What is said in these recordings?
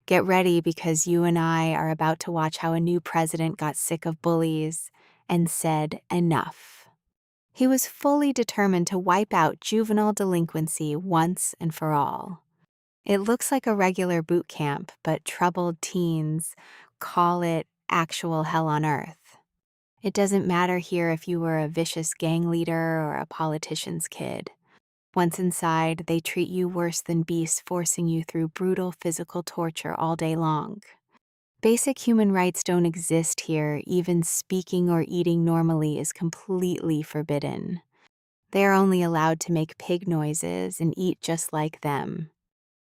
Get ready because you and I are about to watch how a new president got sick of bullies and said enough. He was fully determined to wipe out juvenile delinquency once and for all. It looks like a regular boot camp, but troubled teens call it actual hell on earth. It doesn't matter here if you were a vicious gang leader or a politician's kid. Once inside, they treat you worse than beasts, forcing you through brutal physical torture all day long. Basic human rights don't exist here. Even speaking or eating normally is completely forbidden. They are only allowed to make pig noises and eat just like them.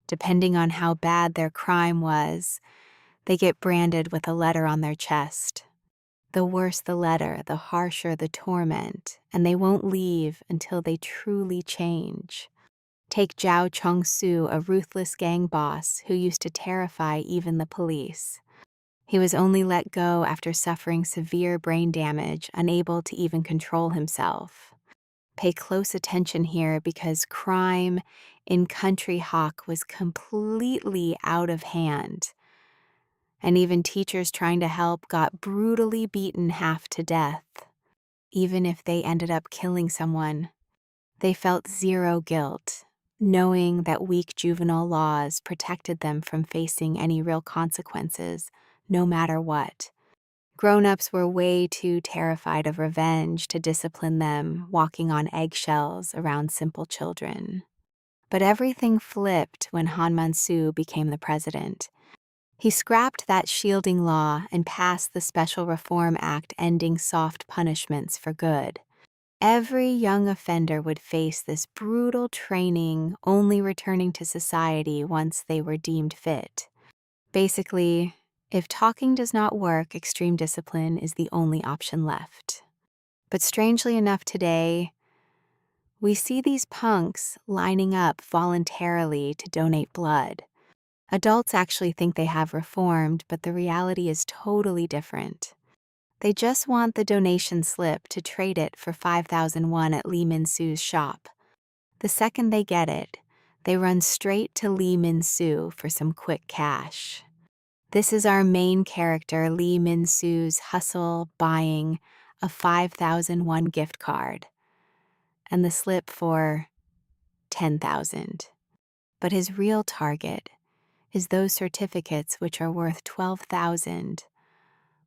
Depending on how bad their crime was, they get branded with a letter on their chest. The worse the letter, the harsher the torment, and they won't leave until they truly change. Take Zhao Chongsu, a ruthless gang boss who used to terrify even the police. He was only let go after suffering severe brain damage, unable to even control himself. Pay close attention here because crime in Country Hawk was completely out of hand. And even teachers trying to help got brutally beaten half to death. Even if they ended up killing someone, they felt zero guilt, knowing that weak juvenile laws protected them from facing any real consequences, no matter what. Grown-ups were way too terrified of revenge to discipline them, walking on eggshells around simple children. But everything flipped when Han Man-soo became the president. He scrapped that shielding law and passed the Special Reform Act ending soft punishments for good. Every young offender would face this brutal training, only returning to society once they were deemed fit. Basically, if talking does not work, extreme discipline is the only option left. But strangely enough today, we see these punks lining up voluntarily to donate blood. Adults actually think they have reformed, but the reality is totally different. They just want the donation slip to trade it for 5,000 won at Lee Min-soo's shop. The second they get it, they run straight to Lee Min-soo for some quick cash. This is our main character, Lee Min-soo's hustle buying a 5,000 won gift card and the slip for 10,000. But his real target is those certificates which are worth 12,000,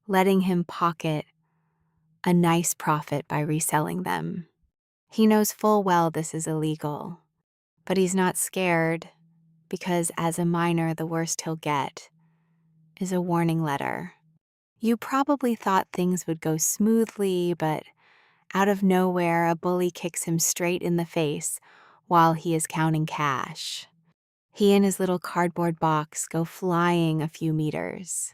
letting him pocket a nice profit by reselling them. He knows full well this is illegal, but he's not scared because as a minor, the worst he'll get is a warning letter. You probably thought things would go smoothly, but out of nowhere, a bully kicks him straight in the face while he is counting cash. He and his little cardboard box go flying a few meters.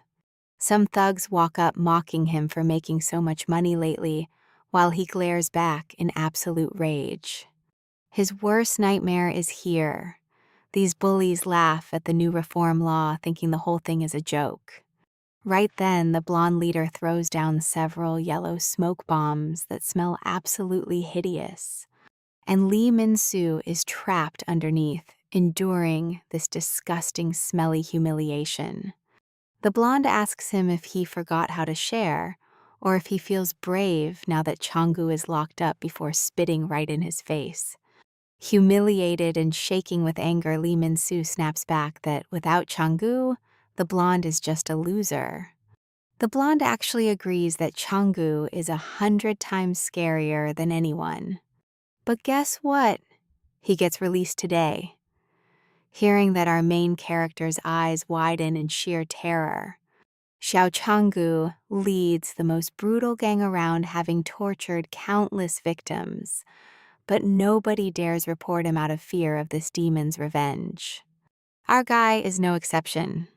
Some thugs walk up mocking him for making so much money lately, while he glares back in absolute rage. His worst nightmare is here. These bullies laugh at the new reform law, thinking the whole thing is a joke. Right then, the blonde leader throws down several yellow smoke bombs that smell absolutely hideous. And Lee Min-soo is trapped underneath, enduring this disgusting, smelly humiliation. The blonde asks him if he forgot how to share, or if he feels brave now that Changgu is locked up before spitting right in his face. Humiliated and shaking with anger, Lee Min-soo snaps back that without Changgu, the blonde is just a loser. The blonde actually agrees that Changgu is 100 times scarier than anyone. But guess what? He gets released today. Hearing that our main character's eyes widen in sheer terror, Xiao Changgu leads the most brutal gang around, having tortured countless victims, but nobody dares report him out of fear of this demon's revenge. Our guy is no exception.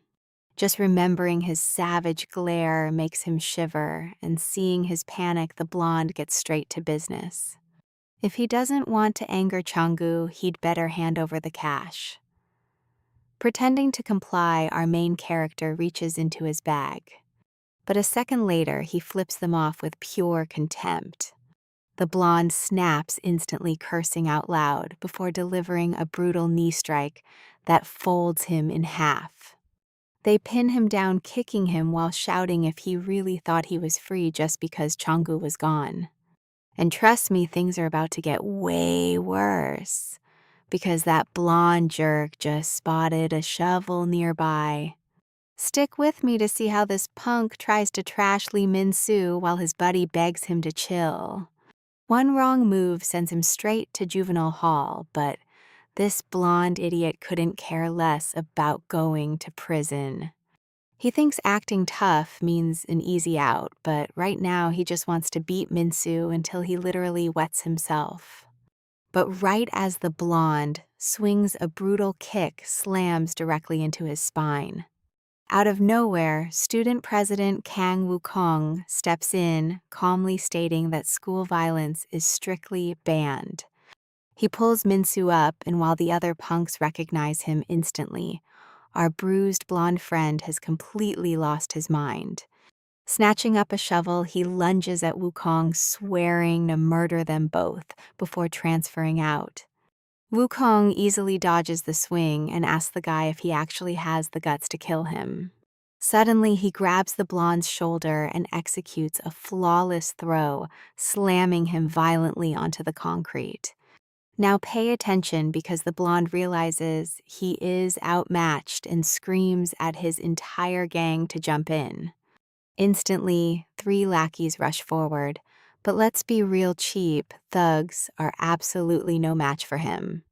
Just remembering his savage glare makes him shiver, and seeing his panic, the blonde gets straight to business. If he doesn't want to anger Changgu, he'd better hand over the cash. Pretending to comply, our main character reaches into his bag. But a second later, he flips them off with pure contempt. The blonde snaps, instantly cursing out loud before delivering a brutal knee strike that folds him in half. They pin him down, kicking him while shouting if he really thought he was free just because Changgu was gone. And trust me, things are about to get way worse, because that blonde jerk just spotted a shovel nearby. Stick with me to see how this punk tries to trash Lee Min-soo while his buddy begs him to chill. One wrong move sends him straight to juvenile hall, but this blonde idiot couldn't care less about going to prison. He thinks acting tough means an easy out, but right now he just wants to beat Min-soo until he literally wets himself. But right as the blonde swings a brutal kick slams directly into his spine. Out of nowhere, student president Kang Wukong steps in, calmly stating that school violence is strictly banned. He pulls Min-soo up, and while the other punks recognize him instantly, our bruised blonde friend has completely lost his mind. Snatching up a shovel, he lunges at Wukong, swearing to murder them both before transferring out. Wukong easily dodges the swing and asks the guy if he actually has the guts to kill him. Suddenly, he grabs the blonde's shoulder and executes a flawless throw, slamming him violently onto the concrete. Now pay attention, because the blonde realizes he is outmatched and screams at his entire gang to jump in. Instantly, 3 lackeys rush forward, but let's be real cheap, thugs are absolutely no match for him.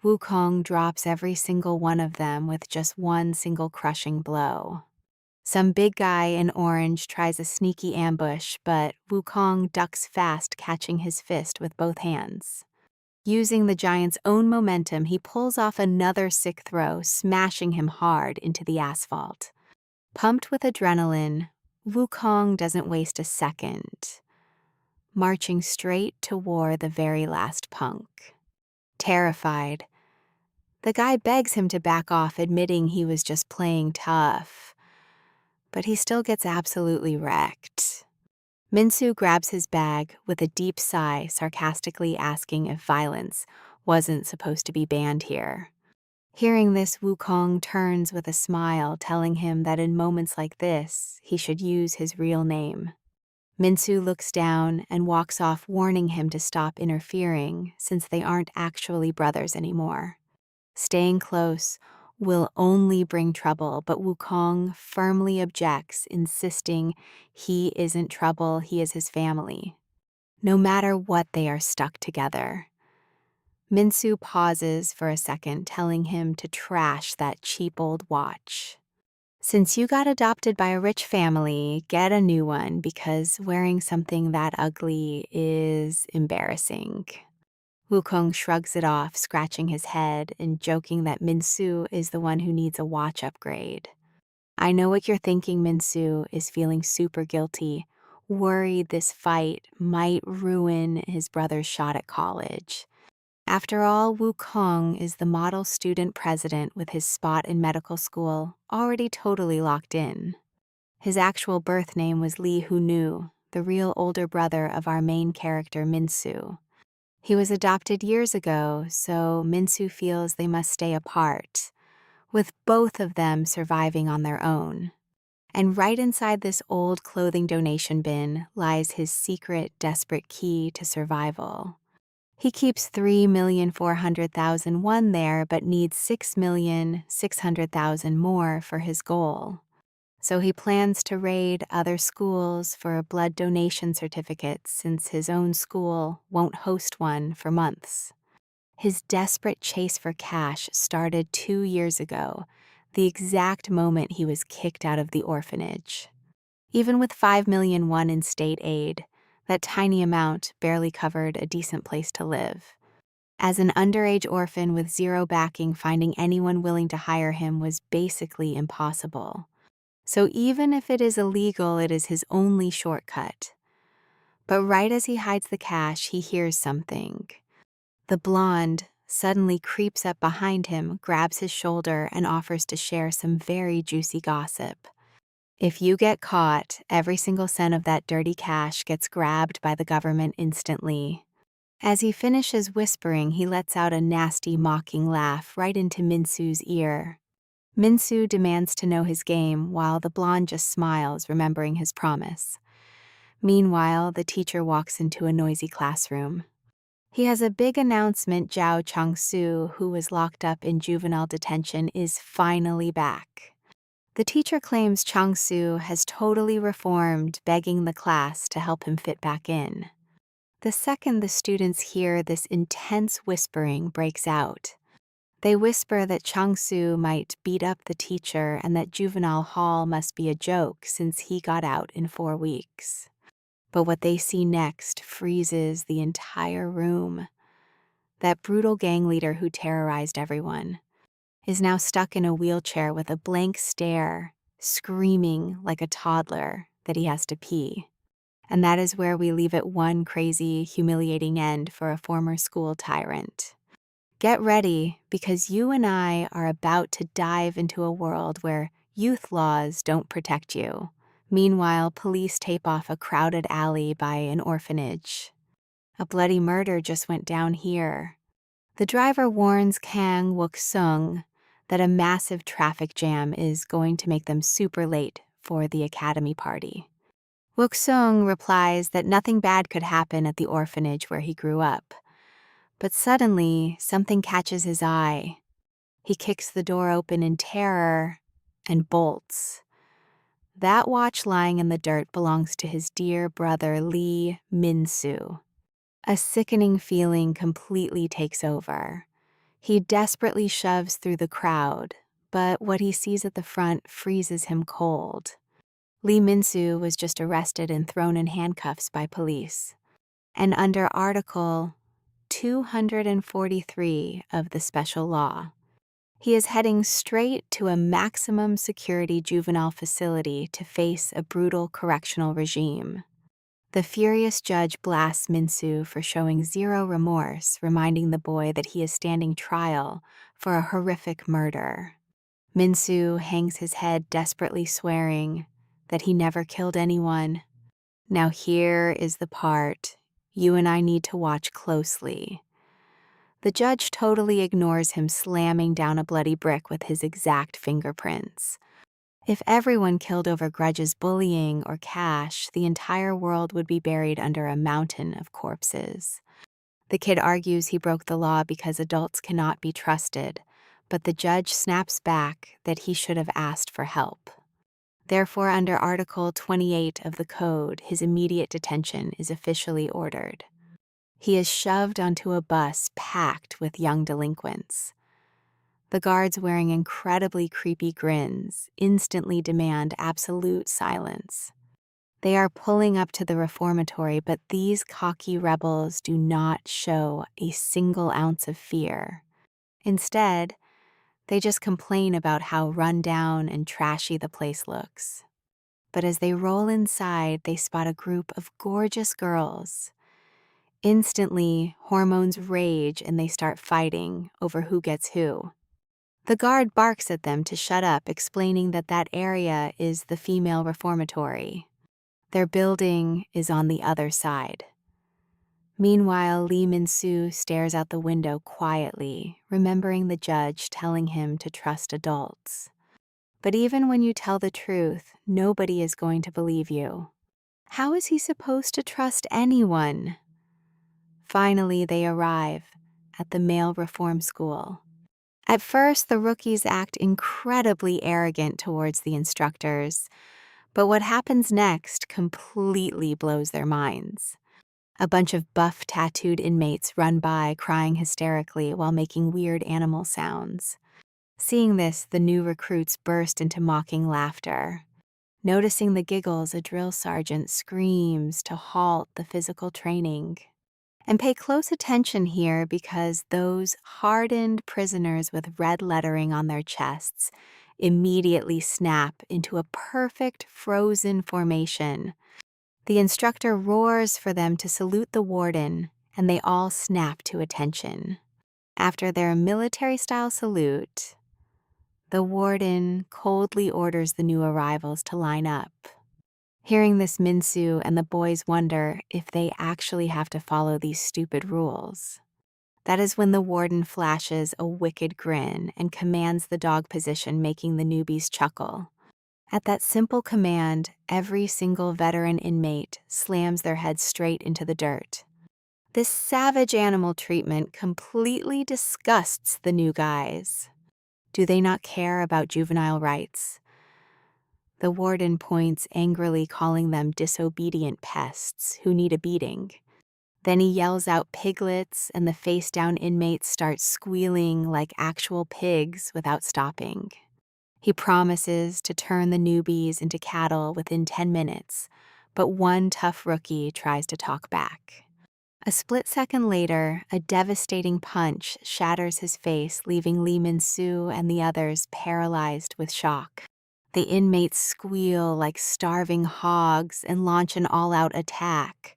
Wukong drops every single one of them with just one single crushing blow. Some big guy in orange tries a sneaky ambush, but Wukong ducks fast, catching his fist with both hands. Using the giant's own momentum, he pulls off another sick throw, smashing him hard into the asphalt. Pumped with adrenaline, Wukong doesn't waste a second, marching straight toward the very last punk. Terrified, the guy begs him to back off, admitting he was just playing tough. But he still gets absolutely wrecked. Min-soo grabs his bag with a deep sigh, sarcastically asking if violence wasn't supposed to be banned here. Hearing this, Wukong turns with a smile, telling him that in moments like this, he should use his real name. Min-soo looks down and walks off, warning him to stop interfering, since they aren't actually brothers anymore. Staying close will only bring trouble, but Wukong firmly objects, insisting he isn't trouble, he is his family. No matter what, they are stuck together. Min-soo pauses for a second, telling him to trash that cheap old watch. Since you got adopted by a rich family, get a new one, because wearing something that ugly is embarrassing. Wukong shrugs it off, scratching his head and joking that Min-soo is the one who needs a watch upgrade. I know what you're thinking. Min-soo is feeling super guilty, worried this fight might ruin his brother's shot at college. After all, Wukong is the model student president with his spot in medical school already totally locked in. His actual birth name was Lee Hoo-nu, the real older brother of our main character Min-soo. He was adopted years ago, so Min-soo feels they must stay apart, with both of them surviving on their own. And right inside this old clothing donation bin lies his secret, desperate key to survival. He keeps 3,400,001 there, but needs 6,600,000 more for his goal. So he plans to raid other schools for blood donation certificates, since his own school won't host one for months. His desperate chase for cash started 2 years ago, the exact moment he was kicked out of the orphanage. Even with 5 million won in state aid, that tiny amount barely covered a decent place to live. As an underage orphan with zero backing, finding anyone willing to hire him was basically impossible. So even if it is illegal, it is his only shortcut. But right as he hides the cash, he hears something. The blonde suddenly creeps up behind him, grabs his shoulder, and offers to share some very juicy gossip. If you get caught, every single cent of that dirty cash gets grabbed by the government instantly. As he finishes whispering, he lets out a nasty, mocking laugh right into Min-soo's ear. Minsu demands to know his game while the blonde just smiles, remembering his promise. Meanwhile, the teacher walks into a noisy classroom. He has a big announcement. Zhao Changsu, who was locked up in juvenile detention, is finally back. The teacher claims Changsu has totally reformed, begging the class to help him fit back in. The second the students hear this intense whispering breaks out. They whisper that Changsu might beat up the teacher and that juvenile hall must be a joke since he got out in 4 weeks. But what they see next freezes the entire room. That brutal gang leader who terrorized everyone is now stuck in a wheelchair with a blank stare, screaming like a toddler that he has to pee. And that is where we leave it, one crazy, humiliating end for a former school tyrant. Get ready, because you and I are about to dive into a world where youth laws don't protect you. Meanwhile, police tape off a crowded alley by an orphanage. A bloody murder just went down here. The driver warns Kang Wook-sung that a massive traffic jam is going to make them super late for the academy party. Wook-sung replies that nothing bad could happen at the orphanage where he grew up. But suddenly, something catches his eye. He kicks the door open in terror and bolts. That watch lying in the dirt belongs to his dear brother Lee Min-soo. A sickening feeling completely takes over. He desperately shoves through the crowd, but what he sees at the front freezes him cold. Lee Min-soo was just arrested and thrown in handcuffs by police. And under Article 243 of the special law, he is heading straight to a maximum security juvenile facility to face a brutal correctional regime. The furious judge blasts Min-soo for showing zero remorse, reminding the boy that he is standing trial for a horrific murder. Min-soo hangs his head, desperately swearing that he never killed anyone. Now here is the part you and I need to watch closely. The judge totally ignores him slamming down a bloody brick with his exact fingerprints. If everyone killed over grudges, bullying, or cash, the entire world would be buried under a mountain of corpses. The kid argues he broke the law because adults cannot be trusted, but the judge snaps back that he should have asked for help. Therefore, under Article 28 of the Code, his immediate detention is officially ordered. He is shoved onto a bus packed with young delinquents. The guards, wearing incredibly creepy grins, instantly demand absolute silence. They are pulling up to the reformatory, but these cocky rebels do not show a single ounce of fear. Instead, they just complain about how run down and trashy the place looks. But as they roll inside, they spot a group of gorgeous girls. Instantly, hormones rage and they start fighting over who gets who. The guard barks at them to shut up, explaining that that area is the female reformatory. Their building is on the other side. Meanwhile, Lee Min-soo stares out the window quietly, remembering the judge telling him to trust adults. But even when you tell the truth, nobody is going to believe you. How is he supposed to trust anyone? Finally, they arrive at the male reform school. At first, the rookies act incredibly arrogant towards the instructors, but what happens next completely blows their minds. A bunch of buff, tattooed inmates run by, crying hysterically while making weird animal sounds. Seeing this, the new recruits burst into mocking laughter. Noticing the giggles, a drill sergeant screams to halt the physical training. And pay close attention here, because those hardened prisoners with red lettering on their chests immediately snap into a perfect frozen formation. The instructor roars for them to salute the warden, and they all snap to attention. After their military-style salute, the warden coldly orders the new arrivals to line up. Hearing this, Min-soo and the boys wonder if they actually have to follow these stupid rules. That is when the warden flashes a wicked grin and commands the dog position, making the newbies chuckle. At that simple command, every single veteran inmate slams their head straight into the dirt. This savage animal treatment completely disgusts the new guys. Do they not care about juvenile rights? The warden points angrily, calling them disobedient pests who need a beating. Then he yells out piglets, and the face-down inmates start squealing like actual pigs without stopping. He promises to turn the newbies into cattle within 10 minutes, but one tough rookie tries to talk back. A split second later, a devastating punch shatters his face, leaving Lee Min-soo and the others paralyzed with shock. The inmates squeal like starving hogs and launch an all-out attack,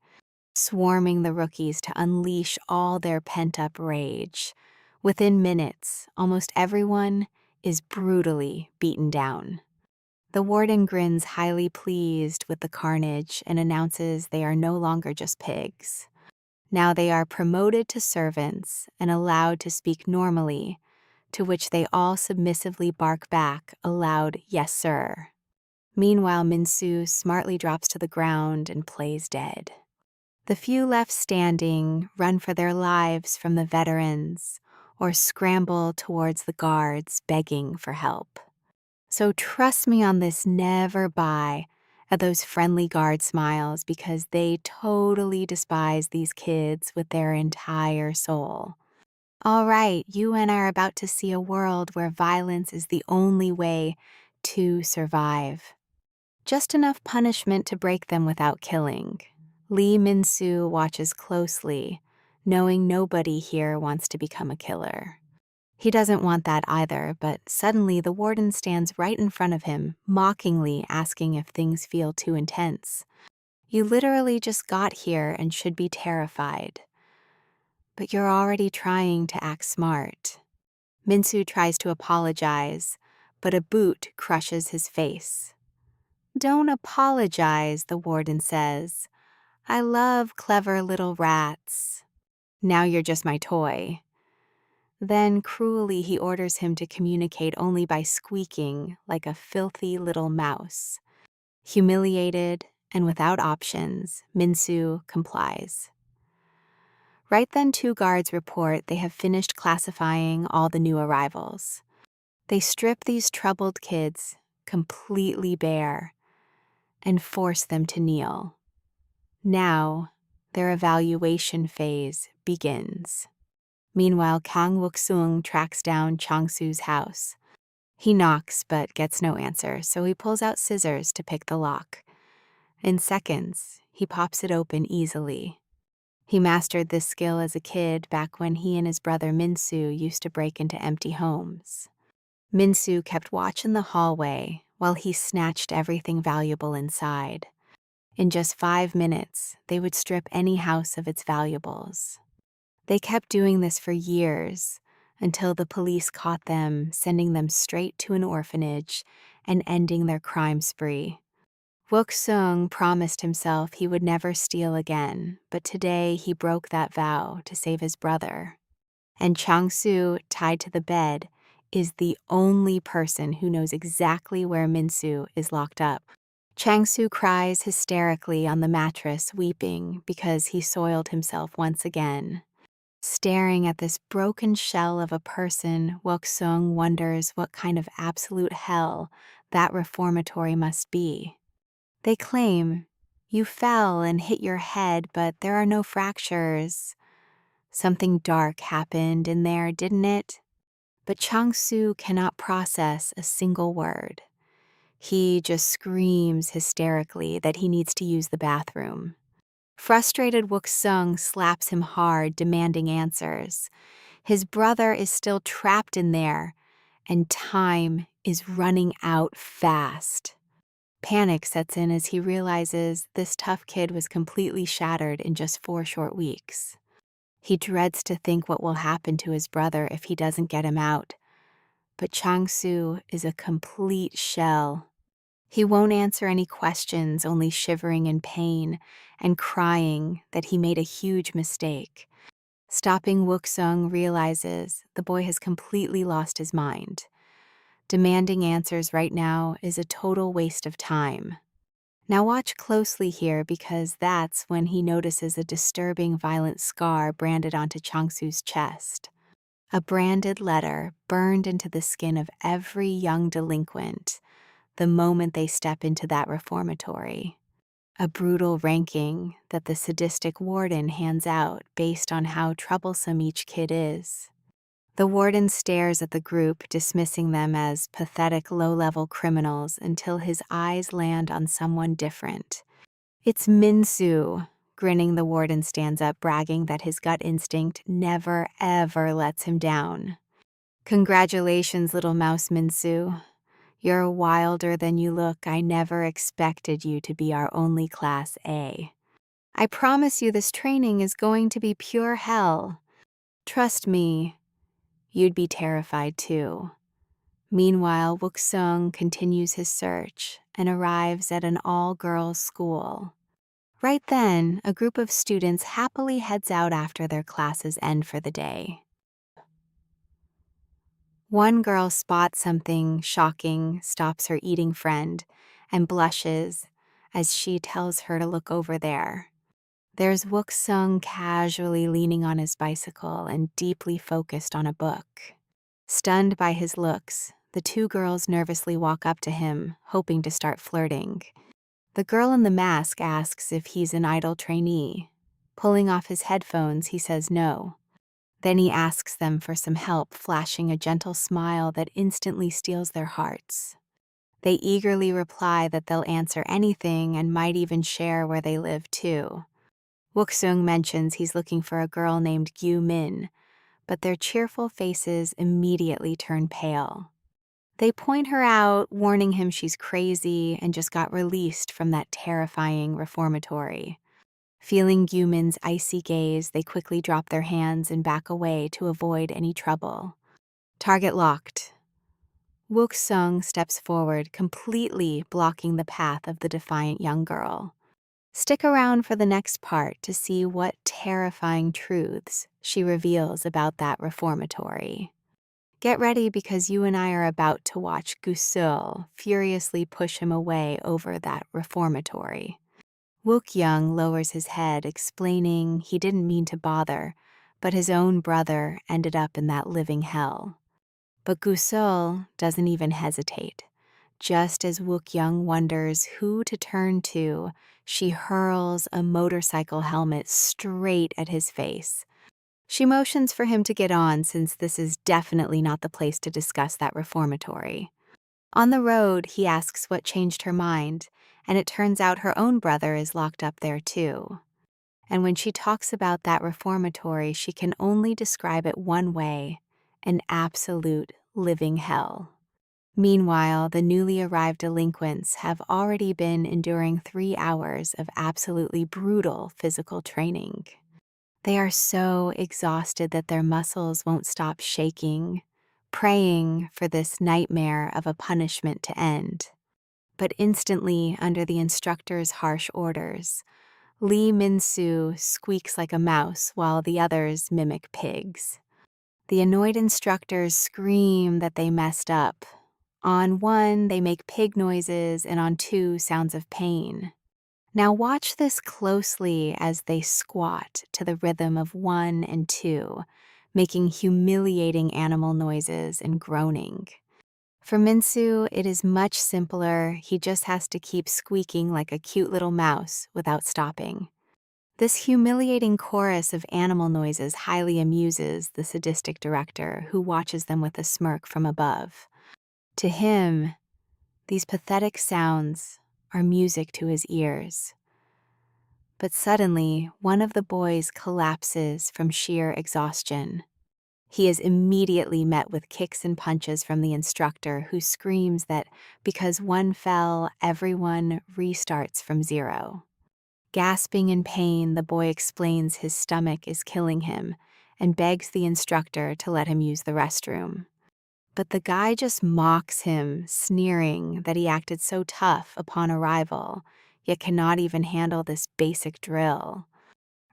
swarming the rookies to unleash all their pent-up rage. Within minutes, almost everyone is brutally beaten down. The warden grins, highly pleased with the carnage, and announces they are no longer just pigs. Now they are promoted to servants and allowed to speak normally, to which they all submissively bark back a loud "yes, sir." Meanwhile, Min-soo smartly drops to the ground and plays dead. The few left standing run for their lives from the veterans or scramble towards the guards begging for help. So trust me on this, never buy at those friendly guard smiles, because they totally despise these kids with their entire soul. All right, you and I are about to see a world where violence is the only way to survive. Just enough punishment to break them without killing. Lee Min-soo watches closely, knowing nobody here wants to become a killer. He doesn't want that either, but suddenly the warden stands right in front of him, mockingly asking if things feel too intense. You literally just got here and should be terrified. But you're already trying to act smart. Min-soo tries to apologize, but a boot crushes his face. Don't apologize, the warden says. I love clever little rats. Now you're just my toy. Then cruelly he orders him to communicate only by squeaking like a filthy little mouse. Humiliated and without options, Min-soo complies. Right then, 2 guards report they have finished classifying all the new arrivals. They strip these troubled kids completely bare and force them to kneel. Now, their evaluation phase begins. Meanwhile, Kang Wook-sung tracks down Chang-soo's house. He knocks but gets no answer, so he pulls out scissors to pick the lock. In seconds, he pops it open easily. He mastered this skill as a kid back when he and his brother Min-soo used to break into empty homes. Min-soo kept watch in the hallway while he snatched everything valuable inside. In just 5 minutes, they would strip any house of its valuables. They kept doing this for years, until the police caught them, sending them straight to an orphanage and ending their crime spree. Wook-sung promised himself he would never steal again, but today he broke that vow to save his brother. And Chang-soo, tied to the bed, is the only person who knows exactly where Min-soo is locked up. Chang-soo cries hysterically on the mattress, weeping because he soiled himself once again. Staring at this broken shell of a person, Wook-sung wonders what kind of absolute hell that reformatory must be. They claim, you fell and hit your head, but there are no fractures. Something dark happened in there, didn't it? But Chang-soo cannot process a single word. He just screams hysterically that he needs to use the bathroom. Frustrated, Wook-sung slaps him hard, demanding answers. His brother is still trapped in there, and time is running out fast. Panic sets in as he realizes this tough kid was completely shattered in just 4 short weeks. He dreads to think what will happen to his brother if he doesn't get him out. But Chang-soo is a complete shell. He won't answer any questions, only shivering in pain and crying that he made a huge mistake. Stopping Wook-sung realizes the boy has completely lost his mind. Demanding answers right now is a total waste of time. Now watch closely here because that's when he notices a disturbing violent scar branded onto Changsu's chest. A branded letter burned into the skin of every young delinquent the moment they step into that reformatory. A brutal ranking that the sadistic warden hands out based on how troublesome each kid is. The warden stares at the group, dismissing them as pathetic low-level criminals until his eyes land on someone different. It's Minsu. Grinning, the warden stands up, bragging that his gut instinct never, ever lets him down. Congratulations, little mouse Minsu. You're wilder than you look. I never expected you to be our only Class A. I promise you this training is going to be pure hell. Trust me, you'd be terrified too. Meanwhile, Wook-sung continues his search and arrives at an all-girls school. Right then, a group of students happily heads out after their classes end for the day. One girl spots something shocking, stops her eating friend, and blushes as she tells her to look over there. There's Wook-sung casually leaning on his bicycle and deeply focused on a book. Stunned by his looks, the two girls nervously walk up to him, hoping to start flirting. The girl in the mask asks if he's an idol trainee. Pulling off his headphones, he says no. Then he asks them for some help, flashing a gentle smile that instantly steals their hearts. They eagerly reply that they'll answer anything and might even share where they live too. Wook-sung mentions he's looking for a girl named Gyu Min, but their cheerful faces immediately turn pale. They point her out, warning him she's crazy and just got released from that terrifying reformatory. Feeling Gyu-min's icy gaze, they quickly drop their hands and back away to avoid any trouble. Target locked. Wook-sung steps forward, completely blocking the path of the defiant young girl. Stick around for the next part to see what terrifying truths she reveals about that reformatory. Get ready because you and I are about to watch Gusul furiously push him away over that reformatory. Wook-young lowers his head, explaining he didn't mean to bother, but his own brother ended up in that living hell. But Gusul doesn't even hesitate. Just as Wook-young wonders who to turn to, she hurls a motorcycle helmet straight at his face. She motions for him to get on since this is definitely not the place to discuss that reformatory. On the road, he asks what changed her mind, and it turns out her own brother is locked up there too. And when she talks about that reformatory, she can only describe it one way: an absolute living hell. Meanwhile, the newly arrived delinquents have already been enduring 3 hours of absolutely brutal physical training. They are so exhausted that their muscles won't stop shaking, praying for this nightmare of a punishment to end. But instantly, under the instructor's harsh orders, Lee Min-soo squeaks like a mouse while the others mimic pigs. The annoyed instructors scream that they messed up. On 1, they make pig noises, and on 2, sounds of pain. Now watch this closely as they squat to the rhythm of 1 and 2, making humiliating animal noises and groaning. For Minsu, it is much simpler. He just has to keep squeaking like a cute little mouse without stopping. This humiliating chorus of animal noises highly amuses the sadistic director, who watches them with a smirk from above. To him, these pathetic sounds are music to his ears. But suddenly, one of the boys collapses from sheer exhaustion. He is immediately met with kicks and punches from the instructor, who screams that because one fell, everyone restarts from 0. Gasping in pain, the boy explains his stomach is killing him and begs the instructor to let him use the restroom. But the guy just mocks him, sneering that he acted so tough upon arrival, yet cannot even handle this basic drill.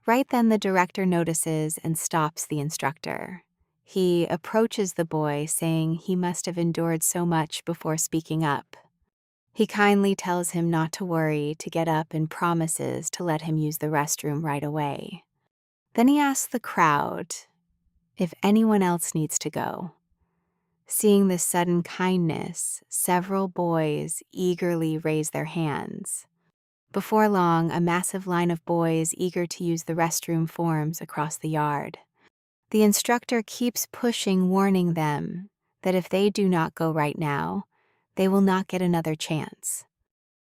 Right then, the director notices and stops the instructor. He approaches the boy, saying he must have endured so much before speaking up. He kindly tells him not to worry, to get up, and promises to let him use the restroom right away. Then he asks the crowd if anyone else needs to go. Seeing this sudden kindness, several boys eagerly raise their hands. Before long, a massive line of boys eager to use the restroom forms across the yard. The instructor keeps pushing, warning them that if they do not go right now, they will not get another chance.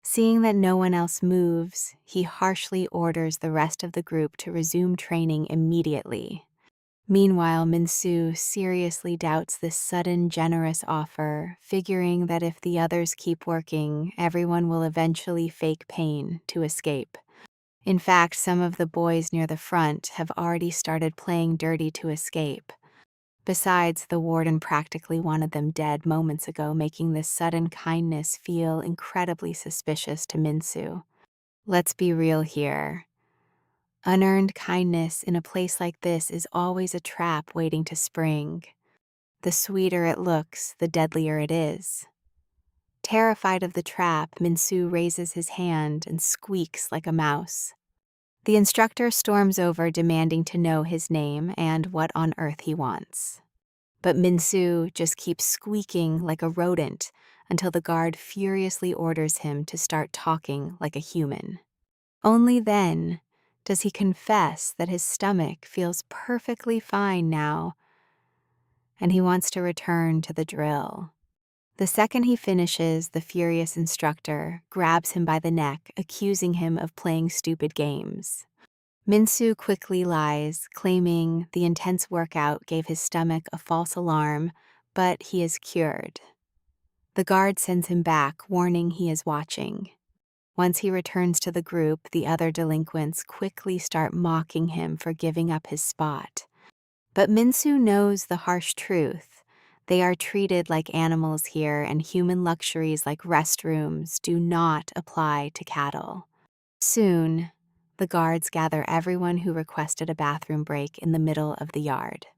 Seeing that no one else moves, he harshly orders the rest of the group to resume training immediately. Meanwhile, Minsu seriously doubts this sudden, generous offer, figuring that if the others keep working, everyone will eventually fake pain to escape. In fact, some of the boys near the front have already started playing dirty to escape. Besides, the warden practically wanted them dead moments ago, making this sudden kindness feel incredibly suspicious to Minsu. Let's be real here. Unearned kindness in a place like this is always a trap waiting to spring. The sweeter it looks, the deadlier it is. Terrified of the trap, Minsu raises his hand and squeaks like a mouse. The instructor storms over, demanding to know his name and what on earth he wants. But Minsu just keeps squeaking like a rodent until the guard furiously orders him to start talking like a human. Only then does he confess that his stomach feels perfectly fine now, and he wants to return to the drill. The second he finishes, the furious instructor grabs him by the neck, accusing him of playing stupid games. Minsu quickly lies, claiming the intense workout gave his stomach a false alarm, but he is cured. The guard sends him back, warning he is watching. Once he returns to the group, the other delinquents quickly start mocking him for giving up his spot. But Minsu knows the harsh truth. They are treated like animals here, and human luxuries like restrooms do not apply to cattle. Soon, the guards gather everyone who requested a bathroom break in the middle of the yard.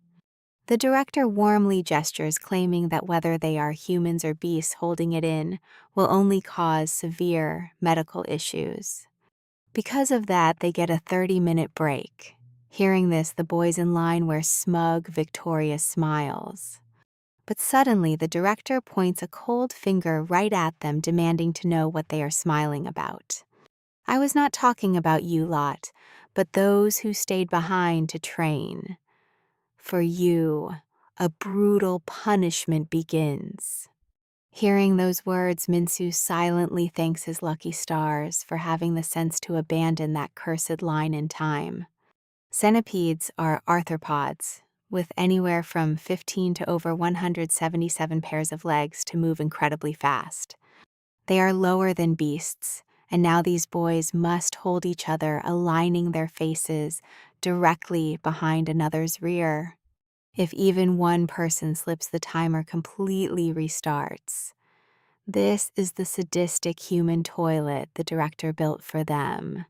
The director warmly gestures, claiming that whether they are humans or beasts holding it in will only cause severe medical issues. Because of that, they get a 30-minute break. Hearing this, the boys in line wear smug, victorious smiles. But suddenly, the director points a cold finger right at them, demanding to know what they are smiling about. I was not talking about you lot, but those who stayed behind to train. For you, a brutal punishment begins. Hearing those words, Minsu silently thanks his lucky stars for having the sense to abandon that cursed line in time. Centipedes are arthropods, with anywhere from 15 to over 177 pairs of legs to move incredibly fast. They are lower than beasts, and now these boys must hold each other, aligning their faces directly behind another's rear. If even one person slips, the timer completely restarts. This is the sadistic human toilet the director built for them.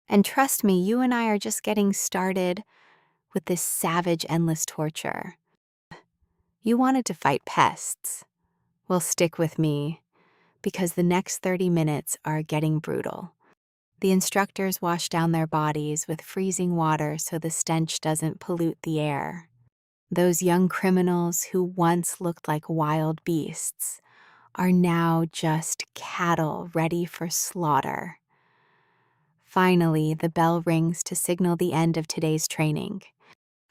And trust me, you and I are just getting started with this savage, endless torture. You wanted to fight pests. Well, stick with me, because the next 30 minutes are getting brutal. The instructors wash down their bodies with freezing water so the stench doesn't pollute the air. Those young criminals who once looked like wild beasts are now just cattle ready for slaughter. Finally, the bell rings to signal the end of today's training.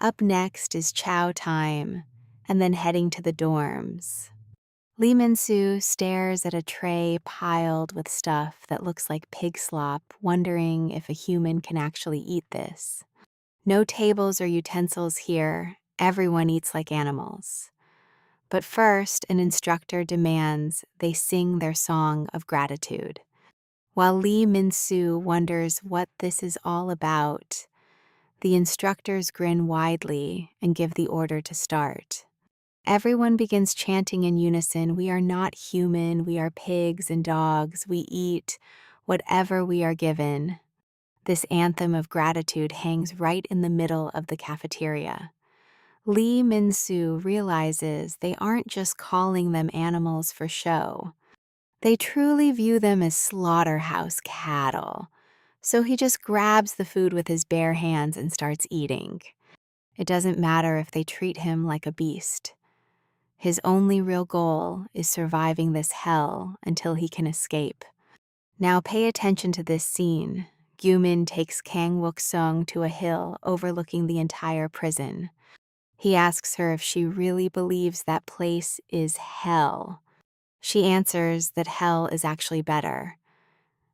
Up next is chow time, and then heading to the dorms. Lee Min-soo stares at a tray piled with stuff that looks like pig slop, wondering if a human can actually eat this. No tables or utensils here. Everyone eats like animals. But first, an instructor demands they sing their song of gratitude. While Lee Min-soo wonders what this is all about, the instructors grin widely and give the order to start. Everyone begins chanting in unison, "We are not human, we are pigs and dogs, we eat whatever we are given." This anthem of gratitude hangs right in the middle of the cafeteria. Lee Min-soo realizes they aren't just calling them animals for show. They truly view them as slaughterhouse cattle. So he just grabs the food with his bare hands and starts eating. It doesn't matter if they treat him like a beast. His only real goal is surviving this hell until he can escape. Now pay attention to this scene. Gyumin takes Kang Wook-sung to a hill overlooking the entire prison. He asks her if she really believes that place is hell. She answers that hell is actually better.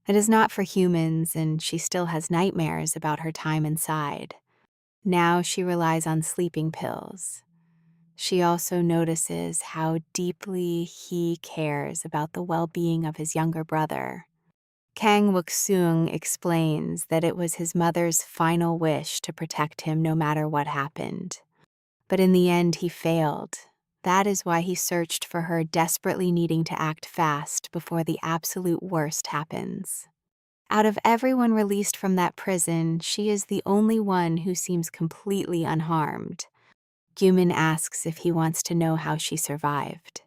It is not for humans, and she still has nightmares about her time inside. Now she relies on sleeping pills. She also notices how deeply he cares about the well-being of his younger brother. Kang Wook-sung explains that it was his mother's final wish to protect him no matter what happened. But in the end, he failed. That is why he searched for her, desperately needing to act fast before the absolute worst happens. Out of everyone released from that prison, she is the only one who seems completely unharmed. Gyumin asks if he wants to know how she survived.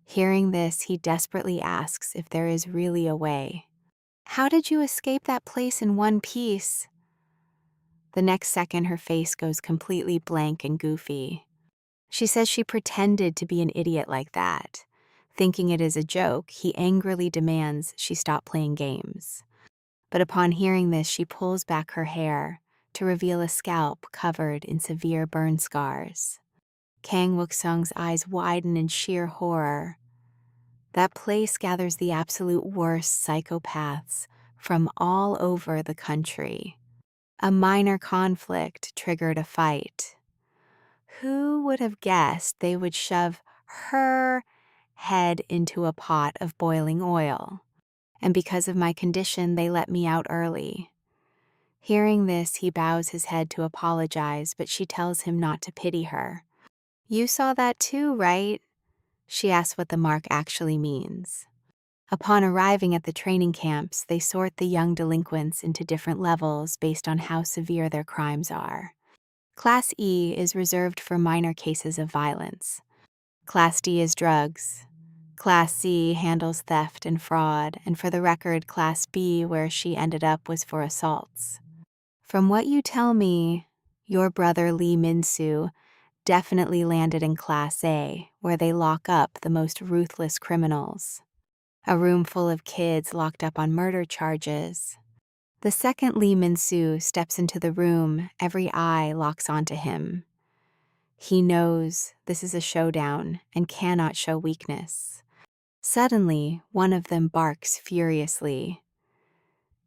Hearing this, he desperately asks if there is really a way. "How did you escape that place in one piece?" The next second, her face goes completely blank and goofy. She says she pretended to be an idiot like that. Thinking it is a joke, he angrily demands she stop playing games. But upon hearing this, she pulls back her hair to reveal a scalp covered in severe burn scars. Kang Wook-sung's eyes widen in sheer horror. That place gathers the absolute worst psychopaths from all over the country. A minor conflict triggered a fight. Who would have guessed they would shove her head into a pot of boiling oil? And because of my condition, they let me out early. Hearing this, he bows his head to apologize, but she tells him not to pity her. "You saw that too, right?" She asks what the mark actually means. Upon arriving at the training camps, they sort the young delinquents into different levels based on how severe their crimes are. Class E is reserved for minor cases of violence. Class D is drugs. Class C handles theft and fraud, and for the record, Class B, where she ended up, was for assaults. From what you tell me, your brother Lee Min-soo definitely landed in Class A, where they lock up the most ruthless criminals. A room full of kids locked up on murder charges. The second Lee Min-soo steps into the room, every eye locks onto him. He knows this is a showdown and cannot show weakness. Suddenly, one of them barks furiously.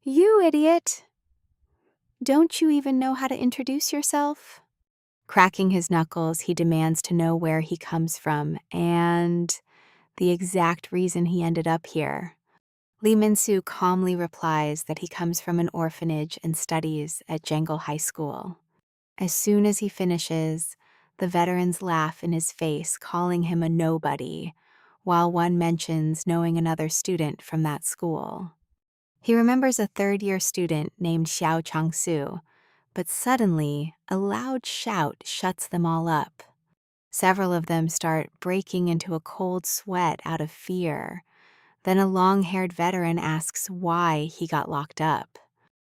"You idiot! Don't you even know how to introduce yourself?" Cracking his knuckles, he demands to know where he comes from and the exact reason he ended up here. Lee Min-soo calmly replies that he comes from an orphanage and studies at Jangle High School. As soon as he finishes, the veterans laugh in his face, calling him a nobody, while one mentions knowing another student from that school. He remembers a third-year student named Xiao Chang-soo, but suddenly, a loud shout shuts them all up. Several of them start breaking into a cold sweat out of fear. Then a long-haired veteran asks why he got locked up.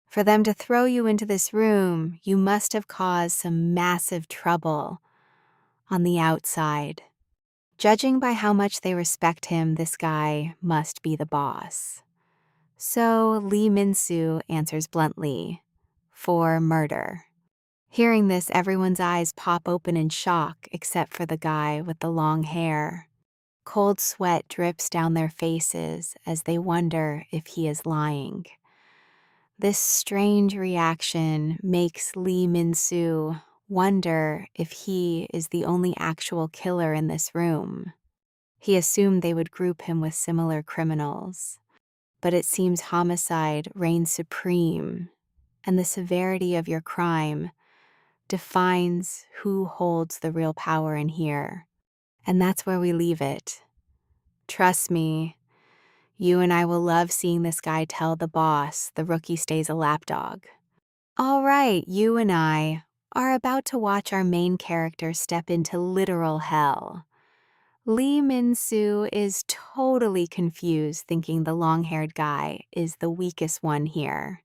"For them to throw you into this room, you must have caused some massive trouble on the outside." Judging by how much they respect him, this guy must be the boss. So Lee Min-soo answers bluntly, "For murder." Hearing this, everyone's eyes pop open in shock except for the guy with the long hair. Cold sweat drips down their faces as they wonder if he is lying. This strange reaction makes Lee Min-soo wonder if he is the only actual killer in this room. He assumed they would group him with similar criminals, but it seems homicide reigns supreme, and the severity of your crime defines who holds the real power in here. And that's where we leave it. Trust me, You and I will love seeing this guy tell the boss the rookie stays a lapdog. All right, you and I are about to watch our main character step into literal hell. Lee Min-soo is totally confused, thinking the long-haired guy is the weakest one here.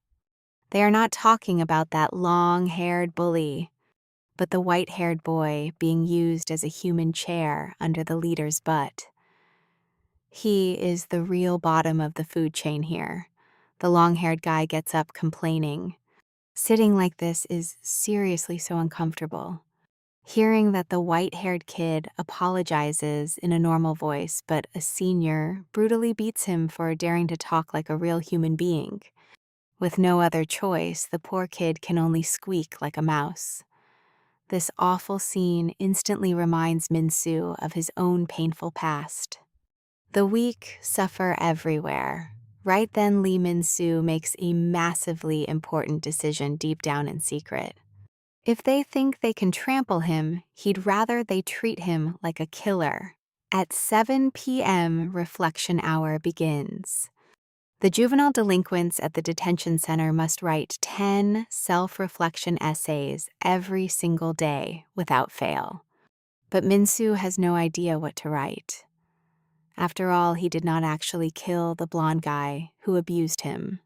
They are not talking about that long-haired bully, but the white-haired boy being used as a human chair under the leader's butt. He is the real bottom of the food chain here. The long-haired guy gets up complaining. Sitting like this is seriously so uncomfortable. Hearing that the white-haired kid apologizes in a normal voice, but a senior brutally beats him for daring to talk like a real human being. With no other choice, the poor kid can only squeak like a mouse. This awful scene instantly reminds Min-soo of his own painful past. The weak suffer everywhere. Right then, Lee Min-soo makes a massively important decision deep down in secret. If they think they can trample him, he'd rather they treat him like a killer. At 7 p.m., reflection hour begins. The juvenile delinquents at the detention center must write 10 self-reflection essays every single day without fail. But Min-soo has no idea what to write. After all, he did not actually kill the blonde guy who abused him.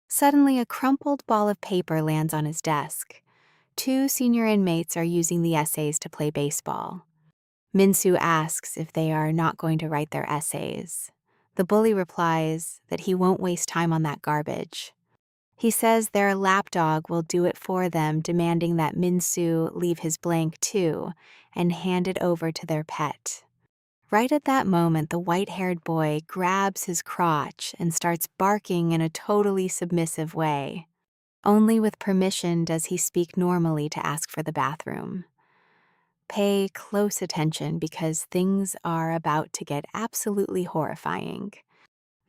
Suddenly, a crumpled ball of paper lands on his desk. 2 senior inmates are using the essays to play baseball. Min-soo asks if they are not going to write their essays. The bully replies that he won't waste time on that garbage. He says their lapdog will do it for them, demanding that Min-soo leave his blank too and hand it over to their pet. Right at that moment, the white-haired boy grabs his crotch and starts barking in a totally submissive way. Only with permission does he speak normally to ask for the bathroom. Pay close attention because things are about to get absolutely horrifying.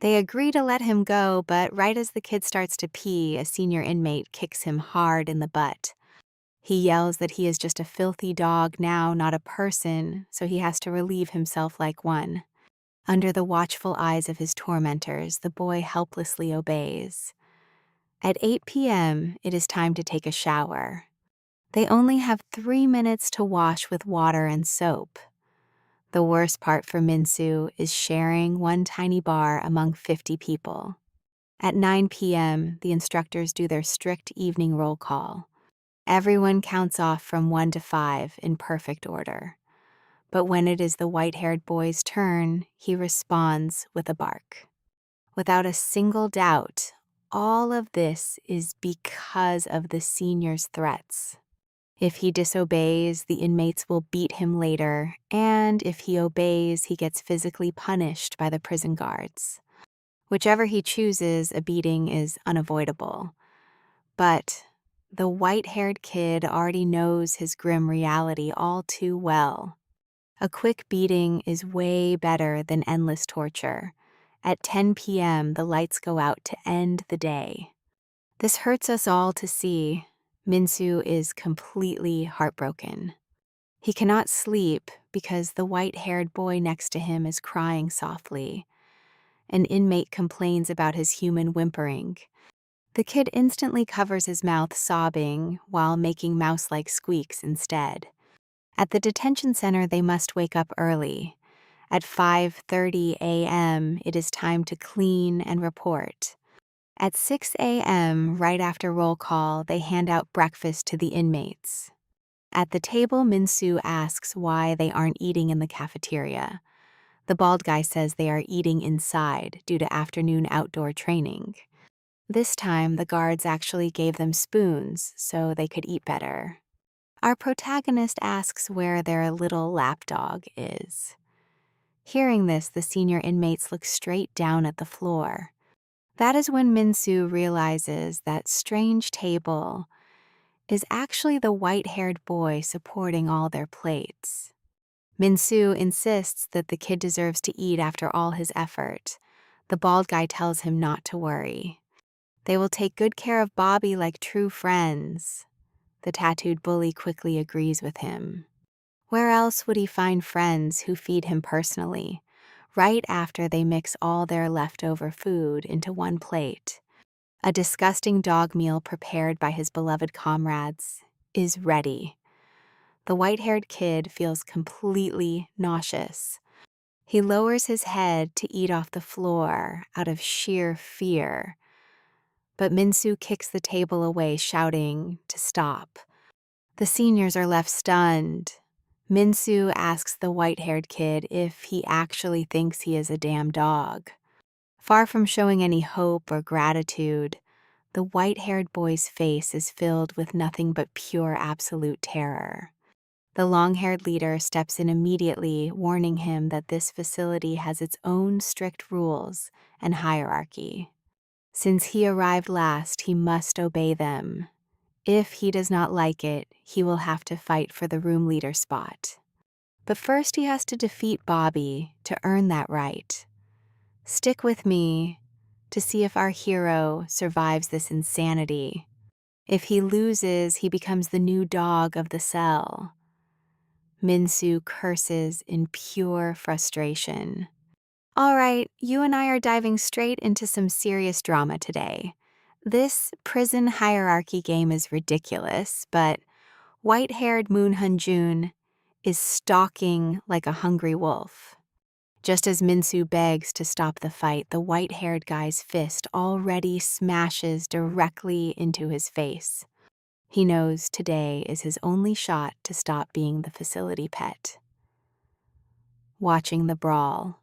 They agree to let him go, but right as the kid starts to pee, a senior inmate kicks him hard in the butt. He yells that he is just a filthy dog now, not a person, so he has to relieve himself like one. Under the watchful eyes of his tormentors, the boy helplessly obeys. At 8 p.m., it is time to take a shower. They only have 3 minutes to wash with water and soap. The worst part for Min-soo is sharing one tiny bar among 50 people. At 9 p.m., the instructors do their strict evening roll call. Everyone counts off from 1 to 5 in perfect order. But when it is the white-haired boy's turn, he responds with a bark. Without a single doubt, all of this is because of the senior's threats. If he disobeys, the inmates will beat him later, and if he obeys, he gets physically punished by the prison guards. Whichever he chooses, a beating is unavoidable. But the white-haired kid already knows his grim reality all too well. A quick beating is way better than endless torture. At 10 p.m., the lights go out to end the day. This hurts us all to see. Min-soo is completely heartbroken. He cannot sleep because the white-haired boy next to him is crying softly. An inmate complains about his human whimpering. The kid instantly covers his mouth, sobbing, while making mouse-like squeaks instead. At the detention center, they must wake up early. At 5:30 a.m., it is time to clean and report. At 6 a.m., right after roll call, they hand out breakfast to the inmates. At the table, Min-soo asks why they aren't eating in the cafeteria. The bald guy says they are eating inside due to afternoon outdoor training. This time, the guards actually gave them spoons so they could eat better. Our protagonist asks where their little lapdog is. Hearing this, the senior inmates look straight down at the floor. That is when Min-soo realizes that strange table is actually the white-haired boy supporting all their plates. Min-soo insists that the kid deserves to eat after all his effort. The bald guy tells him not to worry. They will take good care of Bobby like true friends. The tattooed bully quickly agrees with him. Where else would he find friends who feed him personally? right after they mix all their leftover food into one plate. A disgusting dog meal prepared by his beloved comrades is ready. The white-haired kid feels completely nauseous. He lowers his head to eat off the floor out of sheer fear. But Minsu kicks the table away, shouting to stop. The seniors are left stunned. Minsu asks the white-haired kid if he actually thinks he is a damn dog. Far from showing any hope or gratitude, the white-haired boy's face is filled with nothing but pure absolute terror. The long-haired leader steps in immediately, warning him that this facility has its own strict rules and hierarchy. Since he arrived last, he must obey them. If he does not like it, he will have to fight for the room leader spot. But first he has to defeat Bobby to earn that right. Stick with me to see if our hero survives this insanity. If he loses, he becomes the new dog of the cell. Minsu curses in pure frustration. All right, you and I are diving straight into some serious drama today. This prison hierarchy game is ridiculous, but white-haired Moon Hun-jun is stalking like a hungry wolf. Just as Minsu begs to stop the fight, the white-haired guy's fist already smashes directly into his face. He knows today is his only shot to stop being the facility pet. Watching the brawl,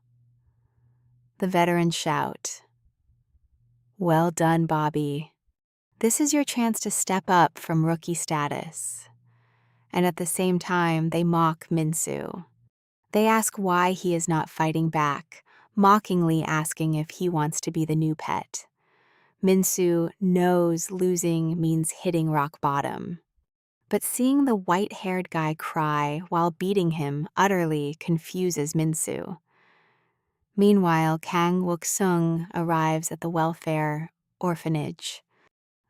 the veterans shout, "Well done, Bobby. This is your chance to step up from rookie status." And at the same time, they mock Minsu. They ask why he is not fighting back, mockingly asking if he wants to be the new pet. Minsu knows losing means hitting rock bottom. But seeing the white-haired guy cry while beating him utterly confuses Minsu. Meanwhile, Kang Wook-sung arrives at the welfare orphanage.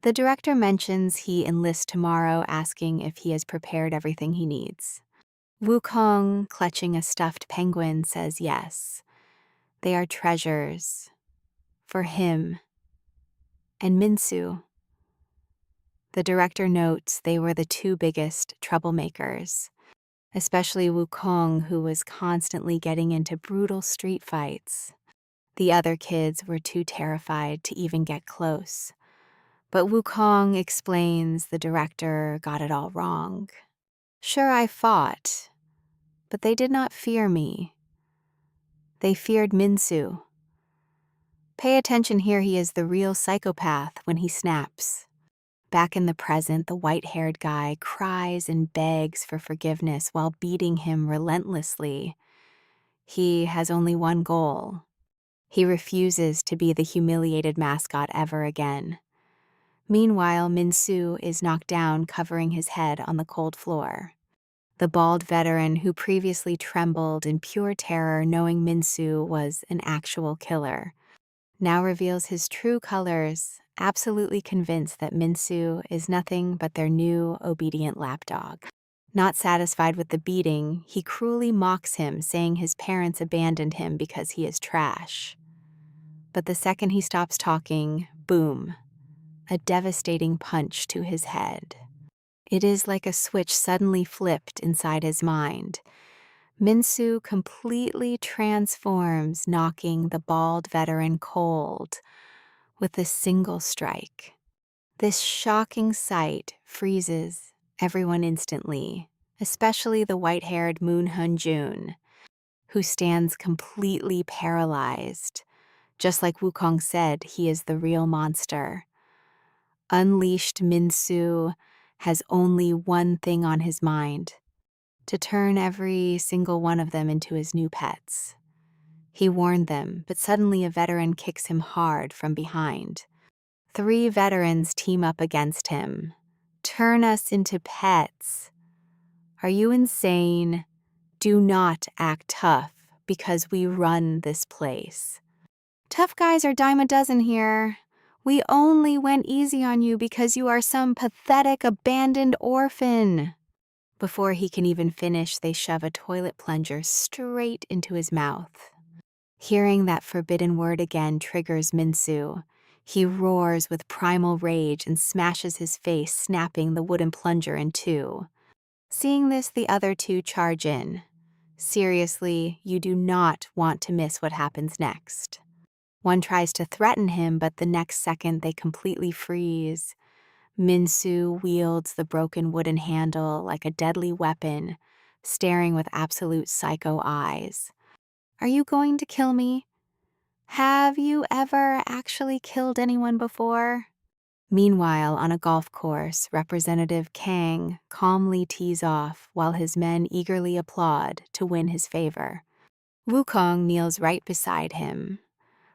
The director mentions he enlists tomorrow, asking if he has prepared everything he needs. Wukong, clutching a stuffed penguin, says yes. They are treasures for him and Minsu. The director notes they were the two biggest troublemakers, especially Wukong, who was constantly getting into brutal street fights. The other kids were too terrified to even get close. But Wukong explains the director got it all wrong. Sure, I fought, but they did not fear me. They feared Minsu. Pay attention here, he is the real psychopath when he snaps. Back in the present, the white-haired guy cries and begs for forgiveness while beating him relentlessly. He has only one goal. He refuses to be the humiliated mascot ever again. Meanwhile, Minsu is knocked down, covering his head on the cold floor. The bald veteran who previously trembled in pure terror knowing Minsu was an actual killer now reveals his true colors, absolutely convinced that Minsu is nothing but their new obedient lapdog. Not satisfied with the beating, he cruelly mocks him, saying his parents abandoned him because he is trash. But the second he stops talking, boom, a devastating punch to his head. It is like a switch suddenly flipped inside his mind. Minsu completely transforms, knocking the bald veteran cold with a single strike. This shocking sight freezes everyone instantly, especially the white-haired Moon Hun-jun, who stands completely paralyzed. Just like Wukong said, he is the real monster. Unleashed Minsu has only one thing on his mind: to turn every single one of them into his new pets. He warned them, but suddenly a veteran kicks him hard from behind. 3 veterans team up against him. Turn us into pets. Are you insane? Do not act tough, because we run this place. Tough guys are dime a dozen here. We only went easy on you because you are some pathetic abandoned orphan. Before he can even finish, they shove a toilet plunger straight into his mouth. Hearing that forbidden word again triggers Minsu. He roars with primal rage and smashes his face, snapping the wooden plunger in two. Seeing this, the other two charge in. Seriously, you do not want to miss what happens next. One tries to threaten him, but the next second they completely freeze. Minsu wields the broken wooden handle like a deadly weapon, staring with absolute psycho eyes. Are you going to kill me? Have you ever actually killed anyone before? Meanwhile, on a golf course, Representative Kang calmly tees off while his men eagerly applaud to win his favor. Wukong kneels right beside him.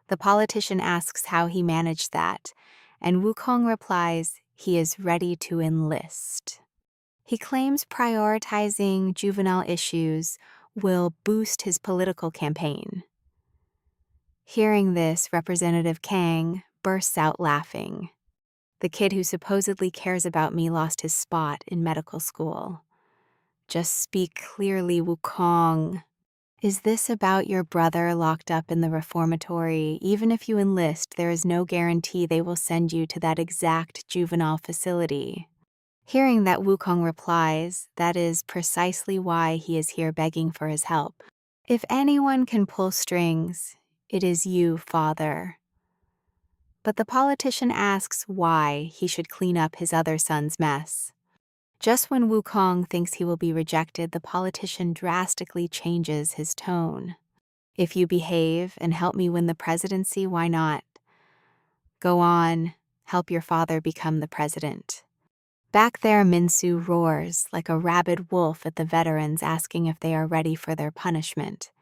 The politician asks how he managed that, and Wukong replies he is ready to enlist. He claims prioritizing juvenile issues will boost his political campaign. Hearing this, Representative Kang bursts out laughing. The kid who supposedly cares about me lost his spot in medical school. Just speak clearly, Wukong. Is this about your brother locked up in the reformatory? Even if you enlist, there is no guarantee they will send you to that exact juvenile facility. Hearing that, Wukong replies, that is precisely why he is here begging for his help. If anyone can pull strings, it is you, father. But the politician asks why he should clean up his other son's mess. Just when Wukong thinks he will be rejected, the politician drastically changes his tone. If you behave and help me win the presidency, why not? Go on, help your father become the president. Back there, Minsu roars like a rabid wolf at the veterans, asking if they are ready for their punishment.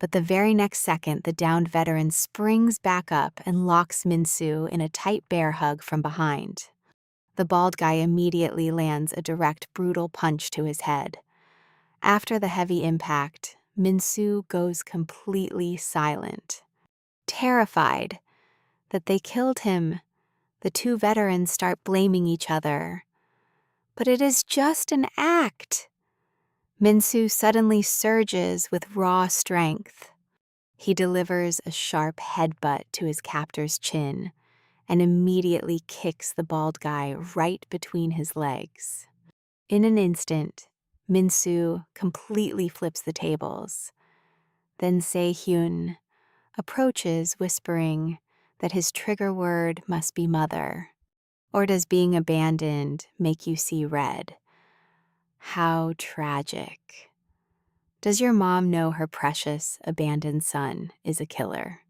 But the very next second, the downed veteran springs back up and locks Minsu in a tight bear hug from behind. The bald guy immediately lands a direct, brutal punch to his head. After the heavy impact, Minsu goes completely silent. Terrified that they killed him, the two veterans start blaming each other. But it is just an act. Minsu suddenly surges with raw strength. He delivers a sharp headbutt to his captor's chin and immediately kicks the bald guy right between his legs. In an instant, Minsu completely flips the tables. Then Se-hyun approaches, whispering that his trigger word must be mother. Or does being abandoned make you see red? How tragic. Does your mom know her precious, abandoned son is a killer?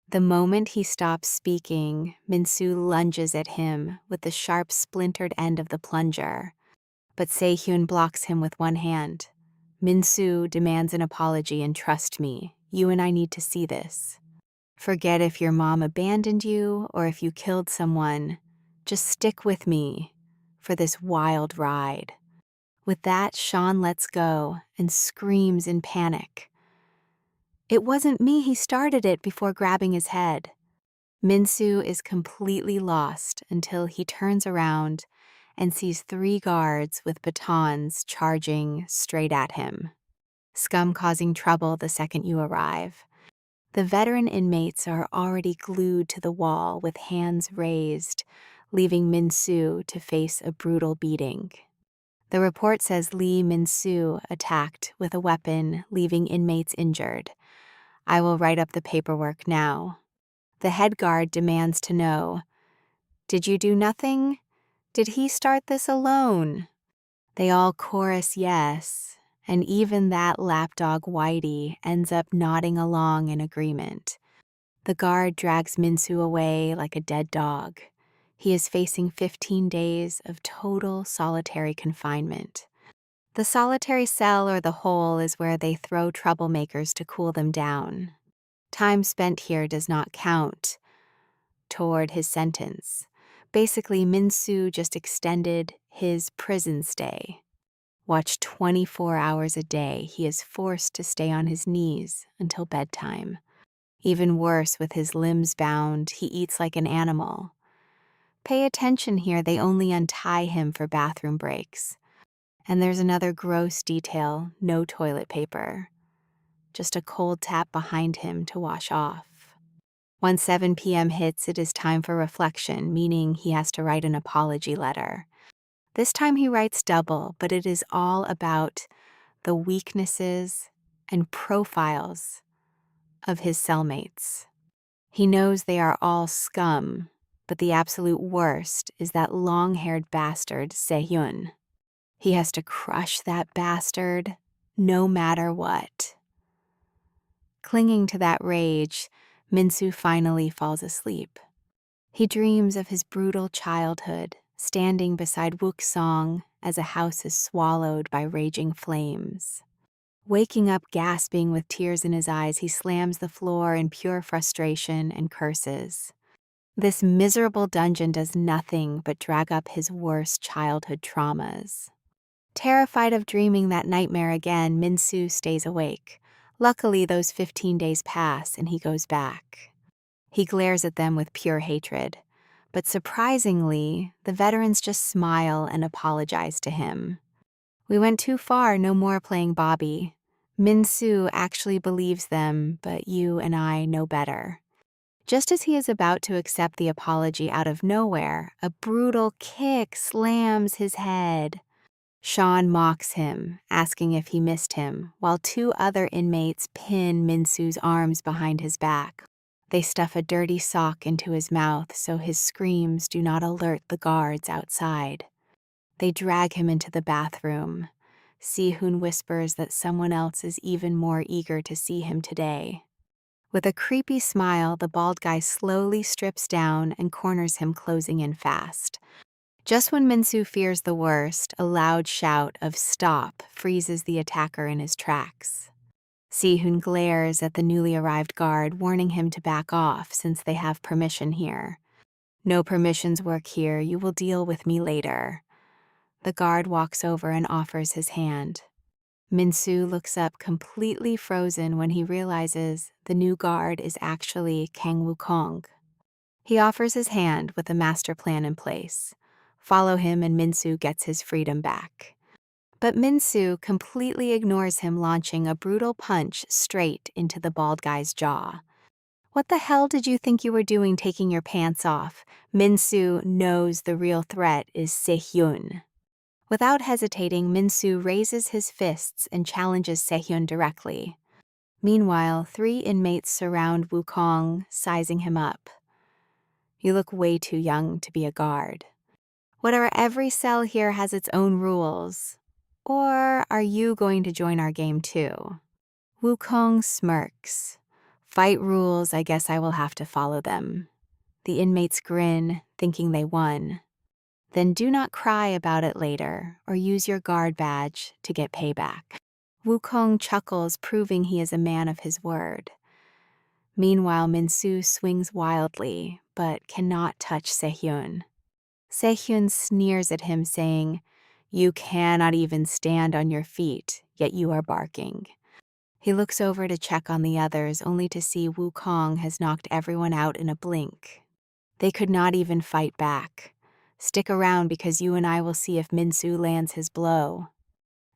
The moment he stops speaking, Minsu lunges at him with the sharp, splintered end of the plunger. But Se-hyun blocks him with one hand. Minsu demands an apology, and trust me, you and I need to see this. Forget if your mom abandoned you or if you killed someone. Just stick with me for this wild ride. With that, Sean lets go and screams in panic. It wasn't me, he started it before grabbing his head. Minsu is completely lost until he turns around and sees 3 guards with batons charging straight at him. Scum causing trouble the second you arrive. The veteran inmates are already glued to the wall with hands raised, leaving Minsu to face a brutal beating. The report says Lee Min-soo attacked with a weapon, leaving inmates injured. I will write up the paperwork now. The head guard demands to know, did you do nothing? Did he start this alone? They all chorus yes, and even that lapdog Whitey ends up nodding along in agreement. The guard drags Min-soo away like a dead dog. He is facing 15 days of total solitary confinement. The solitary cell or the hole is where they throw troublemakers to cool them down. Time spent here does not count toward his sentence. Basically, Min-soo just extended his prison stay. Watch 24 hours a day, he is forced to stay on his knees until bedtime. Even worse, with his limbs bound, he eats like an animal. Pay attention here, they only untie him for bathroom breaks. And there's another gross detail, no toilet paper. just a cold tap behind him to wash off. Once 7 p.m. hits, it is time for reflection, meaning he has to write an apology letter. This time he writes double, but it is all about the weaknesses and profiles of his cellmates. He knows they are all scum, but the absolute worst is that long-haired bastard Sehun. He has to crush that bastard no matter what. Clinging to that rage, Minsu finally falls asleep. He dreams of his brutal childhood, standing beside Wuksong as a house is swallowed by raging flames. Waking up gasping with tears in his eyes, he slams the floor in pure frustration and curses. This miserable dungeon does nothing but drag up his worst childhood traumas. Terrified of dreaming that nightmare again, Minsu stays awake. Luckily, those 15 days pass and he goes back. He glares at them with pure hatred. But surprisingly, the veterans just smile and apologize to him. We went too far, no more playing Bobby. Minsu actually believes them, but you and I know better. Just as he is about to accept the apology out of nowhere, a brutal kick slams his head. Sean mocks him, asking if he missed him, while 2 other inmates pin Minsu's arms behind his back. They stuff a dirty sock into his mouth so his screams do not alert the guards outside. They drag him into the bathroom. Sehun whispers that someone else is even more eager to see him today. With a creepy smile, the bald guy slowly strips down and corners him, closing in fast. Just when Minsu fears the worst, a loud shout of "Stop" freezes the attacker in his tracks. Sehun glares at the newly arrived guard, warning him to back off since they have permission here. "No permissions work here, you will deal with me later." The guard walks over and offers his hand. Minsu looks up completely frozen when he realizes the new guard is actually Kang Wukong. He offers his hand with a master plan in place. Follow him and Minsu gets his freedom back. But Minsu completely ignores him, launching a brutal punch straight into the bald guy's jaw. "What the hell did you think you were doing taking your pants off?" Minsu knows the real threat is Sehun. Without hesitating, Minsu raises his fists and challenges Sehun directly. Meanwhile, 3 inmates surround Wukong, sizing him up. "You look way too young to be a guard. Whatever, every cell here has its own rules. Or are you going to join our game too?" Wukong smirks. "Fight rules, I guess I will have to follow them." The inmates grin, thinking they won. "Then do not cry about it later, or use your guard badge to get payback." Wukong chuckles, proving he is a man of his word. Meanwhile, Minsu swings wildly, but cannot touch Sehun. Sehun sneers at him, saying, "You cannot even stand on your feet, yet you are barking." He looks over to check on the others, only to see Wukong has knocked everyone out in a blink. They could not even fight back. "Stick around because you and I will see if Minsu lands his blow."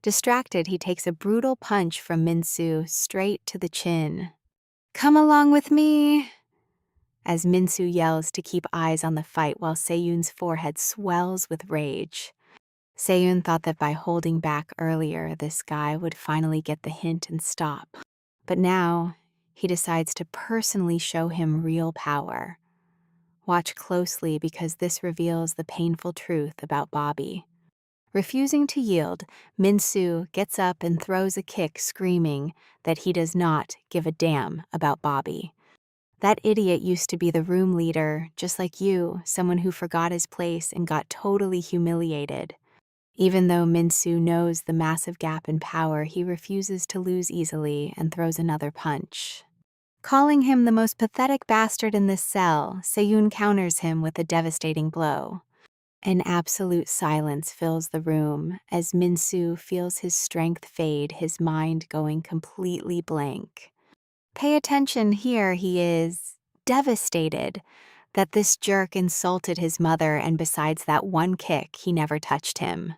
Distracted, he takes a brutal punch from Minsu straight to the chin. "Come along with me," as Minsu yells to keep eyes on the fight while Seyun's forehead swells with rage. Seyun thought that by holding back earlier, this guy would finally get the hint and stop. But now, he decides to personally show him real power. Watch closely because this reveals the painful truth about Bobby. Refusing to yield, Minsu gets up and throws a kick, screaming that he does not give a damn about Bobby. That idiot used to be the room leader, just like you, someone who forgot his place and got totally humiliated. Even though Minsu knows the massive gap in power, he refuses to lose easily and throws another punch. Calling him the most pathetic bastard in this cell, Seyun counters him with a devastating blow. An absolute silence fills the room as Minsu feels his strength fade, his mind going completely blank. Pay attention, here he is, devastated that this jerk insulted his mother, and besides that one kick, he never touched him.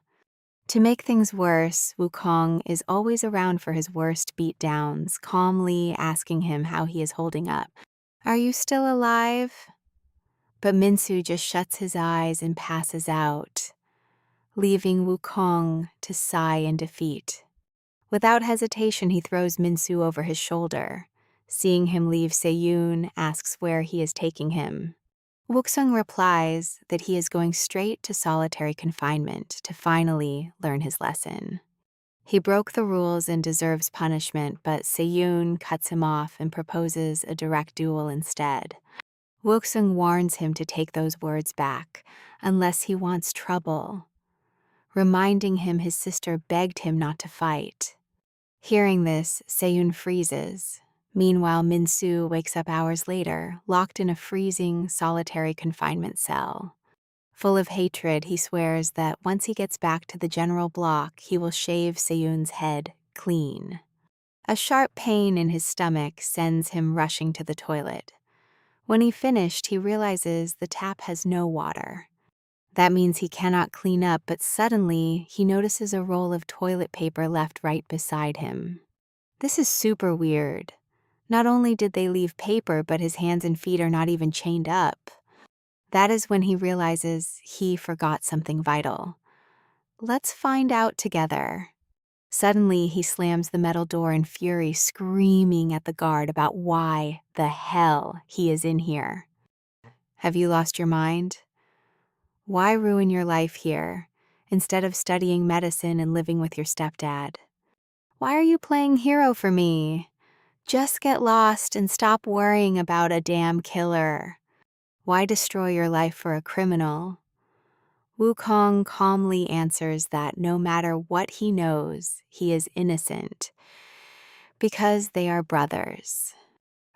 To make things worse, Wukong is always around for his worst beatdowns, calmly asking him how he is holding up. "Are you still alive?" But Minsu just shuts his eyes and passes out, leaving Wukong to sigh in defeat. Without hesitation, he throws Minsu over his shoulder. Seeing him leave, Seyun asks where he is taking him. Wuksung replies that he is going straight to solitary confinement to finally learn his lesson. He broke the rules and deserves punishment, but Seyun cuts him off and proposes a direct duel instead. Wuksung warns him to take those words back, unless he wants trouble, reminding him his sister begged him not to fight. Hearing this, Seyun freezes. Meanwhile, Minsu wakes up hours later, locked in a freezing, solitary confinement cell. Full of hatred, he swears that once he gets back to the general block, he will shave Seyun's head clean. A sharp pain in his stomach sends him rushing to the toilet. When he finished, he realizes the tap has no water. That means he cannot clean up, but suddenly he notices a roll of toilet paper left right beside him. This is super weird. Not only did they leave paper, but his hands and feet are not even chained up. That is when he realizes he forgot something vital. "Let's find out together." Suddenly, he slams the metal door in fury, screaming at the guard about why the hell he is in here. Have you lost your mind? Why ruin your life here, instead of studying medicine and living with your stepdad? Why are you playing hero for me? Just get lost and stop worrying about a damn killer. Why destroy your life for a criminal? Wukong calmly answers that no matter what he knows, he is innocent, because they are brothers.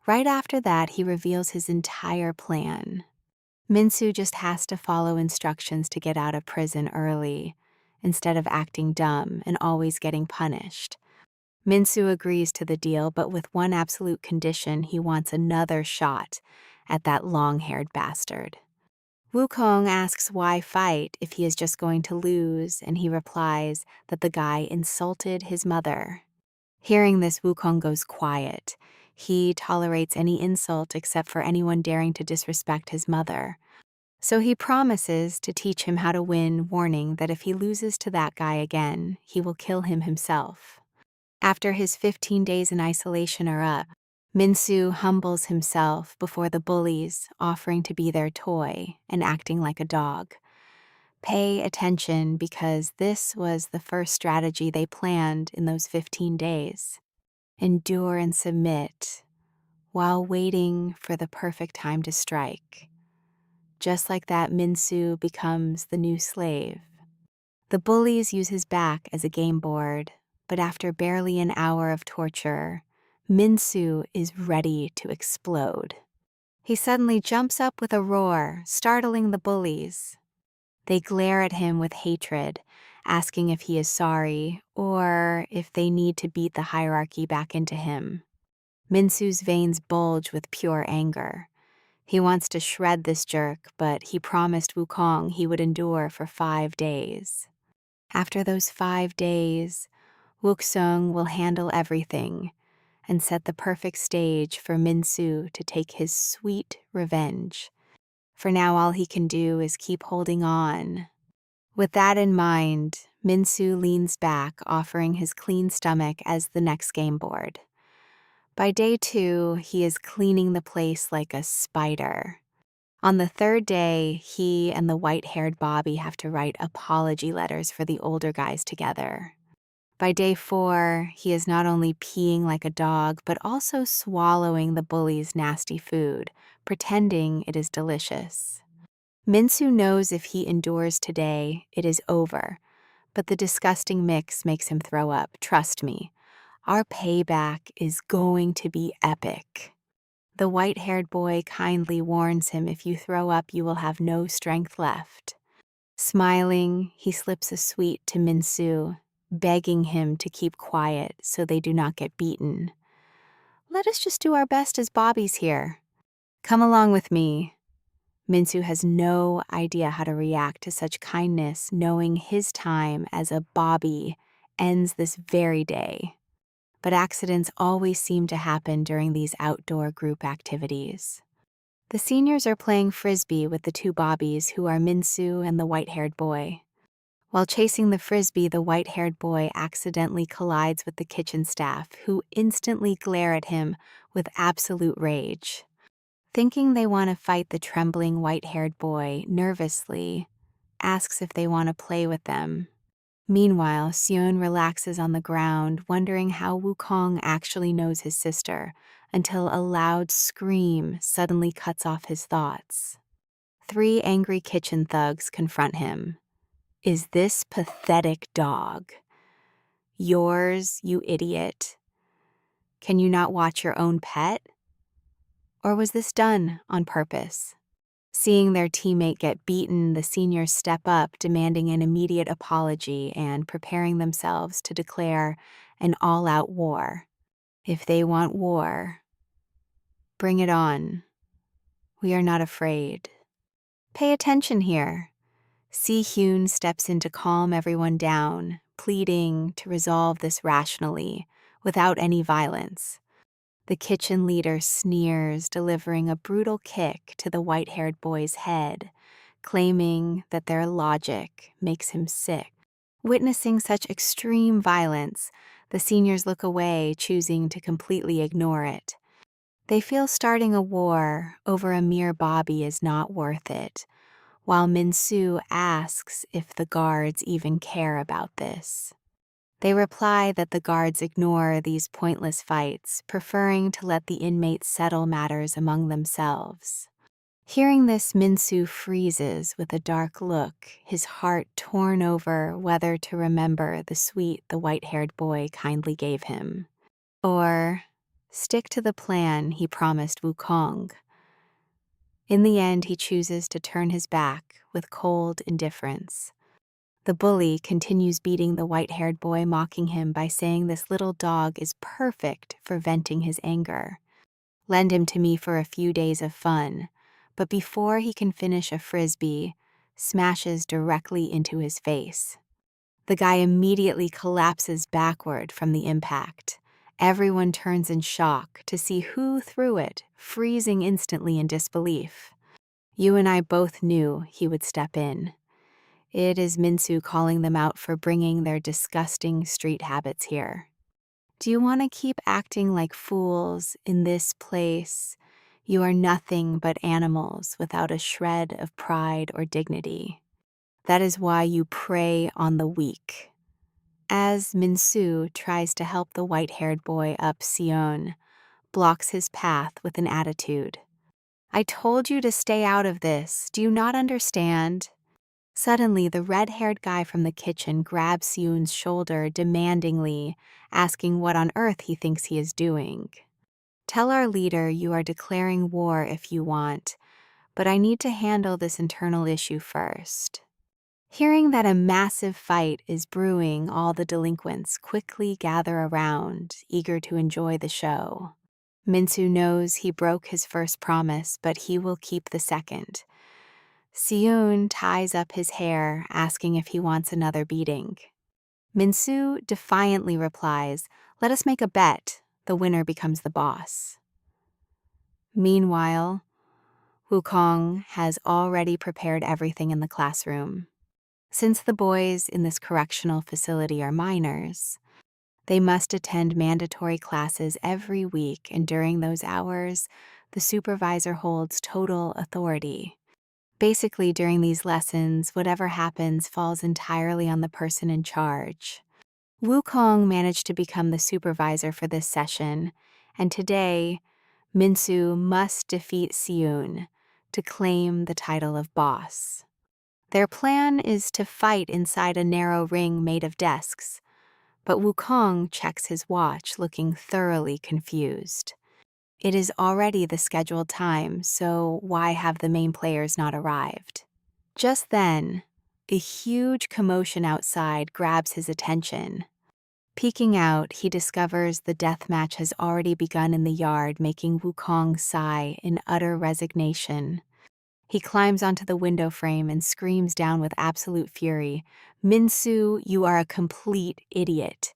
Right after that, he reveals his entire plan. Minsu just has to follow instructions to get out of prison early, instead of acting dumb and always getting punished. Minsu agrees to the deal, but with one absolute condition: he wants another shot at that long-haired bastard. Wukong asks why fight if he is just going to lose, and he replies that the guy insulted his mother. Hearing this, Wukong goes quiet. He tolerates any insult except for anyone daring to disrespect his mother. So he promises to teach him how to win, warning that if he loses to that guy again, he will kill him himself. After his 15 days in isolation are up, Minsu humbles himself before the bullies, offering to be their toy and acting like a dog. Pay attention, because this was the first strategy they planned in those 15 days. Endure and submit while waiting for the perfect time to strike. Just like that, Minsu becomes the new slave. The bullies use his back as a game board, but after barely an hour of torture, Minsu is ready to explode. He suddenly jumps up with a roar, startling the bullies. They glare at him with hatred, asking if he is sorry or if they need to beat the hierarchy back into him. Minsu's veins bulge with pure anger. He wants to shred this jerk, but he promised Wukong he would endure for 5 days. After those 5 days, Wuksung will handle everything and set the perfect stage for Minsu to take his sweet revenge. For now, all he can do is keep holding on. With that in mind, Minsu leans back, offering his clean stomach as the next game board. By day 2, he is cleaning the place like a spider. On the 3rd day, he and the white-haired Bobby have to write apology letters for the older guys together. By day 4, he is not only peeing like a dog, but also swallowing the bullies' nasty food, pretending it is delicious. Minsu knows if he endures today, it is over, but the disgusting mix makes him throw up. Trust me, our payback is going to be epic. The white-haired boy kindly warns him, if you throw up, you will have no strength left. Smiling, he slips a sweet to Minsu, begging him to keep quiet so they do not get beaten. "Let us just do our best as Bobbies here. Come along with me." Minsu has no idea how to react to such kindness, knowing his time as a Bobby ends this very day. But accidents always seem to happen during these outdoor group activities. The seniors are playing frisbee with the two Bobbies, who are Minsu and the white-haired boy. While chasing the frisbee, the white-haired boy accidentally collides with the kitchen staff, who instantly glare at him with absolute rage. Thinking they want to fight, the trembling white-haired boy nervously asks if they want to play with them. Meanwhile, Seon relaxes on the ground, wondering how Wukong actually knows his sister, until a loud scream suddenly cuts off his thoughts. 3 angry kitchen thugs confront him. "Is this pathetic dog yours, you idiot? Can you not watch your own pet? Or was this done on purpose?" Seeing their teammate get beaten, the seniors step up, demanding an immediate apology and preparing themselves to declare an all-out war. If they want war, bring it on. We are not afraid. Pay attention here. Si-hyun steps in to calm everyone down, pleading to resolve this rationally, without any violence. The kitchen leader sneers, delivering a brutal kick to the white-haired boy's head, claiming that their logic makes him sick. Witnessing such extreme violence, the seniors look away, choosing to completely ignore it. They feel starting a war over a mere Bobby is not worth it, while Minsu asks if the guards even care about this. They reply that the guards ignore these pointless fights, preferring to let the inmates settle matters among themselves. Hearing this, Minsu freezes with a dark look, his heart torn over whether to remember the sweet the white-haired boy kindly gave him, or stick to the plan he promised Wukong. In the end, he chooses to turn his back with cold indifference. The bully continues beating the white-haired boy, mocking him by saying this little dog is perfect for venting his anger. Lend him to me for a few days of fun, but before he can finish a frisbee, smashes directly into his face. The guy immediately collapses backward from the impact. Everyone turns in shock to see who threw it, freezing instantly in disbelief. You and I both knew he would step in. It is Minsu calling them out for bringing their disgusting street habits here. Do you want to keep acting like fools in this place? You are nothing but animals without a shred of pride or dignity. That is why you prey on the weak. As Minsu tries to help the white-haired boy up, Seon blocks his path with an attitude. "I told you to stay out of this. Do you not understand?" Suddenly, the red-haired guy from the kitchen grabs Seon's shoulder demandingly, asking what on earth he thinks he is doing. "Tell our leader you are declaring war if you want, but I need to handle this internal issue first." Hearing that a massive fight is brewing, all the delinquents quickly gather around, eager to enjoy the show. Minsu knows he broke his first promise, but he will keep the second. Seon ties up his hair, asking if he wants another beating. Minsu defiantly replies, "Let us make a bet. The winner becomes the boss." Meanwhile, Wukong has already prepared everything in the classroom. Since the boys in this correctional facility are minors, they must attend mandatory classes every week, and during those hours, the supervisor holds total authority. Basically, during these lessons, whatever happens falls entirely on the person in charge. Wukong managed to become the supervisor for this session, and today, Minsu must defeat Seon to claim the title of boss. Their plan is to fight inside a narrow ring made of desks, but Wukong checks his watch, looking thoroughly confused. It is already the scheduled time, so why have the main players not arrived? Just then, a huge commotion outside grabs his attention. Peeking out, he discovers the death match has already begun in the yard, making Wukong sigh in utter resignation. He climbs onto the window frame and screams down with absolute fury, "Minsu, you are a complete idiot."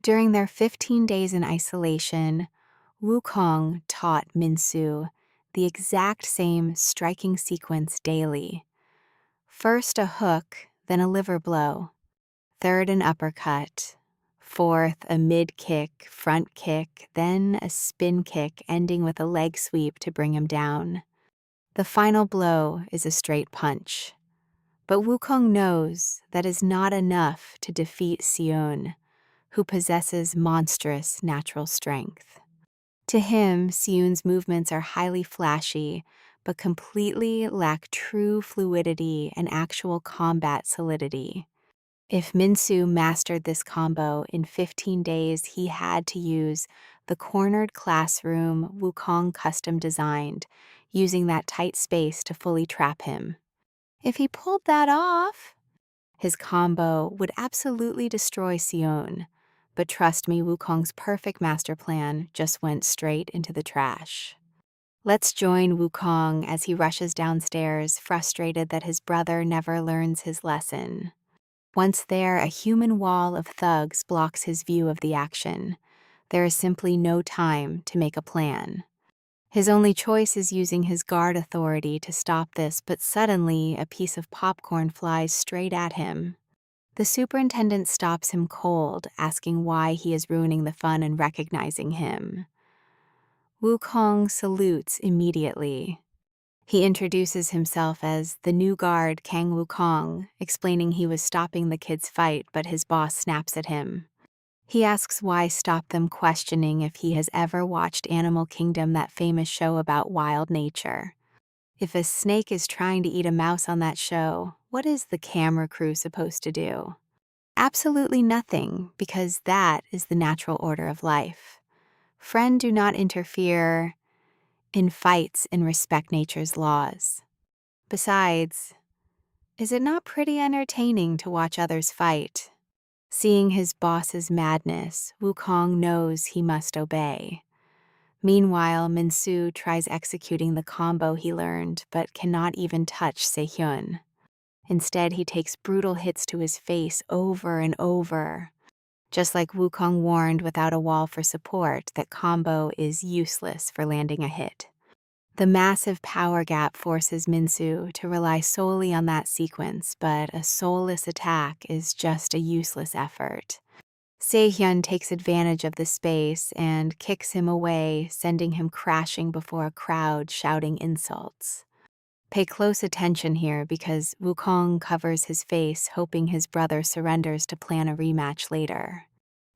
During their 15 days in isolation, Wukong taught Minsu the exact same striking sequence daily. First a hook, then a liver blow. Third an uppercut. Fourth a mid-kick, front kick, then a spin kick ending with a leg sweep to bring him down. The final blow is a straight punch. But Wukong knows that is not enough to defeat Sion, who possesses monstrous natural strength. To him, Sion's movements are highly flashy, but completely lack true fluidity and actual combat solidity. If Minsu mastered this combo in 15 days, he had to use the cornered classroom Wukong custom designed, using that tight space to fully trap him. If he pulled that off, his combo would absolutely destroy Sion. But trust me, Wukong's perfect master plan just went straight into the trash. Let's join Wukong as he rushes downstairs, frustrated that his brother never learns his lesson. Once there, a human wall of thugs blocks his view of the action. There is simply no time to make a plan. His only choice is using his guard authority to stop this, but suddenly a piece of popcorn flies straight at him. The superintendent stops him cold, asking why he is ruining the fun and recognizing him. Wukong salutes immediately. He introduces himself as the new guard Kang Wukong, explaining he was stopping the kids' fight, but his boss snaps at him. He asks why stop them, questioning if he has ever watched Animal Kingdom, that famous show about wild nature. If a snake is trying to eat a mouse on that show, what is the camera crew supposed to do? Absolutely nothing, because that is the natural order of life. Friend, do not interfere in fights and respect nature's laws. Besides, is it not pretty entertaining to watch others fight? Seeing his boss's madness, Wukong knows he must obey. Meanwhile, Minsu tries executing the combo he learned, but cannot even touch Sehyun. Instead, he takes brutal hits to his face over and over. Just like Wukong warned without a wall for support, that combo is useless for landing a hit. The massive power gap forces Minsu to rely solely on that sequence, but a soulless attack is just a useless effort. Sehyun takes advantage of the space and kicks him away, sending him crashing before a crowd shouting insults. Pay close attention here because Wukong covers his face, hoping his brother surrenders to plan a rematch later.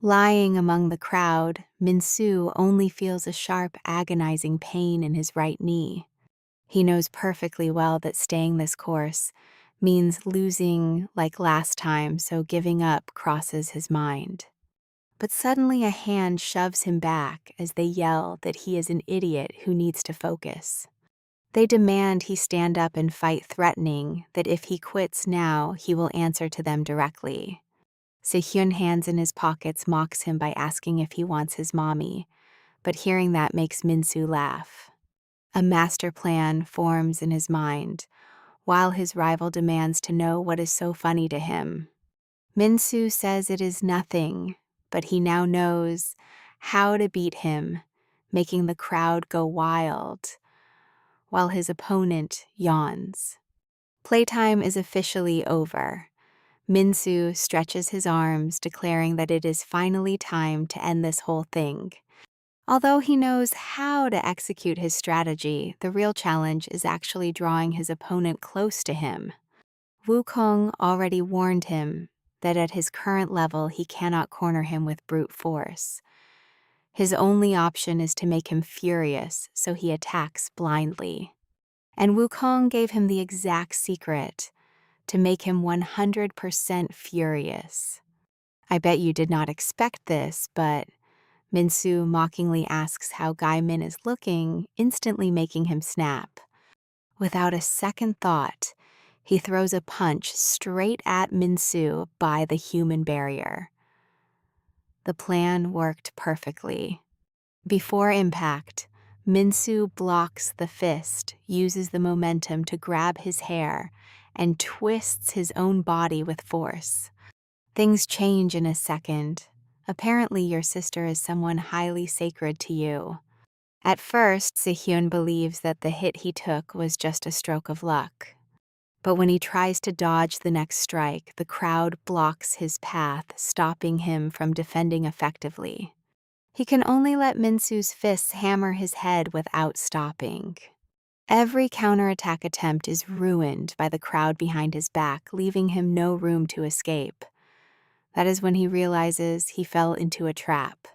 Lying among the crowd, Minsu only feels a sharp, agonizing pain in his right knee. He knows perfectly well that staying this course means losing like last time, so giving up crosses his mind. But suddenly a hand shoves him back as they yell that he is an idiot who needs to focus. They demand he stand up and fight, threatening that if he quits now, he will answer to them directly. Sehyun, hands in his pockets, mocks him by asking if he wants his mommy, but hearing that makes Minsu laugh. A master plan forms in his mind, while his rival demands to know what is so funny to him. Minsu says it is nothing, but he now knows how to beat him, making the crowd go wild, while his opponent yawns. Playtime is officially over. Minsu stretches his arms, declaring that it is finally time to end this whole thing. Although he knows how to execute his strategy, the real challenge is actually drawing his opponent close to him. Wukong already warned him that at his current level he cannot corner him with brute force. His only option is to make him furious, so he attacks blindly. And Wukong gave him the exact secret to make him 100% furious. I bet you did not expect this, but Minsu mockingly asks how Guy Min is looking, instantly making him snap. Without a second thought, he throws a punch straight at Minsu by the human barrier. The plan worked perfectly. Before impact, Minsu blocks the fist, uses the momentum to grab his hair, and twists his own body with force. Things change in a second. Apparently, your sister is someone highly sacred to you. At first, Sehyun believes that the hit he took was just a stroke of luck. But when he tries to dodge the next strike, the crowd blocks his path, stopping him from defending effectively. He can only let Minsu's fists hammer his head without stopping. Every counterattack attempt is ruined by the crowd behind his back, leaving him no room to escape. That is when he realizes he fell into a trap.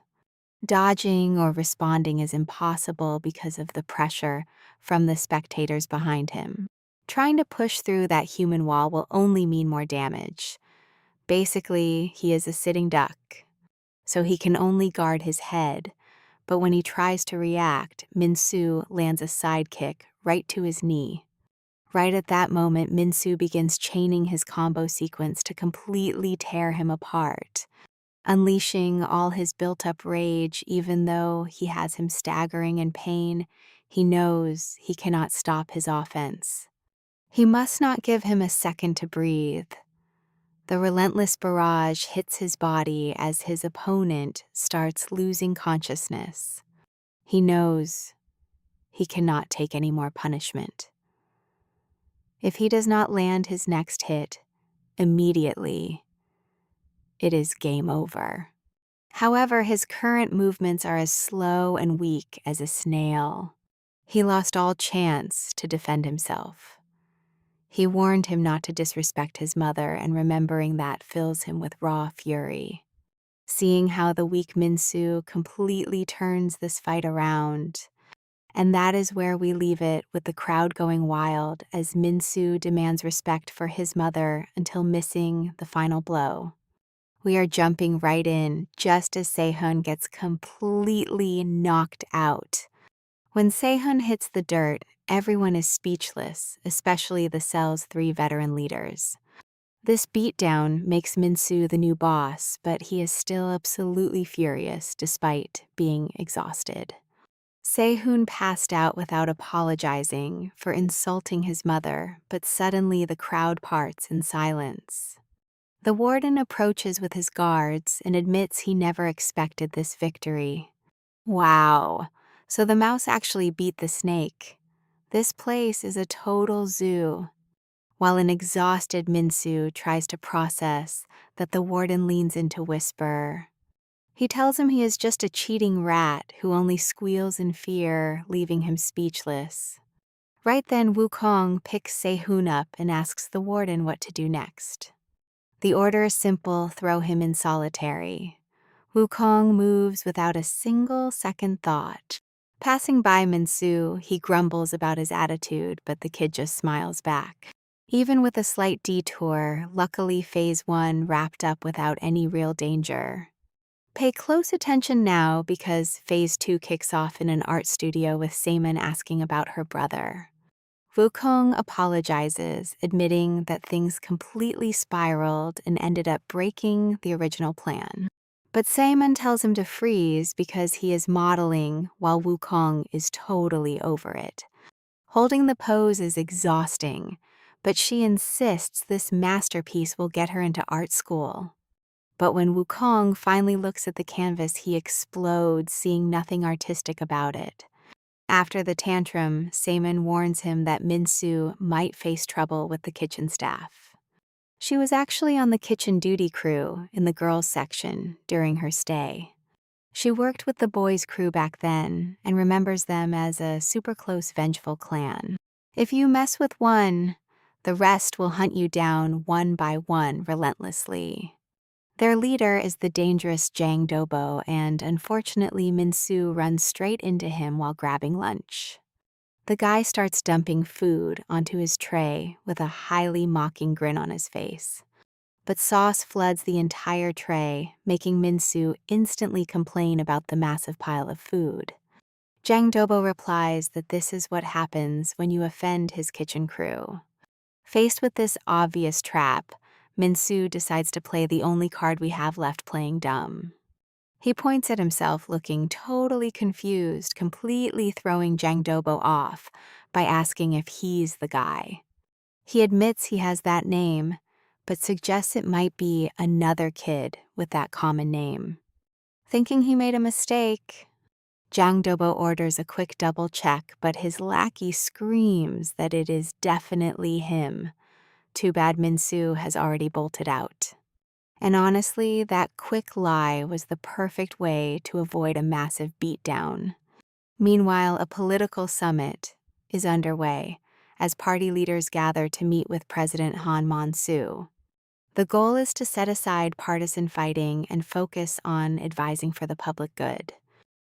Dodging or responding is impossible because of the pressure from the spectators behind him. Trying to push through that human wall will only mean more damage. Basically, he is a sitting duck, so he can only guard his head. But when he tries to react, Minsu lands a side kick right to his knee. Right at that moment, Minsu begins chaining his combo sequence to completely tear him apart, unleashing all his built-up rage. Even though he has him staggering in pain, he knows he cannot stop his offense. He must not give him a second to breathe. The relentless barrage hits his body as his opponent starts losing consciousness. He knows he cannot take any more punishment. If he does not land his next hit immediately, it is game over. However, his current movements are as slow and weak as a snail. He lost all chance to defend himself. He warned him not to disrespect his mother, and remembering that fills him with raw fury. Seeing how the weak Minsu completely turns this fight around. And that is where we leave it, with the crowd going wild as Minsu demands respect for his mother until missing the final blow. We are jumping right in just as Sehun gets completely knocked out. When Sehun hits the dirt, everyone is speechless, especially the cell's 3 veteran leaders. This beatdown makes Minsu the new boss, but he is still absolutely furious despite being exhausted. Sehun passed out without apologizing for insulting his mother, but suddenly the crowd parts in silence. The warden approaches with his guards and admits he never expected this victory. Wow, so the mouse actually beat the snake. This place is a total zoo. While an exhausted Minsu tries to process that, the warden leans in to whisper. He tells him he is just a cheating rat who only squeals in fear, leaving him speechless. Right then, Wukong picks Sehun up and asks the warden what to do next. The order is simple: throw him in solitary. Wukong moves without a single second thought. Passing by Minsu, he grumbles about his attitude, but the kid just smiles back. Even with a slight detour, luckily Phase 1 wrapped up without any real danger. Pay close attention now, because Phase 2 kicks off in an art studio with Seiman asking about her brother. Wukong apologizes, admitting that things completely spiraled and ended up breaking the original plan. But Seiman tells him to freeze because he is modeling while Wukong is totally over it. Holding the pose is exhausting, but she insists this masterpiece will get her into art school. But when Wukong finally looks at the canvas, he explodes, seeing nothing artistic about it. After the tantrum, Seiman warns him that Minsu might face trouble with the kitchen staff. She was actually on the kitchen duty crew in the girls' section during her stay. She worked with the boys' crew back then and remembers them as a super close, vengeful clan. If you mess with one, the rest will hunt you down one by one relentlessly. Their leader is the dangerous Jang Dobo, and unfortunately Minsu runs straight into him while grabbing lunch. The guy starts dumping food onto his tray with a highly mocking grin on his face. But sauce floods the entire tray, making Minsu instantly complain about the massive pile of food. Jang Dobo replies that this is what happens when you offend his kitchen crew. Faced with this obvious trap, Minsu decides to play the only card we have left, playing dumb. He points at himself looking totally confused, completely throwing Jang Dobo off by asking if he's the guy. He admits he has that name, but suggests it might be another kid with that common name. Thinking he made a mistake, Jang Dobo orders a quick double check, but his lackey screams that it is definitely him. Too bad Min-soo has already bolted out. And honestly, that quick lie was the perfect way to avoid a massive beatdown. Meanwhile, a political summit is underway as party leaders gather to meet with President Han Man-soo. The goal is to set aside partisan fighting and focus on advising for the public good.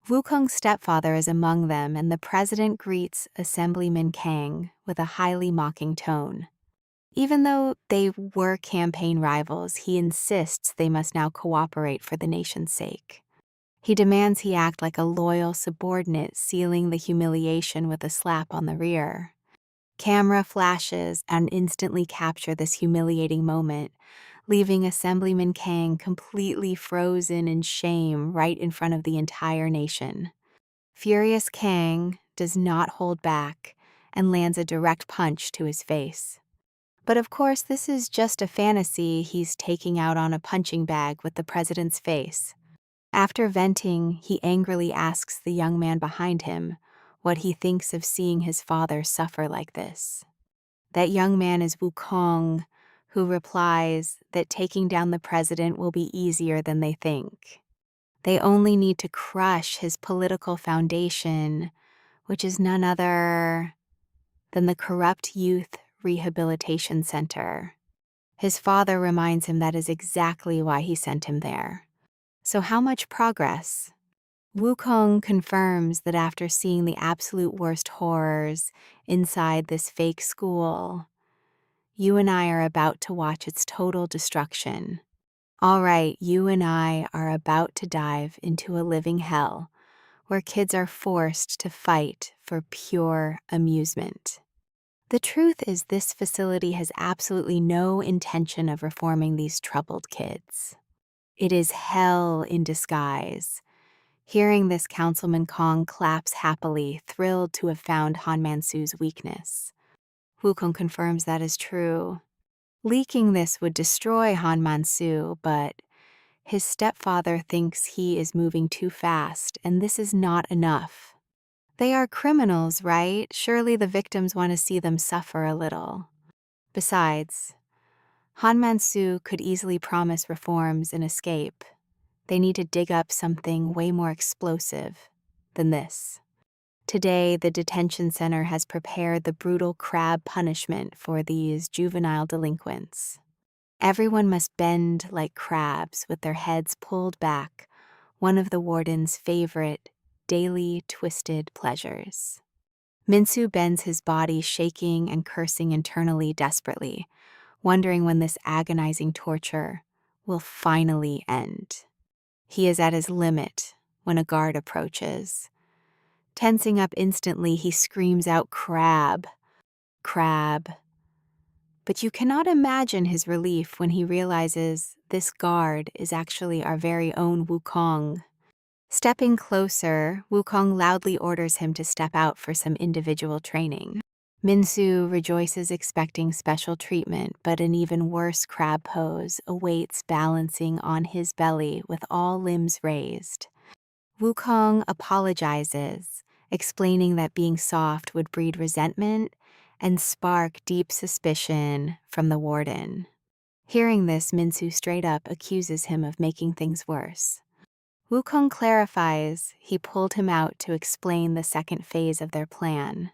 Wukong's stepfather is among them, and the president greets Assemblyman Kang with a highly mocking tone. Even though they were campaign rivals, he insists they must now cooperate for the nation's sake. He demands he act like a loyal subordinate, sealing the humiliation with a slap on the rear. Camera flashes and instantly capture this humiliating moment, leaving Assemblyman Kang completely frozen in shame right in front of the entire nation. Furious Kang does not hold back and lands a direct punch to his face. But of course, this is just a fantasy he's taking out on a punching bag with the president's face. After venting, he angrily asks the young man behind him what he thinks of seeing his father suffer like this. That young man is Wukong, who replies that taking down the president will be easier than they think. They only need to crush his political foundation, which is none other than the corrupt youth rehabilitation center. His father reminds him that is exactly why he sent him there. So how much progress? Wukong confirms that after seeing the absolute worst horrors inside this fake school, you and I are about to watch its total destruction. All right, you and I are about to dive into a living hell where kids are forced to fight for pure amusement. The truth is, this facility has absolutely no intention of reforming these troubled kids. It is hell in disguise. Hearing this, Councilman Kong claps happily, thrilled to have found Han Man-soo's weakness. Wukong confirms that is true. Leaking this would destroy Han Man-soo, but his stepfather thinks he is moving too fast, and this is not enough. They are criminals, right? Surely the victims want to see them suffer a little. Besides, Han Man-soo could easily promise reforms and escape. They need to dig up something way more explosive than this. Today, the detention center has prepared the brutal crab punishment for these juvenile delinquents. Everyone must bend like crabs with their heads pulled back, one of the warden's favorite daily twisted pleasures. Min-soo bends his body, shaking and cursing internally desperately, wondering when this agonizing torture will finally end. He is at his limit when a guard approaches. Tensing up instantly, he screams out, "Crab! Crab!" But you cannot imagine his relief when he realizes this guard is actually our very own Wukong. Stepping closer, Wukong loudly orders him to step out for some individual training. Min-soo rejoices, expecting special treatment, but an even worse crab pose awaits, balancing on his belly with all limbs raised. Wukong apologizes, explaining that being soft would breed resentment and spark deep suspicion from the warden. Hearing this, Min-soo straight up accuses him of making things worse. Wukong clarifies he pulled him out to explain the second phase of their plan.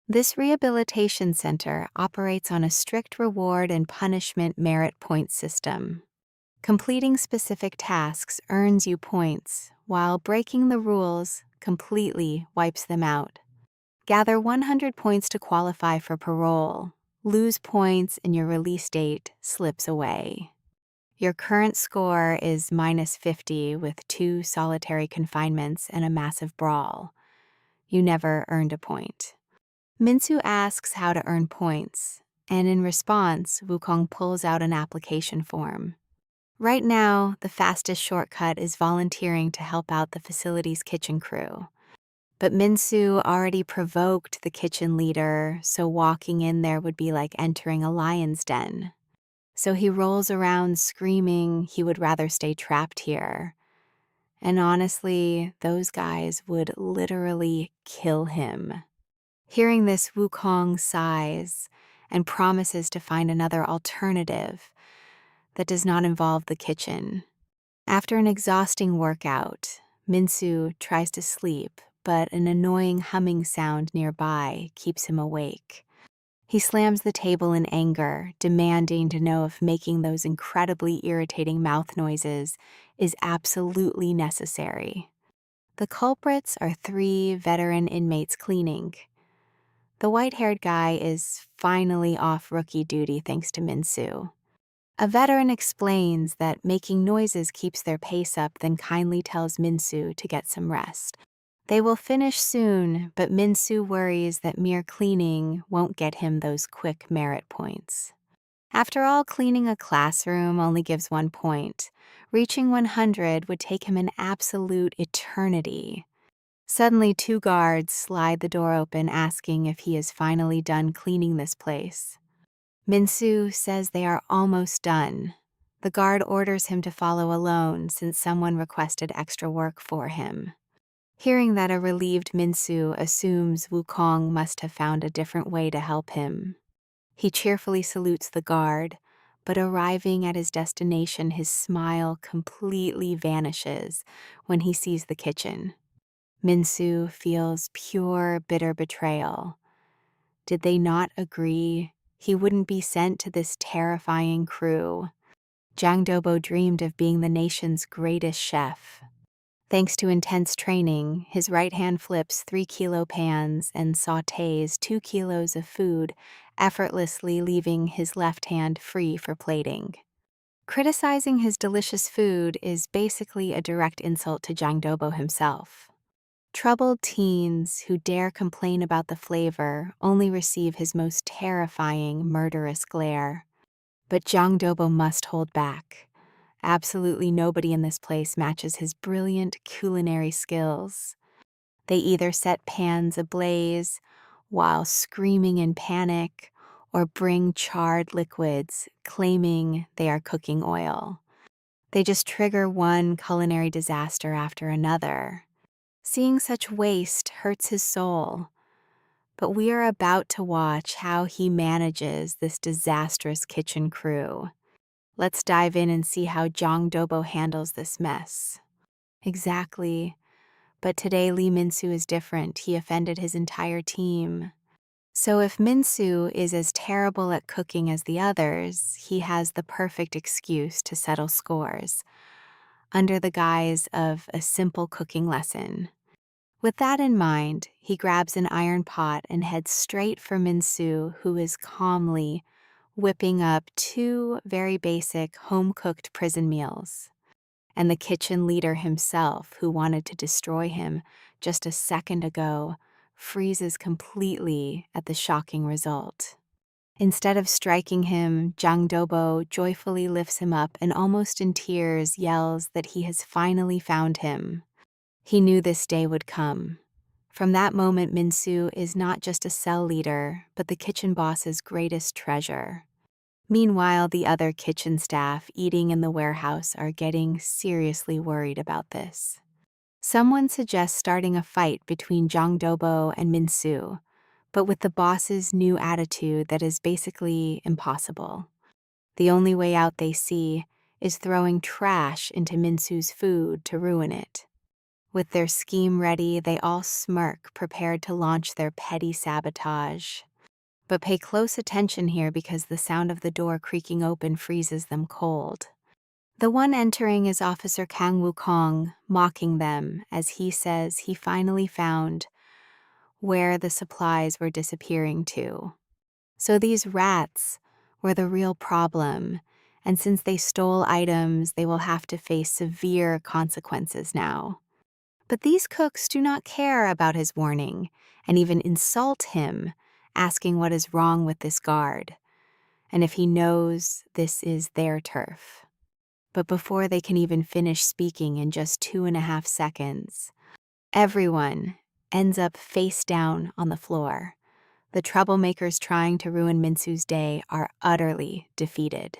This rehabilitation center operates on a strict reward and punishment merit point system. Completing specific tasks earns you points, while breaking the rules completely wipes them out. Gather 100 points to qualify for parole. Lose points and your release date slips away. Your current score is -50 with 2 solitary confinements and a massive brawl. You never earned a point. Min-soo asks how to earn points, and in response, Wukong pulls out an application form. Right now, the fastest shortcut is volunteering to help out the facility's kitchen crew. But Minsu already provoked the kitchen leader, so walking in there would be like entering a lion's den. So he rolls around screaming he would rather stay trapped here. And honestly, those guys would literally kill him. Hearing this, Wukong sighs and promises to find another alternative that does not involve the kitchen. After an exhausting workout, Minsu tries to sleep, but an annoying humming sound nearby keeps him awake. He slams the table in anger, demanding to know if making those incredibly irritating mouth noises is absolutely necessary. The culprits are 3 veteran inmates cleaning. The white-haired guy is finally off rookie duty thanks to Minsu. A veteran explains that making noises keeps their pace up, then kindly tells Minsu to get some rest. They will finish soon, but Minsu worries that mere cleaning won't get him those quick merit points. After all, cleaning a classroom only gives 1 point. Reaching 100 would take him an absolute eternity. Suddenly, 2 guards slide the door open, asking if he is finally done cleaning this place. Minsu says they are almost done. The guard orders him to follow alone since someone requested extra work for him. Hearing that, a relieved Minsu assumes Wukong must have found a different way to help him. He cheerfully salutes the guard, but arriving at his destination, his smile completely vanishes when he sees the kitchen. Minsu feels pure, bitter betrayal. Did they not agree he wouldn't be sent to this terrifying crew? Jang Dobo dreamed of being the nation's greatest chef. Thanks to intense training, his right hand flips 3-kilo pans and sautés 2 kilos of food, effortlessly leaving his left hand free for plating. Criticizing his delicious food is basically a direct insult to Jang Dobo himself. Troubled teens who dare complain about the flavor only receive his most terrifying, murderous glare. But Jang Dobo must hold back. Absolutely nobody in this place matches his brilliant culinary skills. They either set pans ablaze while screaming in panic, or bring charred liquids, claiming they are cooking oil. They just trigger one culinary disaster after another. Seeing such waste hurts his soul, but we are about to watch how he manages this disastrous kitchen crew. Let's dive in and see how Jang Dobo handles this mess. Exactly, but today Lee Minsu is different. He offended his entire team. So if Minsu is as terrible at cooking as the others, he has the perfect excuse to settle scores, under the guise of a simple cooking lesson. With that in mind, he grabs an iron pot and heads straight for Minsu, who is calmly whipping up 2 very basic home-cooked prison meals. And the kitchen leader himself, who wanted to destroy him just a second ago, freezes completely at the shocking result. Instead of striking him, Jang Dobo joyfully lifts him up and almost in tears yells that he has finally found him. He knew this day would come. From that moment, Minsu is not just a cell leader, but the kitchen boss's greatest treasure. Meanwhile, the other kitchen staff eating in the warehouse are getting seriously worried about this. Someone suggests starting a fight between Jang Dobo and Minsu, but with the boss's new attitude, that is basically impossible. The only way out they see is throwing trash into Minsu's food to ruin it. With their scheme ready, they all smirk, prepared to launch their petty sabotage. But pay close attention here because the sound of the door creaking open freezes them cold. The one entering is Officer Kang Wukong, mocking them as he says he finally found where the supplies were disappearing to. So these rats were the real problem, and since they stole items, they will have to face severe consequences now. But these cooks do not care about his warning and even insult him, asking what is wrong with this guard, and if he knows this is their turf. but before they can even finish speaking in just 2.5 seconds, everyone ends up face down on the floor. The troublemakers trying to ruin Minsu's day are utterly defeated.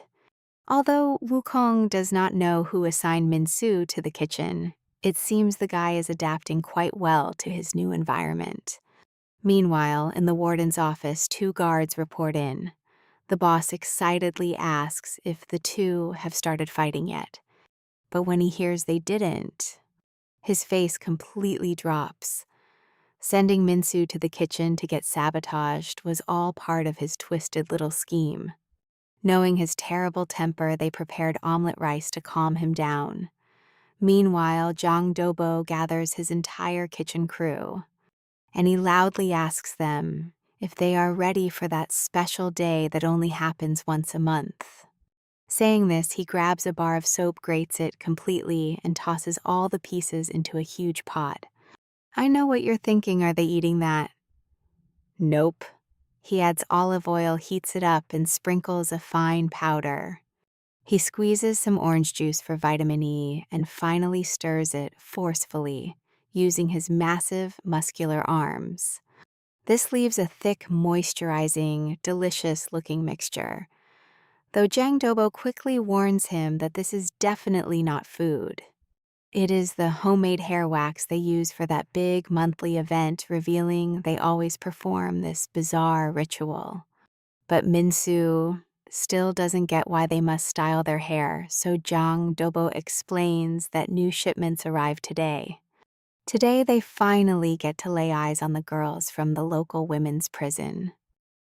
Although Wukong does not know who assigned Minsu to the kitchen, it seems the guy is adapting quite well to his new environment. Meanwhile, in the warden's office, 2 guards report in. The boss excitedly asks if the two have started fighting yet. But when he hears they didn't, his face completely drops. Sending Minsu to the kitchen to get sabotaged was all part of his twisted little scheme. Knowing his terrible temper, they prepared omelet rice to calm him down. Meanwhile, Zhang Dobo gathers his entire kitchen crew, and he loudly asks them if they are ready for that special day that only happens once a month. Saying this, he grabs a bar of soap, grates it completely, and tosses all the pieces into a huge pot. I know what you're thinking, are they eating that? Nope. He adds olive oil, heats it up, and sprinkles a fine powder. He squeezes some orange juice for vitamin E and finally stirs it forcefully, using his massive, muscular arms. This leaves a thick, moisturizing, delicious-looking mixture, though Jang Dobo quickly warns him that this is definitely not food. It is the homemade hair wax they use for that big monthly event, revealing they always perform this bizarre ritual. But Minsu still doesn't get why they must style their hair, so Jang Dobo explains that new shipments arrive today. Today they finally get to lay eyes on the girls from the local women's prison.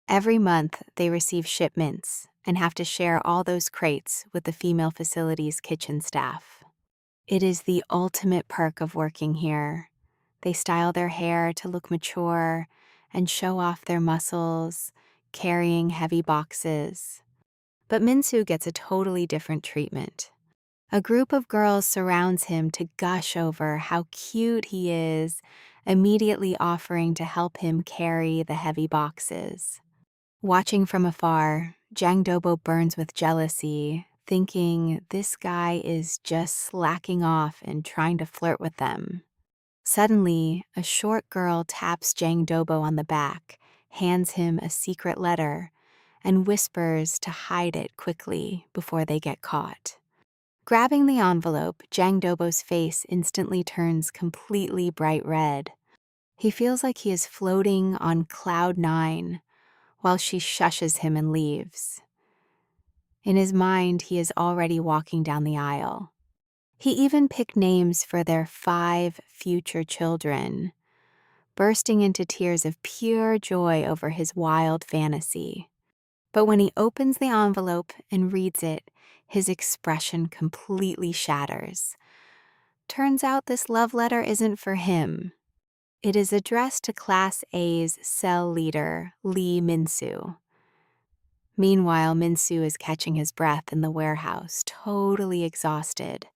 Every month they receive shipments and have to share all those crates with the female facility's kitchen staff. It is the ultimate perk of working here. They style their hair to look mature and show off their muscles, carrying heavy boxes. But Minsu gets a totally different treatment. A group of girls surrounds him to gush over how cute he is, immediately offering to help him carry the heavy boxes. Watching from afar, Jang Dobo burns with jealousy, thinking this guy is just slacking off and trying to flirt with them. Suddenly, a short girl taps Jang Dobo on the back, hands him a secret letter, and whispers to hide it quickly before they get caught. Grabbing the envelope, Jang Dobo's face instantly turns completely bright red. He feels like he is floating on cloud 9, while she shushes him and leaves. In his mind, he is already walking down the aisle. He even picked names for their 5 future children, bursting into tears of pure joy over his wild fantasy. But when he opens the envelope and reads it, his expression completely shatters. Turns out this love letter isn't for him. It is addressed to Class A's cell leader, Lee Minsu. Meanwhile, Minsu is catching his breath in the warehouse, totally exhausted.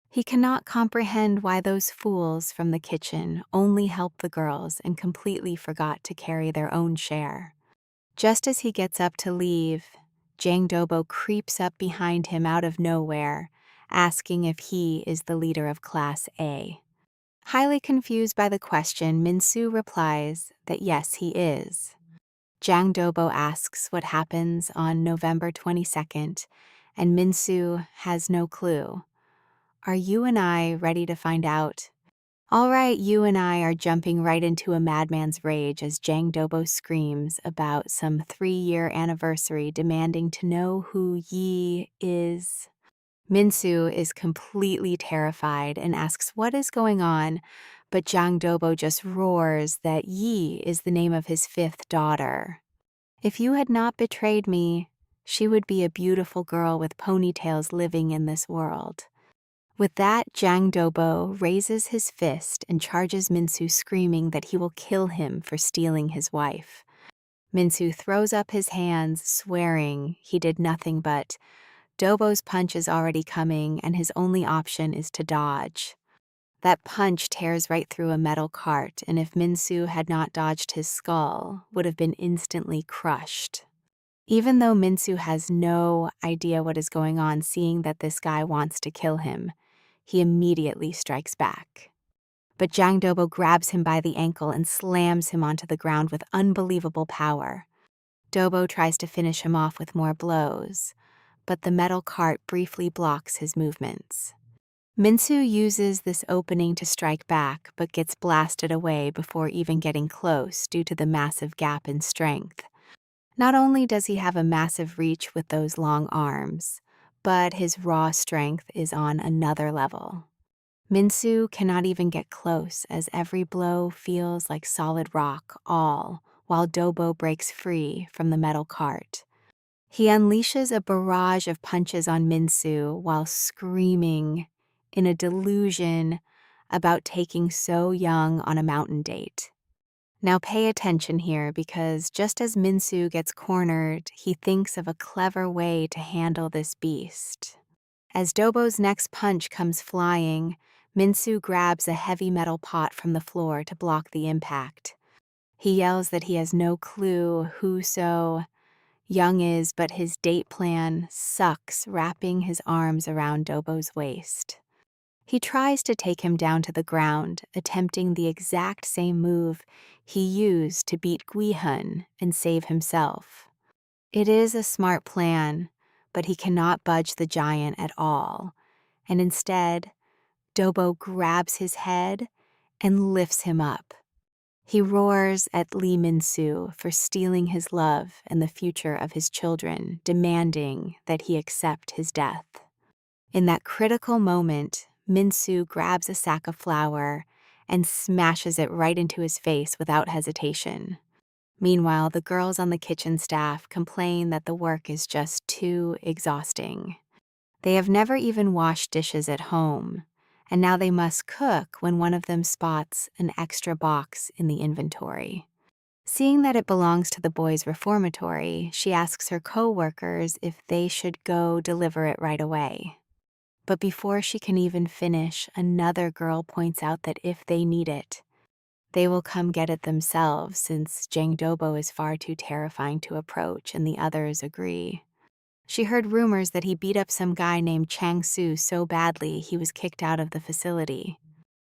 He cannot comprehend why those fools from the kitchen only helped the girls and completely forgot to carry their own share. Just as he gets up to leave, Jang Dobo creeps up behind him out of nowhere, asking if he is the leader of Class A. Highly confused by the question, Minsu replies that yes, he is. Jang Dobo asks what happens on November 22nd, and Minsu has no clue. Are you and I ready to find out? All right, you and I are jumping right into a madman's rage as Jang Dobo screams about some 3-year anniversary, demanding to know who Yi is. Minsu is completely terrified and asks what is going on, but Jang Dobo just roars that Yi is the name of his 5th daughter. If you had not betrayed me, she would be a beautiful girl with ponytails living in this world. With that, Jang Dobo raises his fist and charges Minsu, screaming that he will kill him for stealing his wife. Minsu throws up his hands, swearing he did nothing but. Dobo's punch is already coming, and his only option is to dodge. That punch tears right through a metal cart, and if Minsu had not dodged his skull, would have been instantly crushed. Even though Minsu has no idea what is going on, seeing that this guy wants to kill him, he immediately strikes back. But Jang Dobo grabs him by the ankle and slams him onto the ground with unbelievable power. Dobo tries to finish him off with more blows, but the metal cart briefly blocks his movements. Minsu uses this opening to strike back, but gets blasted away before even getting close due to the massive gap in strength. Not only does he have a massive reach with those long arms, but his raw strength is on another level. Minsu cannot even get close as every blow feels like solid rock, all while Dobo breaks free from the metal cart. He unleashes a barrage of punches on Minsu while screaming in a delusion about taking So Young on a mountain date. Now pay attention here, because just as Minsu gets cornered, he thinks of a clever way to handle this beast. As Dobo's next punch comes flying, Minsu grabs a heavy metal pot from the floor to block the impact. He yells that he has no clue who So Young is, but his date plan sucks, wrapping his arms around Dobo's waist. He tries to take him down to the ground, attempting the exact same move he used to beat Guihun and save himself. It is a smart plan, but he cannot budge the giant at all, and instead, Dobo grabs his head and lifts him up. He roars at Lee Min-soo for stealing his love and the future of his children, demanding that he accept his death. In that critical moment, Min-soo grabs a sack of flour and smashes it right into his face without hesitation. Meanwhile, the girls on the kitchen staff complain that the work is just too exhausting. They have never even washed dishes at home, and now they must cook when one of them spots an extra box in the inventory. Seeing that it belongs to the boys' reformatory, she asks her co-workers if they should go deliver it right away. But before she can even finish, another girl points out that if they need it, they will come get it themselves, since Jang Dobo is far too terrifying to approach, and the others agree. She heard rumors that he beat up some guy named Chang Su so badly he was kicked out of the facility.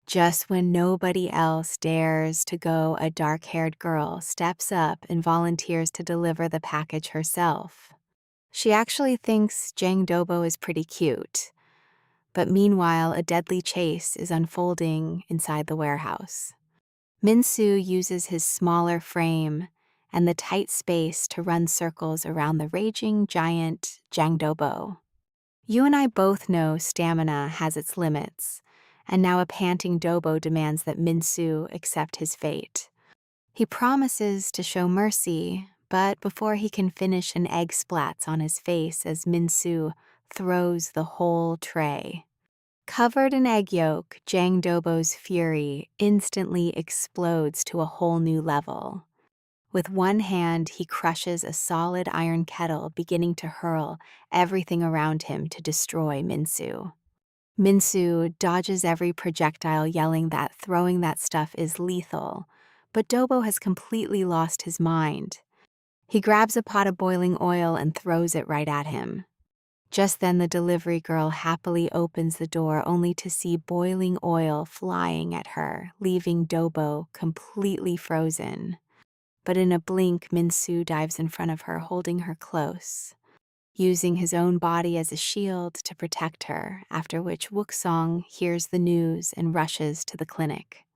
Just when nobody else dares to go, a dark-haired girl steps up and volunteers to deliver the package herself. She actually thinks Jang Dobo is pretty cute, but meanwhile a deadly chase is unfolding inside the warehouse. Min-soo uses his smaller frame and the tight space to run circles around the raging giant Jang Dobo. You and I both know stamina has its limits, and now a panting Dobo demands that Min-soo accept his fate. He promises to show mercy, but before he can finish, an egg splats on his face as Min-soo throws the whole tray. Covered in egg yolk, Jang Dobo's fury instantly explodes to a whole new level. With one hand, he crushes a solid iron kettle, beginning to hurl everything around him to destroy Min-soo. Min-soo dodges every projectile, yelling that throwing that stuff is lethal, but Dobo has completely lost his mind. He grabs a pot of boiling oil and throws it right at him. Just then, the delivery girl happily opens the door, only to see boiling oil flying at her, leaving Dobo completely frozen. But in a blink, Min-soo dives in front of her, holding her close, using his own body as a shield to protect her, after which Wook-song hears the news and rushes to the clinic.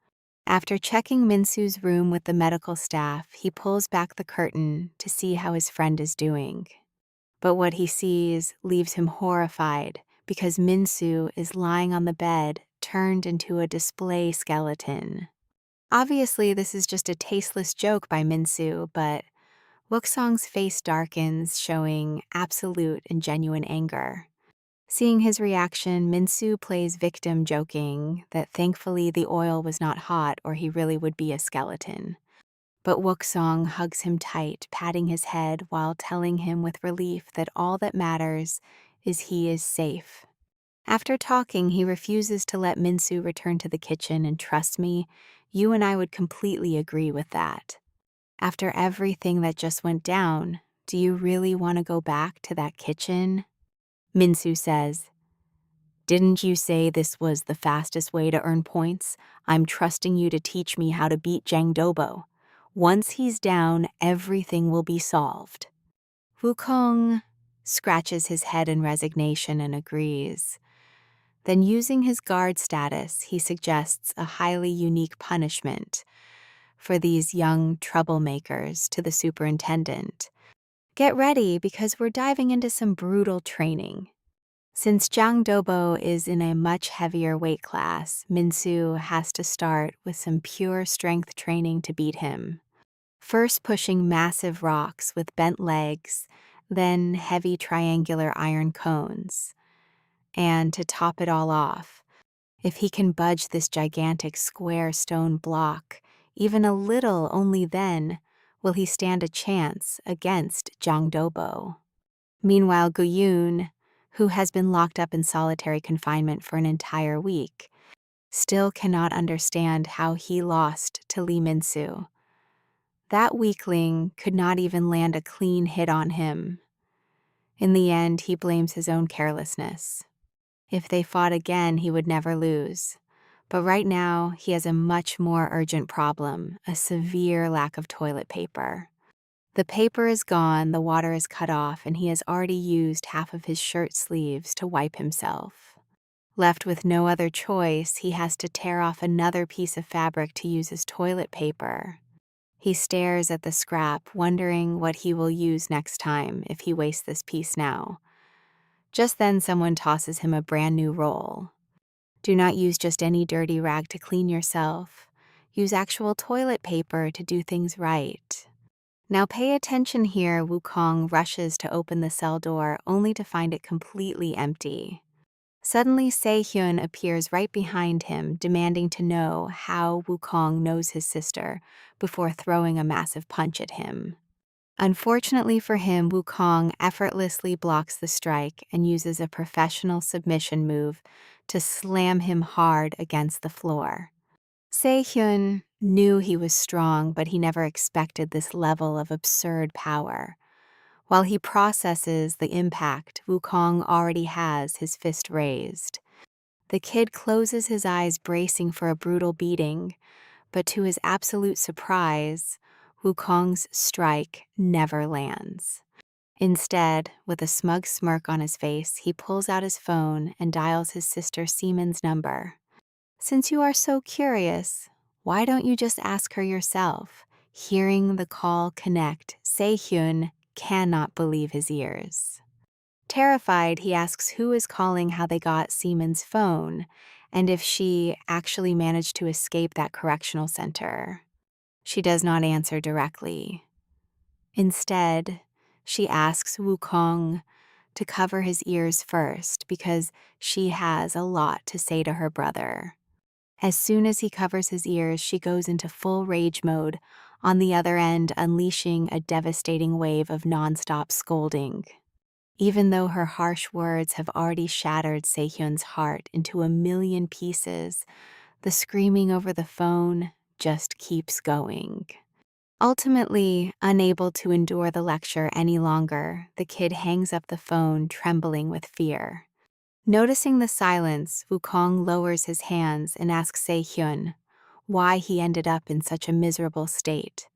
After checking Min-soo's room with the medical staff, he pulls back the curtain to see how his friend is doing. But what he sees leaves him horrified, because Min-soo is lying on the bed, turned into a display skeleton. Obviously, this is just a tasteless joke by Min-soo, but Wook-song's face darkens, showing absolute and genuine anger. Seeing his reaction, Min-soo plays victim, joking that thankfully the oil was not hot or he really would be a skeleton. But Wook-song hugs him tight, patting his head while telling him with relief that all that matters is he is safe. After talking, he refuses to let Min-soo return to the kitchen, and trust me, you and I would completely agree with that. After everything that just went down, Do you really want to go back to that kitchen? Minsu says, Didn't you say this was the fastest way to earn points? I'm trusting you to teach me how to beat Jang Dobo. Once he's down, everything will be solved. Wukong scratches his head in resignation and agrees. Then, using his guard status, he suggests a highly unique punishment for these young troublemakers to the superintendent. Get ready because we're diving into some brutal training. Since Jiang Dobo is in a much heavier weight class, Minsu has to start with some pure strength training to beat him. First pushing massive rocks with bent legs, then heavy triangular iron cones. And to top it all off, if he can budge this gigantic square stone block, even a little, only then will he stand a chance against Jiang Dobo. Meanwhile, Guyun, who has been locked up in solitary confinement for an entire week, still cannot understand how he lost to Li Minsu. That weakling could not even land a clean hit on him. In the end, he blames his own carelessness. If they fought again, he would never lose. But right now, he has a much more urgent problem, a severe lack of toilet paper. The paper is gone, the water is cut off, and he has already used half of his shirt sleeves to wipe himself. Left with no other choice, he has to tear off another piece of fabric to use as toilet paper. He stares at the scrap, wondering what he will use next time if he wastes this piece now. Just then, someone tosses him a brand new roll. Do not use just any dirty rag to clean yourself. Use actual toilet paper to do things right. Now pay attention here. Wukong rushes to open the cell door only to find it completely empty. Suddenly, Se-hyun appears right behind him, demanding to know how Wukong knows his sister before throwing a massive punch at him. Unfortunately for him, Wukong effortlessly blocks the strike and uses a professional submission move to slam him hard against the floor. Se-hyun knew he was strong, but he never expected this level of absurd power. While he processes the impact, Wukong already has his fist raised. The kid closes his eyes, bracing for a brutal beating, but to his absolute surprise, Wukong's strike never lands. Instead, with a smug smirk on his face, he pulls out his phone and dials his sister Seaman's number. Since you are so curious, why don't you just ask her yourself? Hearing the call connect, Se-hyun cannot believe his ears. Terrified, he asks who is calling, how they got Seaman's phone, and if she actually managed to escape that correctional center. She does not answer directly. Instead, she asks Wukong to cover his ears first because she has a lot to say to her brother. As soon as he covers his ears, she goes into full rage mode, on the other end unleashing a devastating wave of nonstop scolding. Even though her harsh words have already shattered Se-hyun's heart into a million pieces, the screaming over the phone just keeps going. Ultimately, unable to endure the lecture any longer, the kid hangs up the phone, trembling with fear. Noticing the silence, Wukong lowers his hands and asks Se-hyun why he ended up in such a miserable state.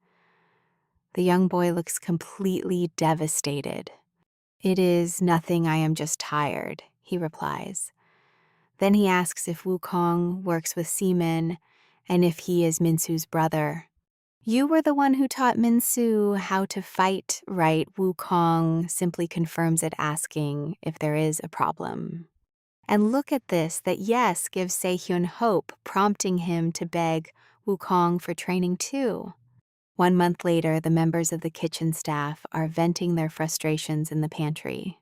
The young boy looks completely devastated. It is nothing, I am just tired, he replies. Then he asks if Wukong works with Seaman and if he is Minsu's brother. You were the one who taught Minsu how to fight, right? Wukong simply confirms it, asking if there is a problem. And look at this, that yes gives Se-hyun hope, prompting him to beg Wukong for training too. 1 month later, the members of the kitchen staff are venting their frustrations in the pantry.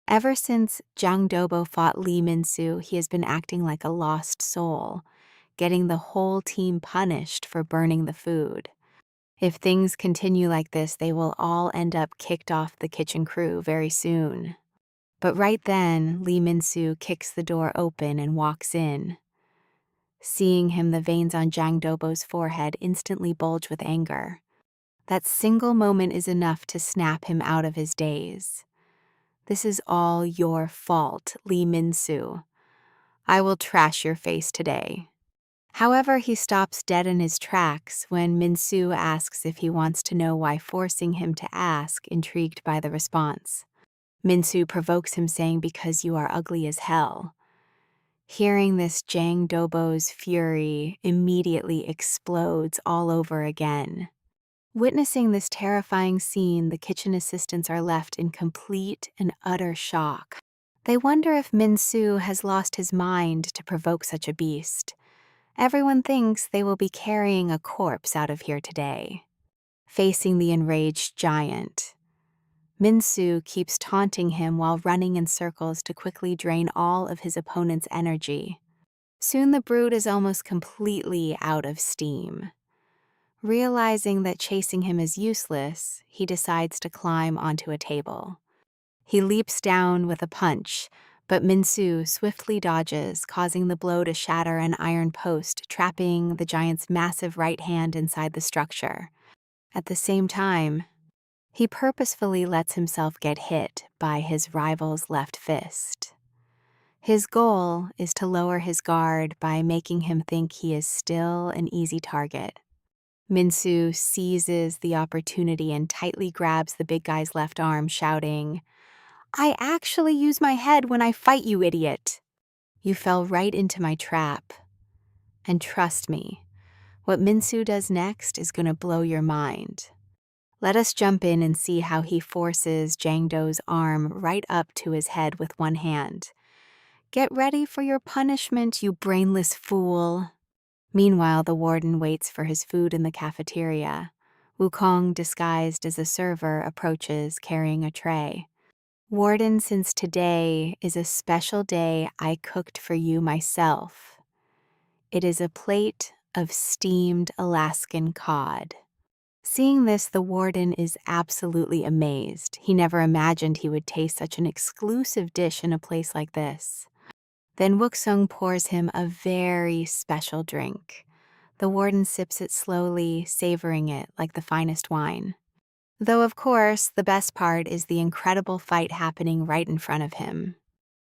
Ever since Jiang Dobo fought Li Minsu, he has been acting like a lost soul, getting the whole team punished for burning the food. If things continue like this, they will all end up kicked off the kitchen crew very soon. But right then, Li Minsu kicks the door open and walks in. Seeing him, the veins on Jiang Dobo's forehead instantly bulge with anger. That single moment is enough to snap him out of his daze. This is all your fault, Lee Min-soo. I will trash your face today. However, he stops dead in his tracks when Min-soo asks if he wants to know why, forcing him to ask, intrigued by the response. Min-soo provokes him, saying, "Because you are ugly as hell." Hearing this, Jang Dobo's fury immediately explodes all over again. Witnessing this terrifying scene, the kitchen assistants are left in complete and utter shock. They wonder if Min-soo has lost his mind to provoke such a beast. Everyone thinks they will be carrying a corpse out of here today. Facing the enraged giant, Min-soo keeps taunting him while running in circles to quickly drain all of his opponent's energy. Soon the brood is almost completely out of steam. Realizing that chasing him is useless, he decides to climb onto a table. He leaps down with a punch, but Min-soo swiftly dodges, causing the blow to shatter an iron post, trapping the giant's massive right hand inside the structure. At the same time, he purposefully lets himself get hit by his rival's left fist. His goal is to lower his guard by making him think he is still an easy target. Min-soo seizes the opportunity and tightly grabs the big guy's left arm, shouting, "I actually use my head when I fight, you idiot. You fell right into my trap. And trust me, what Min-soo does next is going to blow your mind." Let us jump in and see how he forces Jang Do's arm right up to his head with one hand. "Get ready for your punishment, you brainless fool." Meanwhile, the warden waits for his food in the cafeteria. Wukong, disguised as a server, approaches carrying a tray. "Warden, since today is a special day, I cooked for you myself. It is a plate of steamed Alaskan cod." Seeing this, the warden is absolutely amazed. He never imagined he would taste such an exclusive dish in a place like this. Then Wook-sung pours him a very special drink. The warden sips it slowly, savoring it like the finest wine. Though, of course, the best part is the incredible fight happening right in front of him.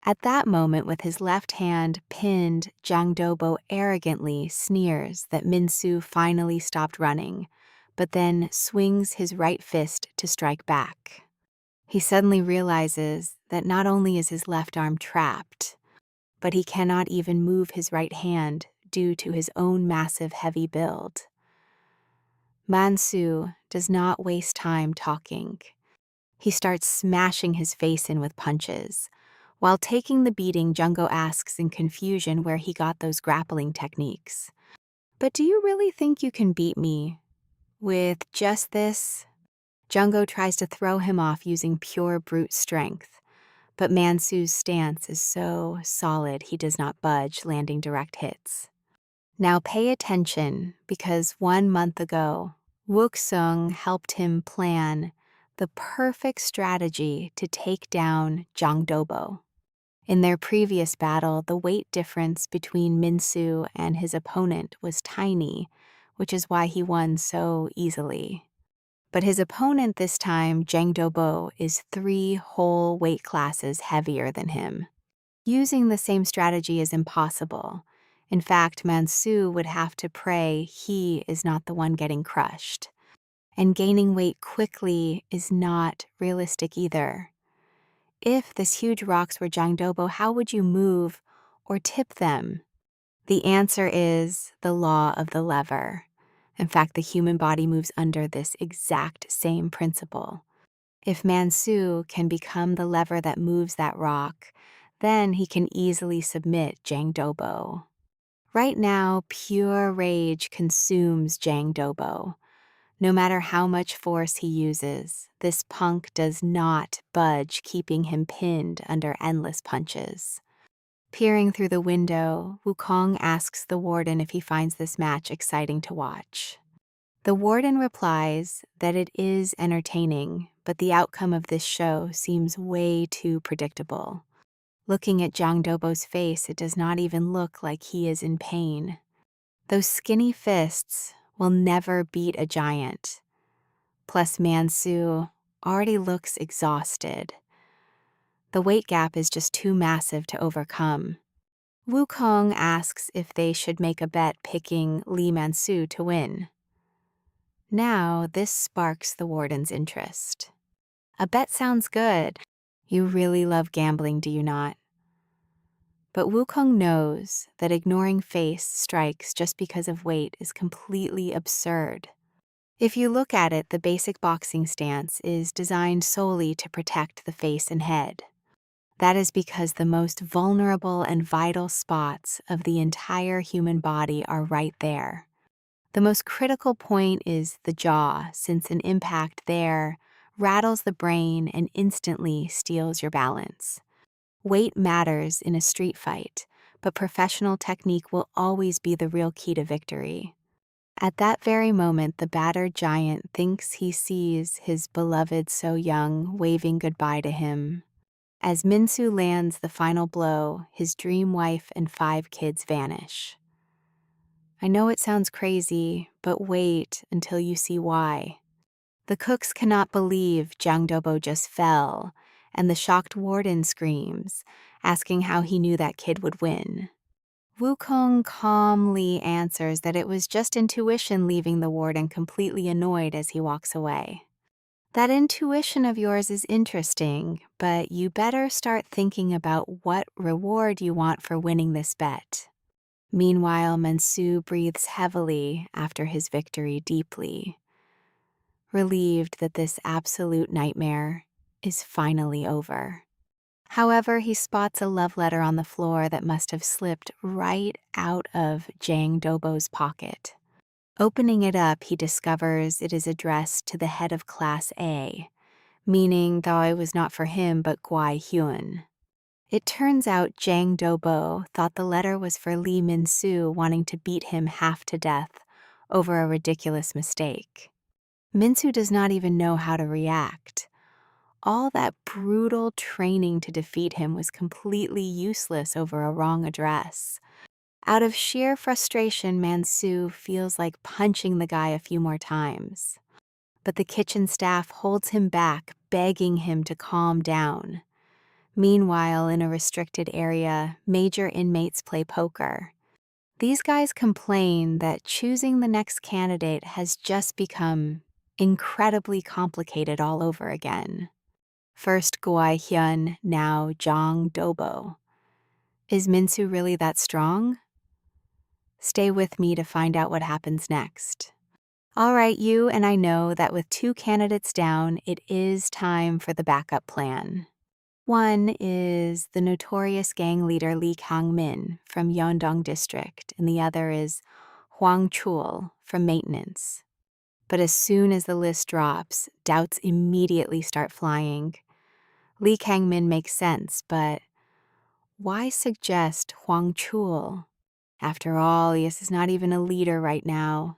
At that moment, with his left hand pinned, Jang Dobo arrogantly sneers that Min-soo finally stopped running, but then swings his right fist to strike back. He suddenly realizes that not only is his left arm trapped, but he cannot even move his right hand due to his own massive heavy build. Man-soo does not waste time talking. He starts smashing his face in with punches. While taking the beating, Jungo asks in confusion where he got those grappling techniques. "But do you really think you can beat me with just this?" Jungo tries to throw him off using pure brute strength, but Man-soo's stance is so solid he does not budge, landing direct hits. Now pay attention, because 1 month ago, Wook-sung helped him plan the perfect strategy to take down Jang Dobo. In their previous battle, the weight difference between Min-soo and his opponent was tiny, which is why he won so easily. But his opponent this time, Jang Dobo, is 3 whole weight classes heavier than him. Using the same strategy is impossible. In fact, Man-soo would have to pray he is not the one getting crushed. And gaining weight quickly is not realistic either. If this huge rocks were Jang Dobo, how would you move or tip them? The answer is the law of the lever. In fact, the human body moves under this exact same principle. If Man-soo can become the lever that moves that rock, then he can easily submit Jang Dobo. Right now, pure rage consumes Jang Dobo. No matter how much force he uses, this punk does not budge, keeping him pinned under endless punches. Peering through the window, Wukong asks the warden if he finds this match exciting to watch. The warden replies that it is entertaining, but the outcome of this show seems way too predictable. Looking at Jang Dobo's face, it does not even look like he is in pain. Those skinny fists will never beat a giant. Plus, Mansu already looks exhausted. The weight gap is just too massive to overcome. Wukong asks if they should make a bet picking Lee Mansu to win. Now, this sparks the warden's interest. A bet sounds good. You really love gambling, do you not? But Wukong knows that ignoring face strikes just because of weight is completely absurd. If you look at it, the basic boxing stance is designed solely to protect the face and head. That is because the most vulnerable and vital spots of the entire human body are right there. The most critical point is the jaw, since an impact there rattles the brain and instantly steals your balance. Weight matters in a street fight, but professional technique will always be the real key to victory. At that very moment, the battered giant thinks he sees his beloved So Young waving goodbye to him. As Minsu lands the final blow, his dream wife and 5 kids vanish. I know it sounds crazy, but wait until you see why. The cooks cannot believe Jiang Dobo just fell, and the shocked warden screams, asking how he knew that kid would win. Wukong calmly answers that it was just intuition, leaving the warden completely annoyed as he walks away. That intuition of yours is interesting, but you better start thinking about what reward you want for winning this bet. Meanwhile, Mansu breathes heavily after his victory, deeply, relieved that this absolute nightmare is finally over. However, he spots a love letter on the floor that must have slipped right out of Jiang Dobo's pocket. Opening it up, he discovers it is addressed to the head of Class A, meaning though it was not for him but Guai Hyun. It turns out Jiang Dobo thought the letter was for Lee Min-soo wanting to beat him half to death over a ridiculous mistake. Min-soo does not even know how to react. All that brutal training to defeat him was completely useless over a wrong address. Out of sheer frustration, Mansu feels like punching the guy a few more times. But the kitchen staff holds him back, begging him to calm down. Meanwhile, in a restricted area, major inmates play poker. These guys complain that choosing the next candidate has just become incredibly complicated all over again. First Guai Hyun, now Jiang Dobo. Is Minsu really that strong? Stay with me to find out what happens next. All right, you and I know that with 2 candidates down, it is time for the backup plan. One is the notorious gang leader Lee Kang-min from Yeondong District, and the other is Hwang Chul from Maintenance. But as soon as the list drops, doubts immediately start flying. Lee Kang-min makes sense, but why suggest Hwang Chul? After all, he is not even a leader right now.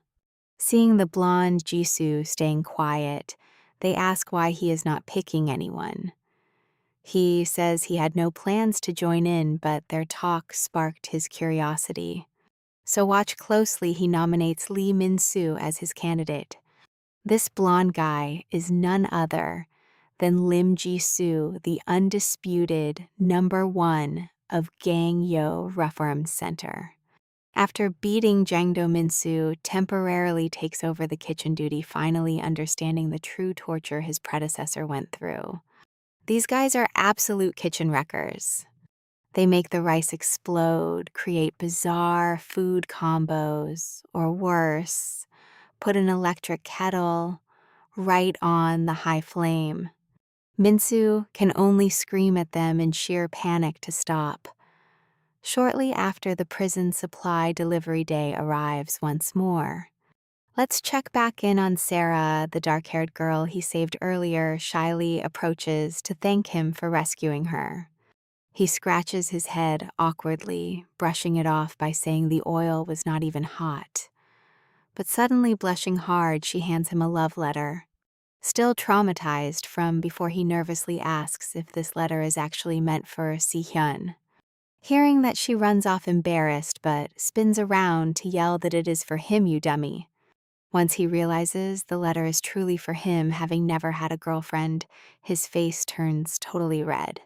Seeing the blonde Jisoo staying quiet, they ask why he is not picking anyone. He says he had no plans to join in, but their talk sparked his curiosity. So watch closely, he nominates Lee Min-soo as his candidate. This blonde guy is none other than Lim Ji-soo, the undisputed #1 of Gang-yo Reform Center. After beating Jang Do-min-soo, temporarily takes over the kitchen duty, finally understanding the true torture his predecessor went through. These guys are absolute kitchen wreckers. They make the rice explode, create bizarre food combos, or worse, put an electric kettle right on the high flame. Minsu can only scream at them in sheer panic to stop. Shortly after, the prison supply delivery day arrives once more. Let's check back in on Sarah, the dark-haired girl he saved earlier. Shyly approaches to thank him for rescuing her. He scratches his head awkwardly, brushing it off by saying the oil was not even hot. But suddenly blushing hard, she hands him a love letter. Still traumatized from before, he nervously asks if this letter is actually meant for Si-hyun. Hearing that, she runs off embarrassed, but spins around to yell that it is for him, you dummy. Once he realizes the letter is truly for him, having never had a girlfriend, his face turns totally red.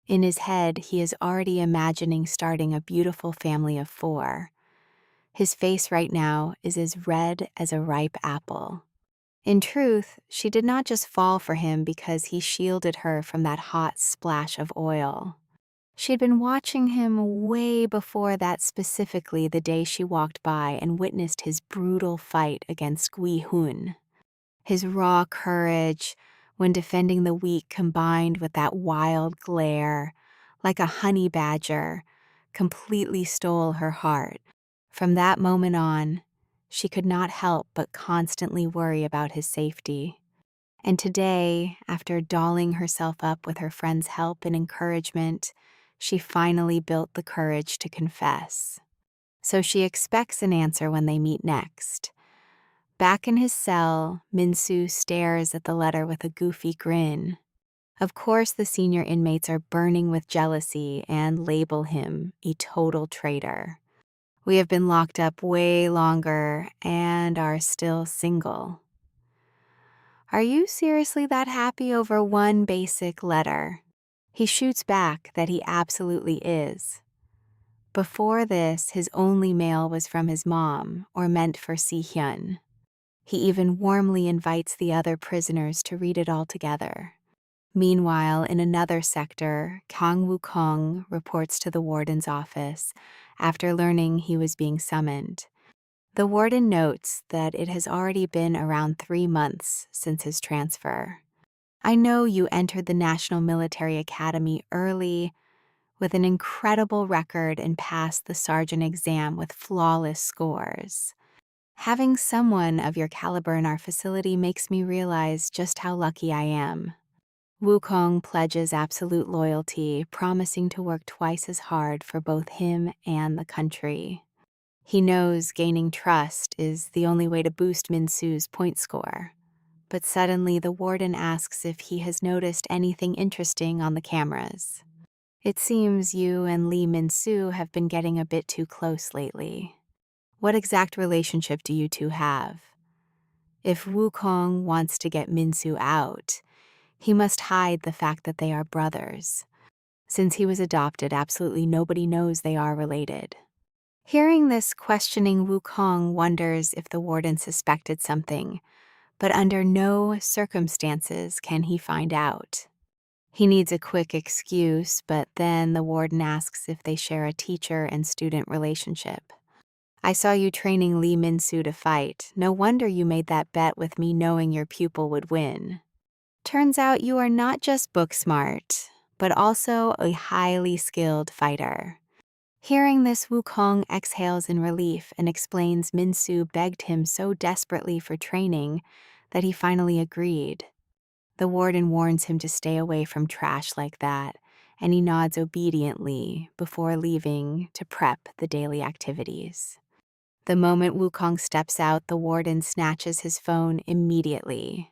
In his head, he is already imagining starting a beautiful family of 4. His face right now is as red as a ripe apple. In truth, she did not just fall for him because he shielded her from that hot splash of oil. She had been watching him way before that, specifically the day she walked by and witnessed his brutal fight against Gui Hun. His raw courage when defending the weak combined with that wild glare, like a honey badger, completely stole her heart. From that moment on, she could not help but constantly worry about his safety. And today, after dolling herself up with her friend's help and encouragement, she finally built the courage to confess. So she expects an answer when they meet next. Back in his cell, Minsu stares at the letter with a goofy grin. Of course, the senior inmates are burning with jealousy and label him a total traitor. We have been locked up way longer and are still single. Are you seriously that happy over one basic letter? He shoots back that he absolutely is. Before this, his only mail was from his mom, or meant for Si-hyun. He even warmly invites the other prisoners to read it all together. Meanwhile, in another sector, Kang Woo-kong reports to the warden's office after learning he was being summoned. The warden notes that it has already been around 3 months since his transfer. I know you entered the National Military Academy early with an incredible record and passed the sergeant exam with flawless scores. Having someone of your caliber in our facility makes me realize just how lucky I am. Wukong pledges absolute loyalty, promising to work twice as hard for both him and the country. He knows gaining trust is the only way to boost Minsu's point score. But suddenly the warden asks if he has noticed anything interesting on the cameras. It seems you and Lee Min-soo have been getting a bit too close lately. What exact relationship do you two have? If Wukong wants to get Min-soo out, he must hide the fact that they are brothers. Since he was adopted, absolutely nobody knows they are related. Hearing this, questioning Wukong wonders if the warden suspected something, but under no circumstances can he find out. He needs a quick excuse, but then the warden asks if they share a teacher and student relationship. I saw you training Lee Min-soo to fight. No wonder you made that bet with me knowing your pupil would win. Turns out you are not just book smart, but also a highly skilled fighter. Hearing this, Wukong exhales in relief and explains Min-soo begged him so desperately for training that he finally agreed. The warden warns him to stay away from trash like that, and he nods obediently before leaving to prep the daily activities. The moment Wukong steps out, the warden snatches his phone immediately.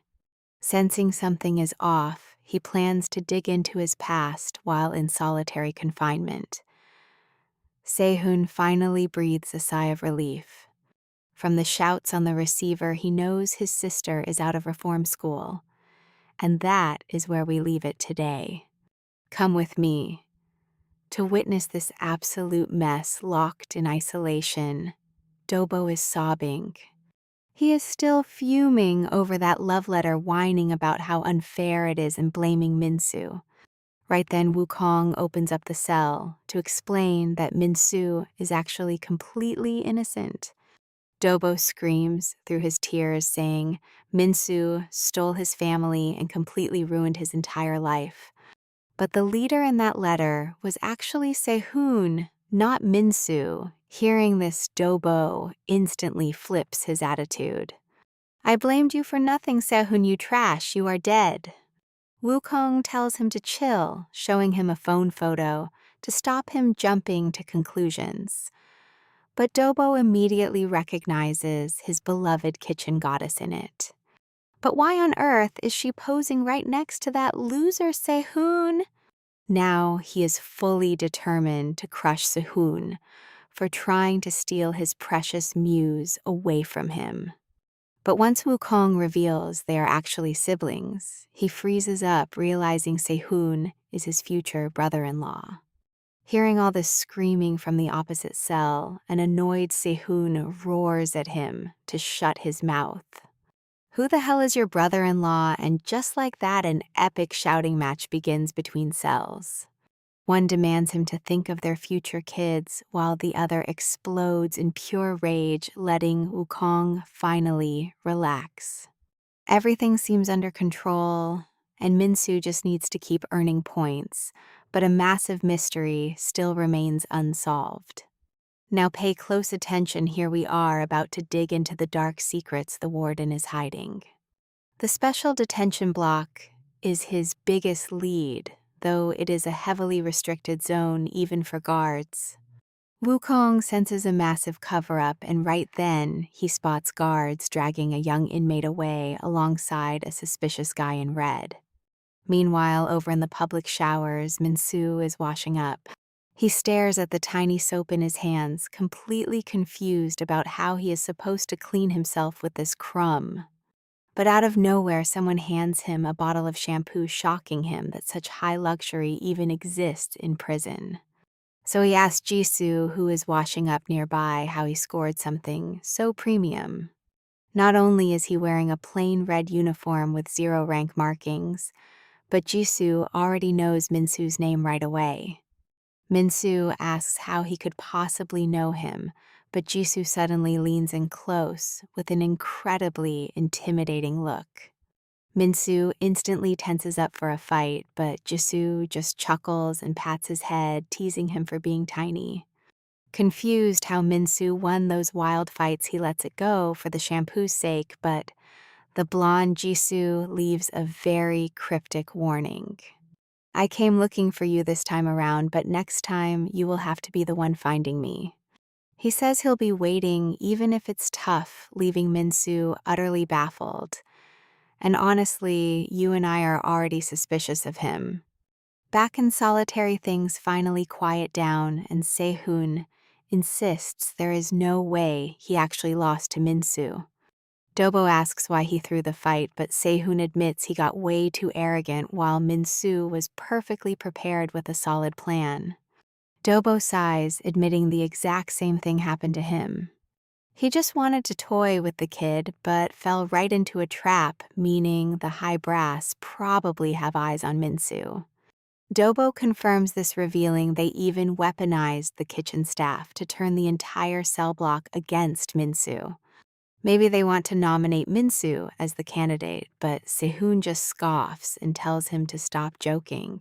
Sensing something is off, he plans to dig into his past while in solitary confinement. Sehun finally breathes a sigh of relief. From the shouts on the receiver, he knows his sister is out of reform school. And that is where we leave it today. Come with me. To witness this absolute mess locked in isolation, Dobo is sobbing. He is still fuming over that love letter, whining about how unfair it is and blaming Min-soo. Right then, Wukong opens up the cell to explain that Min-soo is actually completely innocent. Dobo screams through his tears, saying Min-soo stole his family and completely ruined his entire life. But the leader in that letter was actually Sehun, not Min-soo. Hearing this, Dobo instantly flips his attitude. I blamed you for nothing, Sehun, you trash. You are dead. Wukong tells him to chill, showing him a phone photo to stop him jumping to conclusions. But Dobo immediately recognizes his beloved kitchen goddess in it. But why on earth is she posing right next to that loser Sehun? Now he is fully determined to crush Sehun for trying to steal his precious muse away from him. But once Wukong reveals they are actually siblings, he freezes up, realizing Sehun is his future brother-in-law. Hearing all this screaming from the opposite cell, an annoyed Sehun roars at him to shut his mouth. "Who the hell is your brother-in-law?" And just like that, an epic shouting match begins between cells. One demands him to think of their future kids, while the other explodes in pure rage, letting Wukong finally relax. Everything seems under control, and Minsu just needs to keep earning points, but a massive mystery still remains unsolved. Now pay close attention, here we are about to dig into the dark secrets the warden is hiding. The special detention block is his biggest lead, though it is a heavily restricted zone even for guards. Wukong senses a massive cover-up, and right then, he spots guards dragging a young inmate away alongside a suspicious guy in red. Meanwhile, over in the public showers, Minsu is washing up. He stares at the tiny soap in his hands, completely confused about how he is supposed to clean himself with this crumb. But out of nowhere, someone hands him a bottle of shampoo, shocking him that such high luxury even exists in prison. So he asks Jisoo, who is washing up nearby, how he scored something so premium. Not only is he wearing a plain red uniform with 0 rank markings, but Jisoo already knows Minsu's name right away. Minsu asks how he could possibly know him, but Jisoo suddenly leans in close with an incredibly intimidating look. Minsu instantly tenses up for a fight, but Jisoo just chuckles and pats his head, teasing him for being tiny. Confused how Minsu won those wild fights, he lets it go for the shampoo's sake, but the blonde Jisoo leaves a very cryptic warning. "I came looking for you this time around, but next time you will have to be the one finding me." He says he'll be waiting even if it's tough, leaving Minsu utterly baffled. And honestly, you and I are already suspicious of him. Back in solitary, things finally quiet down, and Sehun insists there is no way he actually lost to Minsu. Dobo asks why he threw the fight, but Sehun admits he got way too arrogant while Minsu was perfectly prepared with a solid plan. Dobo sighs, admitting the exact same thing happened to him. He just wanted to toy with the kid, but fell right into a trap, meaning the high brass probably have eyes on Minsu. Dobo confirms this, revealing they even weaponized the kitchen staff to turn the entire cell block against Minsu. Maybe they want to nominate Minsu as the candidate, but Sehun just scoffs and tells him to stop joking.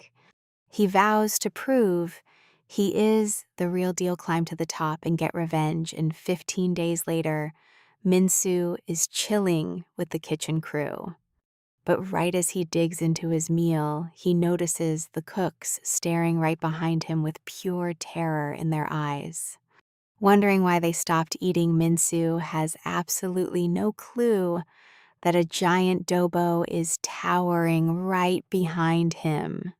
He vows to prove he is the real deal, climb to the top and get revenge, and 15 days later, Minsu is chilling with the kitchen crew. But right as he digs into his meal, he notices the cooks staring right behind him with pure terror in their eyes. Wondering why they stopped eating, Minsu has absolutely no clue that a giant Dobo is towering right behind him.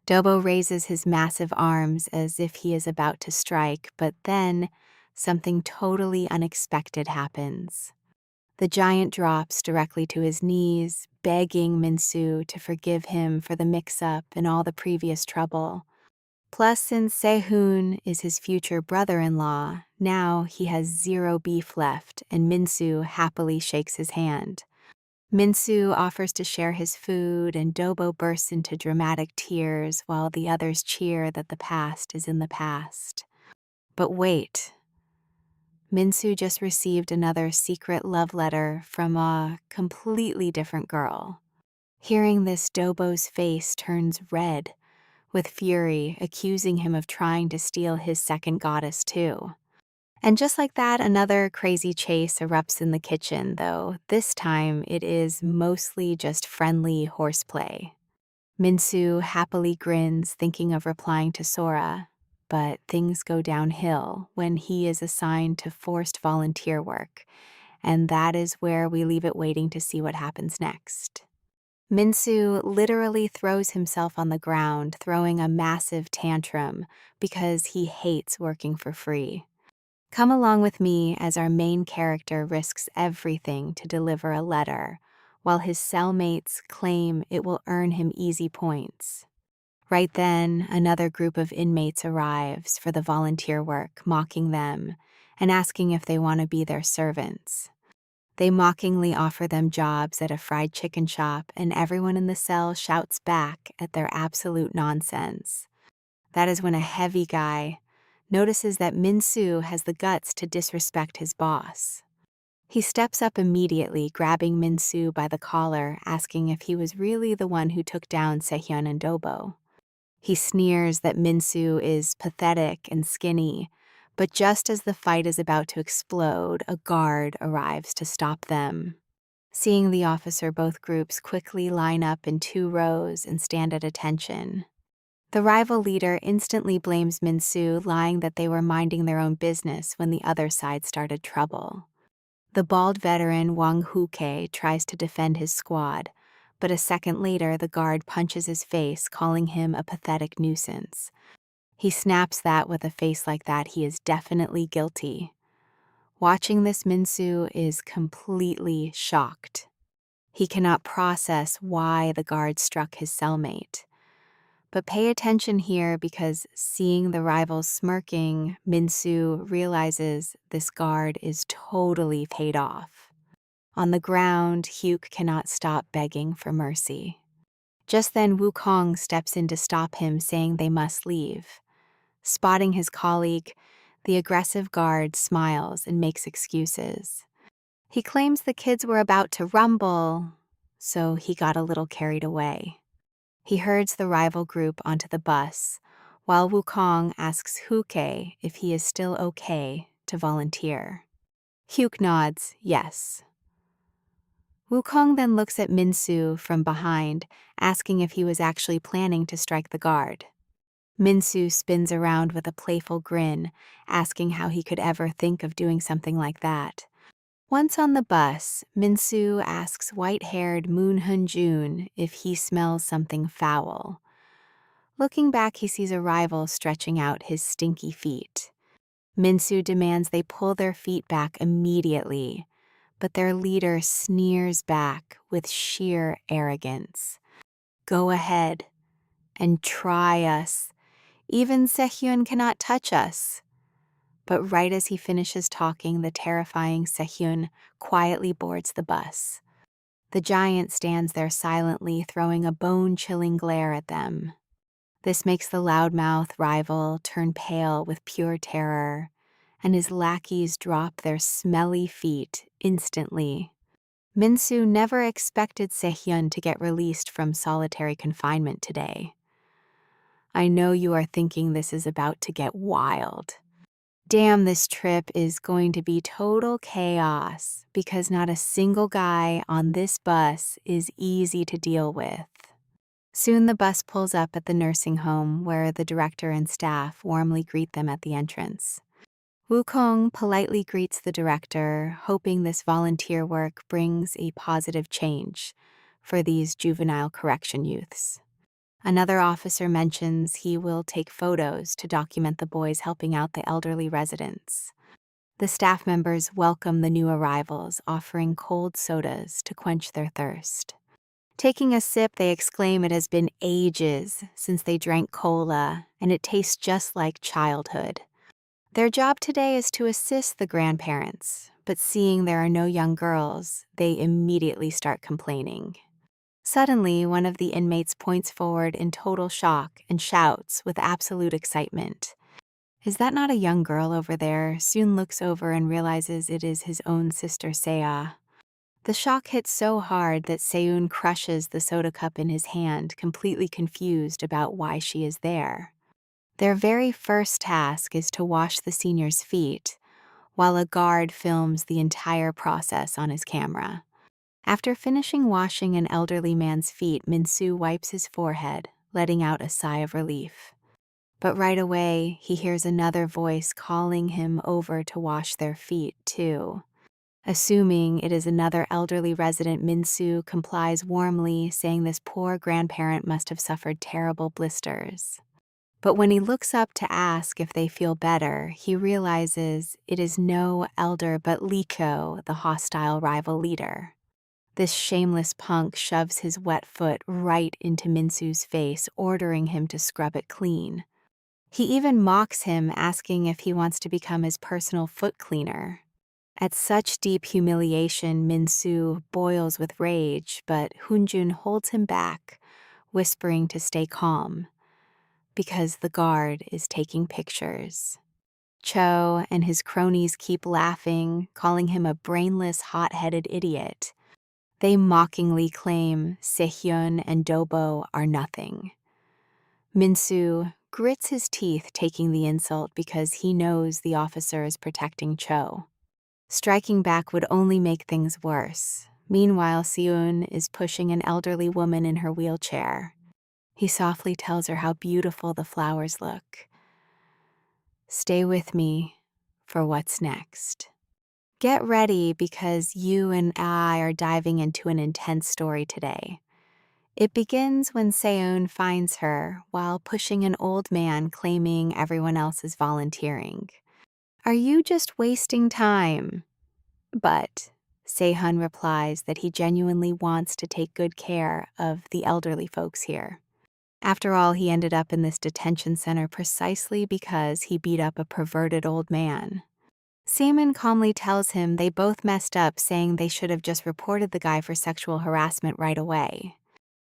Dobo raises his massive arms as if he is about to strike, but then something totally unexpected happens. The giant drops directly to his knees, begging Minsu to forgive him for the mix-up and all the previous trouble. Plus, since Sehun is his future brother-in-law, now he has 0 beef left, and Minsu happily shakes his hand. Minsu offers to share his food, and Dobo bursts into dramatic tears while the others cheer that the past is in the past. But wait. Minsu just received another secret love letter from a completely different girl. Hearing this, Dobo's face turns red, with fury, accusing him of trying to steal his second goddess too. And just like that, another crazy chase erupts in the kitchen, though this time it is mostly just friendly horseplay. Minsu happily grins, thinking of replying to Sora, but things go downhill when he is assigned to forced volunteer work, and that is where we leave it waiting to see what happens next. Minsu literally throws himself on the ground, throwing a massive tantrum because he hates working for free. Come along with me as our main character risks everything to deliver a letter, while his cellmates claim it will earn him easy points. Right then, another group of inmates arrives for the volunteer work, mocking them and asking if they want to be their servants. They mockingly offer them jobs at a fried chicken shop, and everyone in the cell shouts back at their absolute nonsense. That is when a heavy guy notices that Min-soo has the guts to disrespect his boss. He steps up immediately, grabbing Min-soo by the collar, asking if he was really the one who took down Sehyun and Dobo. He sneers that Min-soo is pathetic and skinny, but just as the fight is about to explode, a guard arrives to stop them. Seeing the officer, both groups quickly line up in 2 rows and stand at attention. The rival leader instantly blames Min-soo, lying that they were minding their own business when the other side started trouble. The bald veteran Wang Huke tries to defend his squad, but a second later the guard punches his face, calling him a pathetic nuisance. He snaps that with a face like that he is definitely guilty. Watching this, Min-soo is completely shocked. He cannot process why the guard struck his cellmate. But pay attention here, because seeing the rivals smirking, Min-soo realizes this guard is totally paid off. On the ground, Hyuk cannot stop begging for mercy. Just then, Wukong steps in to stop him, saying they must leave. Spotting his colleague, the aggressive guard smiles and makes excuses. He claims the kids were about to rumble, so he got a little carried away. He herds the rival group onto the bus, while Wukong asks Huke if he is still okay to volunteer. Hyuk nods yes. Wukong then looks at Min-soo from behind, asking if he was actually planning to strike the guard. Min-soo spins around with a playful grin, asking how he could ever think of doing something like that. Once on the bus, Min-soo asks white-haired Moon Hun-jun if he smells something foul. Looking back, he sees a rival stretching out his stinky feet. Min-soo demands they pull their feet back immediately, but their leader sneers back with sheer arrogance. Go ahead and try us. Even Sehyun cannot touch us. But right as he finishes talking, the terrifying Sehyun quietly boards the bus. The giant stands there silently, throwing a bone-chilling glare at them. This makes the loudmouth rival turn pale with pure terror, and his lackeys drop their smelly feet instantly. Min-soo never expected Sehyun to get released from solitary confinement today. I know you are thinking this is about to get wild. Damn, this trip is going to be total chaos, because not a single guy on this bus is easy to deal with. Soon the bus pulls up at the nursing home, where the director and staff warmly greet them at the entrance. Wukong politely greets the director, hoping this volunteer work brings a positive change for these juvenile correction youths. Another officer mentions he will take photos to document the boys helping out the elderly residents. The staff members welcome the new arrivals, offering cold sodas to quench their thirst. Taking a sip, they exclaim it has been ages since they drank cola, and it tastes just like childhood. Their job today is to assist the grandparents, but seeing there are no young girls, they immediately start complaining. Suddenly, one of the inmates points forward in total shock and shouts with absolute excitement. Is that not a young girl over there? Soon looks over and realizes it is his own sister Seah. The shock hits so hard that Seun crushes the soda cup in his hand, completely confused about why she is there. Their very first task is to wash the senior's feet, while a guard films the entire process on his camera. After finishing washing an elderly man's feet, Min-soo wipes his forehead, letting out a sigh of relief. But right away, he hears another voice calling him over to wash their feet, too. Assuming it is another elderly resident, Min-soo complies warmly, saying this poor grandparent must have suffered terrible blisters. But when he looks up to ask if they feel better, he realizes it is no elder but Liko, the hostile rival leader. This shameless punk shoves his wet foot right into Minsu's face, ordering him to scrub it clean. He even mocks him, asking if he wants to become his personal foot cleaner. At such deep humiliation, Minsu boils with rage, but Hunjun holds him back, whispering to stay calm, because the guard is taking pictures. Cho and his cronies keep laughing, calling him a brainless, hot-headed idiot. They mockingly claim Sehyun and Dobo are nothing. Minsu grits his teeth, taking the insult because he knows the officer is protecting Cho. Striking back would only make things worse. Meanwhile, Seun is pushing an elderly woman in her wheelchair. He softly tells her how beautiful the flowers look. Stay with me for what's next. Get ready because you and I are diving into an intense story today. It begins when Seon finds her while pushing an old man claiming everyone else is volunteering. Are you just wasting time? But Sehun replies that he genuinely wants to take good care of the elderly folks here. After all, he ended up in this detention center precisely because he beat up a perverted old man. Seaman calmly tells him they both messed up, saying they should have just reported the guy for sexual harassment right away.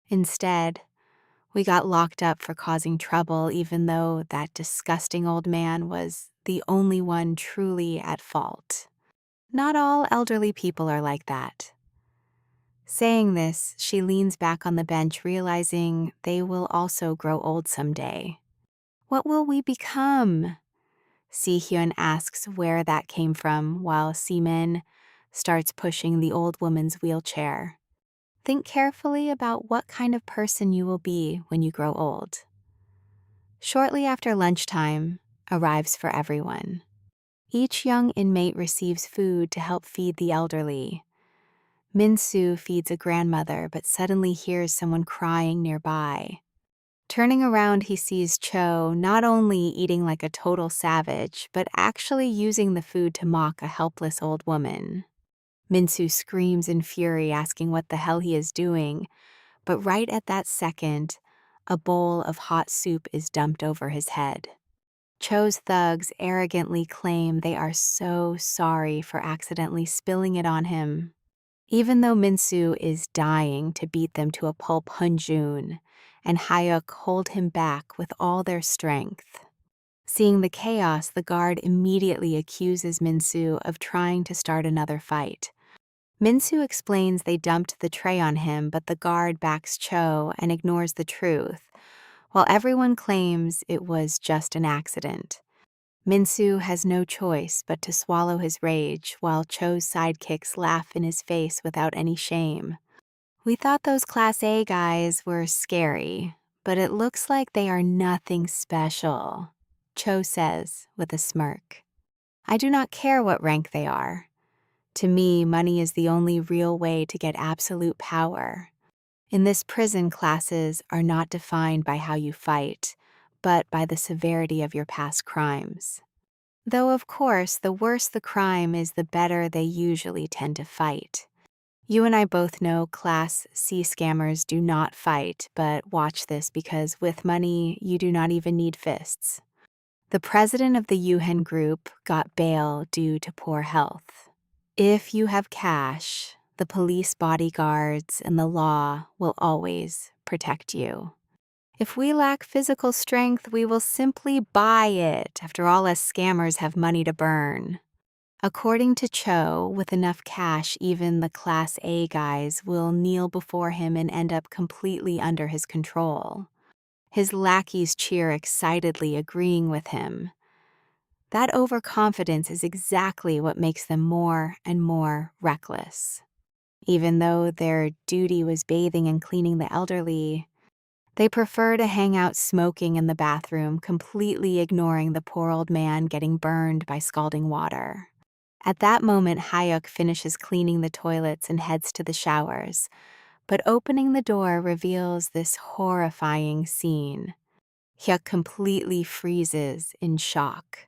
Instead, we got locked up for causing trouble, even though that disgusting old man was the only one truly at fault. Not all elderly people are like that. Saying this, she leans back on the bench, realizing they will also grow old someday. What will we become? Si-hyun asks where that came from, while Si-min starts pushing the old woman's wheelchair. Think carefully about what kind of person you will be when you grow old. Shortly after lunchtime arrives for everyone. Each young inmate receives food to help feed the elderly. Minsu feeds a grandmother but suddenly hears someone crying nearby. Turning around, he sees Cho not only eating like a total savage, but actually using the food to mock a helpless old woman. Minsu screams in fury, asking what the hell he is doing, but right at that second, a bowl of hot soup is dumped over his head. Cho's thugs arrogantly claim they are so sorry for accidentally spilling it on him. Even though Minsu is dying to beat them to a pulp, Hunjun and Hyuk hold him back with all their strength. Seeing the chaos, the guard immediately accuses Minsu of trying to start another fight. Minsu explains they dumped the tray on him, but the guard backs Cho and ignores the truth, while everyone claims it was just an accident. Minsu has no choice but to swallow his rage, while Cho's sidekicks laugh in his face without any shame. We thought those Class A guys were scary, but it looks like they are nothing special, Cho says with a smirk. I do not care what rank they are. To me, money is the only real way to get absolute power. In this prison, classes are not defined by how you fight, but by the severity of your past crimes. Though, of course, the worse the crime is, the better they usually tend to fight. You and I both know Class C scammers do not fight, but watch this because with money, you do not even need fists. The president of the Yuhen group got bail due to poor health. If you have cash, the police bodyguards and the law will always protect you. If we lack physical strength, we will simply buy it. After all, us scammers have money to burn. According to Cho, with enough cash, even the Class A guys will kneel before him and end up completely under his control. His lackeys cheer excitedly, agreeing with him. That overconfidence is exactly what makes them more and more reckless. Even though their duty was bathing and cleaning the elderly, they prefer to hang out smoking in the bathroom, completely ignoring the poor old man getting burned by scalding water. At that moment, Hyuk finishes cleaning the toilets and heads to the showers, but opening the door reveals this horrifying scene. Hyuk completely freezes in shock.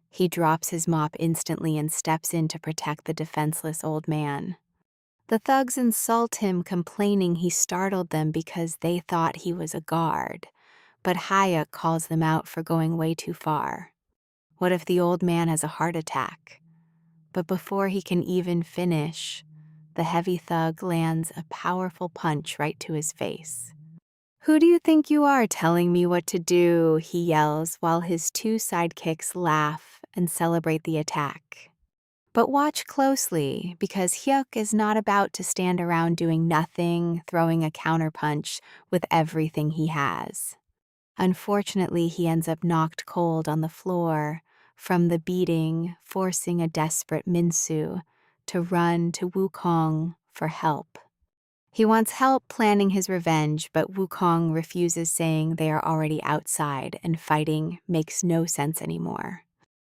He drops his mop instantly and steps in to protect the defenseless old man. The thugs insult him, complaining he startled them because they thought he was a guard, but Hyuk calls them out for going way too far. What if the old man has a heart attack? But before he can even finish, the heavy thug lands a powerful punch right to his face. "Who do you think you are telling me what to do?" he yells while his two sidekicks laugh and celebrate the attack. But watch closely, because Hyuk is not about to stand around doing nothing, throwing a counterpunch with everything he has. Unfortunately, he ends up knocked cold on the floor from the beating, forcing a desperate Minsu to run to Wukong for help. He wants help planning his revenge, but Wukong refuses, saying they are already outside and fighting makes no sense anymore.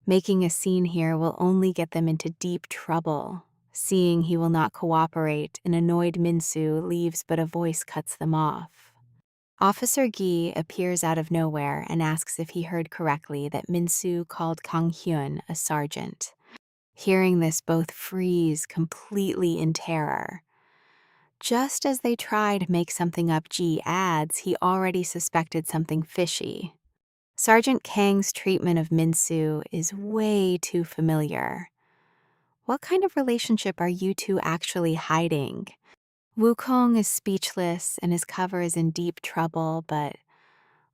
Making a scene here will only get them into deep trouble. Seeing he will not cooperate, an annoyed Minsu leaves, but a voice cuts them off. Officer Gi appears out of nowhere and asks if he heard correctly that Minsu called Kang Hyun a sergeant. Hearing this, both freeze completely in terror. Just as they try to make something up, Ji adds he already suspected something fishy. Sergeant Kang's treatment of Minsu is way too familiar. What kind of relationship are you two actually hiding? Wukong is speechless and his cover is in deep trouble, but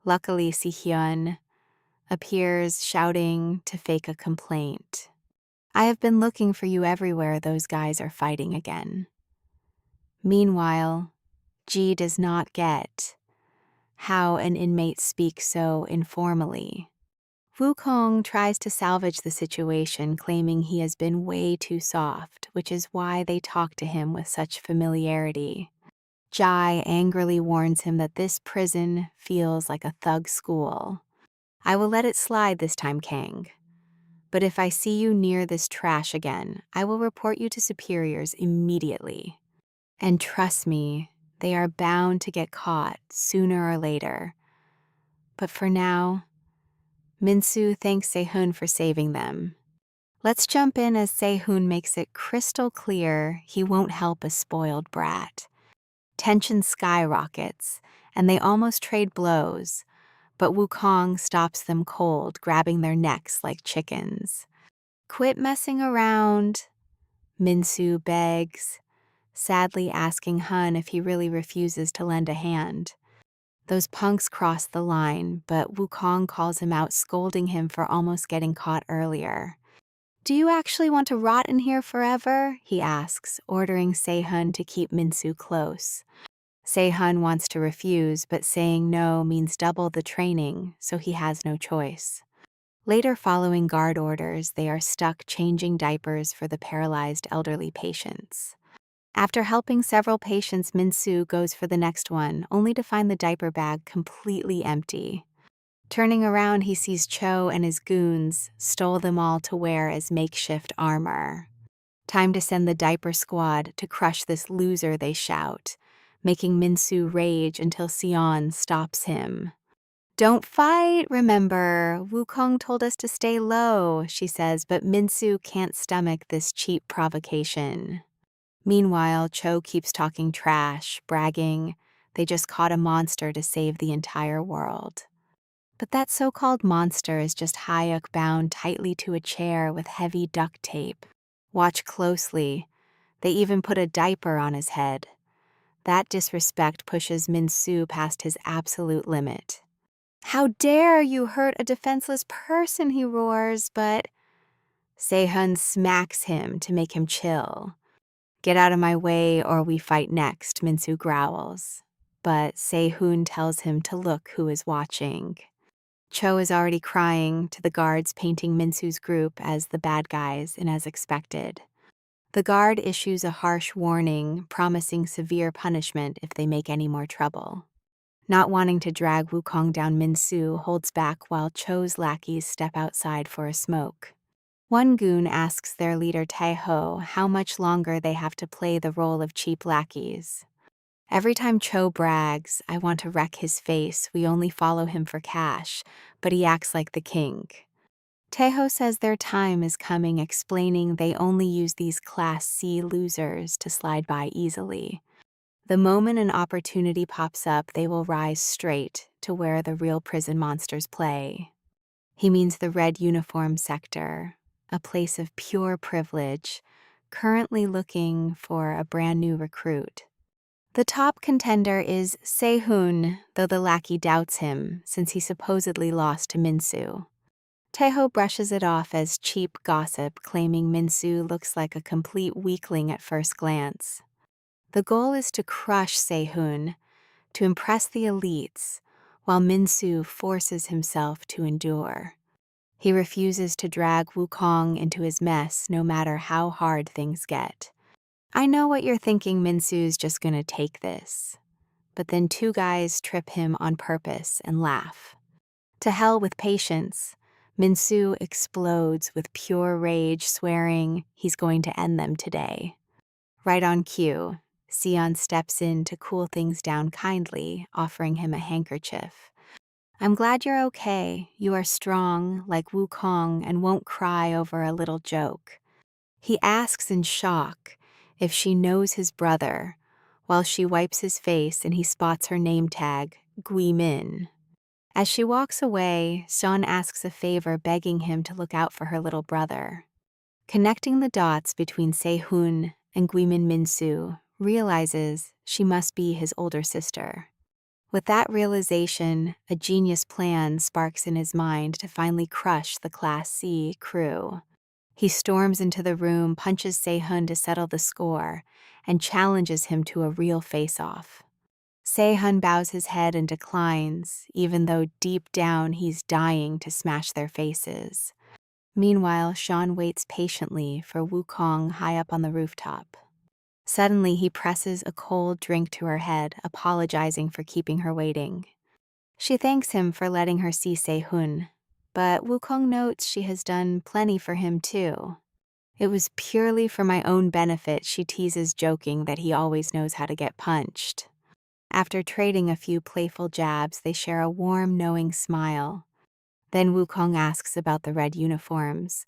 luckily Si-hyun appears, shouting to fake a complaint. "I have been looking for you everywhere. Those guys are fighting again." Meanwhile, Ji does not get how an inmate speaks so informally. Wukong tries to salvage the situation, claiming he has been way too soft, which is why they talk to him with such familiarity. Jai angrily warns him that this prison feels like a thug school. "I will let it slide this time, Kang. But if I see you near this trash again, I will report you to superiors immediately. And trust me, they are bound to get caught sooner or later. But for now," Minsu thanks Se-hoon for saving them. Let's jump in as Se-hoon makes it crystal clear he won't help a spoiled brat. Tension skyrockets, and they almost trade blows, but Wukong stops them cold, grabbing their necks like chickens. "Quit messing around," Minsu begs, sadly asking Hun if he really refuses to lend a hand. Those punks cross the line, but Wukong calls him out, scolding him for almost getting caught earlier. "Do you actually want to rot in here forever?" he asks, ordering Se-hoon to keep Minsu close. Se-hoon wants to refuse, but saying no means double the training, so he has no choice. Later, following guard orders, they are stuck changing diapers for the paralyzed elderly patients. After helping several patients, Minsu goes for the next one, only to find the diaper bag completely empty. Turning around, he sees Cho and his goons stole them all to wear as makeshift armor. "Time to send the diaper squad to crush this loser," they shout, making Minsu rage until Sion stops him. "Don't fight, remember. Wukong told us to stay low," she says, but Minsu can't stomach this cheap provocation. Meanwhile, Cho keeps talking trash, bragging they just caught a monster to save the entire world. But that so-called monster is just Hyuk bound tightly to a chair with heavy duct tape. Watch closely. They even put a diaper on his head. That disrespect pushes Minsu past his absolute limit. "How dare you hurt a defenseless person," he roars, but Se-hoon smacks him to make him chill. "Get out of my way or we fight next," Minsu growls. But Se-hoon tells him to look who is watching. Cho is already crying to the guards, painting Minsu's group as the bad guys, and as expected. The guard issues a harsh warning, promising severe punishment if they make any more trouble. Not wanting to drag Wukong down, Minsu holds back while Cho's lackeys step outside for a smoke. One goon asks their leader Taeho how much longer they have to play the role of cheap lackeys. Every time Cho brags, I want to wreck his face, we only follow him for cash, but he acts like the king. Taeho says their time is coming, explaining they only use these Class C losers to slide by easily. The moment an opportunity pops up, they will rise straight to where the real prison monsters play. He means the red uniform sector, a place of pure privilege, currently looking for a brand new recruit. The top contender is Sehun, though the lackey doubts him since he supposedly lost to Minsu. Taeho brushes it off as cheap gossip, claiming Minsu looks like a complete weakling at first glance. The goal is to crush Sehun, to impress the elites, while Minsu forces himself to endure. He refuses to drag Wukong into his mess no matter how hard things get. I know what you're thinking, Minsu's just gonna take this. But then two guys trip him on purpose and laugh. To hell with patience, Minsu explodes with pure rage, swearing he's going to end them today. Right on cue, Sion steps in to cool things down kindly, offering him a handkerchief. I'm glad you're okay. You are strong, like Wukong, and won't cry over a little joke. He asks in shock if she knows his brother, while she wipes his face and he spots her name tag, Gui Min. As she walks away, Sean asks a favor, begging him to look out for her little brother. Connecting the dots between Sehun and Guimin Minsu, realizes she must be his older sister. With that realization, a genius plan sparks in his mind to finally crush the Class C crew. He storms into the room, punches Sehun to settle the score, and challenges him to a real face-off. Sehun bows his head and declines, even though deep down he's dying to smash their faces. Meanwhile, Sean waits patiently for Wukong high up on the rooftop. Suddenly, he presses a cold drink to her head, apologizing for keeping her waiting. She thanks him for letting her see Sehun, but Wukong notes she has done plenty for him too. It was purely for my own benefit, she teases, joking that he always knows how to get punched. After trading a few playful jabs, they share a warm, knowing smile. Then Wukong asks about the red uniforms,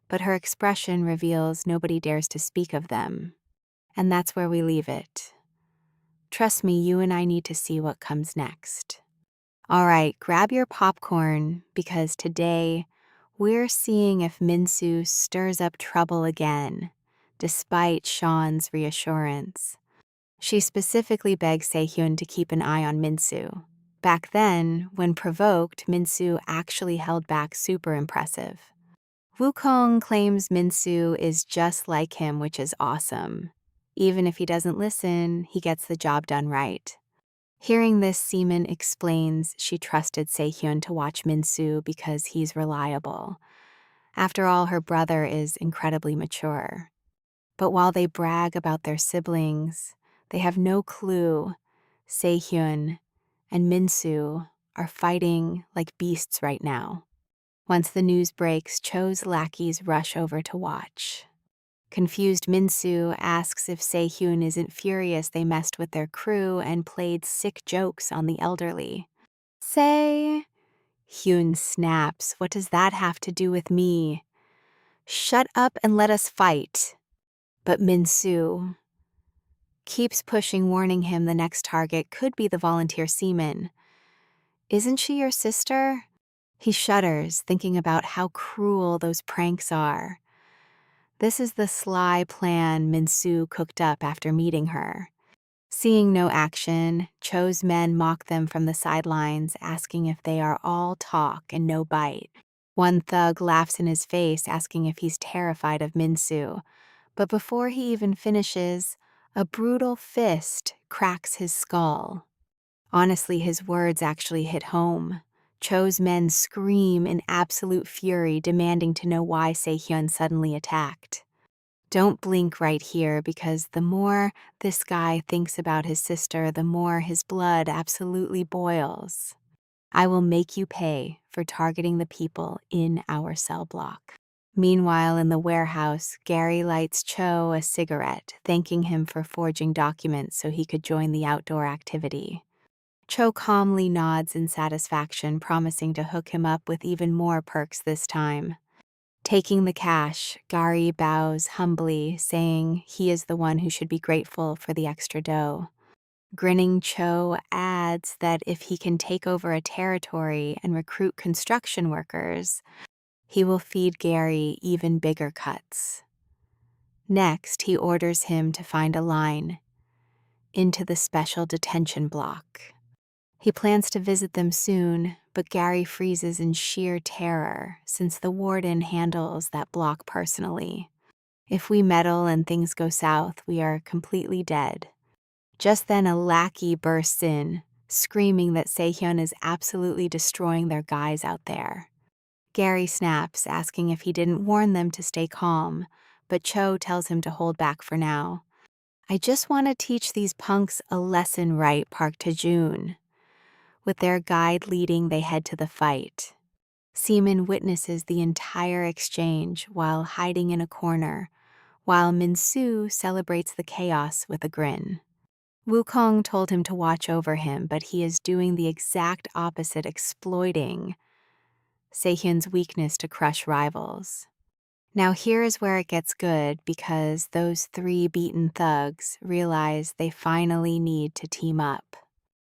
but her expression reveals nobody dares to speak of them. And that's where we leave it. Trust me, you and I need to see what comes next. All right, grab your popcorn, because today we're seeing if Minsu stirs up trouble again, despite Sean's reassurance. She specifically begs Sehun to keep an eye on Minsu. Back then, when provoked, Minsu actually held back, super impressive. Wukong claims Minsu is just like him, which is awesome. Even if he doesn't listen, he gets the job done right. Hearing this, Seaman explains she trusted Sehun to watch Minsu because he's reliable. After all, her brother is incredibly mature. But while they brag about their siblings, they have no clue Sehun and Minsu are fighting like beasts right now. Once the news breaks, Cho's lackeys rush over to watch. Confused Minsu asks if Sehun isn't furious they messed with their crew and played sick jokes on the elderly. Hyun snaps, "What does that have to do with me? Shut up and let us fight." But Minsu keeps pushing, warning him the next target could be the volunteer seaman. "Isn't she your sister?" He shudders, thinking about how cruel those pranks are. This is the sly plan Minsu cooked up after meeting her. Seeing no action, Cho's men mock them from the sidelines, asking if they are all talk and no bite. One thug laughs in his face, asking if he's terrified of Minsu. But before he even finishes, a brutal fist cracks his skull. Honestly, his words actually hit home. Cho's men scream in absolute fury, demanding to know why Sehun suddenly attacked. Don't blink right here, because the more this guy thinks about his sister, the more his blood absolutely boils. I will make you pay for targeting the people in our cell block. Meanwhile, in the warehouse, Gary lights Cho a cigarette, thanking him for forging documents so he could join the outdoor activity. Cho calmly nods in satisfaction, promising to hook him up with even more perks this time. Taking the cash, Gary bows humbly, saying he is the one who should be grateful for the extra dough. Grinning Cho adds that if he can take over a territory and recruit construction workers, he will feed Gary even bigger cuts. Next, he orders him to find a line into the special detention block. He plans to visit them soon, but Gary freezes in sheer terror since the warden handles that block personally. If we meddle and things go south, we are completely dead. Just then a lackey bursts in, screaming that Sehyun is absolutely destroying their guys out there. Gary snaps, asking if he didn't warn them to stay calm, but Cho tells him to hold back for now. I just want to teach these punks a lesson, right, Park Tae-joon. With their guide leading, they head to the fight. Seaman witnesses the entire exchange while hiding in a corner, while Min-soo celebrates the chaos with a grin. Wukong told him to watch over him, but he is doing the exact opposite, exploiting Sehyun's weakness to crush rivals. Now here is where it gets good, because those three beaten thugs realize they finally need to team up.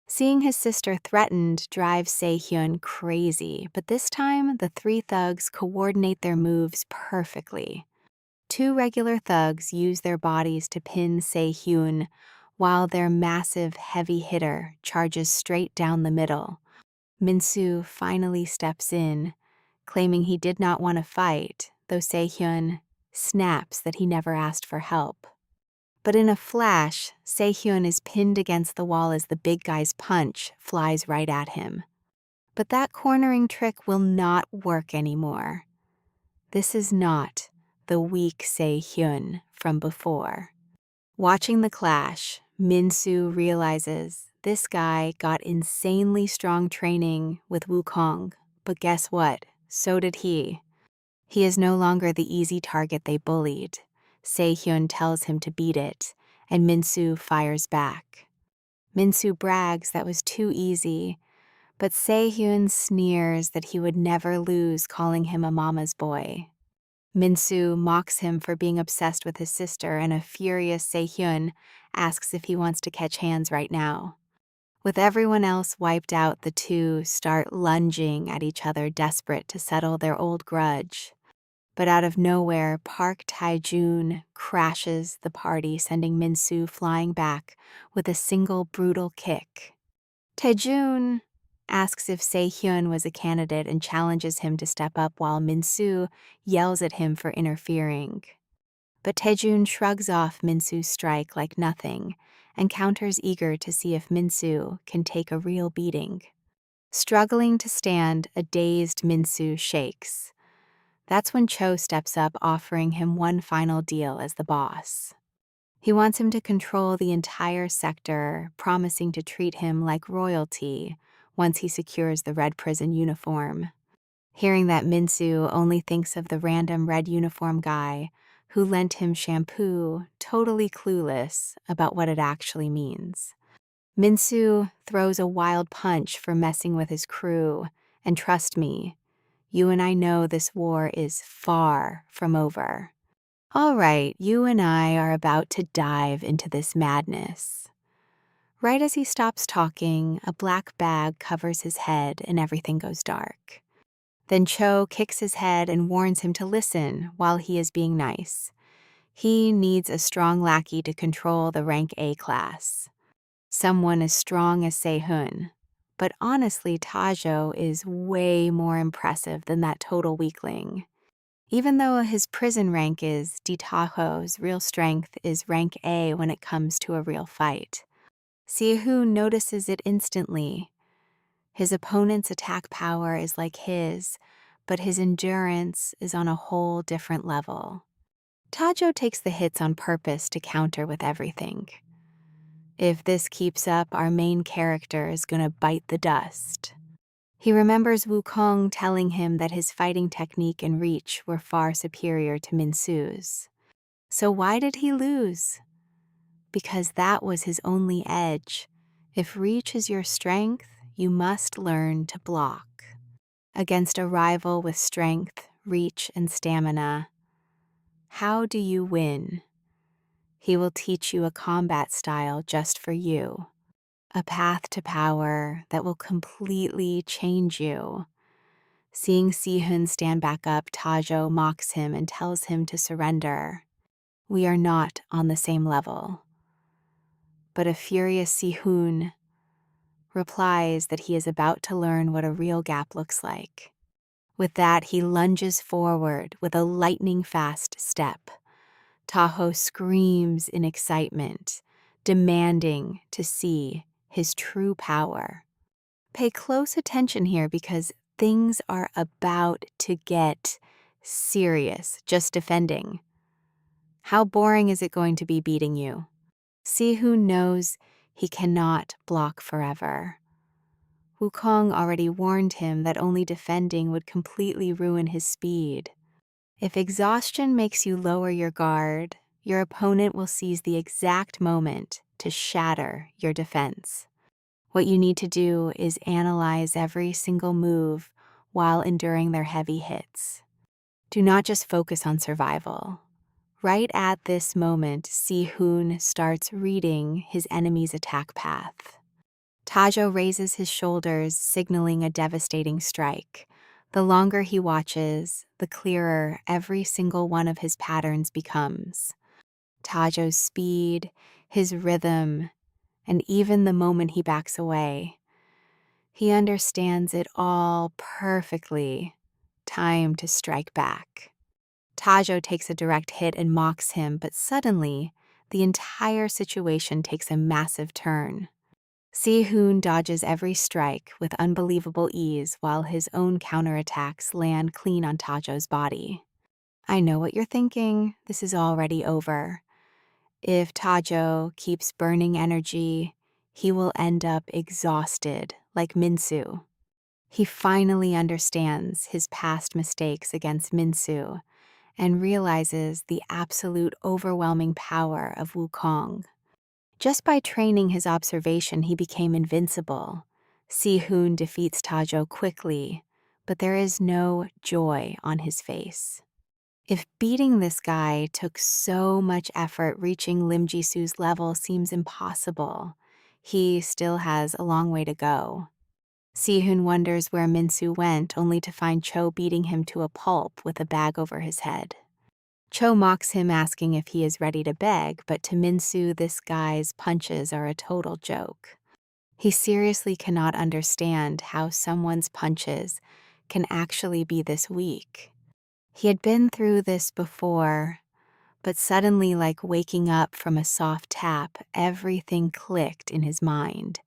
Seeing his sister threatened drives Sehyun crazy, but this time the three thugs coordinate their moves perfectly. Two regular thugs use their bodies to pin Sehyun, while their massive heavy hitter charges straight down the middle. Min-soo finally steps in, claiming he did not want to fight, though Sehyun snaps that he never asked for help. But in a flash, Sehyun is pinned against the wall as the big guy's punch flies right at him. But that cornering trick will not work anymore. This is not the weak Sehyun from before. Watching the clash, Min-soo realizes this guy got insanely strong training with Wukong, but guess what? So did he. He is no longer the easy target they bullied. Sehyun tells him to beat it, and Min-soo fires back. Min-soo brags that was too easy, but Sehyun sneers that he would never lose, calling him a mama's boy. Min-soo mocks him for being obsessed with his sister, and a furious Sehyun asks if he wants to catch hands right now. With everyone else wiped out, the two start lunging at each other, desperate to settle their old grudge. But out of nowhere, Park Tae-joon crashes the party, sending Min-soo flying back with a single brutal kick. Tae-joon asks if Sehyun was a candidate and challenges him to step up, while Min-soo yells at him for interfering. But Tae-joon shrugs off Min-soo's strike like nothing and counters, eager to see if Min-soo can take a real beating. Struggling to stand, a dazed Min-soo shakes. That's when Cho steps up, offering him one final deal as the boss. He wants him to control the entire sector, promising to treat him like royalty once he secures the red prison uniform. Hearing that, Min-soo only thinks of the random red uniform guy who lent him shampoo, totally clueless about what it actually means. Min-soo throws a wild punch for messing with his crew, and trust me, you and I know this war is far from over. All right, you and I are about to dive into this madness. Right as he stops talking, a black bag covers his head and everything goes dark. Then Cho kicks his head and warns him to listen while he is being nice. He needs a strong lackey to control the rank A class. Someone as strong as Sehun. But honestly, Tajo is way more impressive than that total weakling. Even though his prison rank is D, Taho's real strength is rank A when it comes to a real fight. Sehun notices it instantly. His opponent's attack power is like his, but his endurance is on a whole different level. Tajo takes the hits on purpose to counter with everything. If this keeps up, our main character is gonna bite the dust. He remembers Wukong telling him that his fighting technique and reach were far superior to Minsu's. So why did he lose? Because that was his only edge. If reach is your strength, you must learn to block. Against a rival with strength, reach, and stamina, how do you win? He will teach you a combat style just for you, a path to power that will completely change you. Seeing Si-hun stand back up, Tajo mocks him and tells him to surrender. We are not on the same level. But a furious Si-hun replies that he is about to learn what a real gap looks like. With that, he lunges forward with a lightning-fast step. Taho screams in excitement, demanding to see his true power. Pay close attention here because things are about to get serious just defending. How boring is it going to be beating you? Si-hun knows he cannot block forever. Wukong already warned him that only defending would completely ruin his speed. If exhaustion makes you lower your guard, your opponent will seize the exact moment to shatter your defense. What you need to do is analyze every single move while enduring their heavy hits. Do not just focus on survival. Right at this moment, Si-hun starts reading his enemy's attack path. Tajo raises his shoulders, signaling a devastating strike. The longer he watches, the clearer every single one of his patterns becomes. Tajo's speed, his rhythm, and even the moment he backs away. He understands it all perfectly. Time to strike back. Tajo takes a direct hit and mocks him, but suddenly, the entire situation takes a massive turn. Si-hun dodges every strike with unbelievable ease while his own counterattacks land clean on Tajo's body. I know what you're thinking, this is already over. If Tajo keeps burning energy, he will end up exhausted, like Minsu. He finally understands his past mistakes against Minsu and realizes the absolute overwhelming power of Wukong. Just by training his observation, he became invincible. Si-hun defeats Tajo quickly, but there is no joy on his face. If beating this guy took so much effort, reaching Lim Jisu's level seems impossible. He still has a long way to go. Si-hun wonders where Minsu went, only to find Cho beating him to a pulp with a bag over his head. Cho mocks him, asking if he is ready to beg, but to Minsu, this guy's punches are a total joke. He seriously cannot understand how someone's punches can actually be this weak. He had been through this before, but suddenly, like waking up from a soft tap, everything clicked in his mind.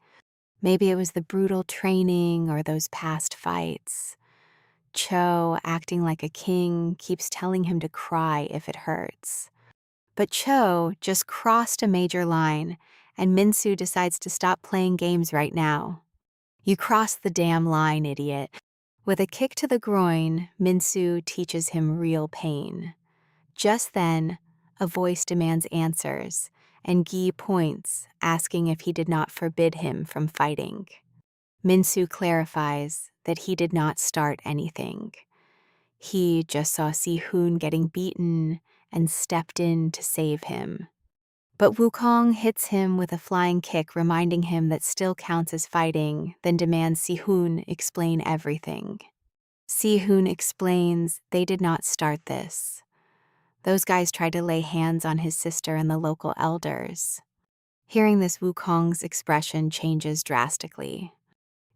Maybe it was the brutal training or those past fights. Cho, acting like a king, keeps telling him to cry if it hurts. But Cho just crossed a major line, and Minsu decides to stop playing games right now. You crossed the damn line, idiot. With a kick to the groin, Minsu teaches him real pain. Just then, a voice demands answers, and Gi points, asking if he did not forbid him from fighting. Minsu clarifies that he did not start anything. He just saw Si-hun getting beaten and stepped in to save him. But Wukong hits him with a flying kick, reminding him that still counts as fighting, then demands Si-hun explain everything. Si-hun explains they did not start this. Those guys tried to lay hands on his sister and the local elders. Hearing this, Wukong's expression changes drastically.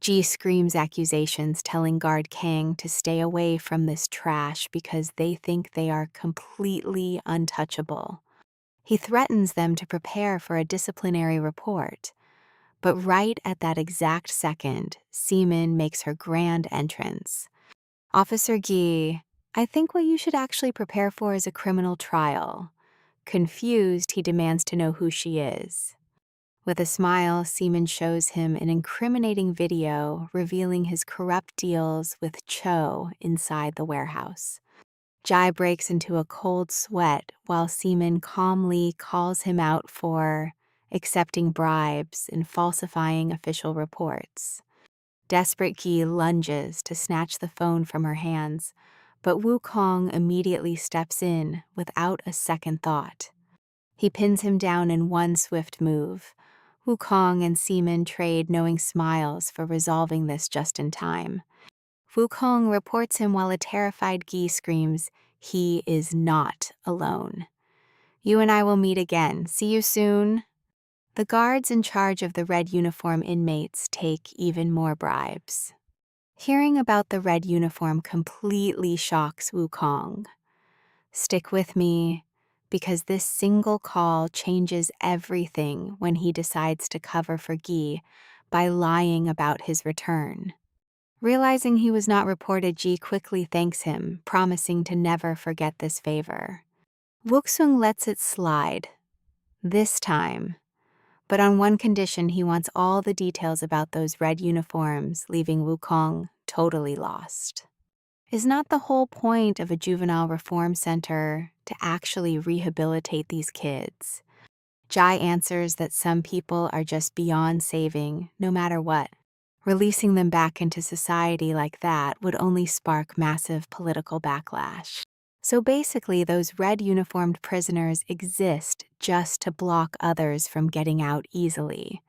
Ji screams accusations, telling Guard Kang to stay away from this trash because they think they are completely untouchable. He threatens them to prepare for a disciplinary report. But right at that exact second, Seaman makes her grand entrance. Officer Gi, I think what you should actually prepare for is a criminal trial. Confused, he demands to know who she is. With a smile, Seaman shows him an incriminating video revealing his corrupt deals with Cho inside the warehouse. Jai breaks into a cold sweat while Seaman calmly calls him out for accepting bribes and falsifying official reports. Desperate Gi lunges to snatch the phone from her hands, but Wukong immediately steps in without a second thought. He pins him down in one swift move. Wukong and Seaman trade knowing smiles for resolving this just in time. Wukong reports him while a terrified Gi screams, "He is not alone. You and I will meet again. See you soon." The guards in charge of the red uniform inmates take even more bribes. Hearing about the red uniform completely shocks Wukong. Stick with me, because this single call changes everything when he decides to cover for Gi by lying about his return. Realizing he was not reported, Ji quickly thanks him, promising to never forget this favor. Wuxung lets it slide, this time, but on one condition: he wants all the details about those red uniforms, leaving Wukong totally lost. Is not the whole point of a juvenile reform center to actually rehabilitate these kids? Jai answers that some people are just beyond saving, no matter what. Releasing them back into society like that would only spark massive political backlash. So basically, those red uniformed prisoners exist just to block others from getting out easily.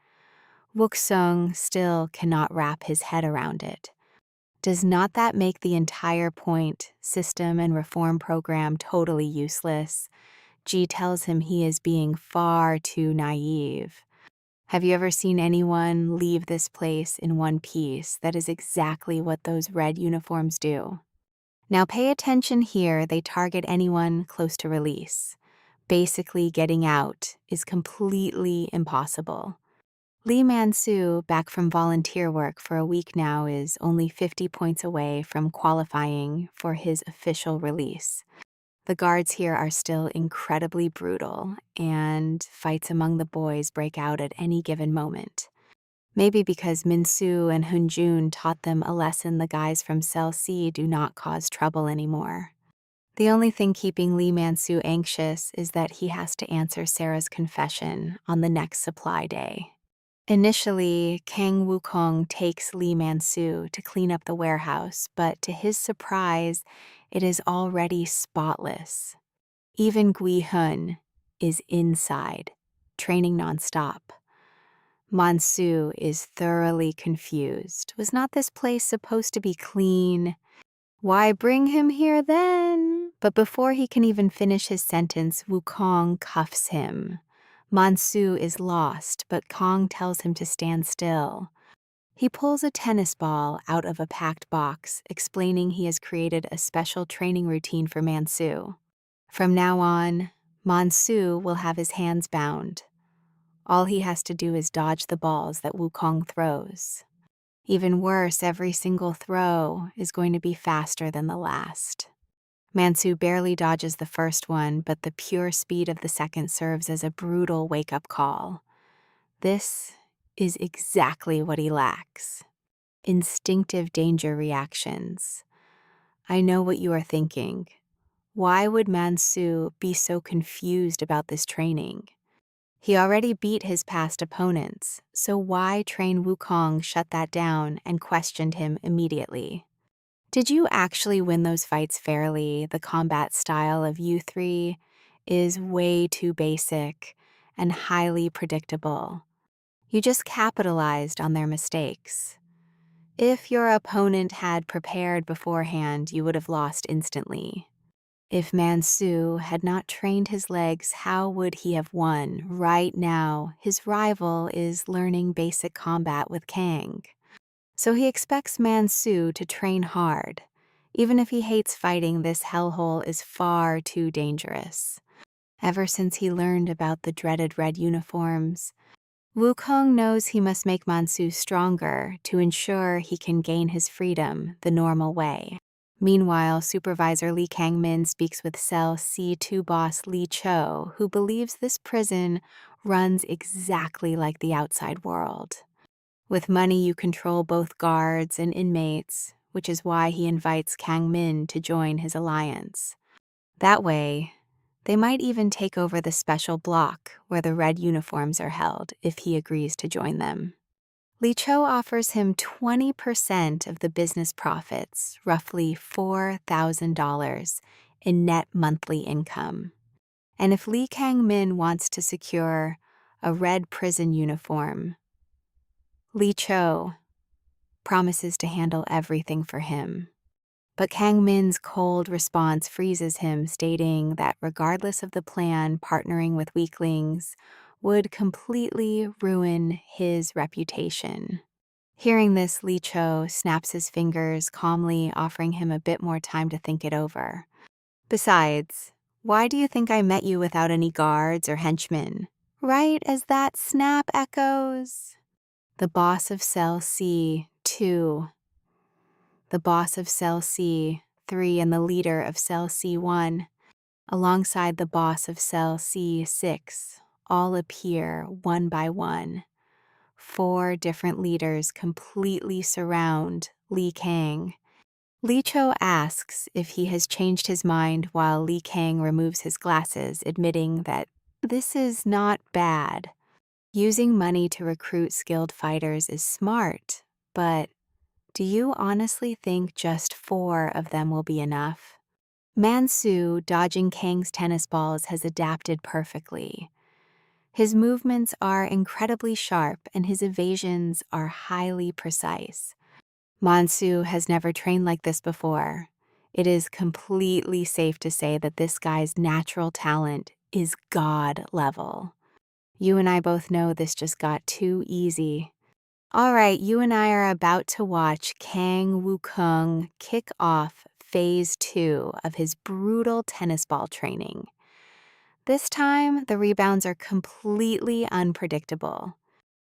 Wuxung still cannot wrap his head around it. Does not that make the entire point, system, and reform program totally useless? Ji tells him he is being far too naive. Have you ever seen anyone leave this place in one piece? That is exactly what those red uniforms do. Now pay attention here, they target anyone close to release. Basically, getting out is completely impossible. Lee Man-soo, back from volunteer work for a week now, is only 50 points away from qualifying for his official release. The guards here are still incredibly brutal, and fights among the boys break out at any given moment. Maybe because Min-soo and Hun-jun taught them a lesson: the guys from Cell C do not cause trouble anymore. The only thing keeping Lee Man-soo anxious is that he has to answer Sarah's confession on the next supply day. Initially, Kang Wukong takes Lee Man-soo to clean up the warehouse, but to his surprise, it is already spotless. Even Gui Hun is inside, training nonstop. Man-soo is thoroughly confused. Was not this place supposed to be clean? Why bring him here then? But before he can even finish his sentence, Wukong cuffs him. Man-soo is lost, but Kong tells him to stand still. He pulls a tennis ball out of a packed box, explaining he has created a special training routine for Man-soo. From now on, Man-soo will have his hands bound. All he has to do is dodge the balls that Wukong throws. Even worse, every single throw is going to be faster than the last. Man-soo barely dodges the first one, but the pure speed of the second serves as a brutal wake-up call. This is exactly what he lacks: instinctive danger reactions. I know what you are thinking. Why would Man-soo be so confused about this training? He already beat his past opponents, so why train Wukong shut that down and questioned him immediately? Did you actually win those fights fairly? The combat style of you three is way too basic and highly predictable. You just capitalized on their mistakes. If your opponent had prepared beforehand, you would have lost instantly. If Man-soo had not trained his legs, how would he have won? Right now, his rival is learning basic combat with Kang. So he expects Man-soo to train hard. Even if he hates fighting, this hellhole is far too dangerous. Ever since he learned about the dreaded red uniforms, Wukong knows he must make Man-soo stronger to ensure he can gain his freedom the normal way. Meanwhile, Supervisor Lee Kang-min speaks with Cell C2 boss Lee Cho, who believes this prison runs exactly like the outside world. With money, you control both guards and inmates, which is why he invites Kang Min to join his alliance. That way, they might even take over the special block where the red uniforms are held if he agrees to join them. Li Cho offers him 20% of the business profits, roughly $4,000 in net monthly income. And if Lee Kang Min wants to secure a red prison uniform, Li Cho promises to handle everything for him. But Kang Min's cold response freezes him, stating that regardless of the plan, partnering with weaklings would completely ruin his reputation. Hearing this, Li Cho snaps his fingers, calmly offering him a bit more time to think it over. Besides, why do you think I met you without any guards or henchmen? Right as that snap echoes, the boss of Cell C2, the boss of Cell C3, and the leader of Cell C1, alongside the boss of Cell C6, all appear one by one. 4 different leaders completely surround Li Kang. Li Cho asks if he has changed his mind while Li Kang removes his glasses, admitting that this is not bad. Using money to recruit skilled fighters is smart, but do you honestly think just 4 of them will be enough? Mansu, dodging Kang's tennis balls, has adapted perfectly. His movements are incredibly sharp and his evasions are highly precise. Mansu has never trained like this before. It is completely safe to say that this guy's natural talent is God level. You and I both know this just got too easy. All right, you and I are about to watch Kang Wukong kick off phase 2 of his brutal tennis ball training. This time, the rebounds are completely unpredictable.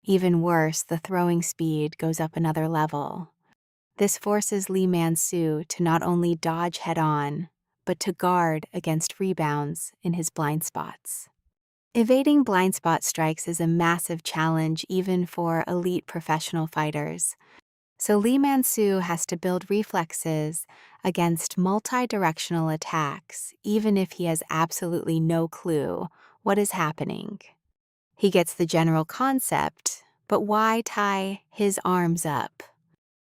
Even worse, the throwing speed goes up another level. This forces Lee Man-soo to not only dodge head-on, but to guard against rebounds in his blind spots. Evading blind spot strikes is a massive challenge even for elite professional fighters. So Lee Man-soo has to build reflexes against multi-directional attacks, even if he has absolutely no clue what is happening. He gets the general concept, but why tie his arms up?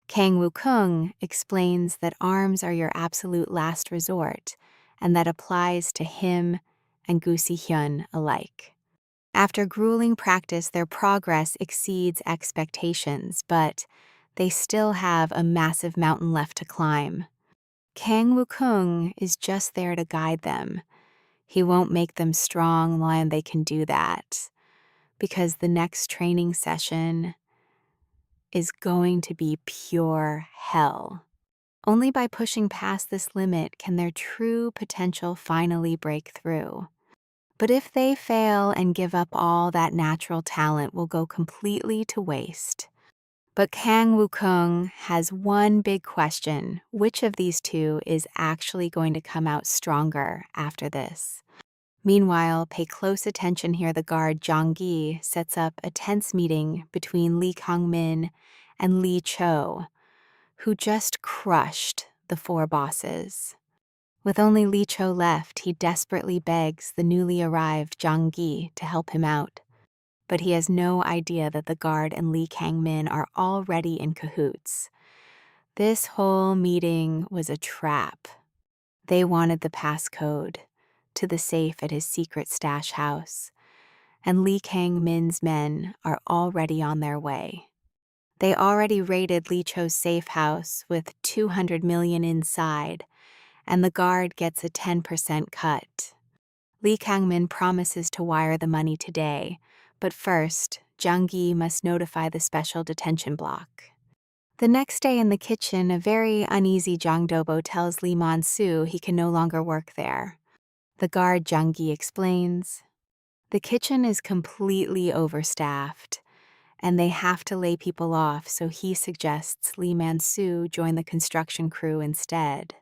Kang Wukong explains that arms are your absolute last resort, and that applies to him and Gu Si-hyun alike. After grueling practice, their progress exceeds expectations, but they still have a massive mountain left to climb. Kang Wukong is just there to guide them. He won't make them strong while they can do that, because the next training session is going to be pure hell. Only by pushing past this limit can their true potential finally break through. But if they fail and give up, all that natural talent will go completely to waste. But Kang Wukong has one big question: which of these two is actually going to come out stronger after this? Meanwhile, pay close attention here. The guard Zhang Yi sets up a tense meeting between Lee Kang-min and Li Cho, who just crushed the 4 bosses. With only Li Cho left, he desperately begs the newly arrived Zhang Yi to help him out. But he has no idea that the guard and Lee Kang-min are already in cahoots. This whole meeting was a trap. They wanted the passcode to the safe at his secret stash house, and Lee Kang-min's men are already on their way. They already raided Li Cho's safe house with 200 million inside, and the guard gets a 10% cut. Lee Kang-min promises to wire the money today, but first, Zhang Yi must notify the special detention block. The next day in the kitchen, a very uneasy Zhang Dobo tells Lee Man-soo he can no longer work there. The guard Zhang Yi explains, the kitchen is completely overstaffed, and they have to lay people off, so he suggests Lee Man-soo join the construction crew instead.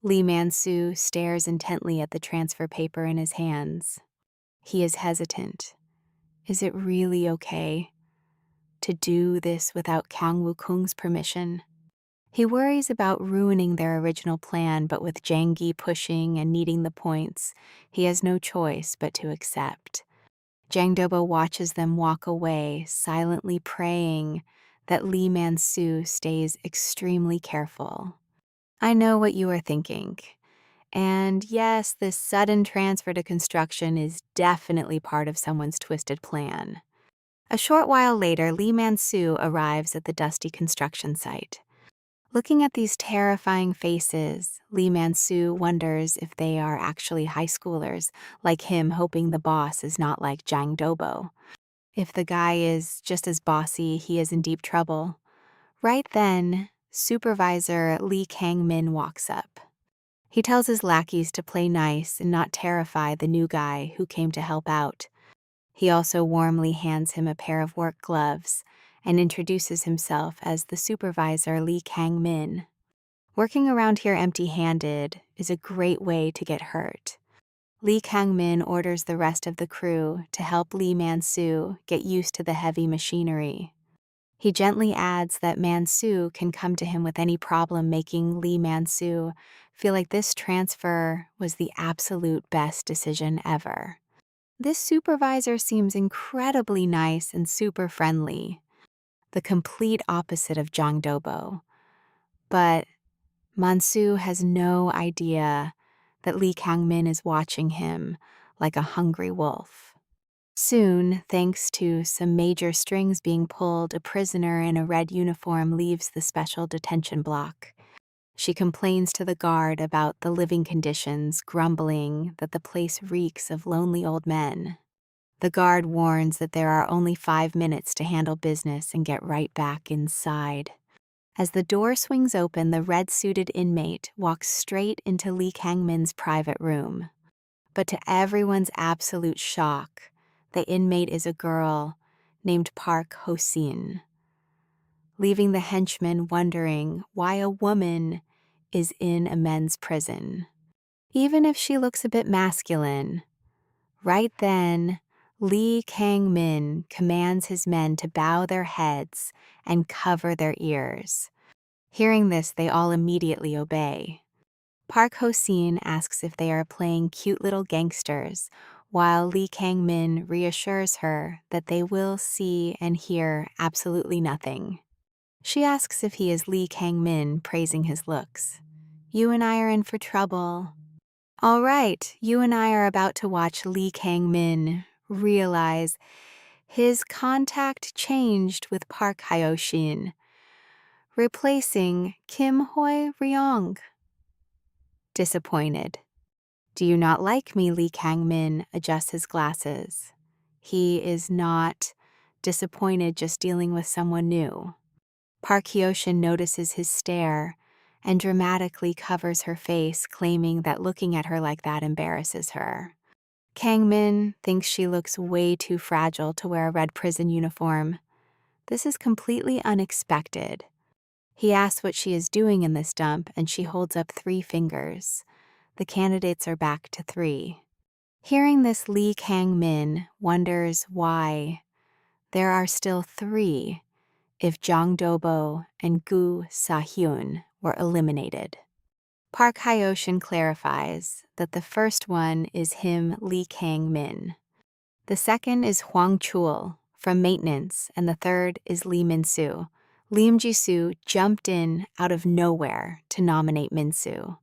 Lee Man-soo stares intently at the transfer paper in his hands. He is hesitant. Is it really okay to do this without Kang Wukung's permission? He worries about ruining their original plan, but with Jang Gi pushing and needing the points, he has no choice but to accept. Jang Dobo watches them walk away, silently praying that Lee Man-soo stays extremely careful. I know what you are thinking. And yes, this sudden transfer to construction is definitely part of someone's twisted plan. A short while later, Lee Man-soo arrives at the dusty construction site. Looking at these terrifying faces, Lee Man-soo wonders if they are actually high schoolers, like him hoping the boss is not like Jang Dobo. If the guy is just as bossy, he is in deep trouble. Right then, Supervisor Lee Kang-min walks up. He tells his lackeys to play nice and not terrify the new guy who came to help out. He also warmly hands him a pair of work gloves and introduces himself as the supervisor Lee Kang-min. Working around here empty-handed is a great way to get hurt. Lee Kang-min orders the rest of the crew to help Lee Man-soo get used to the heavy machinery. He gently adds that Man-soo can come to him with any problem, making Lee Man-soo feel like this transfer was the absolute best decision ever. This supervisor seems incredibly nice and super friendly, the complete opposite of Jang Dobo. But Mansu has no idea that Lee Kang-min is watching him like a hungry wolf. Soon, thanks to some major strings being pulled, a prisoner in a red uniform leaves the special detention block. She complains to the guard about the living conditions, grumbling that the place reeks of lonely old men. The guard warns that there are only 5 minutes to handle business and get right back inside. As the door swings open, the red-suited inmate walks straight into Lee Kang-min's private room. But to everyone's absolute shock, the inmate is a girl named Park Ho-sin, leaving the henchmen wondering why a woman is in a men's prison. Even if she looks a bit masculine, right then, Lee Kang-min commands his men to bow their heads and cover their ears. Hearing this, they all immediately obey. Park Ho-sin asks if they are playing cute little gangsters, while Lee Kang-min reassures her that they will see and hear absolutely nothing. She asks if he is Lee Kang-min, praising his looks. "You and I are in for trouble." "All right, you and I are about to watch Lee Kang-min realize his contact changed with Park Hyo-shin, replacing Kim Hoi-ryong. Disappointed. "Do you not like me?" Lee Kang-min adjusts his glasses. He is not disappointed just dealing with someone new. Park Hyo-shin notices his stare and dramatically covers her face, claiming that looking at her like that embarrasses her. Kang-min thinks she looks way too fragile to wear a red prison uniform. This is completely unexpected. He asks what she is doing in this dump, and she holds up 3 fingers. The candidates are back to 3. Hearing this, Lee Kang-min wonders why there are still 3 if Jang Dobo and Gu Sa-hyun were eliminated. Park Hyo-shin clarifies that the first one is him, Lee Kang-min. The second is Hwang Chul from maintenance, and the third is Lee Min-soo. Lim Ji-soo jumped in out of nowhere to nominate Min-soo.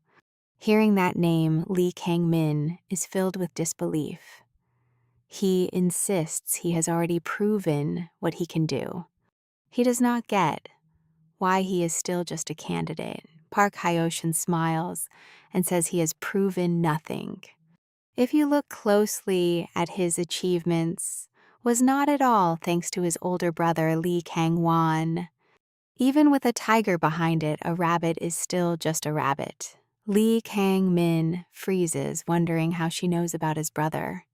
Hearing that name, Lee Kang-min is filled with disbelief. He insists he has already proven what he can do. He does not get why he is still just a candidate. Park Hyo-shin smiles and says he has proven nothing. If you look closely at his achievements, was not at all thanks to his older brother Lee Kang-won. Even with a tiger behind it, a rabbit is still just a rabbit. Lee Kang-min freezes, wondering how she knows about his brother.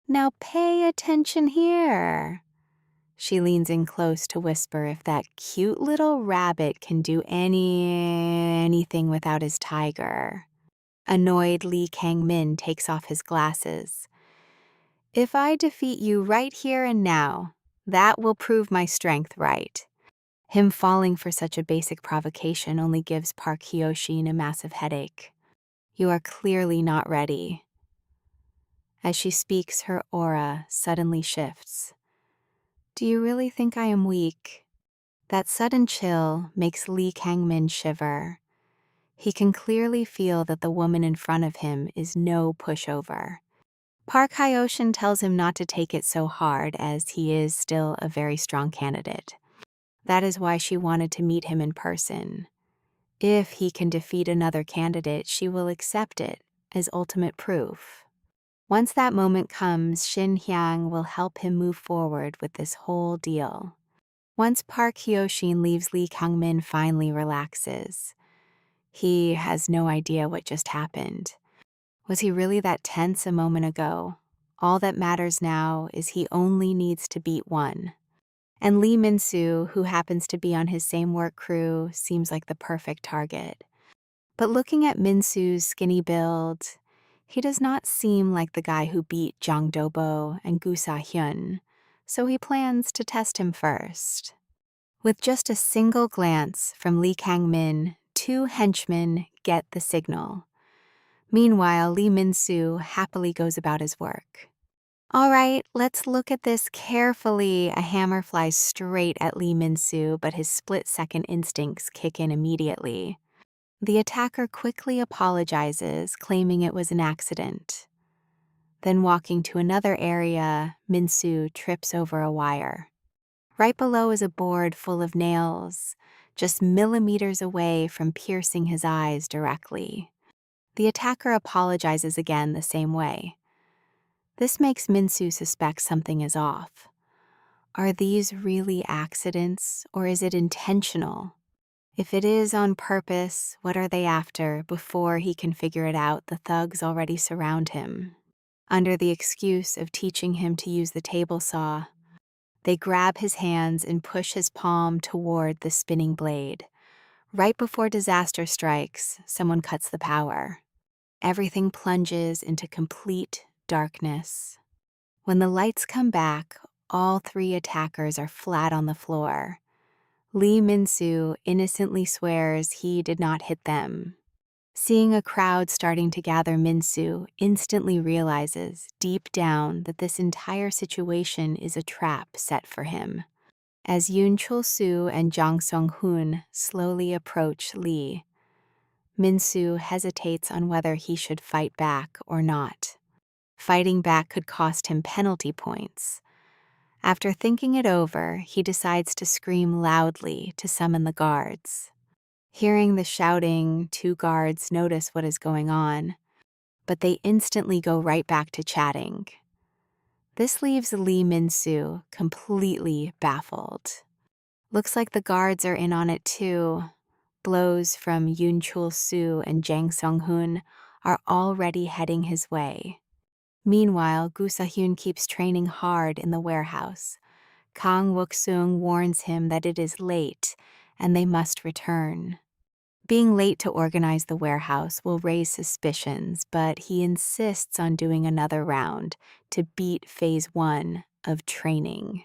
"Now pay attention here." She leans in close to whisper if that cute little rabbit can do anything without his tiger. Annoyed, Lee Kang-min takes off his glasses. If I defeat you right here and now, that will prove my strength right. Him falling for such a basic provocation only gives Park Hyoshin a massive headache. You are clearly not ready. As she speaks, her aura suddenly shifts. Do you really think I am weak? That sudden chill makes Lee Kang-min shiver. He can clearly feel that the woman in front of him is no pushover. Park Hyoshin tells him not to take it so hard, as he is still a very strong candidate. That is why she wanted to meet him in person. If he can defeat another candidate, she will accept it as ultimate proof. Once that moment comes, Shin Hyang will help him move forward with this whole deal. Once Park Hyoshin leaves, Lee Kang-min finally relaxes. He has no idea what just happened. Was he really that tense a moment ago? All that matters now is he only needs to beat one. And Lee Min-soo, who happens to be on his same work crew, seems like the perfect target. But looking at Min-soo's skinny build, he does not seem like the guy who beat Jang Do-bo and Gu Sa-hyun, so he plans to test him first. With just a single glance from Lee Kang-min, two henchmen get the signal. Meanwhile, Lee Min-soo happily goes about his work. All right, let's look at this carefully. A hammer flies straight at Lee Min-soo, but his split-second instincts kick in immediately. The attacker quickly apologizes, claiming it was an accident. Then walking to another area, Min-soo trips over a wire. Right below is a board full of nails, just millimeters away from piercing his eyes directly. The attacker apologizes again the same way. This makes Min-soo suspect something is off. Are these really accidents, or is it intentional? If it is on purpose, what are they after? Before he can figure it out, the thugs already surround him. Under the excuse of teaching him to use the table saw, they grab his hands and push his palm toward the spinning blade. Right before disaster strikes, someone cuts the power. Everything plunges into complete darkness. When the lights come back, all three attackers are flat on the floor. Lee Min-soo innocently swears he did not hit them. Seeing a crowd starting to gather, Min-soo instantly realizes deep down that this entire situation is a trap set for him. As Yoon Chul-soo and Jang Sung-hoon slowly approach Lee, Min-soo hesitates on whether he should fight back or not. Fighting back could cost him penalty points. After thinking it over, he decides to scream loudly to summon the guards. Hearing the shouting, two guards notice what is going on, but they instantly go right back to chatting. This leaves Lee Min-soo completely baffled. Looks like the guards are in on it too. Blows from Yoon Chul-soo and Jang Sung-hoon are already heading his way. Meanwhile, Gu Sa-hyun keeps training hard in the warehouse. Kang Wook-sung warns him that it is late and they must return. Being late to organize the warehouse will raise suspicions, but he insists on doing another round to beat phase 1 of training.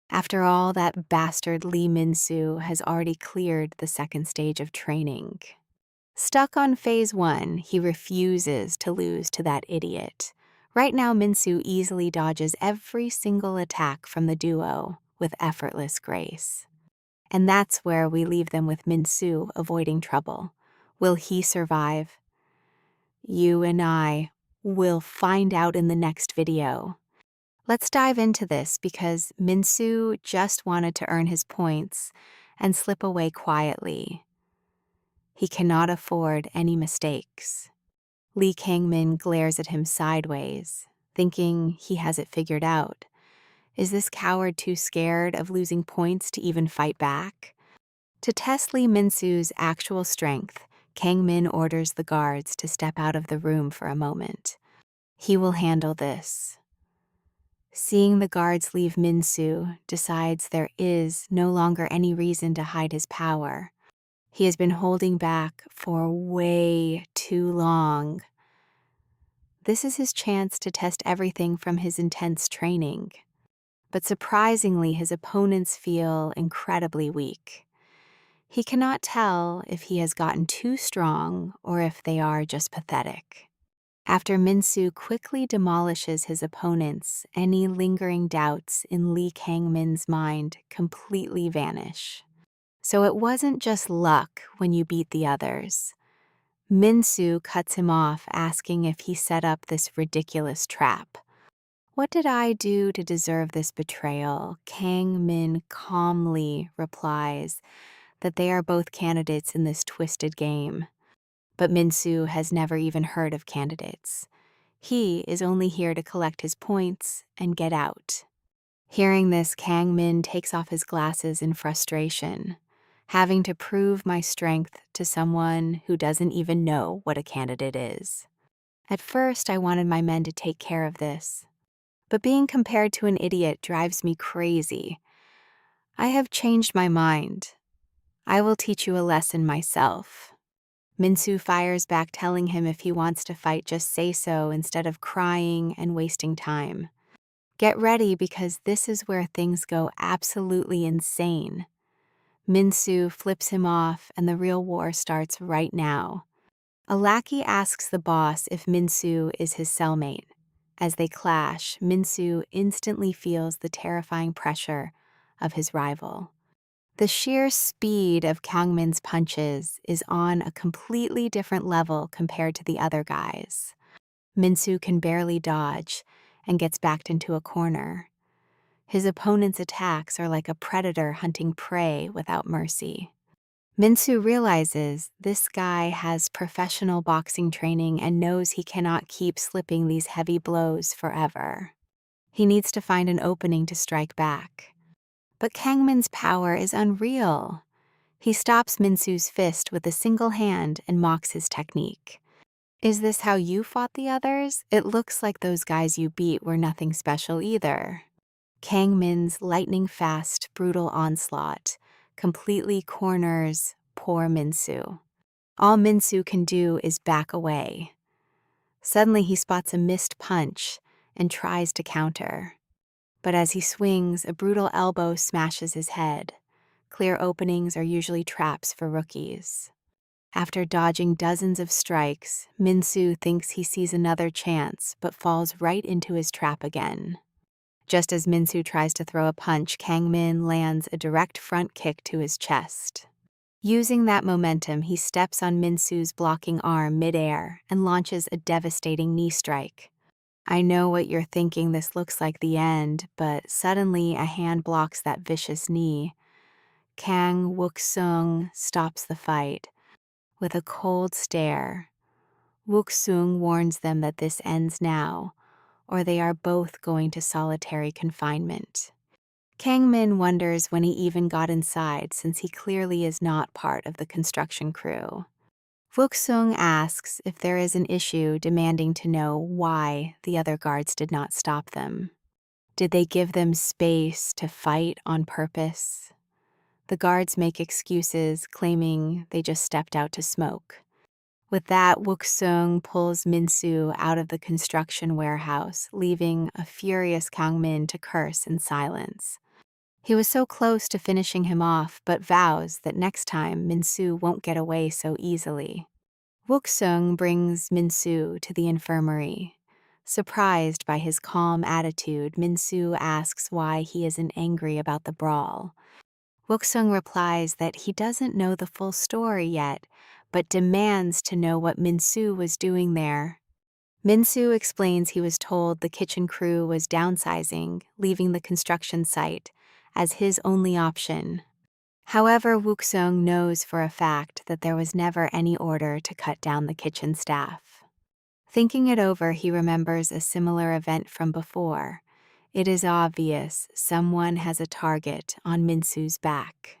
After all, that bastard Lee Min-soo has already cleared the second stage of training. Stuck on phase 1, he refuses to lose to that idiot. Right now, Min-soo easily dodges every single attack from the duo with effortless grace. And that's where we leave them with Min-soo avoiding trouble. Will he survive? You and I will find out in the next video. Let's dive into this because Min-soo just wanted to earn his points and slip away quietly. He cannot afford any mistakes. Lee Kang-min glares at him sideways, thinking he has it figured out. Is this coward too scared of losing points to even fight back? To test Lee Min-soo's actual strength, Kang-min orders the guards to step out of the room for a moment. He will handle this. Seeing the guards leave, Min-soo decides there is no longer any reason to hide his power. He has been holding back for way too long. This is his chance to test everything from his intense training. But surprisingly, his opponents feel incredibly weak. He cannot tell if he has gotten too strong or if they are just pathetic. After Minsu quickly demolishes his opponents, any lingering doubts in Lee Kang-min's mind completely vanish. So it wasn't just luck when you beat the others. Minsu cuts him off, asking if he set up this ridiculous trap. "What did I do to deserve this betrayal?" Kang Min calmly replies that they are both candidates in this twisted game. But Minsu has never even heard of candidates. He is only here to collect his points and get out. Hearing this, Kang Min takes off his glasses in frustration. "Having to prove my strength to someone who doesn't even know what a candidate is. At first, I wanted my men to take care of this. But being compared to an idiot drives me crazy. I have changed my mind. I will teach you a lesson myself." Minsu fires back, telling him if he wants to fight, just say so instead of crying and wasting time. "Get ready, because this is where things go absolutely insane." Minsu flips him off, and the real war starts right now. A lackey asks the boss if Minsu is his cellmate. As they clash, Minsu instantly feels the terrifying pressure of his rival. The sheer speed of Kangmin's punches is on a completely different level compared to the other guys. Minsu can barely dodge and gets backed into a corner. His opponent's attacks are like a predator hunting prey without mercy. Minsu realizes this guy has professional boxing training and knows he cannot keep slipping these heavy blows forever. He needs to find an opening to strike back. But Kangmin's power is unreal. He stops Minsu's fist with a single hand and mocks his technique. "Is this how you fought the others? It looks like those guys you beat were nothing special either." Kangmin's lightning-fast, brutal onslaught completely corners poor Minsu. All Minsu can do is back away. Suddenly he spots a missed punch and tries to counter. But as he swings, a brutal elbow smashes his head. Clear openings are usually traps for rookies. After dodging dozens of strikes, Minsu thinks he sees another chance, but falls right into his trap again. Just as Minsu tries to throw a punch, Kangmin lands a direct front kick to his chest. Using that momentum, he steps on Minsu's blocking arm midair and launches a devastating knee strike. I know what you're thinking, this looks like the end, but suddenly a hand blocks that vicious knee. Kang Wook-sung stops the fight. With a cold stare, Wook-sung warns them that this ends now, or they are both going to solitary confinement. Kang-min wonders when he even got inside, since he clearly is not part of the construction crew. Wook-sung asks if there is an issue, demanding to know why the other guards did not stop them. Did they give them space to fight on purpose? The guards make excuses, claiming they just stepped out to smoke. With that, Wook-sung pulls Minsu out of the construction warehouse, leaving a furious Kang-min to curse in silence. He was so close to finishing him off, but vows that next time Minsu won't get away so easily. Wook-sung brings Minsu to the infirmary. Surprised by his calm attitude, Minsu asks why he isn't angry about the brawl. Wook-sung replies that he doesn't know the full story yet, but demands to know what Minsu was doing there. Minsu explains he was told the kitchen crew was downsizing, leaving the construction site as his only option. However, Wook-sung knows for a fact that there was never any order to cut down the kitchen staff. Thinking it over, he remembers a similar event from before. It is obvious someone has a target on Minsu's back.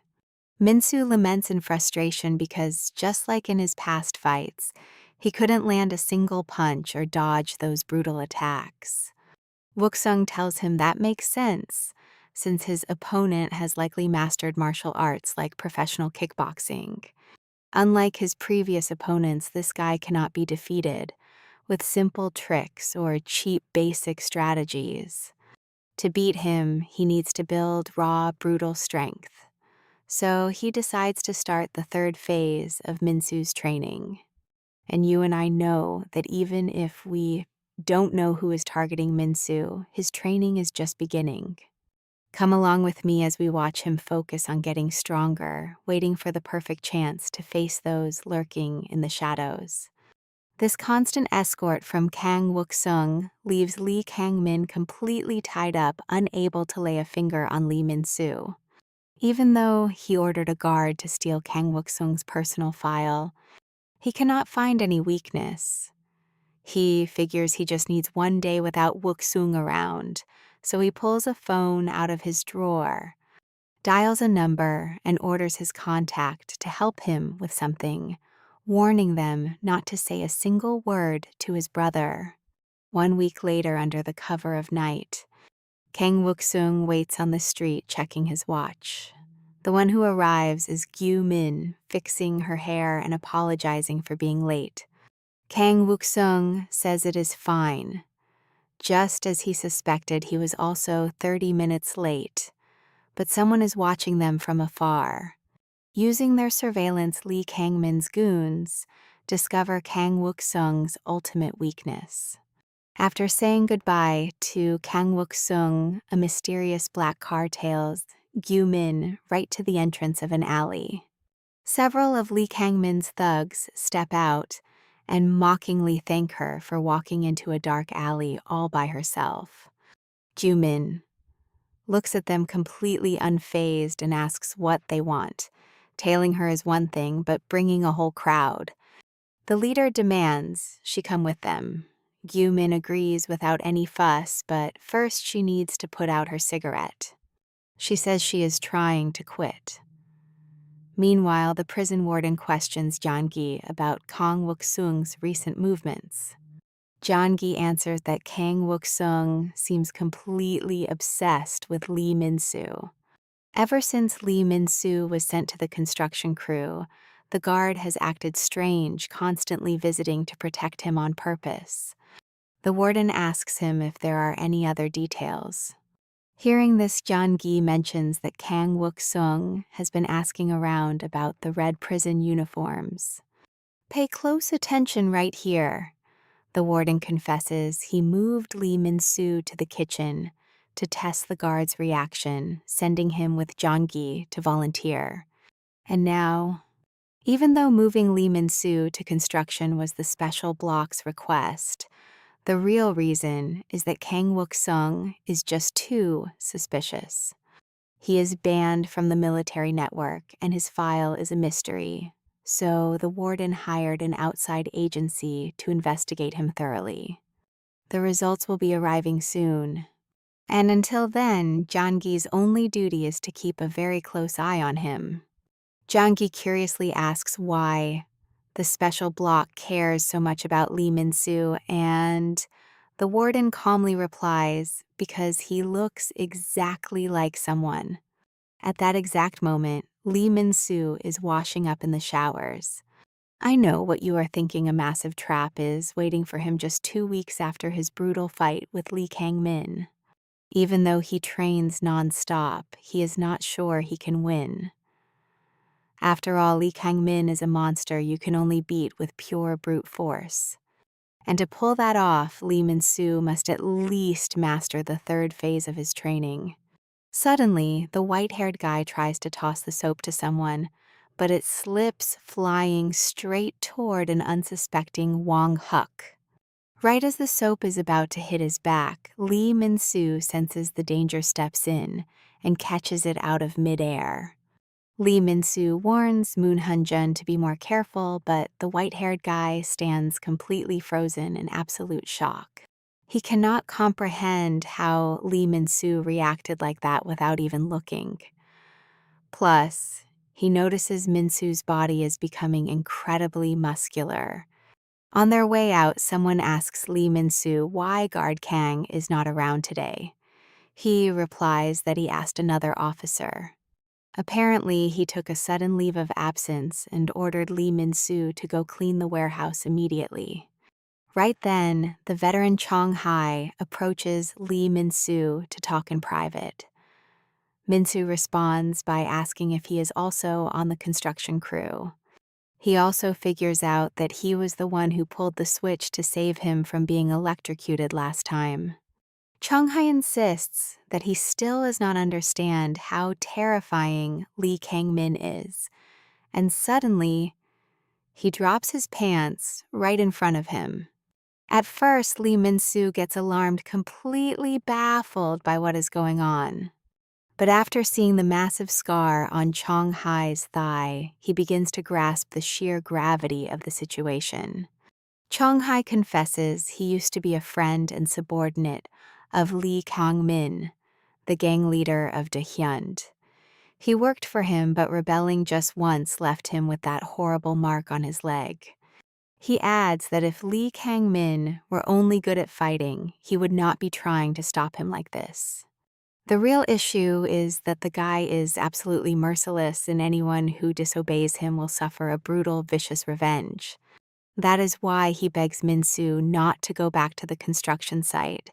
Minsu laments in frustration because, just like in his past fights, he couldn't land a single punch or dodge those brutal attacks. Wook-sung tells him that makes sense, since his opponent has likely mastered martial arts like professional kickboxing. Unlike his previous opponents, this guy cannot be defeated, with simple tricks or cheap basic strategies. To beat him, he needs to build raw, brutal strength. So he decides to start the third phase of Minsu's training. And you and I know that even if we don't know who is targeting Minsu, his training is just beginning. Come along with me as we watch him focus on getting stronger, waiting for the perfect chance to face those lurking in the shadows. This constant escort from Kang Wook-sung leaves Lee Kang-min completely tied up, unable to lay a finger on Lee Min-soo. Even though he ordered a guard to steal Kang Wook-sung's personal file, he cannot find any weakness. He figures he just needs one day without Wook-sung around, so he pulls a phone out of his drawer, dials a number, and orders his contact to help him with something, warning them not to say a single word to his brother. 1 week later, under the cover of night, Kang Wook-sung waits on the street checking his watch. The one who arrives is Gyu Min, fixing her hair and apologizing for being late. Kang Wook-sung says it is fine. Just as he suspected, he was also 30 minutes late, but someone is watching them from afar. Using their surveillance, Lee Kang-min's goons discover Kang Wook-sung's ultimate weakness. After saying goodbye to Kang Wook-sung, a mysterious black car tails Gyu Min right to the entrance of an alley. Several of Lee Kang-min's thugs step out and mockingly thank her for walking into a dark alley all by herself. Gyu Min looks at them completely unfazed and asks what they want. Tailing her is one thing, but bringing a whole crowd. The leader demands she come with them. Gyu Min agrees without any fuss, but first she needs to put out her cigarette. She says she is trying to quit. Meanwhile, the prison warden questions Jeon-gi about Kang Wook-sung's recent movements. Jeon-gi answers that Kang Wook-sung seems completely obsessed with Lee Min-soo. Ever since Lee Min-soo was sent to the construction crew, the guard has acted strange, constantly visiting to protect him on purpose. The warden asks him if there are any other details. Hearing this, Jeon-gi mentions that Kang Wook-sung has been asking around about the red prison uniforms. Pay close attention right here. The warden confesses he moved Lee Min-soo to the kitchen to test the guard's reaction, sending him with Jeon-gi to volunteer. And now, even though moving Lee Min-soo to construction was the special block's request, the real reason is that Kang Wook-sung is just too suspicious. He is banned from the military network and his file is a mystery, so the warden hired an outside agency to investigate him thoroughly. The results will be arriving soon, and until then, Jeon-gi's only duty is to keep a very close eye on him. Jeon-gi curiously asks why the special block cares so much about Lee Min-soo, and the warden calmly replies because he looks exactly like someone. At that exact moment, Lee Min-soo is washing up in the showers. I know what you are thinking a massive trap is, waiting for him just 2 weeks after his brutal fight with Lee Kang-min. Even though he trains non-stop, he is not sure he can win. After all, Lee Kang-min is a monster you can only beat with pure brute force. And to pull that off, Lee Min-soo must at least master the third phase of his training. Suddenly, the white-haired guy tries to toss the soap to someone, but it slips flying straight toward an unsuspecting Wong Huk. Right as the soap is about to hit his back, Lee Min-soo senses the danger steps in and catches it out of midair. Lee Min-soo warns Moon Hun-jun to be more careful, but the white-haired guy stands completely frozen in absolute shock. He cannot comprehend how Lee Min-soo reacted like that without even looking. Plus, he notices Min-soo's body is becoming incredibly muscular. On their way out, someone asks Lee Min-soo why Guard Kang is not around today. He replies that he asked another officer. Apparently, he took a sudden leave of absence and ordered Lee Min-soo to go clean the warehouse immediately. Right then, the veteran Chong Hai approaches Lee Min-soo to talk in private. Min-soo responds by asking if he is also on the construction crew. He also figures out that he was the one who pulled the switch to save him from being electrocuted last time. Chong Hai insists that he still does not understand how terrifying Lee Kang-min is, and suddenly, he drops his pants right in front of him. At first, Lee Min-soo gets alarmed, completely baffled by what is going on. But after seeing the massive scar on Chong Hai's thigh, he begins to grasp the sheer gravity of the situation. Chong Hai confesses he used to be a friend and subordinate of Lee Kang-min, the gang leader of Dahyun. He worked for him, but rebelling just once left him with that horrible mark on his leg. He adds that if Lee Kang-min were only good at fighting, he would not be trying to stop him like this. The real issue is that the guy is absolutely merciless, and anyone who disobeys him will suffer a brutal, vicious revenge. That is why he begs Min-soo not to go back to the construction site,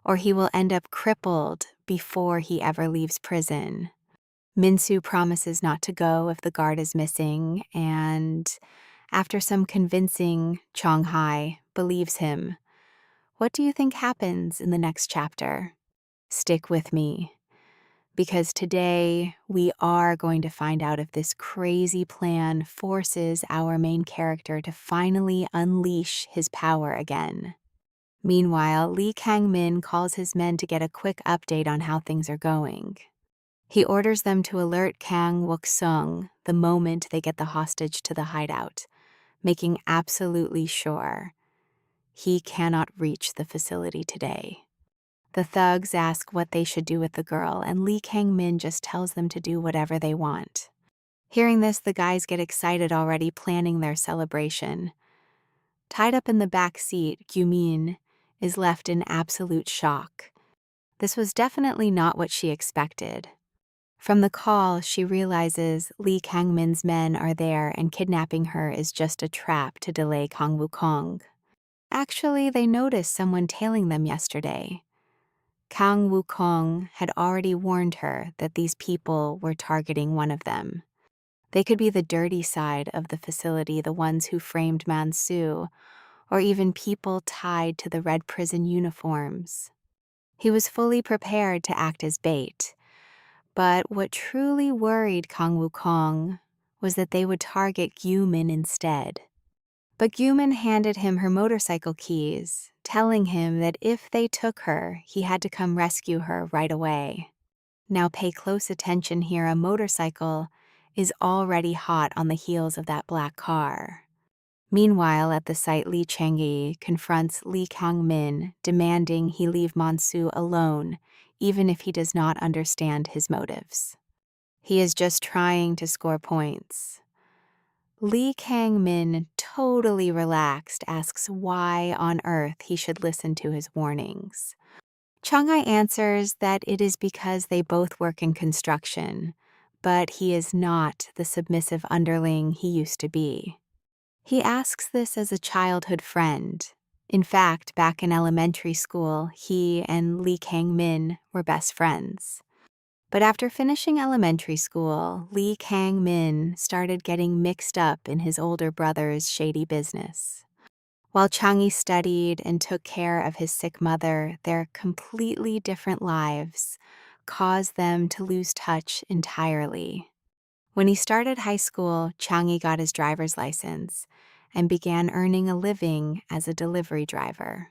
or he will end up crippled before he ever leaves prison. Min-soo promises not to go if the guard is missing, and after some convincing, Chong Hai believes him. What do you think happens in the next chapter? Stick with me, because today we are going to find out if this crazy plan forces our main character to finally unleash his power again. Meanwhile, Lee Kang-min calls his men to get a quick update on how things are going. He orders them to alert Kang Wook-sung the moment they get the hostage to the hideout, making absolutely sure he cannot reach the facility today. The thugs ask what they should do with the girl, and Lee Kang-min just tells them to do whatever they want. Hearing this, the guys get excited already, planning their celebration. Tied up in the back seat, Gyu-min is left in absolute shock. This was definitely not what she expected. From the call, she realizes Lee Kang-min's men are there and kidnapping her is just a trap to delay Kang Wukong. Actually, they noticed someone tailing them yesterday. Kang Wukong had already warned her that these people were targeting one of them. They could be the dirty side of the facility, the ones who framed Mansu, or even people tied to the red prison uniforms. He was fully prepared to act as bait. But what truly worried Kang Wukong was that they would target Gyu-min instead. But Gyu-min handed him her motorcycle keys, telling him that if they took her, he had to come rescue her right away. Now pay close attention here, a motorcycle is already hot on the heels of that black car. Meanwhile, at the site, Lee Chang-yi confronts Lee Kang-min, demanding he leave Mansu alone, even if he does not understand his motives. He is just trying to score points. Lee Kang-min, totally relaxed, asks why on earth he should listen to his warnings. Chang-hai answers that it is because they both work in construction, but he is not the submissive underling he used to be. He asks this as a childhood friend. In fact, back in elementary school, he and Lee Kang-min were best friends. But after finishing elementary school, Lee Kang-min started getting mixed up in his older brother's shady business. While Chang-yi studied and took care of his sick mother, their completely different lives caused them to lose touch entirely. When he started high school, Chang-yi got his driver's license and began earning a living as a delivery driver.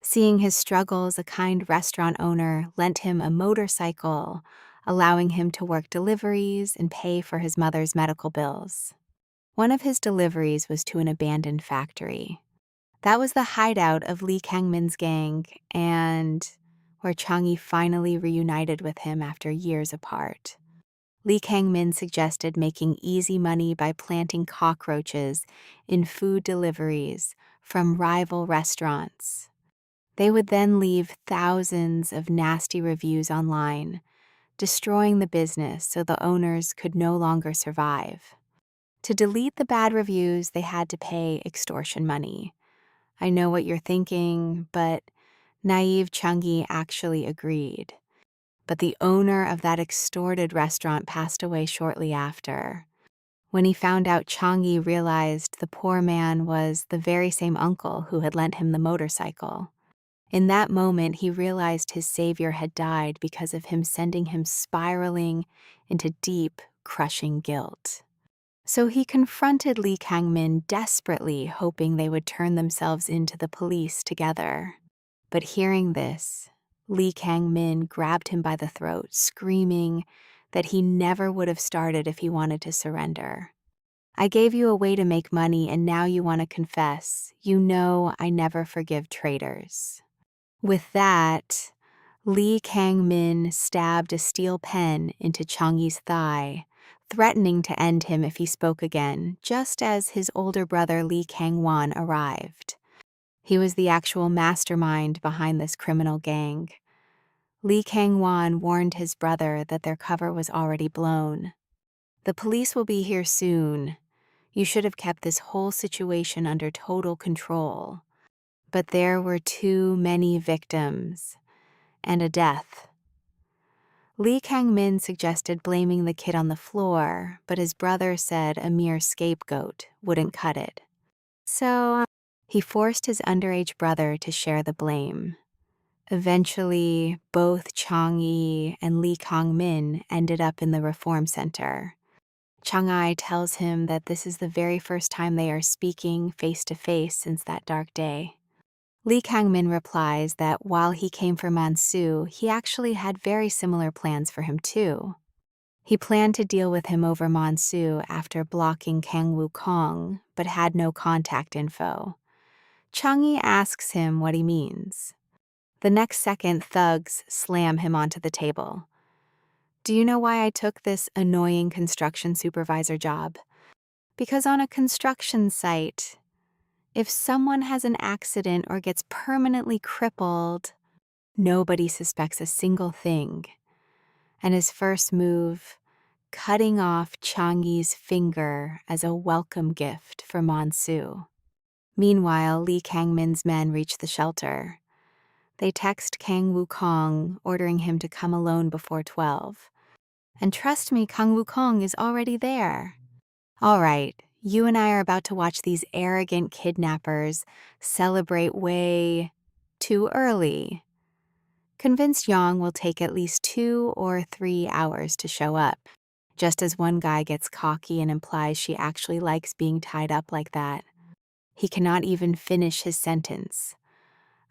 Seeing his struggles, a kind restaurant owner lent him a motorcycle, allowing him to work deliveries and pay for his mother's medical bills. One of his deliveries was to an abandoned factory. That was the hideout of Lee Kang-min's gang, and where Chang-yi finally reunited with him after years apart. Lee Kang-min suggested making easy money by planting cockroaches in food deliveries from rival restaurants. They would then leave thousands of nasty reviews online, destroying the business so the owners could no longer survive. To delete the bad reviews, they had to pay extortion money. I know what you're thinking, but naive Changi actually agreed. But the owner of that extorted restaurant passed away shortly after. When he found out, Changi realized the poor man was the very same uncle who had lent him the motorcycle. In that moment, he realized his savior had died because of him sending him spiraling into deep, crushing guilt. So he confronted Lee Kang-min desperately, hoping they would turn themselves into the police together. But hearing this, Lee Kang-min grabbed him by the throat, screaming that he never would have started if he wanted to surrender. I gave you a way to make money and now you want to confess. You know I never forgive traitors. With that, Lee Kang-min stabbed a steel pen into Changi's thigh, threatening to end him if he spoke again, just as his older brother Lee Kang-won arrived. He was the actual mastermind behind this criminal gang. Lee Kang-won warned his brother that their cover was already blown. The police will be here soon. You should have kept this whole situation under total control. But there were too many victims, and a death. Lee Kang-min suggested blaming the kid on the floor, but his brother said a mere scapegoat wouldn't cut it. So he forced his underage brother to share the blame. Eventually, both Chang-yi and Lee Kang-min ended up in the reform center. Chang-ai tells him that this is the very first time they are speaking face-to-face since that dark day. Lee Kang-min replies that while he came for Mansu, he actually had very similar plans for him too. He planned to deal with him over Mansu after blocking Kang Wukong, but had no contact info. Chang-yi asks him what he means. The next second, thugs slam him onto the table. Do you know why I took this annoying construction supervisor job? Because on a construction site, if someone has an accident or gets permanently crippled, nobody suspects a single thing. And his first move, cutting off Changyi's finger as a welcome gift for Mansu. Meanwhile, Lee Kang-min's men reach the shelter. They text Kang Wukong, ordering him to come alone before 12. And trust me, Kang Wukong is already there. All right, you and I are about to watch these arrogant kidnappers celebrate way too early. Convinced Yang will take at least 2 or 3 hours to show up, just as one guy gets cocky and implies she actually likes being tied up like that. He cannot even finish his sentence.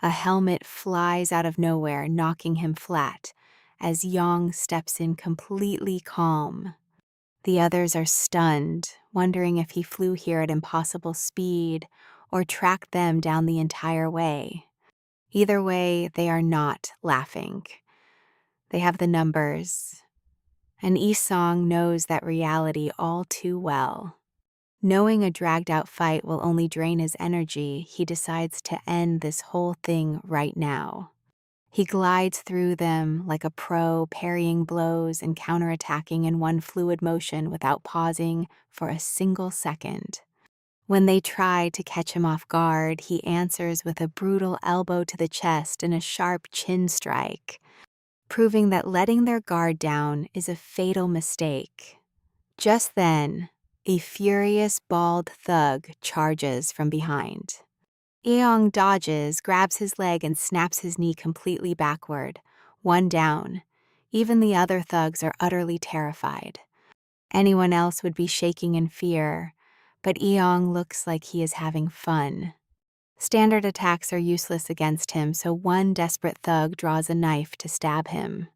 A helmet flies out of nowhere, knocking him flat, as Yang steps in completely calm. The others are stunned, wondering if he flew here at impossible speed or tracked them down the entire way. Either way, they are not laughing. They have the numbers, and Isong knows that reality all too well. Knowing a dragged-out fight will only drain his energy, he decides to end this whole thing right now. He glides through them like a pro, parrying blows and counterattacking in one fluid motion without pausing for a single second. When they try to catch him off guard, he answers with a brutal elbow to the chest and a sharp chin strike, proving that letting their guard down is a fatal mistake. Just then, a furious bald thug charges from behind. Eong dodges, grabs his leg, and snaps his knee completely backward, one down. Even the other thugs are utterly terrified. Anyone else would be shaking in fear, but Eong looks like he is having fun. Standard attacks are useless against him, so one desperate thug draws a knife to stab him.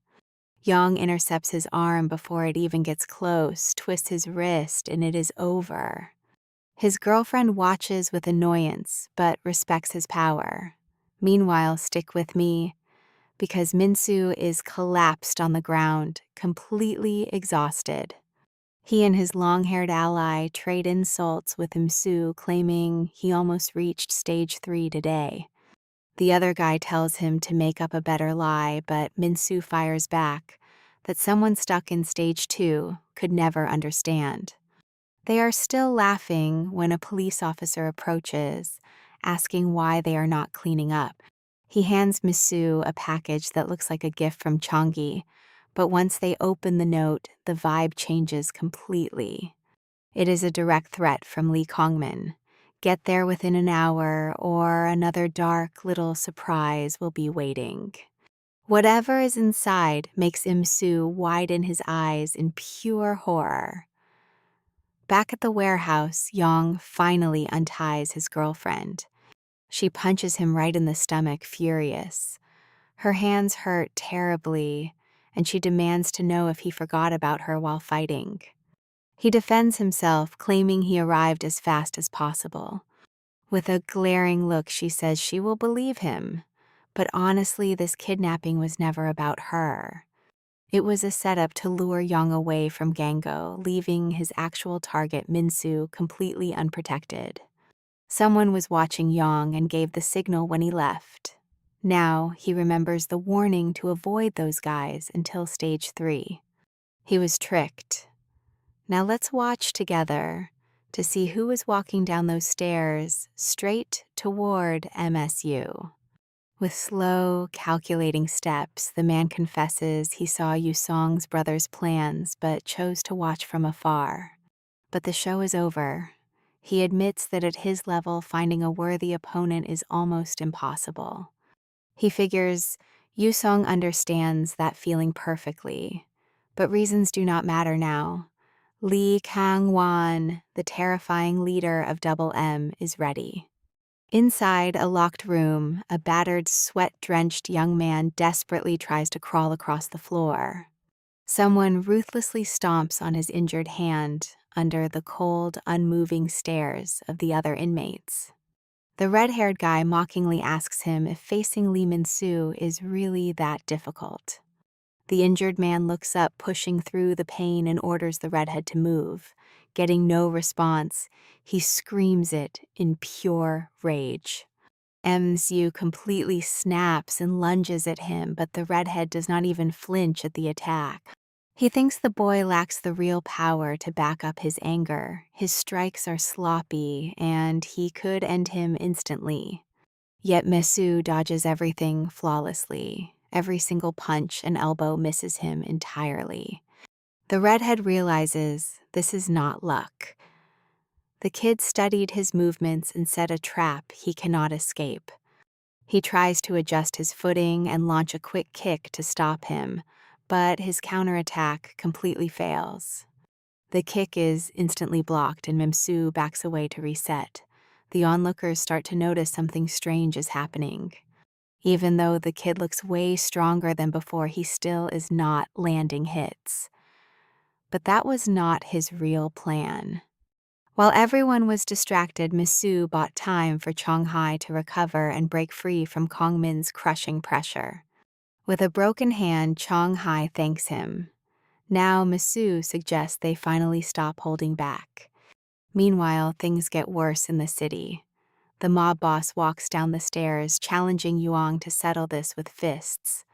Yang intercepts his arm before it even gets close, twists his wrist, and it is over. His girlfriend watches with annoyance, but respects his power. Meanwhile, stick with me, because Minsu is collapsed on the ground, completely exhausted. He and his long-haired ally trade insults with Minsu, claiming he almost reached stage 3 today. The other guy tells him to make up a better lie, but Minsu fires back that someone stuck in stage 2 could never understand. They are still laughing when a police officer approaches, asking why they are not cleaning up. He hands Misu a package that looks like a gift from Changgi, but once they open the note, the vibe changes completely. It is a direct threat from Lee Kongmin. Get there within an hour, or another dark little surprise will be waiting. Whatever is inside makes Imsu widen his eyes in pure horror. Back at the warehouse, Yong finally unties his girlfriend. She punches him right in the stomach, furious. Her hands hurt terribly, and she demands to know if he forgot about her while fighting. He defends himself, claiming he arrived as fast as possible. With a glaring look, she says she will believe him. But honestly, this kidnapping was never about her. It was a setup to lure Yang away from Gango, leaving his actual target, Minsu, completely unprotected. Someone was watching Yang and gave the signal when he left. Now, he remembers the warning to avoid those guys until stage 3. He was tricked. Now let's watch together to see who is walking down those stairs straight toward MSU. With slow, calculating steps, the man confesses he saw Yusong's brother's plans but chose to watch from afar. But the show is over. He admits that at his level, finding a worthy opponent is almost impossible. He figures Yusong understands that feeling perfectly, but reasons do not matter now. Lee Kang-wan, the terrifying leader of Double M, is ready. Inside a locked room, a battered, sweat-drenched young man desperately tries to crawl across the floor. Someone ruthlessly stomps on his injured hand under the cold, unmoving stares of the other inmates. The red-haired guy mockingly asks him if facing Lee Min-soo is really that difficult. The injured man looks up, pushing through the pain, and orders the redhead to move. Getting no response, he screams it in pure rage. Msu completely snaps and lunges at him, but the redhead does not even flinch at the attack. He thinks the boy lacks the real power to back up his anger. His strikes are sloppy, and he could end him instantly. Yet Mesu dodges everything flawlessly. Every single punch and elbow misses him entirely. The redhead realizes this is not luck. The kid studied his movements and set a trap he cannot escape. He tries to adjust his footing and launch a quick kick to stop him, but his counterattack completely fails. The kick is instantly blocked and Memsu backs away to reset. The onlookers start to notice something strange is happening. Even though the kid looks way stronger than before, he still is not landing hits. But that was not his real plan. While everyone was distracted, Misu bought time for Chonghai to recover and break free from Kongmin's crushing pressure. With a broken hand, Chonghai thanks him. Now Misu suggests they finally stop holding back. Meanwhile, things get worse in the city. The mob boss walks down the stairs, challenging Yuang to settle this with fists.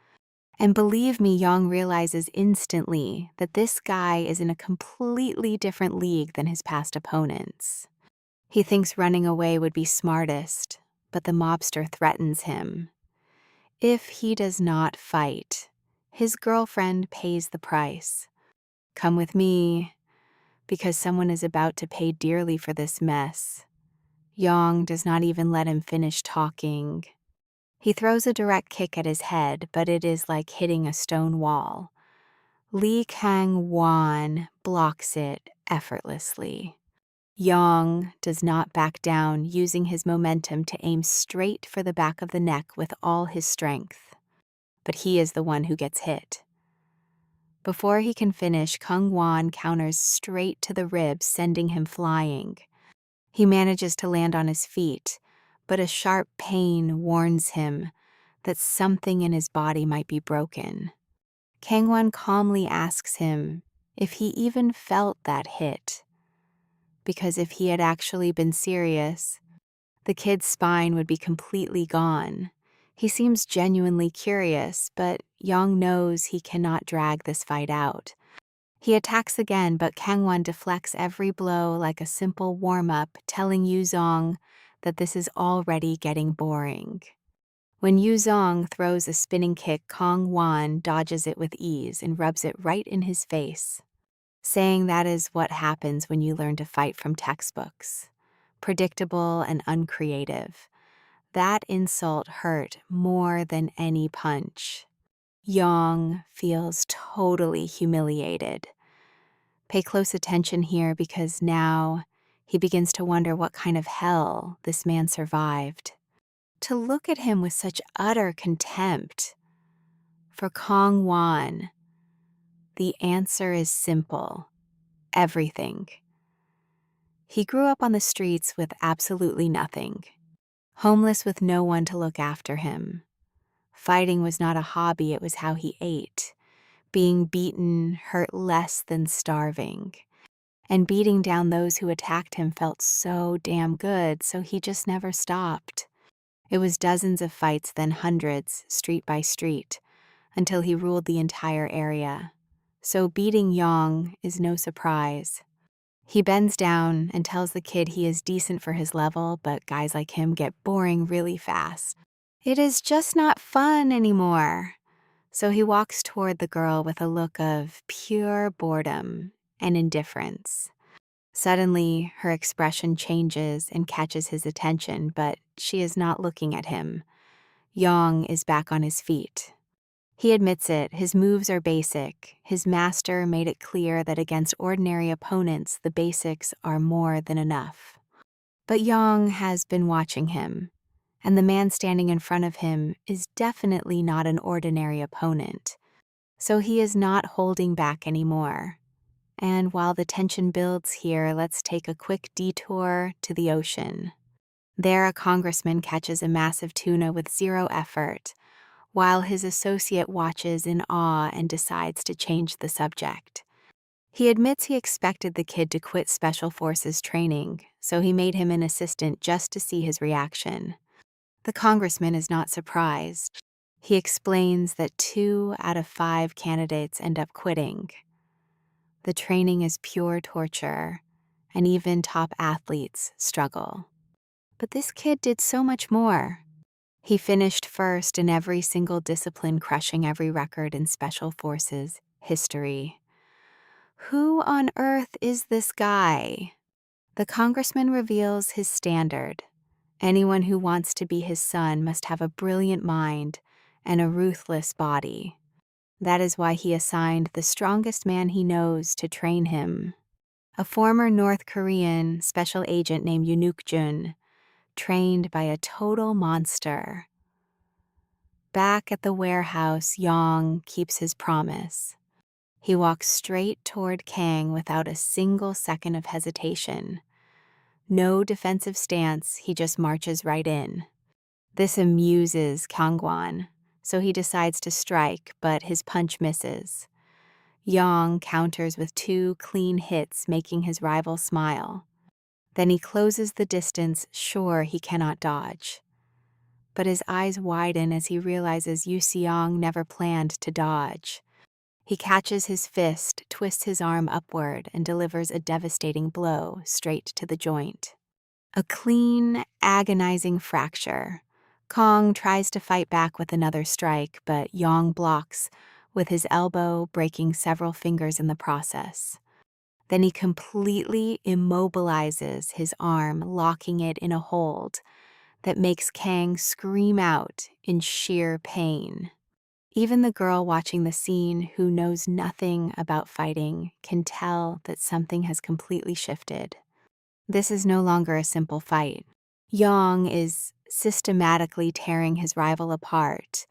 And believe me, Yang realizes instantly that this guy is in a completely different league than his past opponents. He thinks running away would be smartest, but the mobster threatens him. If he does not fight, his girlfriend pays the price. Come with me, because someone is about to pay dearly for this mess. Yang does not even let him finish talking. He throws a direct kick at his head, but it is like hitting a stone wall. Lee Kang-wan blocks it effortlessly. Yang does not back down, using his momentum to aim straight for the back of the neck with all his strength. But he is the one who gets hit. Before he can finish, Kang-wan counters straight to the ribs, sending him flying. He manages to land on his feet, but a sharp pain warns him that something in his body might be broken. Kangwon calmly asks him if he even felt that hit, because if he had actually been serious, the kid's spine would be completely gone. He seems genuinely curious, but Yang knows he cannot drag this fight out. He attacks again, but Kangwon deflects every blow like a simple warm-up, telling Yuzong that this is already getting boring. When Yu Zong throws a spinning kick, Kong Wan dodges it with ease and rubs it right in his face, saying that is what happens when you learn to fight from textbooks. Predictable and uncreative. That insult hurt more than any punch. Yong feels totally humiliated. Pay close attention here because now he begins to wonder what kind of hell this man survived. To look at him with such utter contempt. For Kong Wan, the answer is simple: everything. He grew up on the streets with absolutely nothing, homeless with no one to look after him. Fighting was not a hobby, it was how he ate. Being beaten hurt less than starving. And beating down those who attacked him felt so damn good, so he just never stopped. It was dozens of fights, then hundreds, street by street, until he ruled the entire area. So beating Yong is no surprise. He bends down and tells the kid he is decent for his level, but guys like him get boring really fast. It is just not fun anymore. So he walks toward the girl with a look of pure boredom and indifference. Suddenly, her expression changes and catches his attention, but she is not looking at him. Yong is back on his feet. He admits it, his moves are basic. His master made it clear that against ordinary opponents, the basics are more than enough. But Yong has been watching him, and the man standing in front of him is definitely not an ordinary opponent. So he is not holding back anymore. And while the tension builds here, let's take a quick detour to the ocean. There, a congressman catches a massive tuna with zero effort, while his associate watches in awe and decides to change the subject. He admits he expected the kid to quit Special Forces training, so he made him an assistant just to see his reaction. The congressman is not surprised. He explains that 2 out of 5 candidates end up quitting. The training is pure torture, and even top athletes struggle. But this kid did so much more. He finished first in every single discipline, crushing every record in Special Forces history. Who on earth is this guy? The congressman reveals his standard. Anyone who wants to be his son must have a brilliant mind and a ruthless body. That is why he assigned the strongest man he knows to train him, a former North Korean special agent named Yoonuk Jun, trained by a total monster. Back at the warehouse, Yong keeps his promise. He walks straight toward Kang without a single second of hesitation. No defensive stance, he just marches right in. This amuses Kangwan, so he decides to strike, but his punch misses. Yong counters with 2 clean hits, making his rival smile. Then he closes the distance, sure he cannot dodge. But his eyes widen as he realizes Yu Seong never planned to dodge. He catches his fist, twists his arm upward, and delivers a devastating blow straight to the joint. A clean, agonizing fracture. Kong tries to fight back with another strike, but Yong blocks, with his elbow breaking several fingers in the process. Then he completely immobilizes his arm, locking it in a hold that makes Kang scream out in sheer pain. Even the girl watching the scene, who knows nothing about fighting, can tell that something has completely shifted. This is no longer a simple fight. Yong is systematically tearing his rival apart,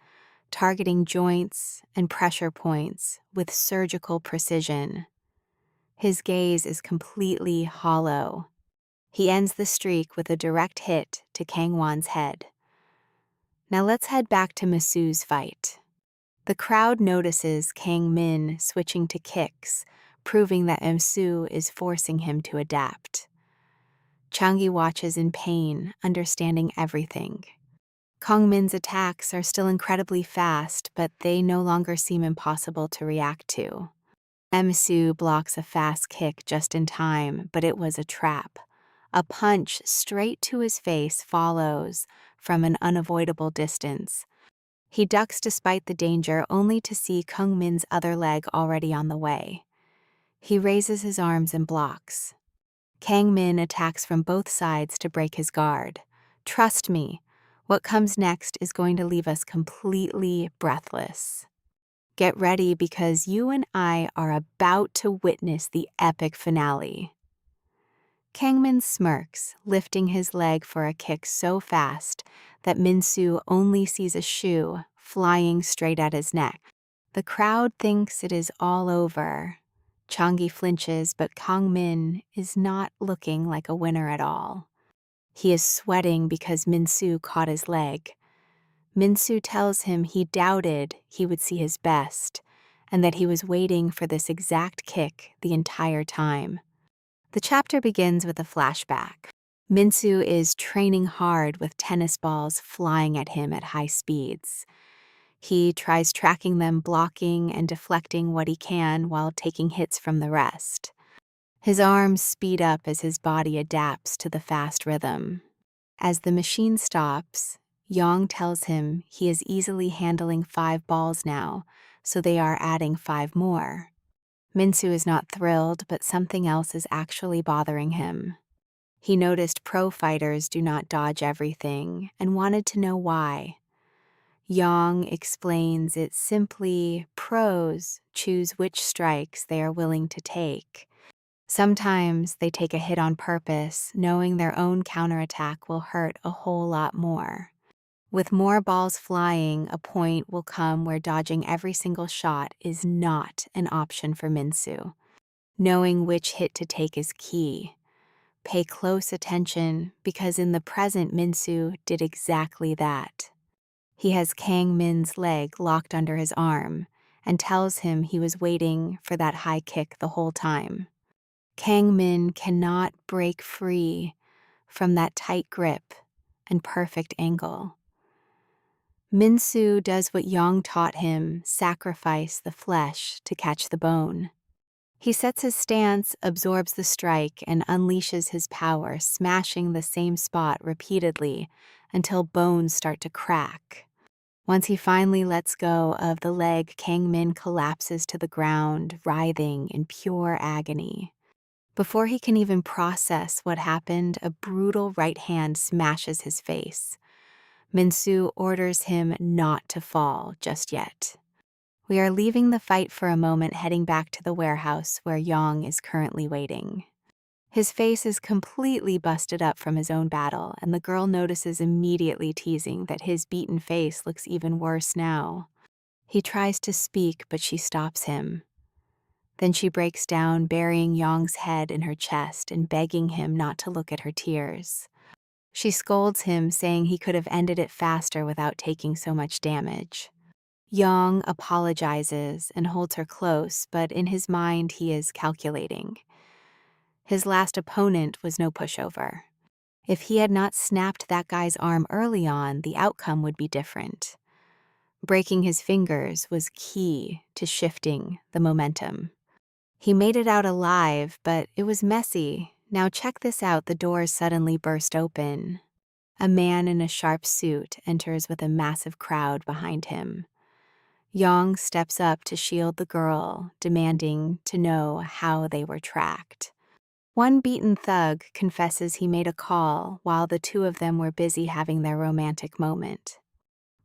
targeting joints and pressure points with surgical precision. His gaze is completely hollow. He ends the streak with a direct hit to Kangwan's head. Now let's head back to Masu's fight. The crowd notices Kang Min switching to kicks, proving that Masu is forcing him to adapt. Changi watches in pain, understanding everything. Kang Min's attacks are still incredibly fast, but they no longer seem impossible to react to. Masu blocks a fast kick just in time, but it was a trap. A punch straight to his face follows from an unavoidable distance. He ducks despite the danger, only to see Kung Min's other leg already on the way. He raises his arms and blocks. Kang Min attacks from both sides to break his guard. Trust me, what comes next is going to leave us completely breathless. Get ready, because you and I are about to witness the epic finale. Kang Min smirks, lifting his leg for a kick so fast that Min-soo only sees a shoe flying straight at his neck. The crowd thinks it is all over. Changi flinches, but Kang Min is not looking like a winner at all. He is sweating because Min-soo caught his leg. Min-soo tells him he doubted he would see his best, and that he was waiting for this exact kick the entire time. The chapter begins with a flashback. Min-soo is training hard with tennis balls flying at him at high speeds. He tries tracking them, blocking and deflecting what he can while taking hits from the rest. His arms speed up as his body adapts to the fast rhythm. As the machine stops, Yang tells him he is easily handling 5 balls now, so they are adding 5 more. Min-soo is not thrilled, but something else is actually bothering him. He noticed pro fighters do not dodge everything and wanted to know why. Yang explains it's simply pros choose which strikes they are willing to take. Sometimes they take a hit on purpose, knowing their own counterattack will hurt a whole lot more. With more balls flying, a point will come where dodging every single shot is not an option for Min-soo. Knowing which hit to take is key. Pay close attention, because in the present Min-soo did exactly that. He has Kang Min's leg locked under his arm and tells him he was waiting for that high kick the whole time. Kang Min cannot break free from that tight grip and perfect angle. Min-soo does what Yang taught him, sacrifice the flesh to catch the bone. He sets his stance, absorbs the strike, and unleashes his power, smashing the same spot repeatedly until bones start to crack. Once he finally lets go of the leg, Kang Min collapses to the ground, writhing in pure agony. Before he can even process what happened, a brutal right hand smashes his face. Min-soo orders him not to fall just yet. We are leaving the fight for a moment, heading back to the warehouse where Yang is currently waiting. His face is completely busted up from his own battle, and the girl notices immediately, teasing that his beaten face looks even worse now. He tries to speak, but she stops him. Then she breaks down, burying Yang's head in her chest and begging him not to look at her tears. She scolds him, saying he could have ended it faster without taking so much damage. Yang apologizes and holds her close, but in his mind he is calculating. His last opponent was no pushover. If he had not snapped that guy's arm early on, the outcome would be different. Breaking his fingers was key to shifting the momentum. He made it out alive, but it was messy. Now check this out, the doors suddenly burst open. A man in a sharp suit enters with a massive crowd behind him. Yang steps up to shield the girl, demanding to know how they were tracked. One beaten thug confesses he made a call while the two of them were busy having their romantic moment.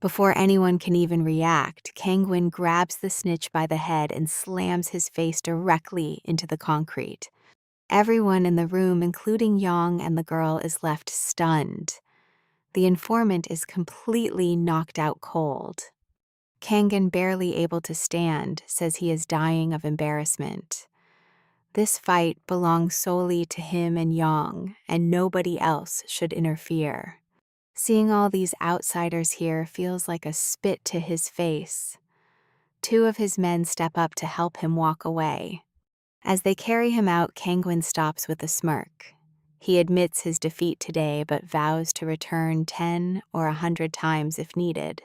Before anyone can even react, Kang-win grabs the snitch by the head and slams his face directly into the concrete. Everyone in the room, including Yang and the girl, is left stunned. The informant is completely knocked out cold. Kang-in, barely able to stand, says he is dying of embarrassment. This fight belongs solely to him and Yang, and nobody else should interfere. Seeing all these outsiders here feels like a spit to his face. Two of his men step up to help him walk away. As they carry him out, Kang-win stops with a smirk. He admits his defeat today, but vows to return 10 or 100 times if needed.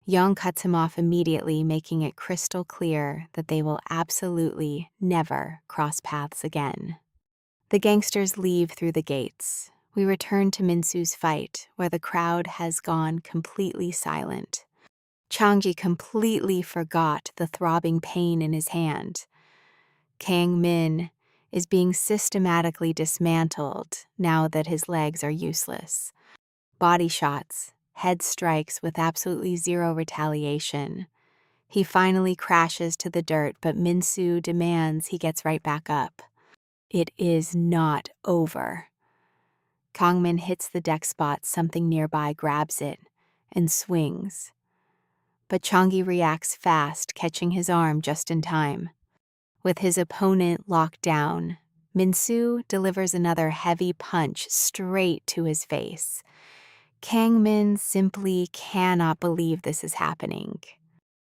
Yang cuts him off immediately, making it crystal clear that they will absolutely never cross paths again. The gangsters leave through the gates. We return to Minsu's fight, where the crowd has gone completely silent. Changji completely forgot the throbbing pain in his hand. Kang Min is being systematically dismantled now that his legs are useless. Body shots, head strikes with absolutely zero retaliation. He finally crashes to the dirt, but Minsu demands he gets right back up. It is not over. Kangmin hits the deck spot, something nearby grabs it and swings. But Changi reacts fast, catching his arm just in time. With his opponent locked down, Minsu delivers another heavy punch straight to his face. Kangmin simply cannot believe this is happening.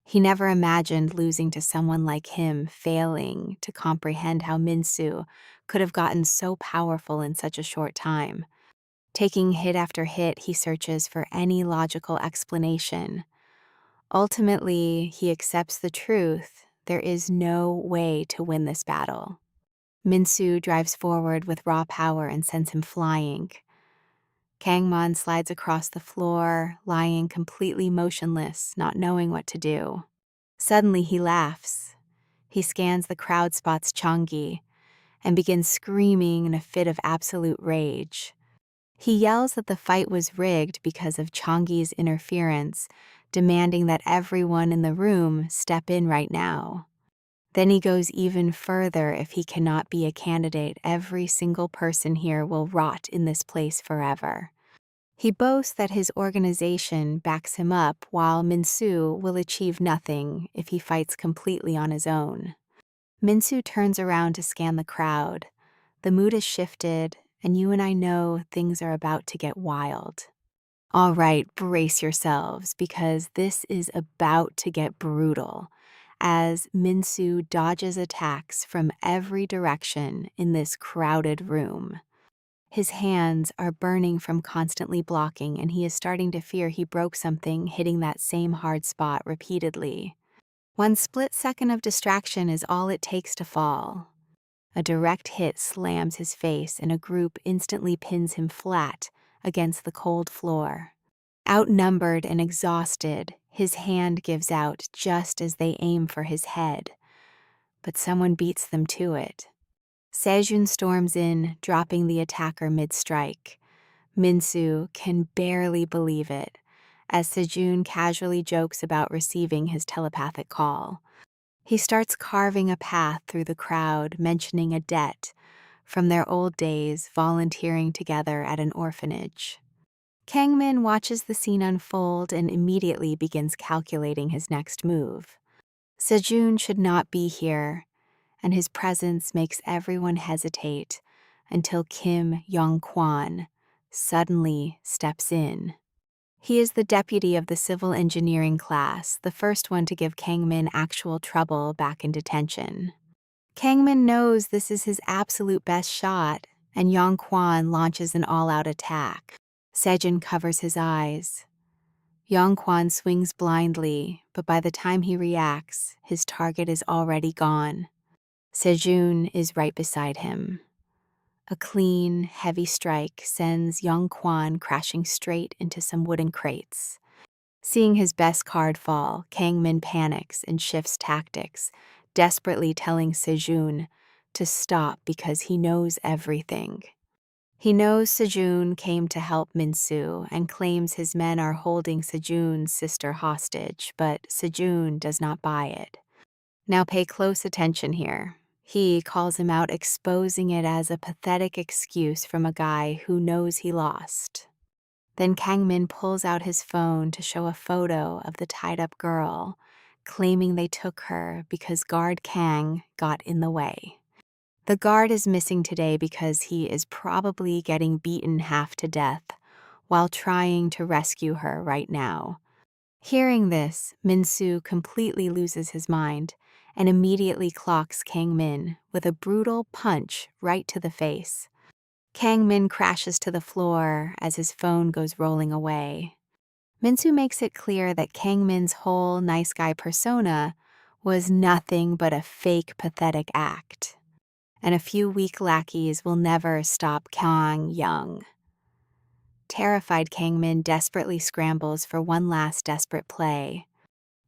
He never imagined losing to someone like him, failing to comprehend how Minsu could have gotten so powerful in such a short time. Taking hit after hit, he searches for any logical explanation. Ultimately, he accepts the truth: there is no way to win this battle. Minsu drives forward with raw power and sends him flying. Kangman slides across the floor, lying completely motionless, not knowing what to do. Suddenly he laughs. He scans the crowd, spots Changi, and begins screaming in a fit of absolute rage. He yells that the fight was rigged because of Changi's interference, demanding that everyone in the room step in right now. Then he goes even further: if he cannot be a candidate, every single person here will rot in this place forever. He boasts that his organization backs him up, while Minsu will achieve nothing if he fights completely on his own. Minsu turns around to scan the crowd. The mood has shifted, and you and I know things are about to get wild. All right, brace yourselves, because this is about to get brutal, as Minsu dodges attacks from every direction in this crowded room. His hands are burning from constantly blocking, and he is starting to fear he broke something, hitting that same hard spot repeatedly. One split second of distraction is all it takes to fall. A direct hit slams his face, and a group instantly pins him flat against the cold floor. Outnumbered and exhausted, his hand gives out just as they aim for his head. But someone beats them to it. Sejun storms in, dropping the attacker mid-strike. Minsu can barely believe it, as Sejun casually jokes about receiving his telepathic call. He starts carving a path through the crowd, mentioning a debt from their old days volunteering together at an orphanage. Kangmin watches the scene unfold and immediately begins calculating his next move. Sejun should not be here, and his presence makes everyone hesitate until Kim Yong-kwan suddenly steps in. He is the deputy of the civil engineering class, the first one to give Kangmin actual trouble back in detention. Kangmin knows this is his absolute best shot, and Yong-kwan launches an all-out attack. Sejun covers his eyes. Yong-kwan swings blindly, but by the time he reacts, his target is already gone. Sejun is right beside him. A clean, heavy strike sends Yong-kwan crashing straight into some wooden crates. Seeing his best card fall, Kangmin panics and shifts tactics, desperately telling Sejun to stop because he knows everything. He knows Sejun came to help Minsu and claims his men are holding Sejun's sister hostage, but Sejun does not buy it. Now pay close attention here. He calls him out, exposing it as a pathetic excuse from a guy who knows he lost. Then Kangmin pulls out his phone to show a photo of the tied-up girl, claiming they took her because guard Kang got in the way. The guard is missing today because he is probably getting beaten half to death while trying to rescue her right now. Hearing this, Minsu completely loses his mind and immediately clocks Kangmin with a brutal punch right to the face. Kangmin crashes to the floor as his phone goes rolling away. Minsu makes it clear that Kangmin's whole nice guy persona was nothing but a fake, pathetic act. and a few weak lackeys will never stop Kang Young. Terrified, Kang Min desperately scrambles for one last desperate play.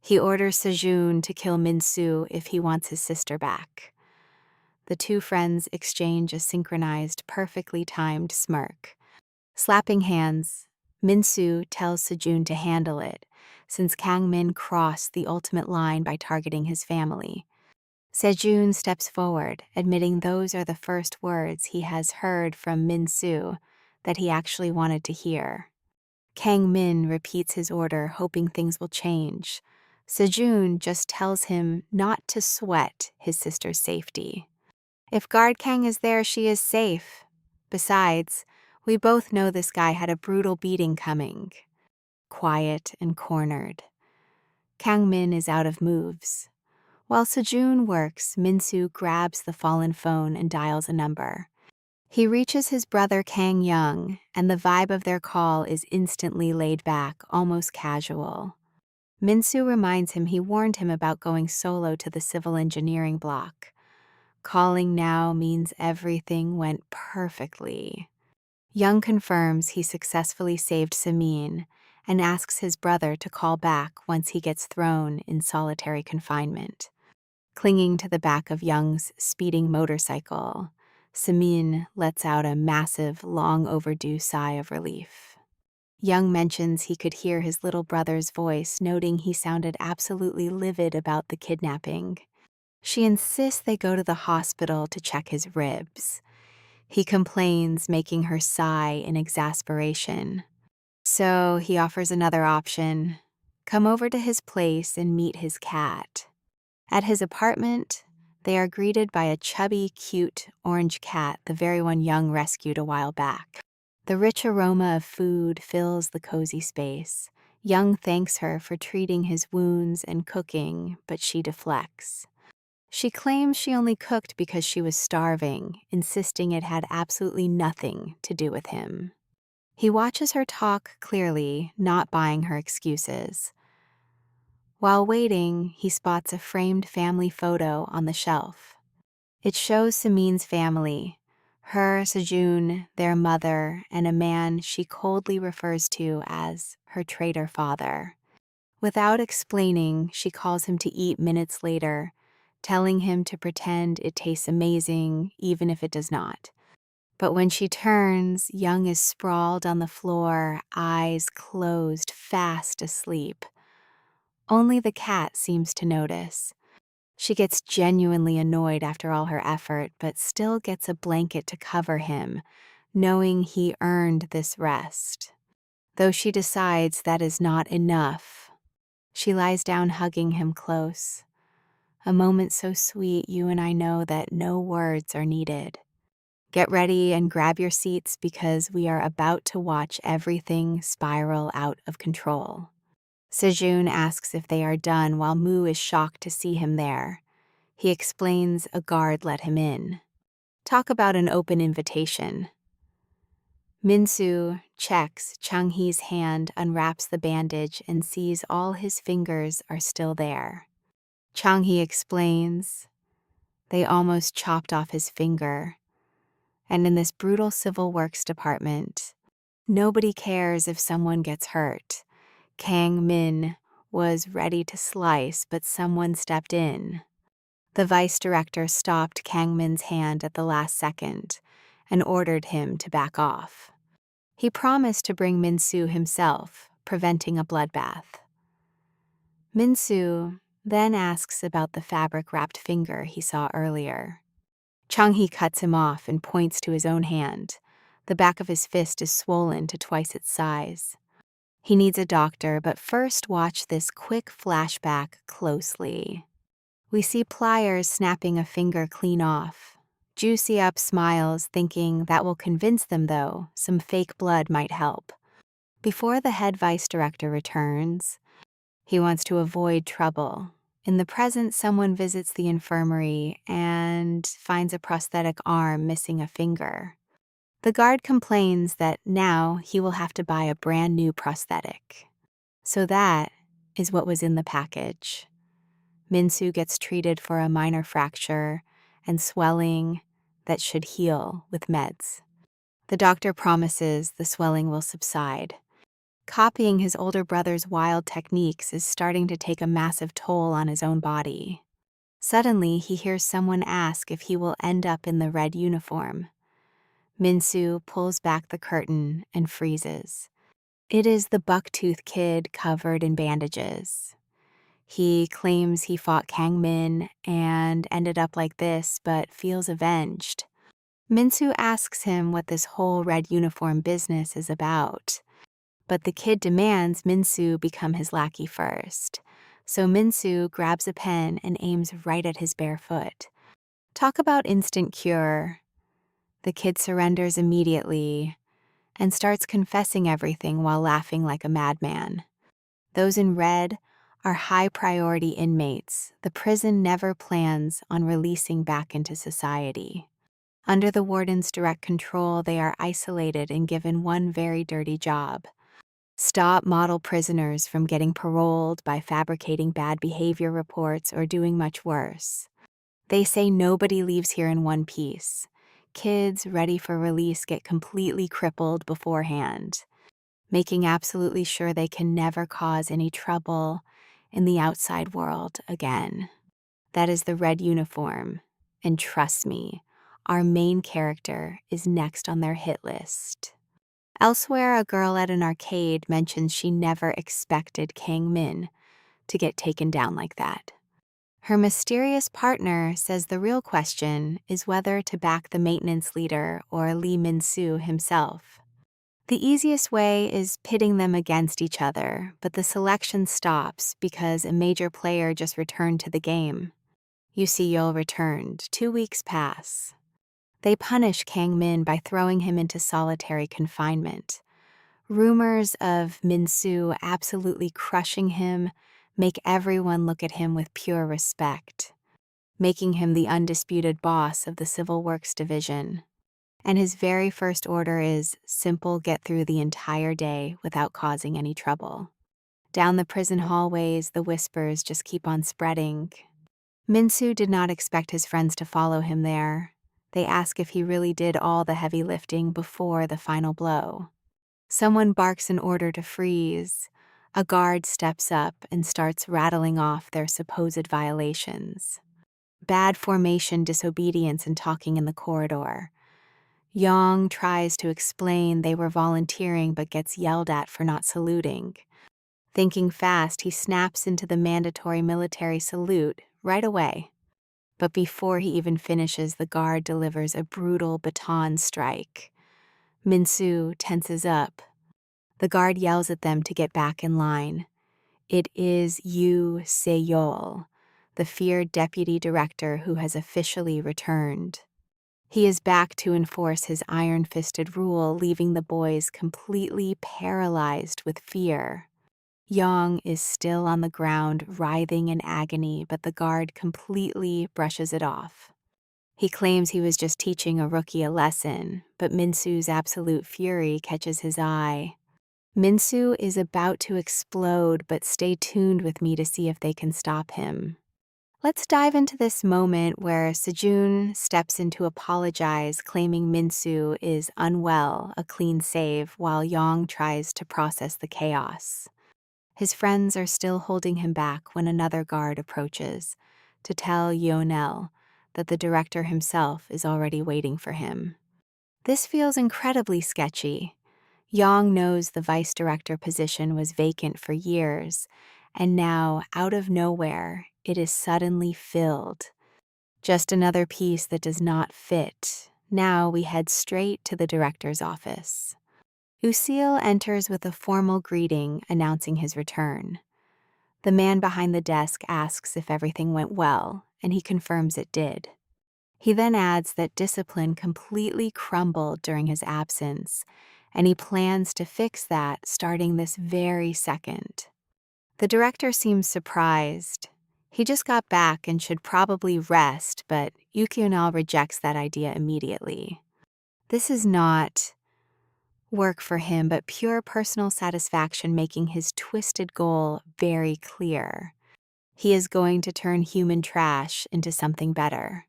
He orders Sejun to kill Min-soo if he wants his sister back. The two friends exchange a synchronized, perfectly timed smirk. Slapping hands, Min-soo tells Sejun to handle it, since Kang Min crossed the ultimate line by targeting his family. Sejun steps forward, admitting those are the first words he has heard from Min-soo that he actually wanted to hear. Kang Min repeats his order, hoping things will change. Sejun just tells him not to sweat his sister's safety. If Guard Kang is there, she is safe. Besides, we both know this guy had a brutal beating coming. Quiet and cornered. Kang Min is out of moves. While Sejun works, Min-soo grabs the fallen phone and dials a number. He reaches his brother Kang Young, and the vibe of their call is instantly laid back, almost casual. Min-soo reminds him he warned him about going solo to the civil engineering block. Calling now means everything went perfectly. Young confirms he successfully saved Samin and asks his brother to call back once he gets thrown in solitary confinement. Clinging to the back of Young's speeding motorcycle, Samin lets out a massive, long overdue sigh of relief. Young mentions he could hear his little brother's voice, noting he sounded absolutely livid about the kidnapping. She insists they go to the hospital to check his ribs. He complains, making her sigh in exasperation. So he offers another option: come over to his place and meet his cat. At his apartment, they are greeted by a chubby, cute orange cat, the very one Young rescued a while back. The rich aroma of food fills the cozy space. Young thanks her for treating his wounds and cooking, but she deflects. She claims she only cooked because she was starving, insisting it had absolutely nothing to do with him. He watches her talk clearly, not buying her excuses. While waiting, he spots a framed family photo on the shelf. It shows Samin's family, her, Sejun, their mother, and a man she coldly refers to as her traitor father. Without explaining, she calls him to eat minutes later, telling him to pretend it tastes amazing, even if it does not. But when she turns, Young is sprawled on the floor, eyes closed, fast asleep. Only the cat seems to notice. She gets genuinely annoyed after all her effort, but still gets a blanket to cover him, knowing he earned this rest. Though she decides that is not enough, she lies down hugging him close. A moment so sweet, you and I know that no words are needed. Get ready and grab your seats because we are about to watch everything spiral out of control. Sejun asks if they are done while Moo is shocked to see him there. He explains a guard let him in. Talk about an open invitation. Min-soo checks Chang-hee's hand, unwraps the bandage, and sees all his fingers are still there. Chang-hee explains, they almost chopped off his finger. And in this brutal civil works department, nobody cares if someone gets hurt. Kang Min was ready to slice, but someone stepped in. The vice director stopped Kang Min's hand at the last second and ordered him to back off. He promised to bring Min-soo himself, preventing a bloodbath. Min-soo then asks about the fabric-wrapped finger he saw earlier. Chang-hee cuts him off and points to his own hand. The back of his fist is swollen to twice its size. He needs a doctor, but first watch this quick flashback closely. We see pliers snapping a finger clean off. Juicy Up smiles, thinking that will convince them, though. Some fake blood might help. Before the head vice director returns, he wants to avoid trouble. In the present, someone visits the infirmary and finds a prosthetic arm missing a finger. The guard complains that now he will have to buy a brand new prosthetic. So that is what was in the package. Min-soo gets treated for a minor fracture and swelling that should heal with meds. The doctor promises the swelling will subside. Copying his older brother's wild techniques is starting to take a massive toll on his own body. Suddenly, he hears someone ask if he will end up in the red uniform. Minsu pulls back the curtain and freezes. It is the bucktooth kid covered in bandages. He claims he fought Kang Min and ended up like this, but feels avenged. Minsu asks him what this whole red uniform business is about. But the kid demands Minsu become his lackey first. So Minsu grabs a pen and aims right at his bare foot. Talk about instant cure. The kid surrenders immediately and starts confessing everything while laughing like a madman. Those in red are high-priority inmates the prison never plans on releasing back into society. Under the warden's direct control, they are isolated and given one very dirty job: stop model prisoners from getting paroled by fabricating bad behavior reports or doing much worse. They say nobody leaves here in one piece. Kids ready for release get completely crippled beforehand, making absolutely sure they can never cause any trouble in the outside world again. That is the red uniform, and trust me, our main character is next on their hit list. Elsewhere, a girl at an arcade mentions she never expected Kang Min to get taken down like that. Her mysterious partner says the real question is whether to back the maintenance leader or Lee Min-soo himself. The easiest way is pitting them against each other, but the selection stops because a major player just returned to the game. Yu Si-yeol returned. 2 weeks pass. They punish Kang Min by throwing him into solitary confinement. Rumors of Min-soo absolutely crushing him make everyone look at him with pure respect, making him the undisputed boss of the Civil Works Division. And his very first order is simple: get through the entire day without causing any trouble. Down the prison hallways, the whispers just keep on spreading. Min-soo did not expect his friends to follow him there. They ask if he really did all the heavy lifting before the final blow. Someone barks an order to freeze. A guard steps up and starts rattling off their supposed violations. Bad formation, disobedience, and talking in the corridor. Yong tries to explain they were volunteering but gets yelled at for not saluting. Thinking fast, he snaps into the mandatory military salute right away. But before he even finishes, the guard delivers a brutal baton strike. Min-soo tenses up. The guard yells at them to get back in line. It is Yu Se-yeol, the feared deputy director who has officially returned. He is back to enforce his iron-fisted rule, leaving the boys completely paralyzed with fear. Yong is still on the ground, writhing in agony, but the guard completely brushes it off. He claims he was just teaching a rookie a lesson, but Min-soo's absolute fury catches his eye. Min-soo is about to explode, but stay tuned with me to see if they can stop him. Let's dive into this moment where Sejun steps in to apologize, claiming Min-soo is unwell, a clean save, while Yong tries to process the chaos. His friends are still holding him back when another guard approaches to tell Yeonel that the director himself is already waiting for him. This feels incredibly sketchy. Yong knows the vice director position was vacant for years, and now, out of nowhere, it is suddenly filled. Just another piece that does not fit. Now we head straight to the director's office. Usil enters with a formal greeting announcing his return. The man behind the desk asks if everything went well, and he confirms it did. He then adds that discipline completely crumbled during his absence, and he plans to fix that starting this very second. The director seems surprised. He just got back and should probably rest, but Yukional rejects that idea immediately. This is not work for him, but pure personal satisfaction, making his twisted goal very clear. He is going to turn human trash into something better.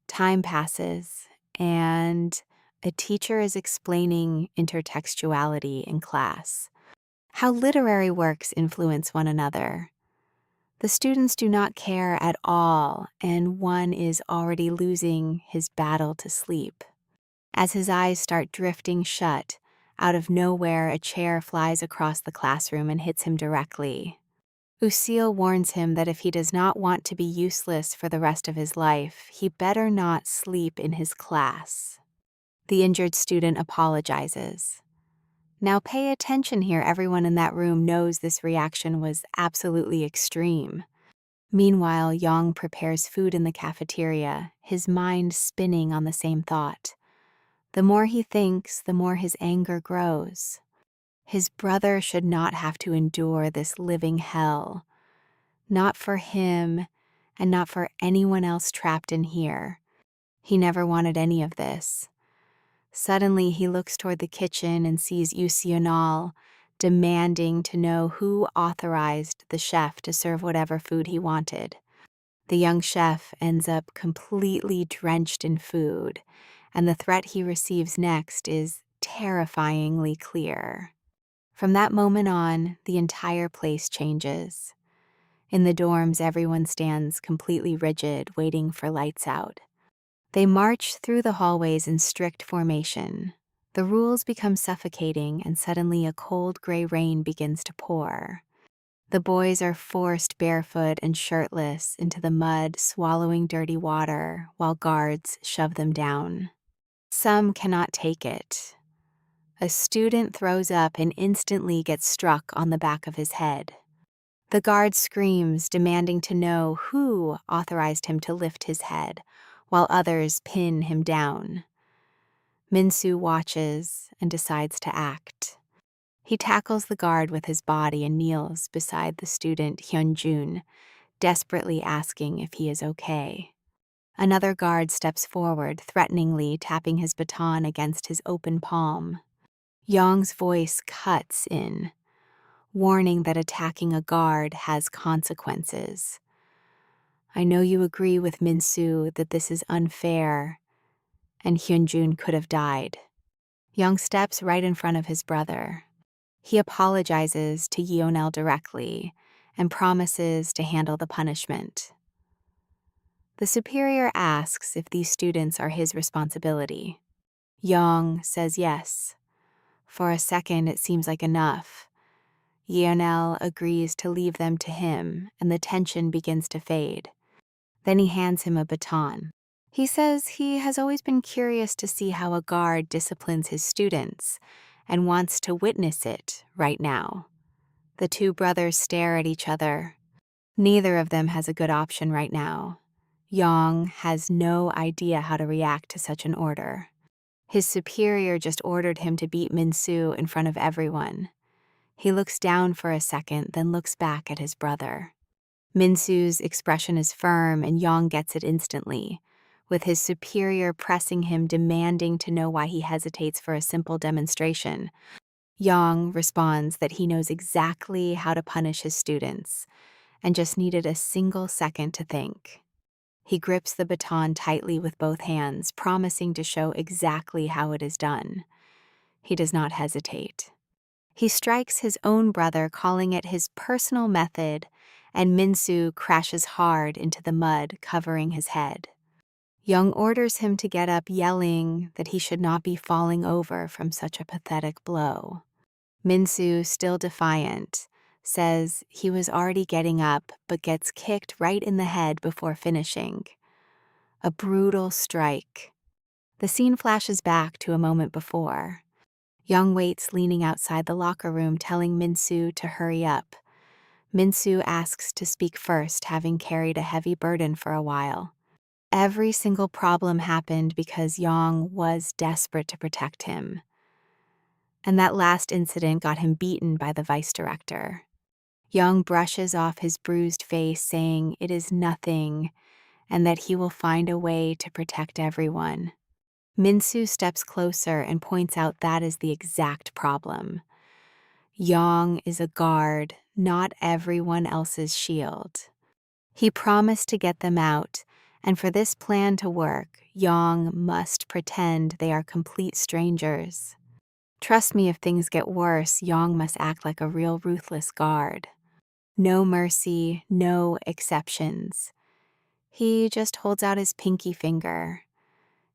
Time passes, and a teacher is explaining intertextuality in class, how literary works influence one another. The students do not care at all, and one is already losing his battle to sleep. As his eyes start drifting shut, out of nowhere a chair flies across the classroom and hits him directly. Lucille warns him that if he does not want to be useless for the rest of his life, he better not sleep in his class. The injured student apologizes. Now pay attention here. Everyone in that room knows this reaction was absolutely extreme. Meanwhile, Yang prepares food in the cafeteria, his mind spinning on the same thought. The more he thinks, the more his anger grows. His brother should not have to endure this living hell. Not for him, and not for anyone else trapped in here. He never wanted any of this. Suddenly, he looks toward the kitchen and sees Yusional demanding to know who authorized the chef to serve whatever food he wanted. The young chef ends up completely drenched in food, and the threat he receives next is terrifyingly clear. From that moment on, the entire place changes. In the dorms, everyone stands completely rigid, waiting for lights out. They march through the hallways in strict formation. The rules become suffocating, and suddenly a cold gray rain begins to pour. The boys are forced barefoot and shirtless into the mud, swallowing dirty water, while guards shove them down. Some cannot take it. A student throws up and instantly gets struck on the back of his head. The guard screams, demanding to know who authorized him to lift his head, while others pin him down. Minsu watches and decides to act. He tackles the guard with his body and kneels beside the student Hyunjun, desperately asking if he is okay. Another guard steps forward, threateningly tapping his baton against his open palm. Yong's voice cuts in, warning that attacking a guard has consequences. I know you agree with Minsu that this is unfair, and Hyunjun could have died. Young steps right in front of his brother. He apologizes to Yeonel directly and promises to handle the punishment. The superior asks if these students are his responsibility. Young says yes. For a second, it seems like enough. Yeonel agrees to leave them to him, and the tension begins to fade. Then he hands him a baton. He says he has always been curious to see how a guard disciplines his students and wants to witness it right now. The two brothers stare at each other. Neither of them has a good option right now. Yang has no idea how to react to such an order. His superior just ordered him to beat Minsu in front of everyone. He looks down for a second, then looks back at his brother. Minsu's expression is firm, and Yang gets it instantly, with his superior pressing him, demanding to know why he hesitates for a simple demonstration. Yang responds that he knows exactly how to punish his students, and just needed a single second to think. He grips the baton tightly with both hands, promising to show exactly how it is done. He does not hesitate. He strikes his own brother, calling it his personal method, and Minsu crashes hard into the mud, covering his head. Young orders him to get up, yelling that he should not be falling over from such a pathetic blow. Minsu, still defiant, says he was already getting up, but gets kicked right in the head before finishing. A brutal strike. The scene flashes back to a moment before. Young waits leaning outside the locker room, telling Minsu to hurry up. Minsu asks to speak first, having carried a heavy burden for a while. Every single problem happened because Yang was desperate to protect him. And that last incident got him beaten by the vice director. Yang brushes off his bruised face, saying it is nothing, and that he will find a way to protect everyone. Minsu steps closer and points out that is the exact problem. Yang is a guard, not everyone else's shield. He promised to get them out, And for this plan to work, Yang must pretend they are complete strangers. Trust me, if things get worse, Yang must act like a real ruthless guard. No mercy, no exceptions. He just holds out his pinky finger.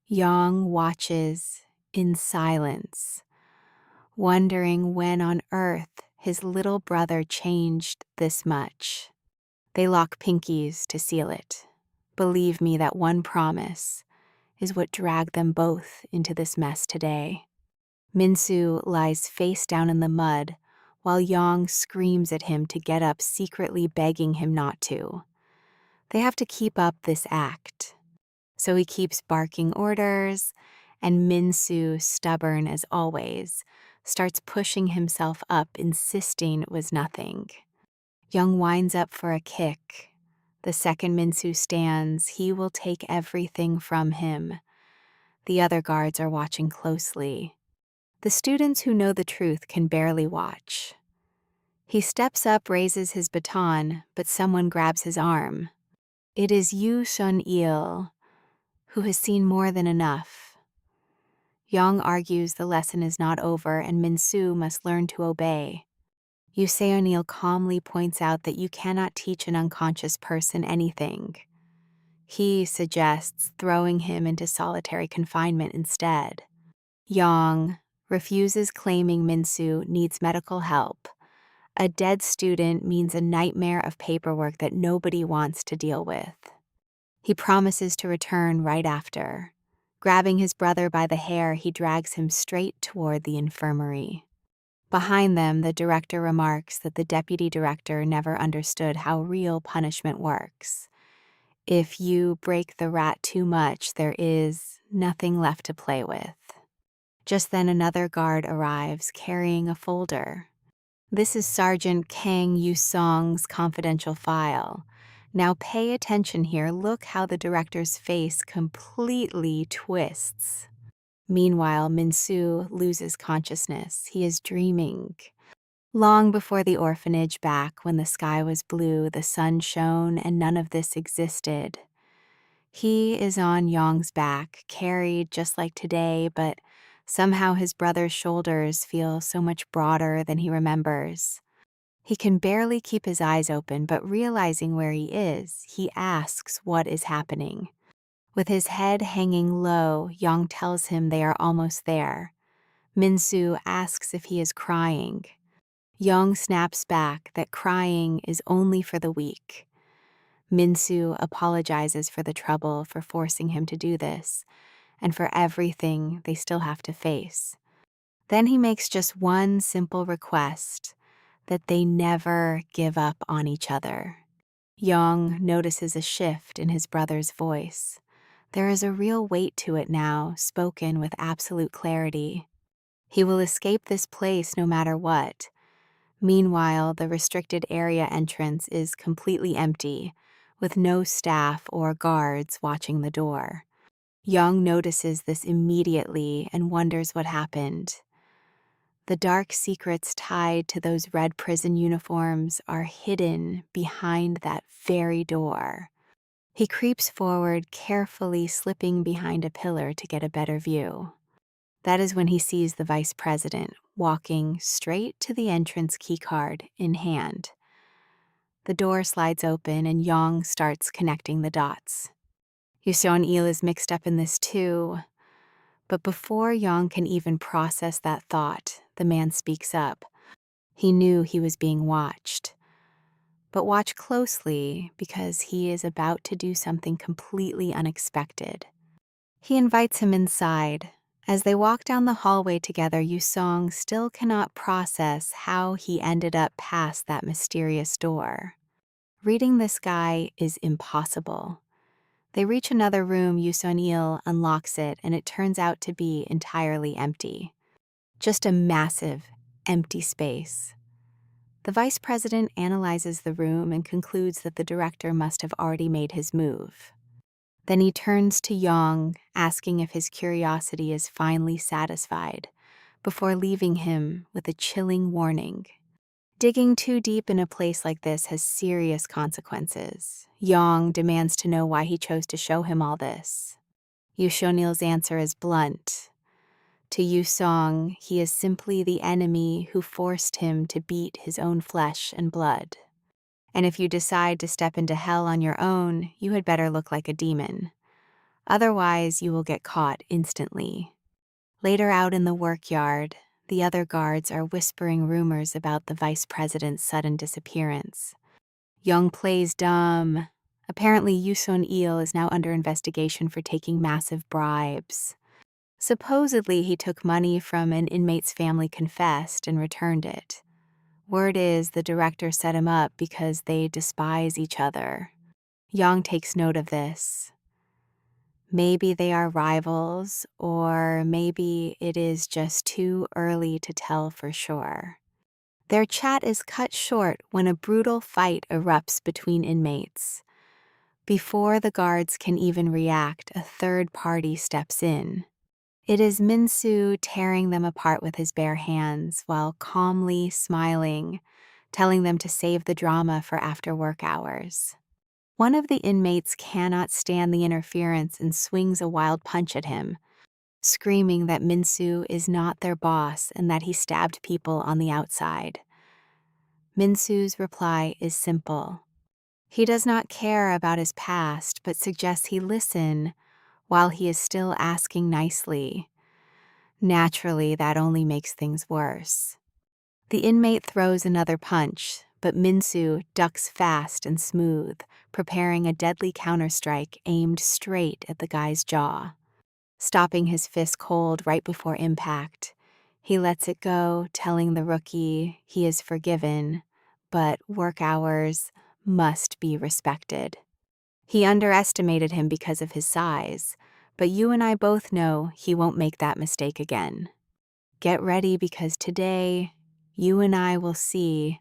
Yang watches in silence, wondering when on earth his little brother changed this much. They lock pinkies to seal it. Believe me, that one promise is what dragged them both into this mess today. Minsu lies face down in the mud while Yang screams at him to get up, secretly begging him not to. They have to keep up this act. So he keeps barking orders, and Minsu, stubborn as always, starts pushing himself up, insisting it was nothing. Young winds up for a kick. The second Minsu stands, he will take everything from him. The other guards are watching closely. The students who know the truth can barely watch. He steps up, raises his baton, but someone grabs his arm. It is Yu Shun-il, who has seen more than enough. Yang argues the lesson is not over and Minsu must learn to obey. Yu Seonil calmly points out that you cannot teach an unconscious person anything. He suggests throwing him into solitary confinement instead. Yang refuses, claiming Minsu needs medical help. A dead student means a nightmare of paperwork that nobody wants to deal with. He promises to return right after. Grabbing his brother by the hair, he drags him straight toward the infirmary. Behind them, the director remarks that the deputy director never understood how real punishment works. If you break the rat too much, there is nothing left to play with. Just then another guard arrives, carrying a folder. This is Sergeant Kang Yusong's confidential file. Now pay attention here. Look how the director's face completely twists. Meanwhile, Minsu loses consciousness. He is dreaming. Long before the orphanage, back when the sky was blue, the sun shone, and none of this existed. He is on Yang's back, carried just like today, but somehow his brother's shoulders feel so much broader than he remembers. He can barely keep his eyes open, but realizing where he is, he asks what is happening. With his head hanging low, Yang tells him they are almost there. Minsu asks if he is crying. Yang snaps back that crying is only for the weak. Minsu apologizes for the trouble, for forcing him to do this, and for everything they still have to face. Then he makes just one simple request, that they never give up on each other. Yang notices a shift in his brother's voice. There is a real weight to it now, spoken with absolute clarity. He will escape this place no matter what. Meanwhile, the restricted area entrance is completely empty, with no staff or guards watching the door. Yang notices this immediately and wonders what happened. The dark secrets tied to those red prison uniforms are hidden behind that very door. He creeps forward, carefully slipping behind a pillar to get a better view. That is when he sees the vice president walking straight to the entrance keycard in hand. The door slides open and Yang starts connecting the dots. Yuseon-il is mixed up in this too. But before Yang can even process that thought, the man speaks up. He knew he was being watched. But watch closely, because he is about to do something completely unexpected. He invites him inside. As they walk down the hallway together, Yusong still cannot process how he ended up past that mysterious door. Reading this guy is impossible. They reach another room. Yuseon-il unlocks it, and it turns out to be entirely empty. Just a massive, empty space. The vice president analyzes the room and concludes that the director must have already made his move. Then he turns to Yang, asking if his curiosity is finally satisfied, before leaving him with a chilling warning. Digging too deep in a place like this has serious consequences. Yong demands to know why he chose to show him all this. Yushonil's answer is blunt. To Yusong, he is simply the enemy who forced him to beat his own flesh and blood. And if you decide to step into hell on your own, you had better look like a demon. Otherwise, you will get caught instantly. Later out in the workyard, the other guards are whispering rumors about the vice president's sudden disappearance. Young plays dumb. Apparently, Yuson Il is now under investigation for taking massive bribes. Supposedly, he took money from an inmate's family, confessed, and returned it. Word is the director set him up because they despise each other. Yang takes note of this. Maybe they are rivals, or maybe it is just too early to tell for sure. Their chat is cut short when a brutal fight erupts between inmates. Before the guards can even react, a third party steps in. It is Minsu tearing them apart with his bare hands while calmly smiling, telling them to save the drama for after work hours. One of the inmates cannot stand the interference and swings a wild punch at him, screaming that Minsu is not their boss and that he stabbed people on the outside. Minsu's reply is simple. He does not care about his past, but suggests he listen while he is still asking nicely. Naturally, that only makes things worse. The inmate throws another punch, but Minsu ducks fast and smooth, preparing a deadly counterstrike aimed straight at the guy's jaw. Stopping his fist cold right before impact, he lets it go, telling the rookie he is forgiven, but work hours must be respected. He underestimated him because of his size, but you and I both know he won't make that mistake again. Get ready because today, you and I will see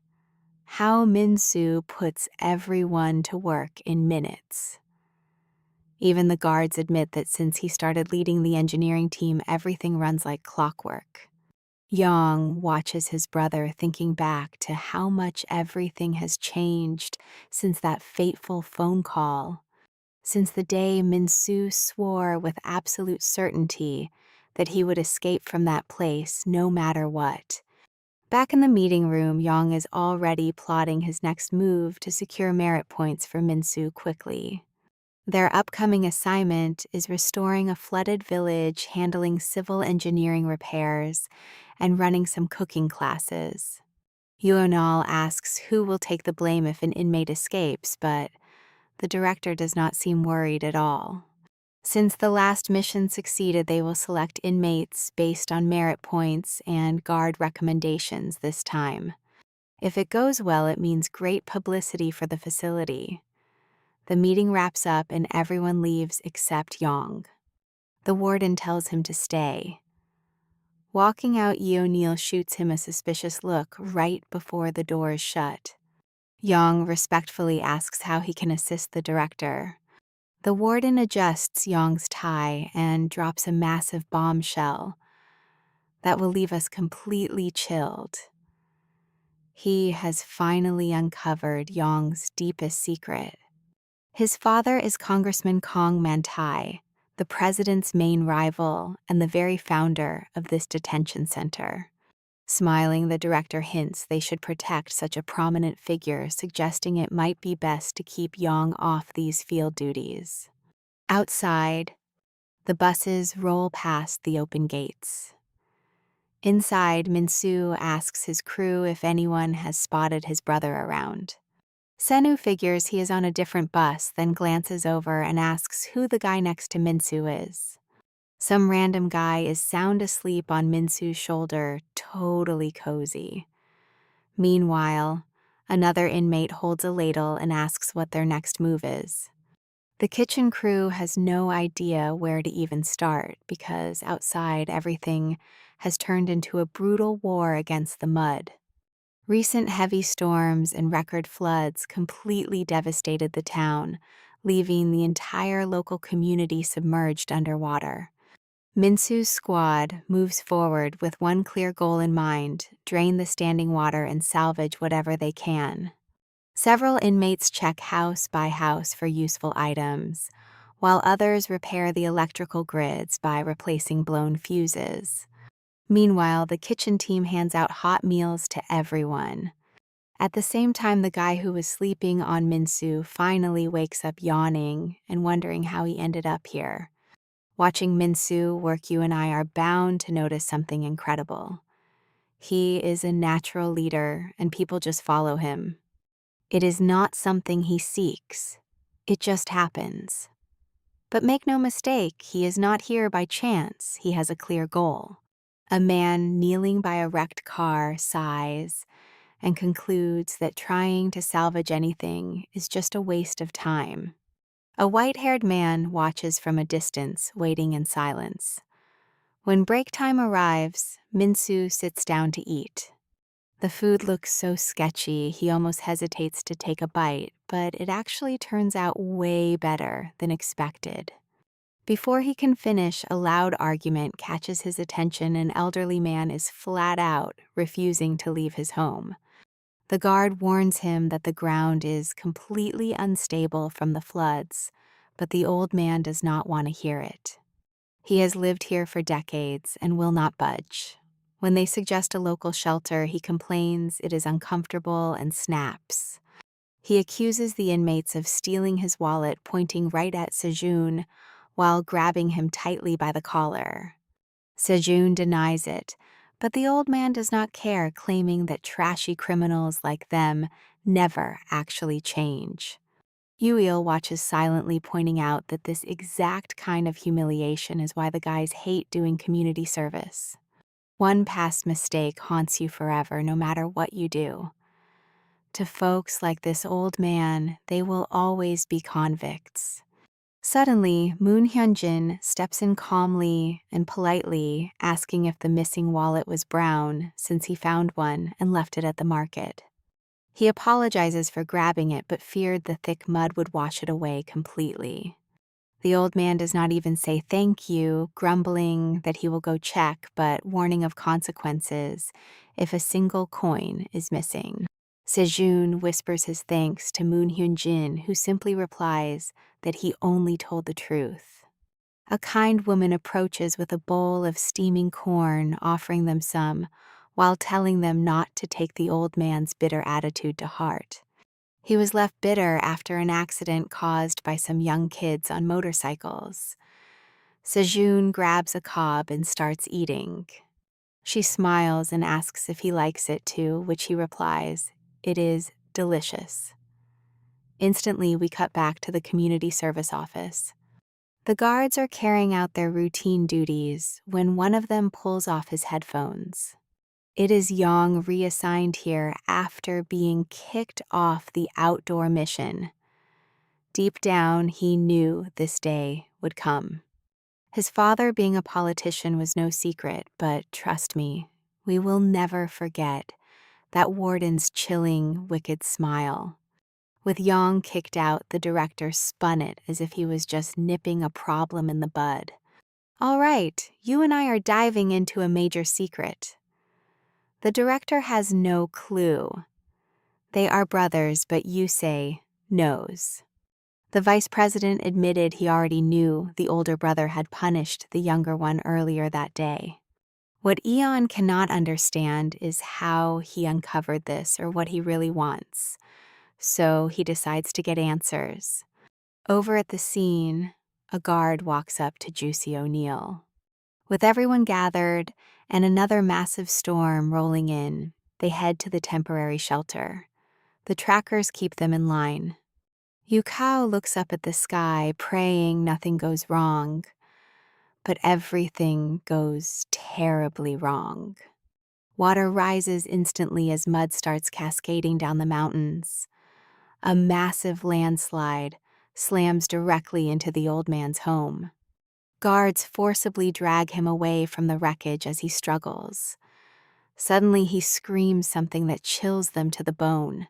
how Minsu puts everyone to work in minutes. Even the guards admit that since he started leading the engineering team, everything runs like clockwork. Yang watches his brother, thinking back to how much everything has changed since that fateful phone call. Since the day Minsu swore with absolute certainty that he would escape from that place no matter what. Back in the meeting room, Yang is already plotting his next move to secure merit points for Minsu quickly. Their upcoming assignment is restoring a flooded village, handling civil engineering repairs, and running some cooking classes. Yuonal asks who will take the blame if an inmate escapes, but the director does not seem worried at all. Since the last mission succeeded, they will select inmates based on merit points and guard recommendations this time. If it goes well, it means great publicity for the facility. The meeting wraps up and everyone leaves except Yong. The warden tells him to stay. Walking out, Yeonil shoots him a suspicious look right before the door is shut. Yong respectfully asks how he can assist the director. The warden adjusts Yong's tie and drops a massive bombshell that will leave us completely chilled. He has finally uncovered Yong's deepest secret. His father is Congressman Kong Mantai, the president's main rival and the very founder of this detention center. Smiling, the director hints they should protect such a prominent figure, suggesting it might be best to keep Yong off these field duties. Outside, the buses roll past the open gates. Inside, Minsu asks his crew if anyone has spotted his brother around. Senu figures he is on a different bus, then glances over and asks who the guy next to Minsu is. Some random guy is sound asleep on Minsu's shoulder, totally cozy. Meanwhile, another inmate holds a ladle and asks what their next move is. The kitchen crew has no idea where to even start because outside everything has turned into a brutal war against the mud. Recent heavy storms and record floods completely devastated the town, leaving the entire local community submerged underwater. Minsu's squad moves forward with one clear goal in mind: drain the standing water and salvage whatever they can. Several inmates check house by house for useful items, while others repair the electrical grids by replacing blown fuses. Meanwhile, the kitchen team hands out hot meals to everyone. At the same time, the guy who was sleeping on Minsu finally wakes up yawning and wondering how he ended up here. Watching Minsu work, you and I are bound to notice something incredible. He is a natural leader, and people just follow him. It is not something he seeks. It just happens. But make no mistake, he is not here by chance. He has a clear goal. A man kneeling by a wrecked car sighs and concludes that trying to salvage anything is just a waste of time. A white-haired man watches from a distance, waiting in silence. When break time arrives, Minsu sits down to eat. The food looks so sketchy, he almost hesitates to take a bite, but it actually turns out way better than expected. Before he can finish, a loud argument catches his attention. An elderly man is flat out refusing to leave his home. The guard warns him that the ground is completely unstable from the floods, but the old man does not want to hear it. He has lived here for decades and will not budge. When they suggest a local shelter, he complains it is uncomfortable and snaps. He accuses the inmates of stealing his wallet, pointing right at Sejun while grabbing him tightly by the collar. Sejun denies it, but the old man does not care, claiming that trashy criminals like them never actually change. Yuil watches silently, pointing out that this exact kind of humiliation is why the guys hate doing community service. One past mistake haunts you forever, no matter what you do. To folks like this old man, they will always be convicts. Suddenly, Moon Hyunjin steps in calmly and politely, asking if the missing wallet was brown, since he found one and left it at the market. He apologizes for grabbing it, but feared the thick mud would wash it away completely. The old man does not even say thank you, grumbling that he will go check, but warning of consequences if a single coin is missing. Sejun whispers his thanks to Moon Hyun-jin, who simply replies that he only told the truth. A kind woman approaches with a bowl of steaming corn, offering them some, while telling them not to take the old man's bitter attitude to heart. He was left bitter after an accident caused by some young kids on motorcycles. Sejun grabs a cob and starts eating. She smiles and asks if he likes it too, which he replies, "It is delicious." Instantly, we cut back to the community service office. The guards are carrying out their routine duties when one of them pulls off his headphones. It is Yang, reassigned here after being kicked off the outdoor mission. Deep down, he knew this day would come. His father being a politician was no secret, but trust me, we will never forget that warden's chilling, wicked smile. With Yang kicked out, the director spun it as if he was just nipping a problem in the bud. "All right, you and I are diving into a major secret." The director has no clue. They are brothers, but Yusei knows. The vice president admitted he already knew the older brother had punished the younger one earlier that day. What Eon cannot understand is how he uncovered this or what he really wants. So he decides to get answers. Over at the scene, a guard walks up to Juicy O'Neill. With everyone gathered and another massive storm rolling in, they head to the temporary shelter. The trackers keep them in line. Yukao looks up at the sky, praying nothing goes wrong. But everything goes terribly wrong. Water rises instantly as mud starts cascading down the mountains. A massive landslide slams directly into the old man's home. Guards forcibly drag him away from the wreckage as he struggles. Suddenly, he screams something that chills them to the bone.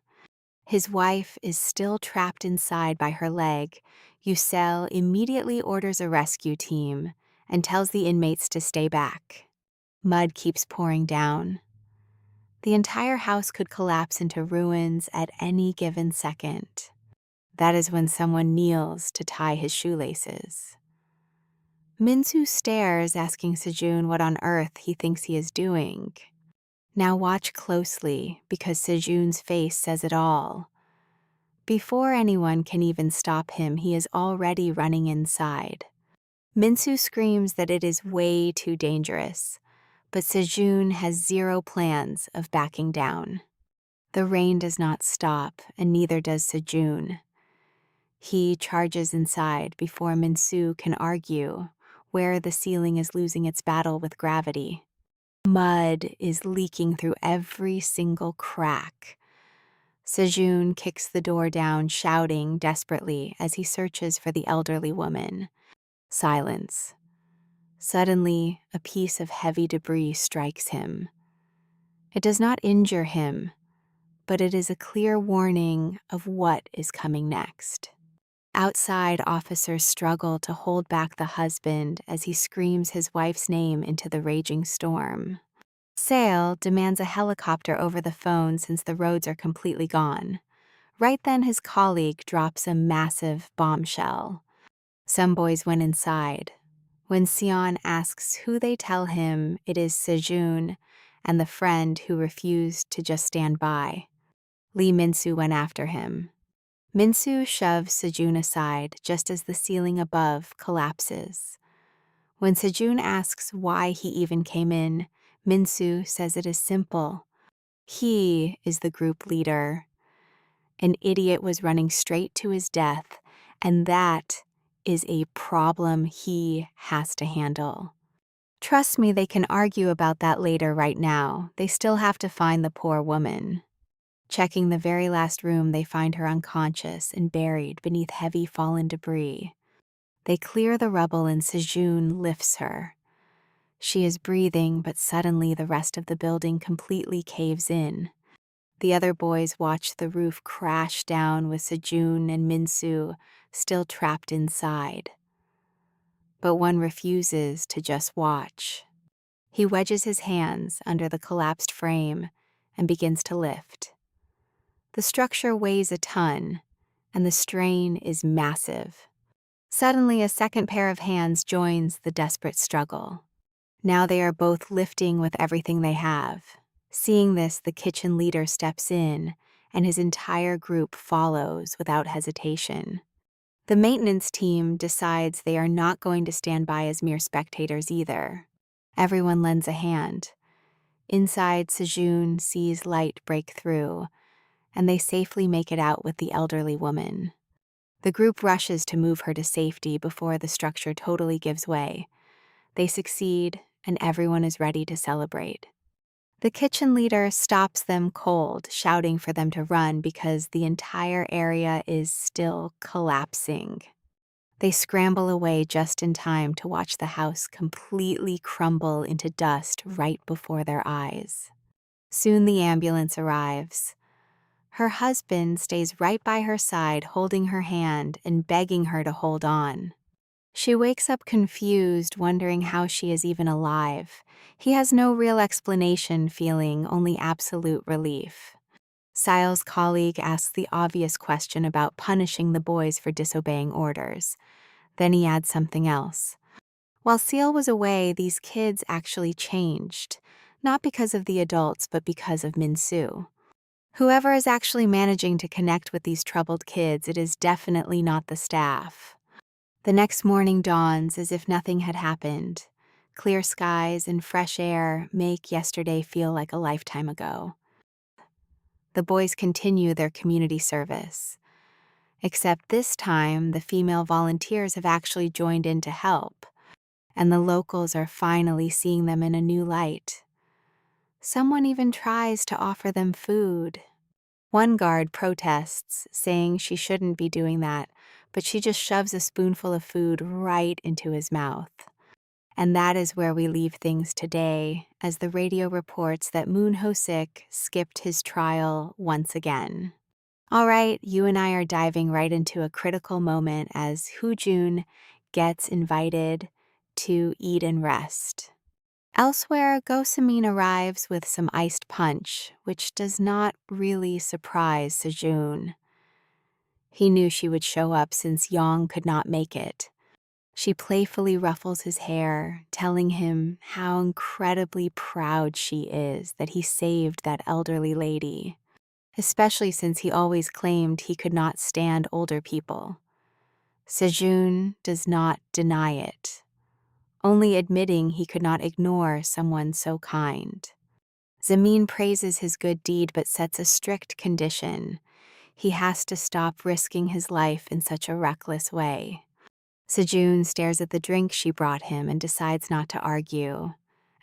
His wife is still trapped inside by her leg. Yusel immediately orders a rescue team, and tells the inmates to stay back. Mud keeps pouring down. The entire house could collapse into ruins at any given second. That is when someone kneels to tie his shoelaces. Minsu stares, asking Sejun what on earth he thinks he is doing. Now watch closely, because Sejun's face says it all. Before anyone can even stop him, he is already running inside. Minsu screams that it is way too dangerous, but Sejun has zero plans of backing down. The rain does not stop, and neither does Sejun. He charges inside before Minsu can argue where the ceiling is losing its battle with gravity. Mud is leaking through every single crack. Sejun kicks the door down, shouting desperately as he searches for the elderly woman. Silence. Suddenly, a piece of heavy debris strikes him. It does not injure him, but it is a clear warning of what is coming next. Outside, officers struggle to hold back the husband as he screams his wife's name into the raging storm. Sale demands a helicopter over the phone since the roads are completely gone. Right then, his colleague drops a massive bombshell. Some boys went inside. When Sion asks who, they tell him it is Sejun and the friend who refused to just stand by. Lee Minsu went after him. Minsu shoves Sejun aside just as the ceiling above collapses. When Sejun asks why he even came in, Minsu says it is simple. He is the group leader. An idiot was running straight to his death, and that is a problem he has to handle. Trust me, they can argue about that later. Right now, they still have to find the poor woman. Checking the very last room, they find her unconscious and buried beneath heavy fallen debris. They clear the rubble and Sejun lifts her. She is breathing, but suddenly the rest of the building completely caves in. The other boys watch the roof crash down with Sejun and Minsu still trapped inside. But one refuses to just watch. He wedges his hands under the collapsed frame and begins to lift. The structure weighs a ton, and the strain is massive. Suddenly, a second pair of hands joins the desperate struggle. Now they are both lifting with everything they have. Seeing this, the kitchen leader steps in, and his entire group follows without hesitation. The maintenance team decides they are not going to stand by as mere spectators either. Everyone lends a hand. Inside, Sejun sees light break through, and they safely make it out with the elderly woman. The group rushes to move her to safety before the structure totally gives way. They succeed, and everyone is ready to celebrate. The kitchen leader stops them cold, shouting for them to run because the entire area is still collapsing. They scramble away just in time to watch the house completely crumble into dust right before their eyes. Soon the ambulance arrives. Her husband stays right by her side, holding her hand and begging her to hold on. She wakes up confused, wondering how she is even alive. He has no real explanation, feeling only absolute relief. Sile's colleague asks the obvious question about punishing the boys for disobeying orders. Then he adds something else. While Seal was away, these kids actually changed, not because of the adults, but because of Minsu. Whoever is actually managing to connect with these troubled kids, it is definitely not the staff. The next morning dawns as if nothing had happened. Clear skies and fresh air make yesterday feel like a lifetime ago. The boys continue their community service. Except this time, the female volunteers have actually joined in to help, and the locals are finally seeing them in a new light. Someone even tries to offer them food. One guard protests, saying she shouldn't be doing that, but she just shoves a spoonful of food right into his mouth. And that is where we leave things today, as the radio reports that Moon Ho-sik skipped his trial once again. All right, you and I are diving right into a critical moment as Hoo-jun gets invited to eat and rest. Elsewhere, Gossamin arrives with some iced punch, which does not really surprise Sejun. He knew she would show up since Yang could not make it. She playfully ruffles his hair, telling him how incredibly proud she is that he saved that elderly lady, especially since he always claimed he could not stand older people. Sejun does not deny it, only admitting he could not ignore someone so kind. Zamin praises his good deed but sets a strict condition. He has to stop risking his life in such a reckless way. Sejun stares at the drink she brought him and decides not to argue.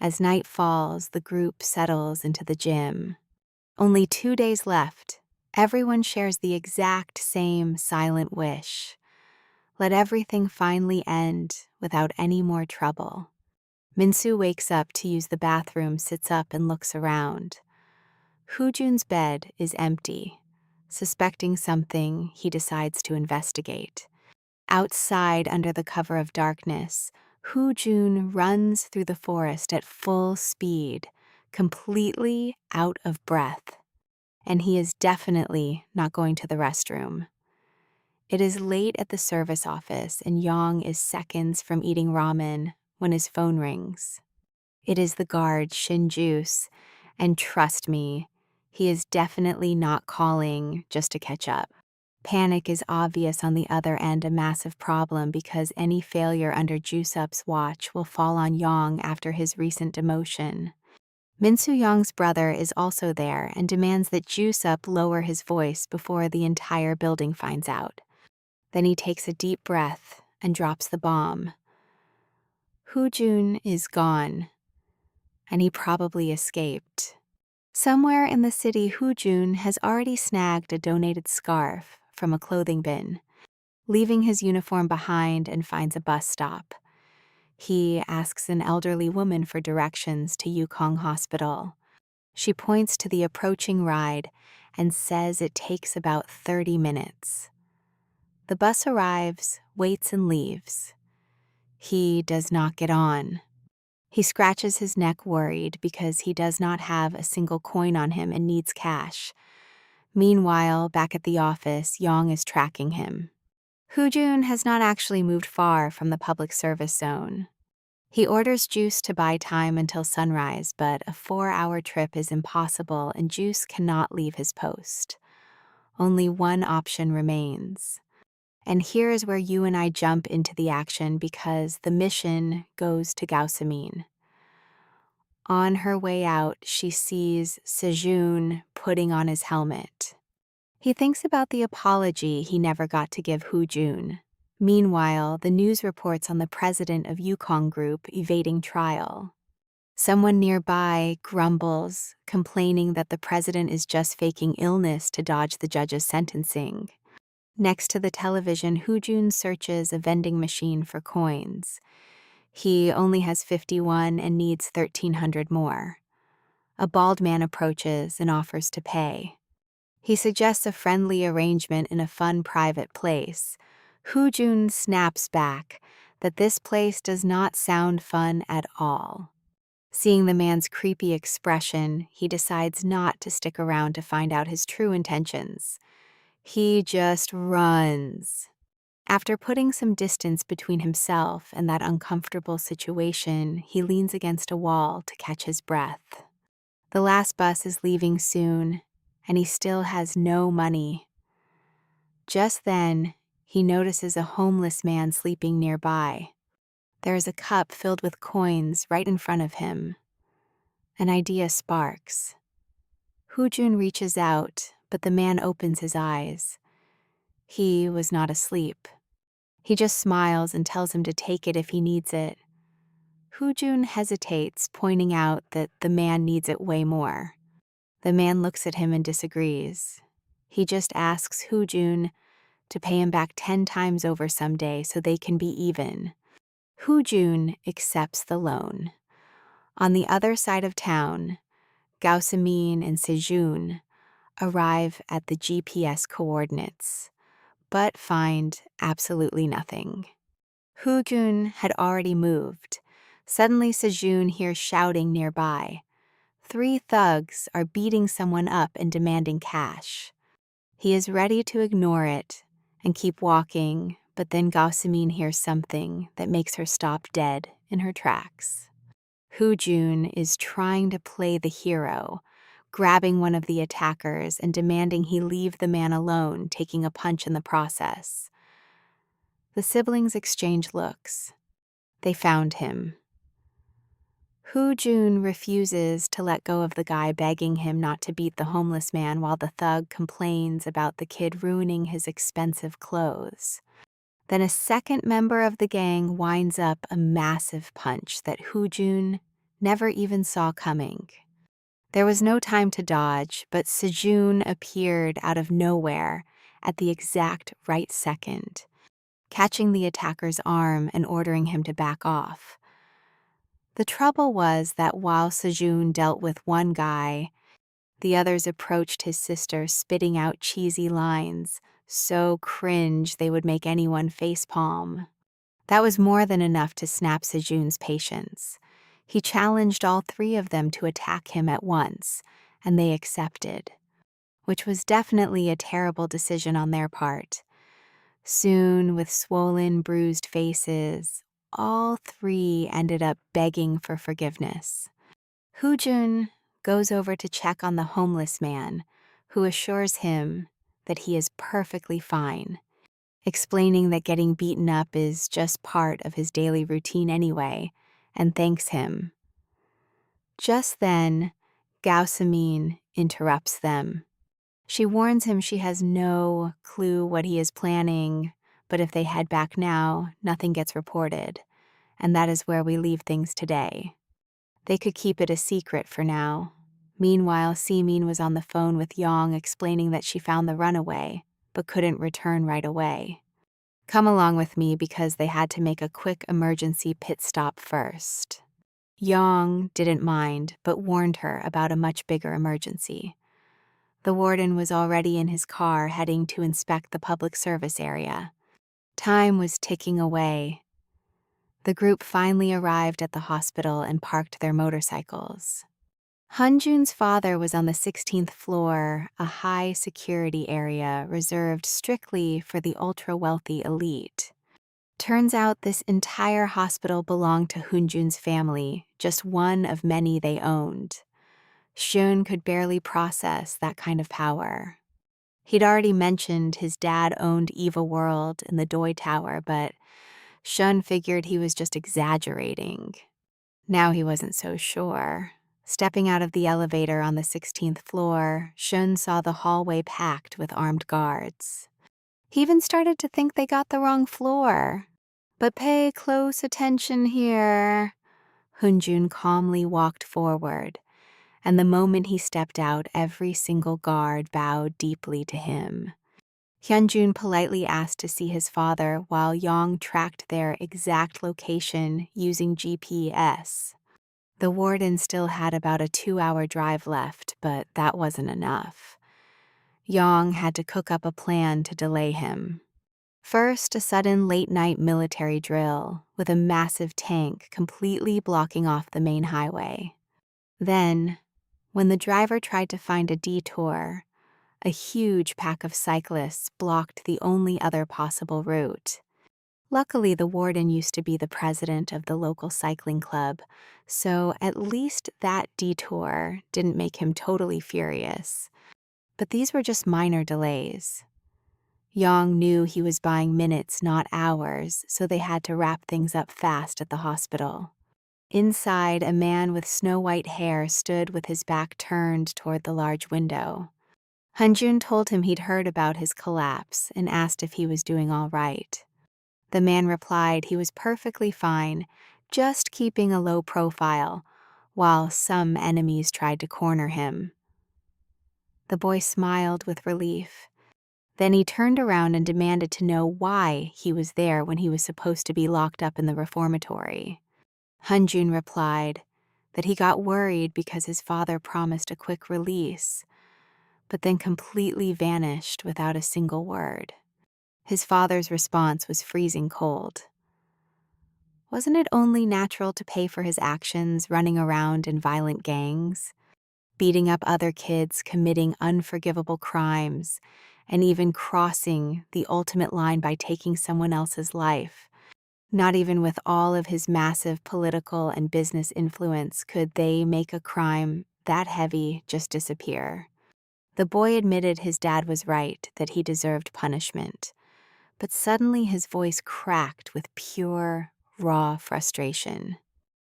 As night falls, the group settles into the gym. Only 2 days left. Everyone shares the exact same silent wish. Let everything finally end without any more trouble. Minsu wakes up to use the bathroom, sits up and looks around. Hoojun's bed is empty. Suspecting something, he decides to investigate. Outside, under the cover of darkness, Hoojun runs through the forest at full speed, completely out of breath. And he is definitely not going to the restroom. It is late at the service office, and Yang is seconds from eating ramen when his phone rings. It is the guard, Shin-juice, and trust me, he is definitely not calling just to catch up. Panic is obvious on the other end, a massive problem because any failure under Juice-up's watch will fall on Yang after his recent demotion. Minsu Yang's brother is also there and demands that Juice-up lower his voice before the entire building finds out. Then he takes a deep breath and drops the bomb. Hoojun is gone, and he probably escaped. Somewhere in the city, Hoojun has already snagged a donated scarf from a clothing bin, leaving his uniform behind and finds a bus stop. He asks an elderly woman for directions to Yukong Hospital. She points to the approaching ride and says it takes about 30 minutes. The bus arrives, waits, and leaves. He does not get on. He scratches his neck worried because he does not have a single coin on him and needs cash. Meanwhile, back at the office, Yang is tracking him. Hoojun has not actually moved far from the public service zone. He orders Juice to buy time until sunrise, but a 4-hour trip is impossible and Juice cannot leave his post. Only one option remains. And here is where you and I jump into the action because the mission goes to Gausamin. On her way out, she sees Sejun putting on his helmet. He thinks about the apology he never got to give Hoojun. Meanwhile, the news reports on the president of Yukong Group evading trial. Someone nearby grumbles, complaining that the president is just faking illness to dodge the judge's sentencing. Next to the television, Hoojun searches a vending machine for coins. He only has 51 and needs 1,300 more. A bald man approaches and offers to pay. He suggests a friendly arrangement in a fun private place. Hoojun snaps back that this place does not sound fun at all. Seeing the man's creepy expression, he decides not to stick around to find out his true intentions. He just runs. After putting some distance between himself and that uncomfortable situation, he leans against a wall to catch his breath. The last bus is leaving soon, and he still has no money. Just then, he notices a homeless man sleeping nearby. There is a cup filled with coins right in front of him. An idea sparks. Hoojun reaches out, but the man opens his eyes. He was not asleep. He just smiles and tells him to take it if he needs it. Hoojun hesitates, pointing out that the man needs it way more. The man looks at him and disagrees. He just asks Hoojun to pay him back 10 times over someday so they can be even. Hoojun accepts the loan. On the other side of town, Gausamin and Sejun arrive at the GPS coordinates, but find absolutely nothing. Jun had already moved. Suddenly, Sejun hears shouting nearby. 3 thugs are beating someone up and demanding cash. He is ready to ignore it and keep walking, but then Gausumin hears something that makes her stop dead in her tracks. Jun is trying to play the hero, grabbing one of the attackers and demanding he leave the man alone, taking a punch in the process. The siblings exchange looks. They found him. Jun refuses to let go of the guy begging him not to beat the homeless man while the thug complains about the kid ruining his expensive clothes. Then a second member of the gang winds up a massive punch that Jun never even saw coming. There was no time to dodge, but Sejun appeared out of nowhere at the exact right second, catching the attacker's arm and ordering him to back off. The trouble was that while Sejun dealt with one guy, the others approached his sister spitting out cheesy lines, so cringe they would make anyone facepalm. That was more than enough to snap Sejun's patience. He challenged all 3 of them to attack him at once, and they accepted, which was definitely a terrible decision on their part. Soon, with swollen, bruised faces, all 3 ended up begging for forgiveness. Jun goes over to check on the homeless man, who assures him that he is perfectly fine, explaining that getting beaten up is just part of his daily routine anyway, and thanks him. Just then, Gausumin interrupts them. She warns him she has no clue what he is planning, but if they head back now, nothing gets reported, and that is where we leave things today. They could keep it a secret for now. Meanwhile, Simin was on the phone with Yong explaining that she found the runaway, but couldn't return right away. Come along with me because they had to make a quick emergency pit stop first. Yong didn't mind, but warned her about a much bigger emergency. The warden was already in his car heading to inspect the public service area. Time was ticking away. The group finally arrived at the hospital and parked their motorcycles. Jun's father was on the 16th floor, a high-security area reserved strictly for the ultra-wealthy elite. Turns out this entire hospital belonged to Jun's family, just one of many they owned. Shun could barely process that kind of power. He'd already mentioned his dad owned Eva World in the Doi Tower, but Shun figured he was just exaggerating. Now he wasn't so sure. Stepping out of the elevator on the 16th floor, Shun saw the hallway packed with armed guards. He even started to think they got the wrong floor. But pay close attention here. Jun calmly walked forward, and the moment he stepped out, every single guard bowed deeply to him. Hyunjun politely asked to see his father while Yong tracked their exact location using GPS. The warden still had about a 2-hour drive left, but that wasn't enough. Yong had to cook up a plan to delay him. First, a sudden late-night military drill with a massive tank completely blocking off the main highway. Then, when the driver tried to find a detour, a huge pack of cyclists blocked the only other possible route. Luckily, the warden used to be the president of the local cycling club, so at least that detour didn't make him totally furious. But these were just minor delays. Yong knew he was buying minutes, not hours, so they had to wrap things up fast at the hospital. Inside, a man with snow-white hair stood with his back turned toward the large window. Hyunjun told him he'd heard about his collapse and asked if he was doing all right. The man replied he was perfectly fine, just keeping a low profile, while some enemies tried to corner him. The boy smiled with relief. Then he turned around and demanded to know why he was there when he was supposed to be locked up in the reformatory. Hyunjun replied that he got worried because his father promised a quick release, but then completely vanished without a single word. His father's response was freezing cold. Wasn't it only natural to pay for his actions running around in violent gangs, beating up other kids, committing unforgivable crimes, and even crossing the ultimate line by taking someone else's life? Not even with all of his massive political and business influence could they make a crime that heavy just disappear. The boy admitted his dad was right, that he deserved punishment. But suddenly his voice cracked with pure, raw frustration.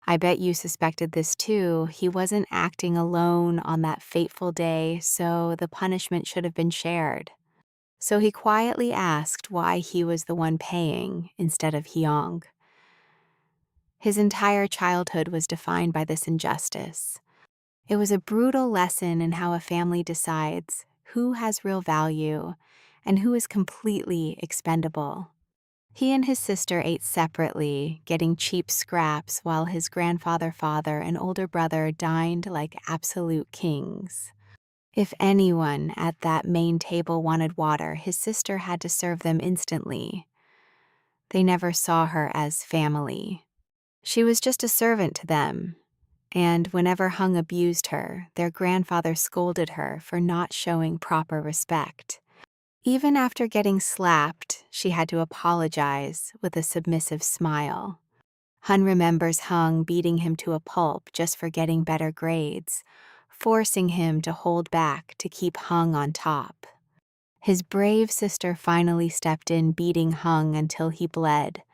I bet you suspected this too. He wasn't acting alone on that fateful day, so the punishment should have been shared. So he quietly asked why he was the one paying instead of Hyung. His entire childhood was defined by this injustice. It was a brutal lesson in how a family decides who has real value and who is completely expendable. He and his sister ate separately, getting cheap scraps while his father, and older brother dined like absolute kings. If anyone at that main table wanted water, his sister had to serve them instantly. They never saw her as family. She was just a servant to them, and whenever Hung abused her, their grandfather scolded her for not showing proper respect. Even after getting slapped, she had to apologize with a submissive smile. Hun remembers Hung beating him to a pulp just for getting better grades, forcing him to hold back to keep Hung on top. His brave sister finally stepped in, beating Hung until he bled.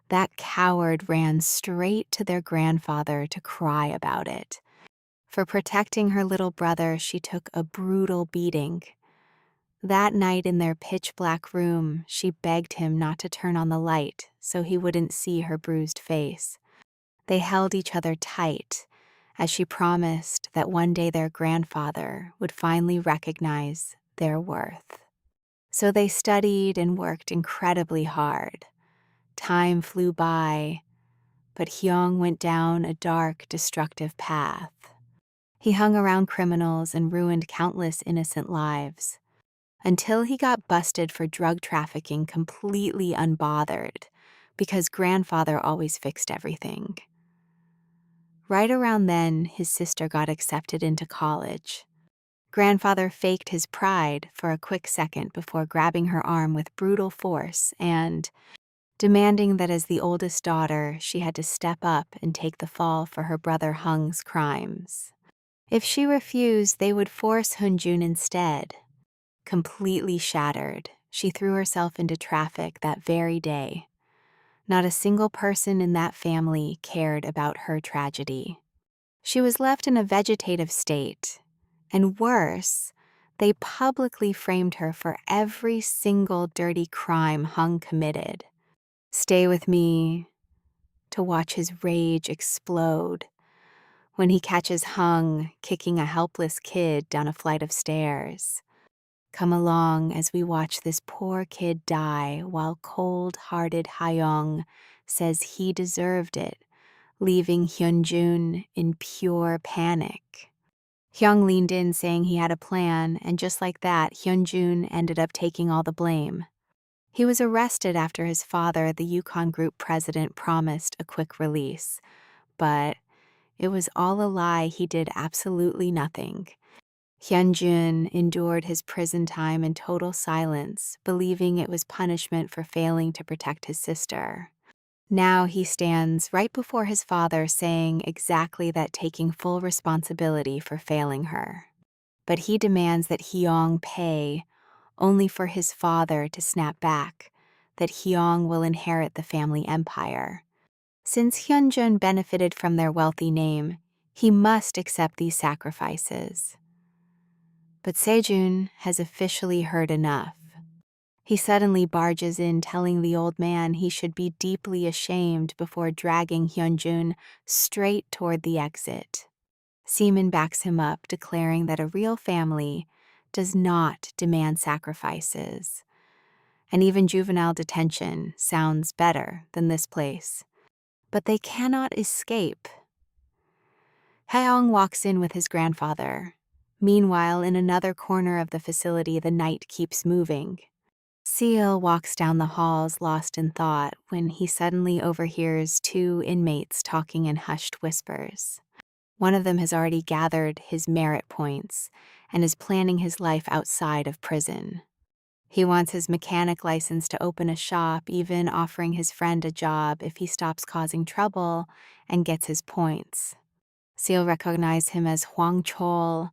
That coward ran straight to their grandfather to cry about it. For protecting her little brother, she took a brutal beating. That night in their pitch-black room, she begged him not to turn on the light so he wouldn't see her bruised face. They held each other tight as she promised that one day their grandfather would finally recognize their worth. So they studied and worked incredibly hard. Time flew by, but Hyung went down a dark, destructive path. He hung around criminals and ruined countless innocent lives, until he got busted for drug trafficking completely unbothered, because grandfather always fixed everything. Right around then, his sister got accepted into college. Grandfather faked his pride for a quick second before grabbing her arm with brutal force and demanding that as the oldest daughter, she had to step up and take the fall for her brother Hung's crimes. If she refused, they would force Hunjun instead. Completely shattered, she threw herself into traffic that very day. Not a single person in that family cared about her tragedy. She was left in a vegetative state, and worse, they publicly framed her for every single dirty crime Hung committed. Stay with me to watch his rage explode when he catches Hung kicking a helpless kid down a flight of stairs. Come along as we watch this poor kid die while cold-hearted Hayoung says he deserved it, leaving Hyunjun in pure panic. Hyung leaned in saying he had a plan, and just like that, Hyunjun ended up taking all the blame. He was arrested after his father, the Yukon Group president, promised a quick release. But it was all a lie. He did absolutely nothing. Hyunjun endured his prison time in total silence, believing it was punishment for failing to protect his sister. Now he stands right before his father saying exactly that, taking full responsibility for failing her. But he demands that Hyung pay, only for his father to snap back, that Hyung will inherit the family empire. Since Hyunjun benefited from their wealthy name, he must accept these sacrifices. But Sejun has officially heard enough. He suddenly barges in, telling the old man he should be deeply ashamed before dragging Hyunjun straight toward the exit. Seaman backs him up, declaring that a real family does not demand sacrifices. And even juvenile detention sounds better than this place. But they cannot escape. Haeong walks in with his grandfather. Meanwhile, in another corner of the facility, the night keeps moving. Seal walks down the halls lost in thought when he suddenly overhears two inmates talking in hushed whispers. One of them has already gathered his merit points and is planning his life outside of prison. He wants his mechanic license to open a shop, even offering his friend a job if he stops causing trouble and gets his points. Seal recognized him as Huang Chol,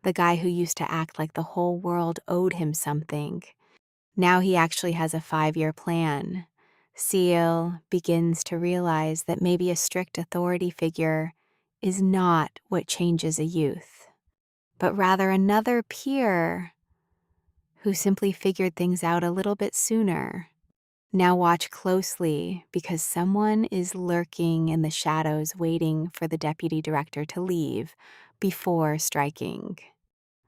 the guy who used to act like the whole world owed him something. Now he actually has a 5-year plan. Seal begins to realize that maybe a strict authority figure is not what changes a youth, but rather another peer who simply figured things out a little bit sooner. Now watch closely because someone is lurking in the shadows waiting for the deputy director to leave before striking.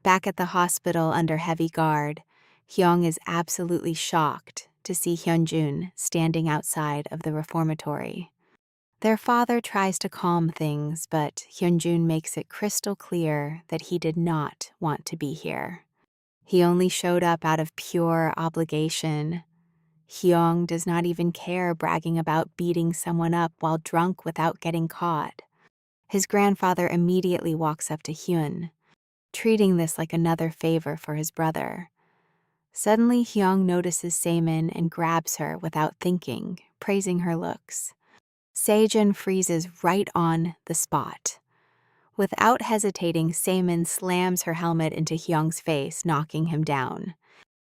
Back at the hospital under heavy guard, Hyung is absolutely shocked to see Hyunjun standing outside of the reformatory. Their father tries to calm things, but Hyunjun makes it crystal clear that he did not want to be here. He only showed up out of pure obligation. Hyung does not even care bragging about beating someone up while drunk without getting caught. His grandfather immediately walks up to Hyun, treating this like another favor for his brother. Suddenly, Hyung notices Saemin and grabs her without thinking, praising her looks. Sejun freezes right on the spot. Without hesitating, Saemin slams her helmet into Hyung's face, knocking him down.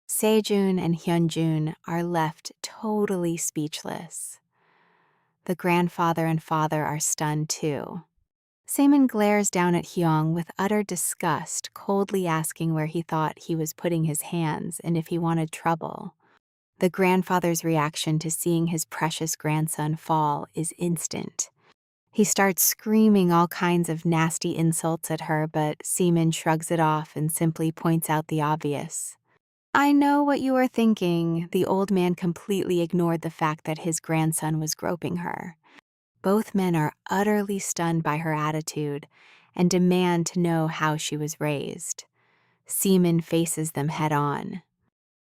Sejun and Hyunjun are left totally speechless. The grandfather and father are stunned too. Saemin glares down at Hyung with utter disgust, coldly asking where he thought he was putting his hands and if he wanted trouble. The grandfather's reaction to seeing his precious grandson fall is instant. He starts screaming all kinds of nasty insults at her, but Saemin shrugs it off and simply points out the obvious. I know what you are thinking. The old man completely ignored the fact that his grandson was groping her. Both men are utterly stunned by her attitude and demand to know how she was raised. Seaman faces them head on.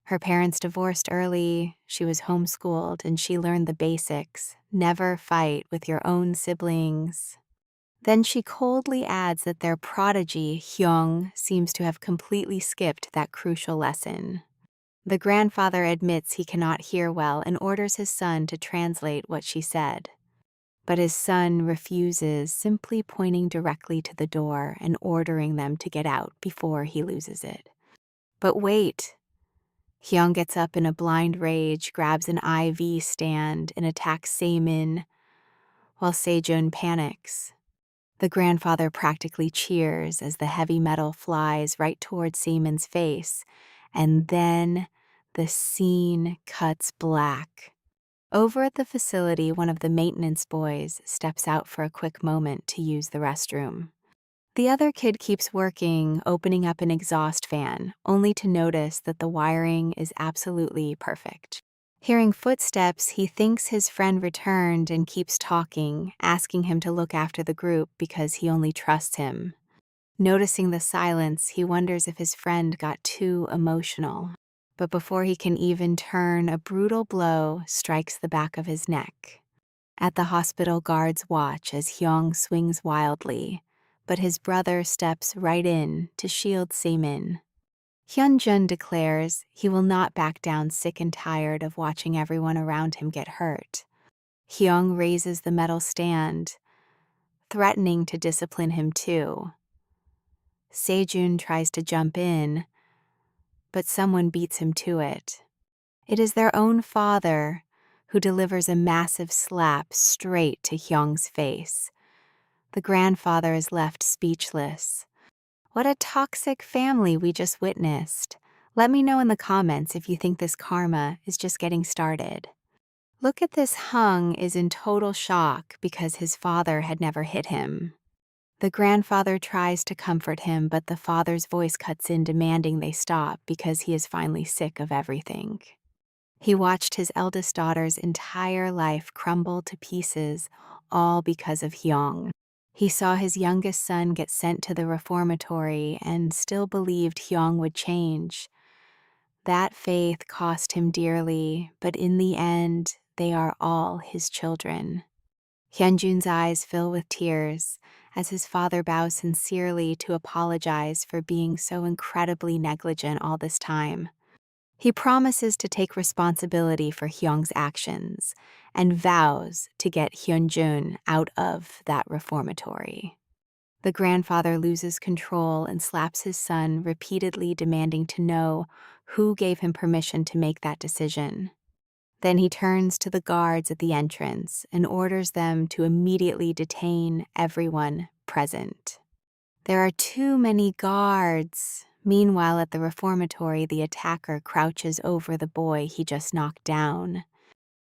Her parents divorced early, she was homeschooled, and she learned the basics. Never fight with your own siblings. Then she coldly adds that their prodigy, Hyung, seems to have completely skipped that crucial lesson. The grandfather admits he cannot hear well and orders his son to translate what she said. But his son refuses, simply pointing directly to the door and ordering them to get out before he loses it. But wait! Hyung gets up in a blind rage, grabs an IV stand, and attacks Saemin, while Sejun panics. The grandfather practically cheers as the heavy metal flies right towards Saemin's face, and then the scene cuts black. Over at the facility, one of the maintenance boys steps out for a quick moment to use the restroom. The other kid keeps working, opening up an exhaust fan, only to notice that the wiring is absolutely perfect. Hearing footsteps, he thinks his friend returned and keeps talking, asking him to look after the group because he only trusts him. Noticing the silence, he wonders if his friend got too emotional. But before he can even turn, a brutal blow strikes the back of his neck. At the hospital, guards watch as Hyung swings wildly, but his brother steps right in to shield Saemin. Hyunjun declares he will not back down, sick and tired of watching everyone around him get hurt. Hyung raises the metal stand, threatening to discipline him too. Sejun tries to jump in, but someone beats him to it. It is their own father who delivers a massive slap straight to Hyung's face. The grandfather is left speechless. What a toxic family we just witnessed. Let me know in the comments if you think this karma is just getting started. Look at this. Hung is in total shock because his father had never hit him. The grandfather tries to comfort him, but the father's voice cuts in demanding they stop because he is finally sick of everything. He watched his eldest daughter's entire life crumble to pieces, all because of Hyung. He saw his youngest son get sent to the reformatory and still believed Hyung would change. That faith cost him dearly, but in the end, they are all his children. Hyunjun's eyes fill with tears as his father bows sincerely to apologize for being so incredibly negligent all this time. He promises to take responsibility for Hyung's actions and vows to get Hyunjun out of that reformatory. The grandfather loses control and slaps his son, repeatedly demanding to know who gave him permission to make that decision. Then he turns to the guards at the entrance and orders them to immediately detain everyone present. There are too many guards. Meanwhile, at the reformatory, the attacker crouches over the boy he just knocked down.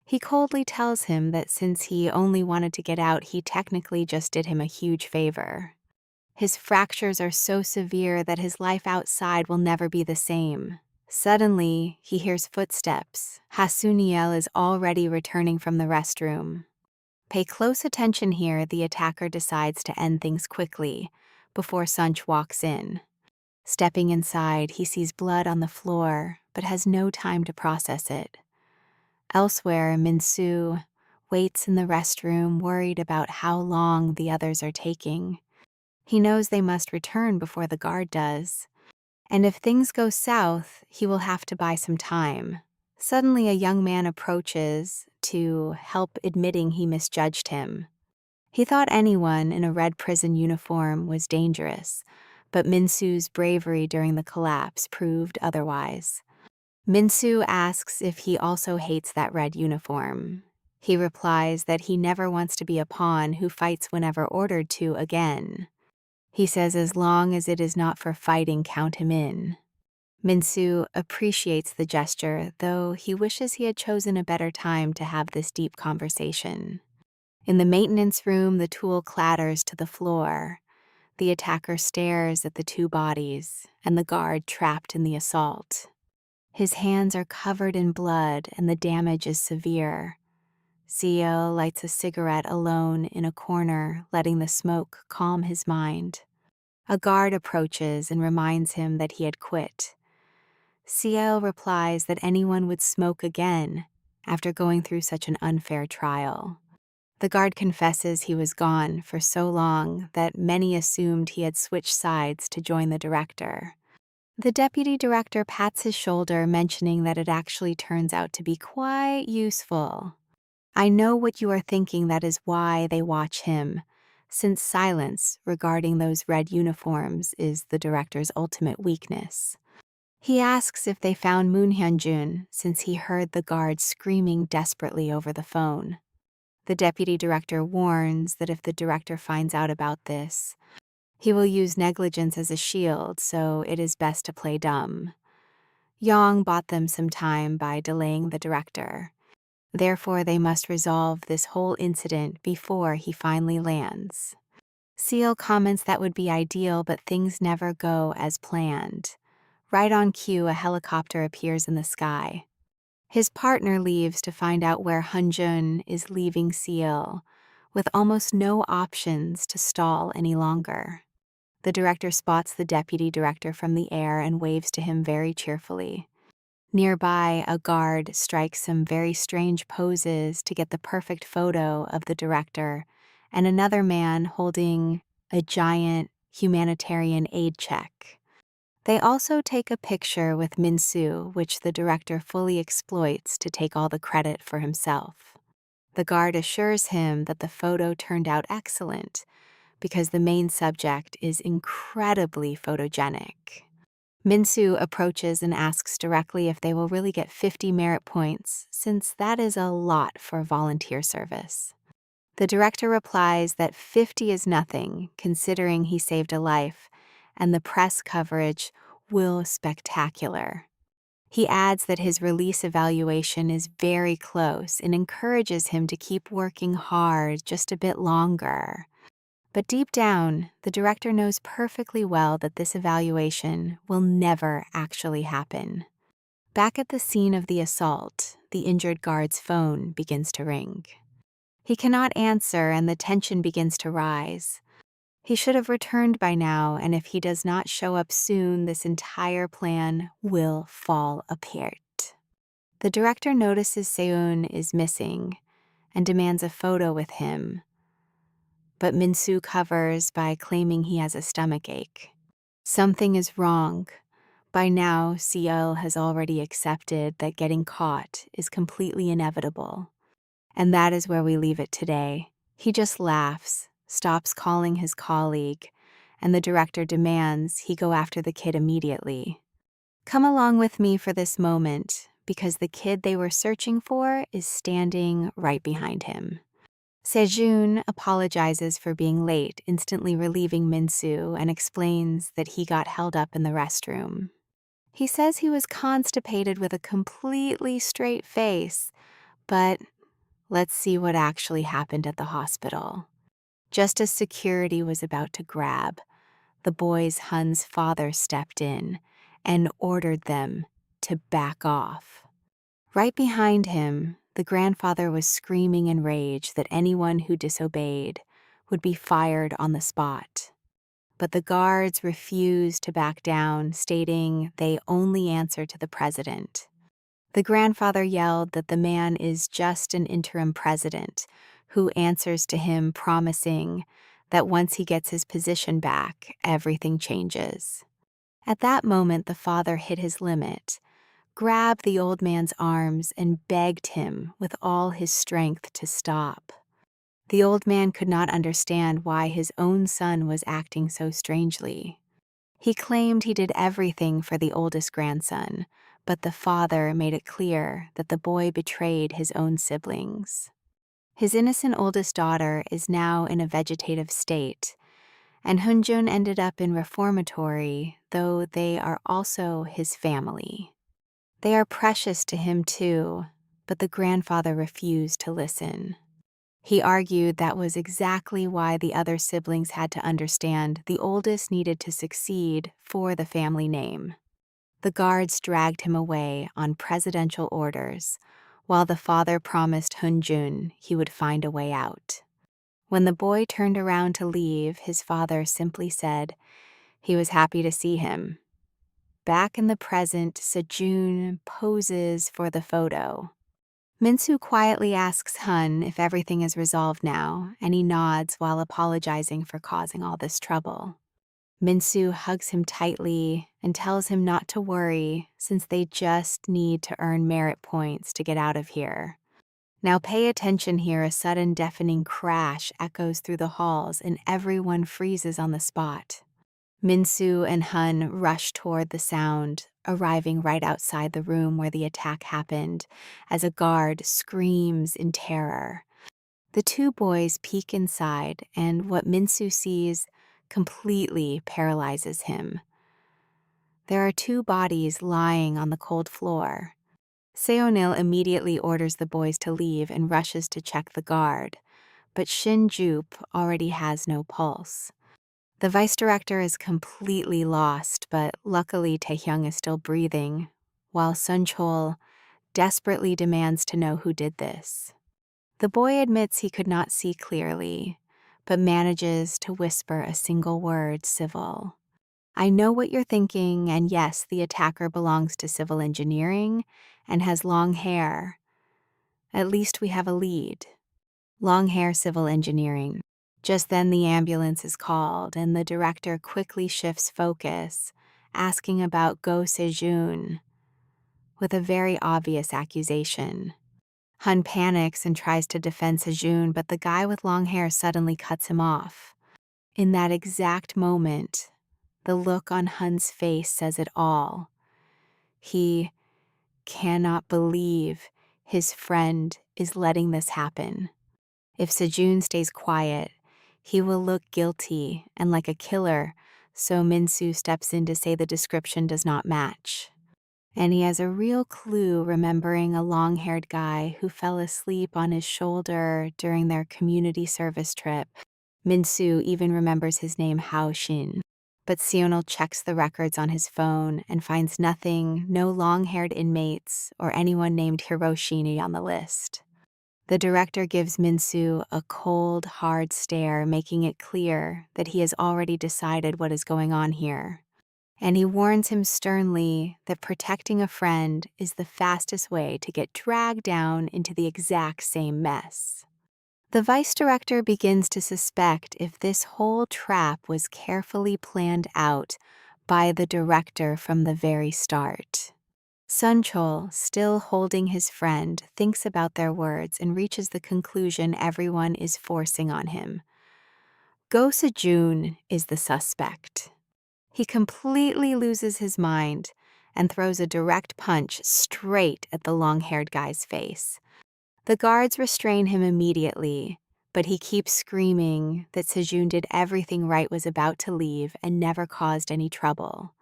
He coldly tells him that since he only wanted to get out, he technically just did him a huge favor. His fractures are so severe that his life outside will never be the same. Suddenly, he hears footsteps. Hasuniel is already returning from the restroom. Pay close attention here. The attacker decides to end things quickly before Sunch walks in. Stepping inside, he sees blood on the floor, but has no time to process it. Elsewhere, Minsu waits in the restroom, worried about how long the others are taking. He knows they must return before the guard does, and if things go south, he will have to buy some time. Suddenly, a young man approaches to help, admitting he misjudged him. He thought anyone in a red prison uniform was dangerous, but Minsu's bravery during the collapse proved otherwise. Minsu asks if he also hates that red uniform. He replies that he never wants to be a pawn who fights whenever ordered to again. He says as long as it is not for fighting, count him in. Minsu appreciates the gesture, though he wishes he had chosen a better time to have this deep conversation. In the maintenance room, the tool clatters to the floor. The attacker stares at the two bodies and the guard trapped in the assault. His hands are covered in blood and the damage is severe. Seo lights a cigarette alone in a corner, letting the smoke calm his mind. A guard approaches and reminds him that he had quit. Seo replies that anyone would smoke again after going through such an unfair trial. The guard confesses he was gone for so long that many assumed he had switched sides to join the director. The deputy director pats his shoulder, mentioning that it actually turns out to be quite useful. I know what you are thinking, that is why they watch him, since silence regarding those red uniforms is the director's ultimate weakness. He asks if they found Moon Hyunjun, since he heard the guard screaming desperately over the phone. The deputy director warns that if the director finds out about this, he will use negligence as a shield, so it is best to play dumb. Yong bought them some time by delaying the director. Therefore, they must resolve this whole incident before he finally lands. Seal comments that would be ideal, but things never go as planned. Right on cue, a helicopter appears in the sky. His partner leaves to find out where Hyunjun is leaving Seal, with almost no options to stall any longer. The director spots the deputy director from the air and waves to him very cheerfully. Nearby, a guard strikes some very strange poses to get the perfect photo of the director, and another man holding a giant humanitarian aid check. They also take a picture with Minsu, which the director fully exploits to take all the credit for himself. The guard assures him that the photo turned out excellent because the main subject is incredibly photogenic. Minsu approaches and asks directly if they will really get 50 merit points, since that is a lot for volunteer service. The director replies that 50 is nothing, considering he saved a life, and the press coverage will spectacular. He adds that his release evaluation is very close and encourages him to keep working hard just a bit longer. But deep down, the director knows perfectly well that this evaluation will never actually happen. Back at the scene of the assault, the injured guard's phone begins to ring. He cannot answer and the tension begins to rise. He should have returned by now, and if he does not show up soon, this entire plan will fall apart. The director notices Seun is missing and demands a photo with him, but Minsu covers by claiming he has a stomachache. Something is wrong. By now, Ciel has already accepted that getting caught is completely inevitable. And that is where we leave it today. He just laughs, stops calling his colleague, and the director demands he go after the kid immediately. Come along with me for this moment, because the kid they were searching for is standing right behind him. Sejun apologizes for being late, instantly relieving Minsu, and explains that he got held up in the restroom. He says he was constipated with a completely straight face, but let's see what actually happened at the hospital. Just as security was about to grab, the boys' Hun's father stepped in and ordered them to back off. Right behind him, the grandfather was screaming in rage that anyone who disobeyed would be fired on the spot. But the guards refused to back down, stating they only answer to the president. The grandfather yelled that the man is just an interim president who answers to him, promising that once he gets his position back, everything changes. At that moment, the father hit his limit, grabbed the old man's arms, and begged him with all his strength to stop. The old man could not understand why his own son was acting so strangely. He claimed he did everything for the oldest grandson, but the father made it clear that the boy betrayed his own siblings. His innocent oldest daughter is now in a vegetative state, and Hunjun ended up in reformatory, though they are also his family. They are precious to him too, but the grandfather refused to listen. He argued that was exactly why the other siblings had to understand the oldest needed to succeed for the family name. The guards dragged him away on presidential orders, while the father promised Hunjun he would find a way out. When the boy turned around to leave, his father simply said he was happy to see him. Back in the present, Sejun poses for the photo. Minsu quietly asks Hun if everything is resolved now, and he nods while apologizing for causing all this trouble. Minsu hugs him tightly and tells him not to worry, since they just need to earn merit points to get out of here. Now pay attention here. A sudden deafening crash echoes through the halls and everyone freezes on the spot. Minsu and Hun rush toward the sound, arriving right outside the room where the attack happened, as a guard screams in terror. The two boys peek inside, and what Minsu sees completely paralyzes him. There are two bodies lying on the cold floor. Seonil immediately orders the boys to leave and rushes to check the guard, but Shin Jup already has no pulse. The vice director is completely lost, but luckily Taehyung is still breathing, while Sun Chol desperately demands to know who did this. The boy admits he could not see clearly, but manages to whisper a single word, civil. I know what you're thinking, and yes, the attacker belongs to civil engineering and has long hair. At least we have a lead. Long hair civil engineering. Just then the ambulance is called, and the director quickly shifts focus, asking about Go Sejun, with a very obvious accusation. Hun panics and tries to defend Sejun, but the guy with long hair suddenly cuts him off. In that exact moment, the look on Hun's face says it all. He cannot believe his friend is letting this happen. If Sejun stays quiet, he will look guilty and like a killer, so Minsu steps in to say the description does not match. And he has a real clue, remembering a long-haired guy who fell asleep on his shoulder during their community service trip. Minsu even remembers his name, Hao Shin. But Seonil checks the records on his phone and finds nothing, no long-haired inmates or anyone named Hiroshini on the list. The director gives Minsu a cold, hard stare, making it clear that he has already decided what is going on here. And he warns him sternly that protecting a friend is the fastest way to get dragged down into the exact same mess. The vice director begins to suspect if this whole trap was carefully planned out by the director from the very start. Sunchol, still holding his friend, thinks about their words and reaches the conclusion everyone is forcing on him. Go Sejun is the suspect. He completely loses his mind and throws a direct punch straight at the long-haired guy's face. The guards restrain him immediately, but he keeps screaming that Sejun did everything right, was about to leave, and never caused any trouble.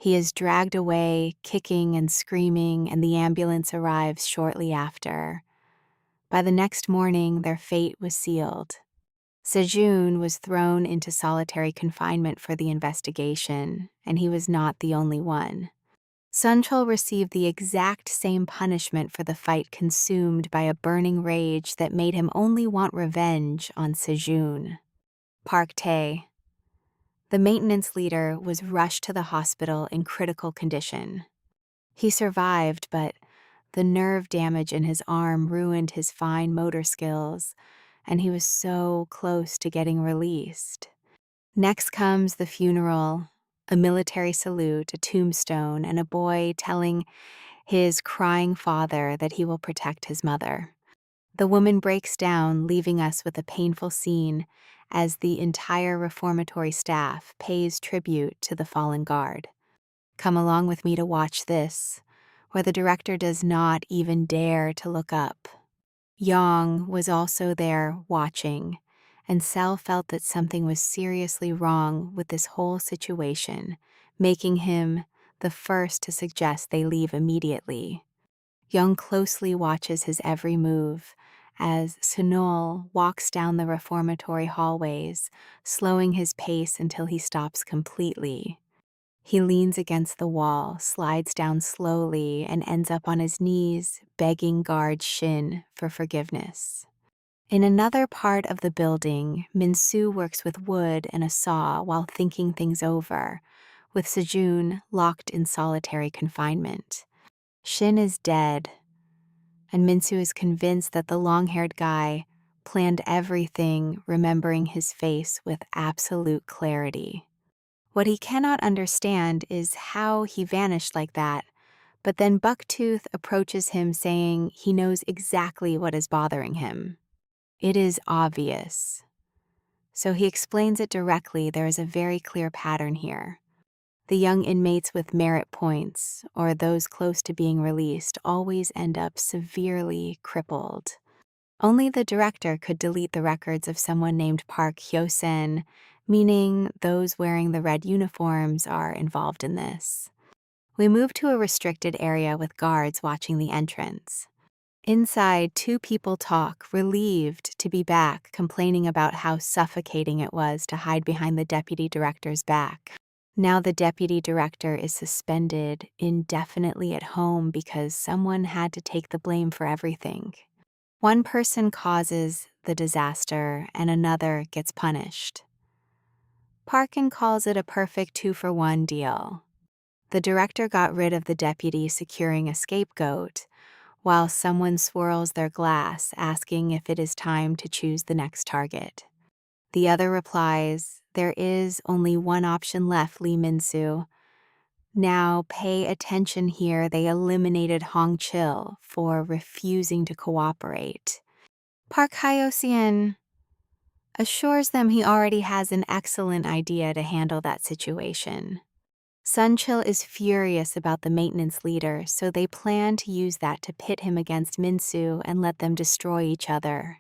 He is dragged away, kicking and screaming, and the ambulance arrives shortly after. By the next morning, their fate was sealed. Sejun was thrown into solitary confinement for the investigation, and he was not the only one. Sunchol received the exact same punishment for the fight, consumed by a burning rage that made him only want revenge on Sejun. Park Tae, the maintenance leader, was rushed to the hospital in critical condition. He survived, but the nerve damage in his arm ruined his fine motor skills, and he was so close to getting released. Next comes the funeral, a military salute, a tombstone, and a boy telling his crying father that he will protect his mother. The woman breaks down, leaving us with a painful scene as the entire reformatory staff pays tribute to the fallen guard. Come along with me to watch this, where the director does not even dare to look up. Yang was also there watching, and Sel felt that something was seriously wrong with this whole situation, making him the first to suggest they leave immediately. Young closely watches his every move as Sunol walks down the reformatory hallways, slowing his pace until he stops completely. He leans against the wall, slides down slowly, and ends up on his knees, begging guard Shin for forgiveness. In another part of the building, Minsu works with wood and a saw while thinking things over, with Sejun locked in solitary confinement. Shin is dead, and Minsu is convinced that the long-haired guy planned everything, remembering his face with absolute clarity. What he cannot understand is how he vanished like that, but then Bucktooth approaches him saying he knows exactly what is bothering him. It is obvious. So he explains it directly. There is a very clear pattern here. The young inmates with merit points, or those close to being released, always end up severely crippled. Only the director could delete the records of someone named Park Hyo-sen, meaning those wearing the red uniforms are involved in this. We move to a restricted area with guards watching the entrance. Inside, two people talk, relieved to be back, complaining about how suffocating it was to hide behind the deputy director's back. Now the deputy director is suspended indefinitely at home because someone had to take the blame for everything. One person causes the disaster and another gets punished. Parkin calls it a perfect 2-for-1 deal. The director got rid of the deputy, securing a scapegoat, while someone swirls their glass, asking if it is time to choose the next target. The other replies, "There is only one option left, Lee Min-soo." Now pay attention here, they eliminated Hong Chil for refusing to cooperate. Park Hyo-seon assures them he already has an excellent idea to handle that situation. Sunchil is furious about the maintenance leader, so they plan to use that to pit him against Minsu and let them destroy each other.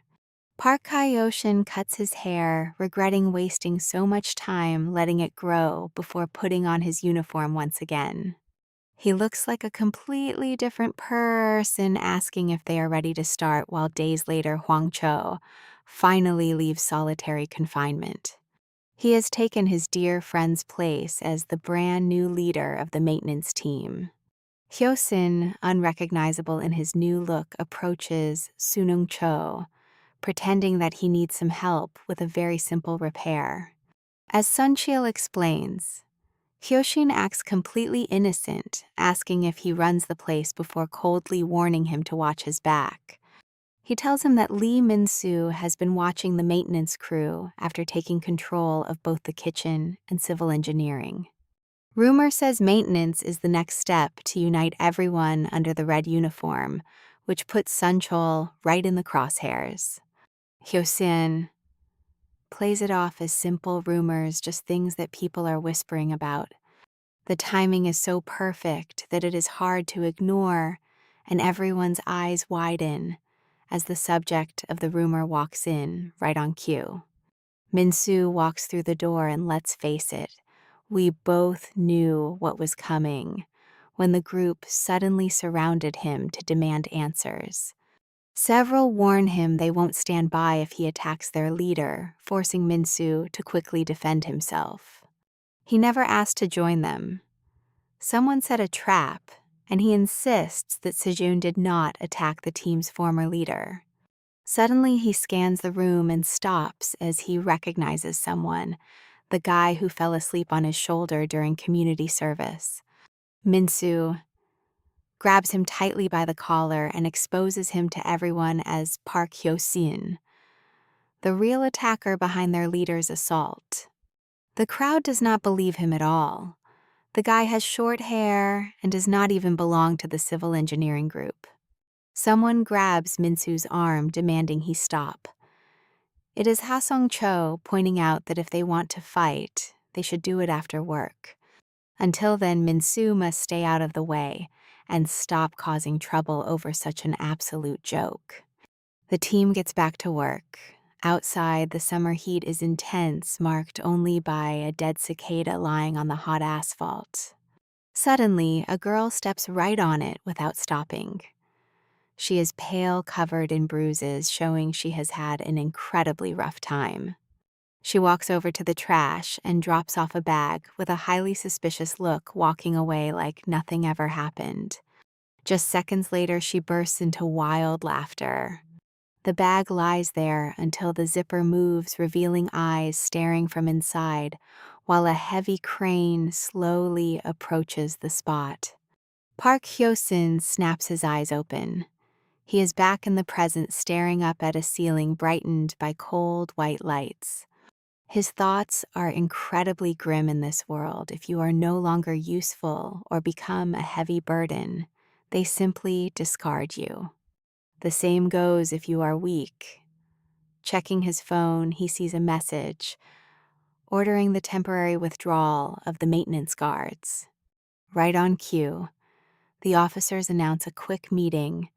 Park Hyo-shin cuts his hair, regretting wasting so much time letting it grow before putting on his uniform once again. He looks like a completely different person, asking if they are ready to start, while days later Hwang Cho finally leaves solitary confinement. He has taken his dear friend's place as the brand new leader of the maintenance team. Hyosin, unrecognizable in his new look, approaches Sunung Cho, pretending that he needs some help with a very simple repair. As Sunchil explains, Hyoshin acts completely innocent, asking if he runs the place before coldly warning him to watch his back. He tells him that Lee Min-soo has been watching the maintenance crew after taking control of both the kitchen and civil engineering. Rumor says maintenance is the next step to unite everyone under the red uniform, which puts Sunchol right in the crosshairs. Hyosin plays it off as simple rumors, just things that people are whispering about. The timing is so perfect that it is hard to ignore, and everyone's eyes widen as the subject of the rumor walks in right on cue. Min-soo walks through the door, and let's face it, we both knew what was coming when the group suddenly surrounded him to demand answers. Several warn him they won't stand by if he attacks their leader, forcing Min-soo to quickly defend himself. He never asked to join them. Someone set a trap, and he insists that Sejun did not attack the team's former leader. Suddenly, he scans the room and stops as he recognizes someone, the guy who fell asleep on his shoulder during community service. Min-soo grabs him tightly by the collar and exposes him to everyone as Park Hyo-sin, the real attacker behind their leader's assault. The crowd does not believe him at all. The guy has short hair and does not even belong to the civil engineering group. Someone grabs Min-soo's arm, demanding he stop. It is Ha-sung Cho pointing out that if they want to fight, they should do it after work. Until then, Min-soo must stay out of the way and stop causing trouble over such an absolute joke. The team gets back to work. Outside, the summer heat is intense, marked only by a dead cicada lying on the hot asphalt. Suddenly, a girl steps right on it without stopping. She is pale, covered in bruises, showing she has had an incredibly rough time. She walks over to the trash and drops off a bag with a highly suspicious look, walking away like nothing ever happened. Just seconds later, she bursts into wild laughter. The bag lies there until the zipper moves, revealing eyes staring from inside, while a heavy crane slowly approaches the spot. Park Hyo-sin snaps his eyes open. He is back in the present, staring up at a ceiling brightened by cold white lights. His thoughts are incredibly grim in this world. If you are no longer useful or become a heavy burden, they simply discard you. The same goes if you are weak. Checking his phone, he sees a message ordering the temporary withdrawal of the maintenance guards. Right on cue, the officers announce a quick meeting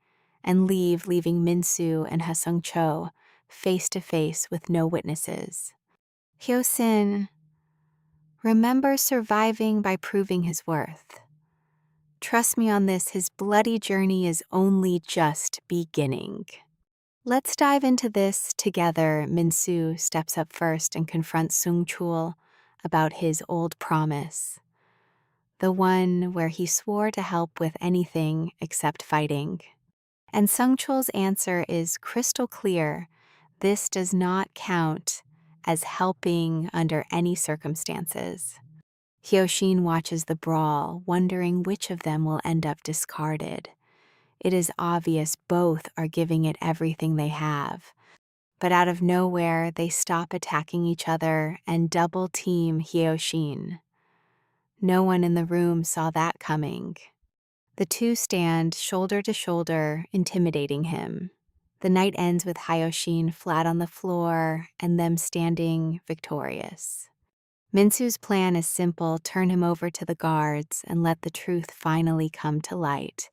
and leaving Min-soo and Ha-sung Cho face to face with no witnesses. Hyo-sin remembers surviving by proving his worth. Trust me on this, his bloody journey is only just beginning. Let's dive into this together. Min-soo steps up first and confronts Sung-chul about his old promise, the one where he swore to help with anything except fighting. And Sung-chul's answer is crystal clear. This does not count as helping under any circumstances. Hyoshin watches the brawl, wondering which of them will end up discarded. It is obvious both are giving it everything they have. But out of nowhere, they stop attacking each other and double team Hyoshin. No one in the room saw that coming. The two stand shoulder to shoulder, intimidating him. The night ends with Hyoshin flat on the floor and them standing victorious. Min-soo's plan is simple: turn him over to the guards and let the truth finally come to light.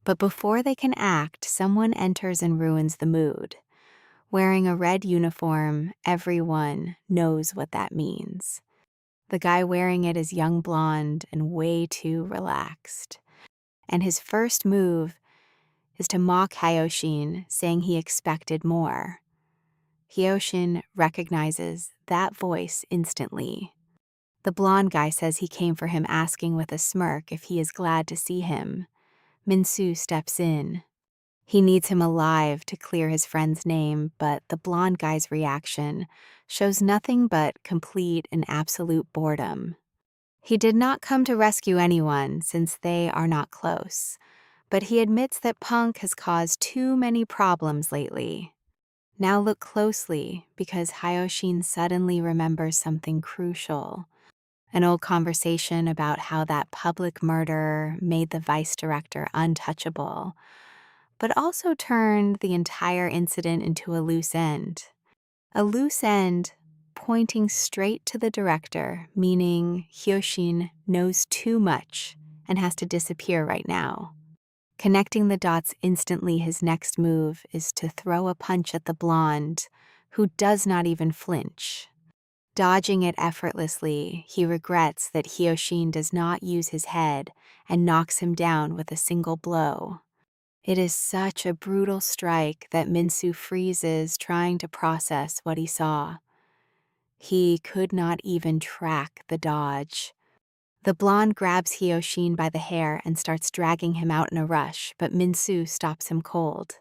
But before they can act, someone enters and ruins the mood. Wearing a red uniform, everyone knows what that means. The guy wearing it is young blonde and way too relaxed. And his first move is to mock Hyoshin, saying he expected more. Hyoshin recognizes that voice instantly. The blonde guy says he came for him, asking with a smirk if he is glad to see him. Minsu steps in. He needs him alive to clear his friend's name, but the blonde guy's reaction shows nothing but complete and absolute boredom. He did not come to rescue anyone since they are not close, but he admits that Punk has caused too many problems lately. Now look closely because Hyoshin suddenly remembers something crucial. An old conversation about how that public murder made the vice director untouchable, but also turned the entire incident into a loose end. A loose end pointing straight to the director, meaning Hyoshin knows too much and has to disappear right now. Connecting the dots instantly, his next move is to throw a punch at the blonde, who does not even flinch. Dodging it effortlessly, he regrets that Hyoshin does not use his head and knocks him down with a single blow. It is such a brutal strike that Minsu freezes, trying to process what he saw. He could not even track the dodge. The blonde grabs Hyoshin by the hair and starts dragging him out in a rush, but Minsu stops him cold.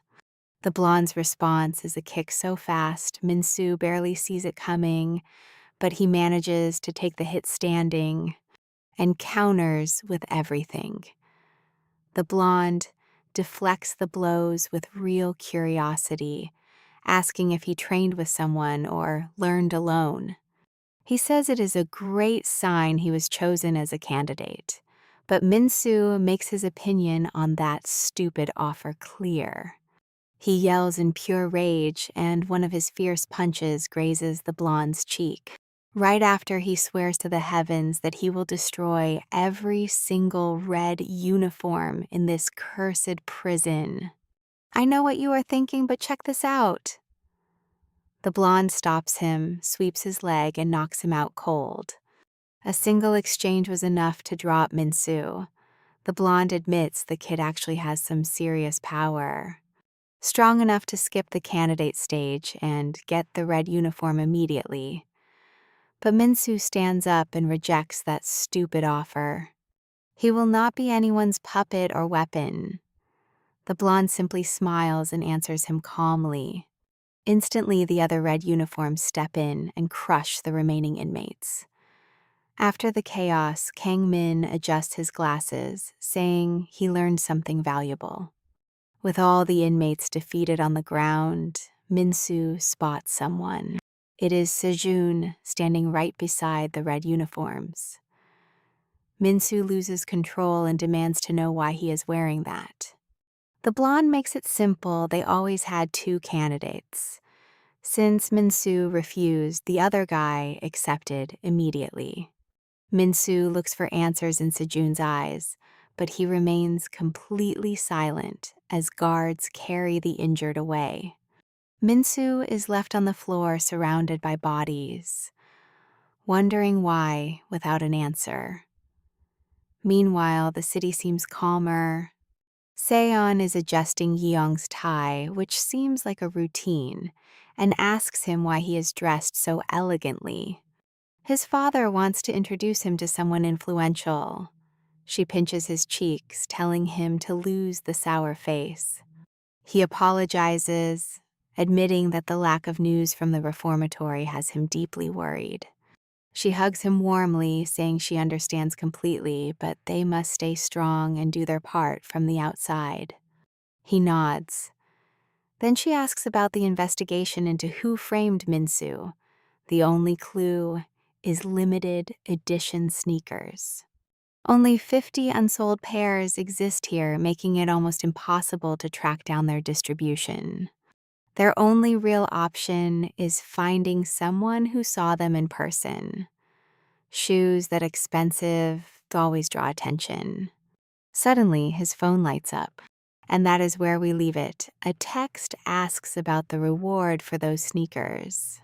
The blonde's response is a kick so fast, Minsu barely sees it coming, but he manages to take the hit standing and counters with everything. The blonde deflects the blows with real curiosity, asking if he trained with someone or learned alone. He says it is a great sign he was chosen as a candidate, but Minsu makes his opinion on that stupid offer clear. He yells in pure rage, and one of his fierce punches grazes the blonde's cheek, right after he swears to the heavens that he will destroy every single red uniform in this cursed prison. I know what you are thinking, but check this out. The blonde stops him, sweeps his leg, and knocks him out cold. A single exchange was enough to drop Minsu. The blonde admits the kid actually has some serious power, strong enough to skip the candidate stage and get the red uniform immediately. But Minsu stands up and rejects that stupid offer. He will not be anyone's puppet or weapon. The blonde simply smiles and answers him calmly. Instantly, the other red uniforms step in and crush the remaining inmates. After the chaos, Kang Min adjusts his glasses, saying he learned something valuable. With all the inmates defeated on the ground, Minsu spots someone. It is Sejun standing right beside the red uniforms. Minsu loses control and demands to know why he is wearing that. The blonde makes it simple. They always had two candidates. Since Minsu refused, the other guy accepted immediately. Minsu looks for answers in Sejun's eyes, but he remains completely silent as guards carry the injured away. Minsu is left on the floor surrounded by bodies, wondering why without an answer. Meanwhile, the city seems calmer. Seon is adjusting Yeong's tie, which seems like a routine, and asks him why he is dressed so elegantly. His father wants to introduce him to someone influential. She pinches his cheeks, telling him to lose the sour face. He apologizes, admitting that the lack of news from the reformatory has him deeply worried. She hugs him warmly, saying she understands completely, but they must stay strong and do their part from the outside. He nods. Then she asks about the investigation into who framed Minsu. The only clue is limited edition sneakers. Only 50 unsold pairs exist here, making it almost impossible to track down their distribution. Their only real option is finding someone who saw them in person. Shoes that expensive always draw attention. Suddenly, his phone lights up, and that is where we leave it. A text asks about the reward for those sneakers.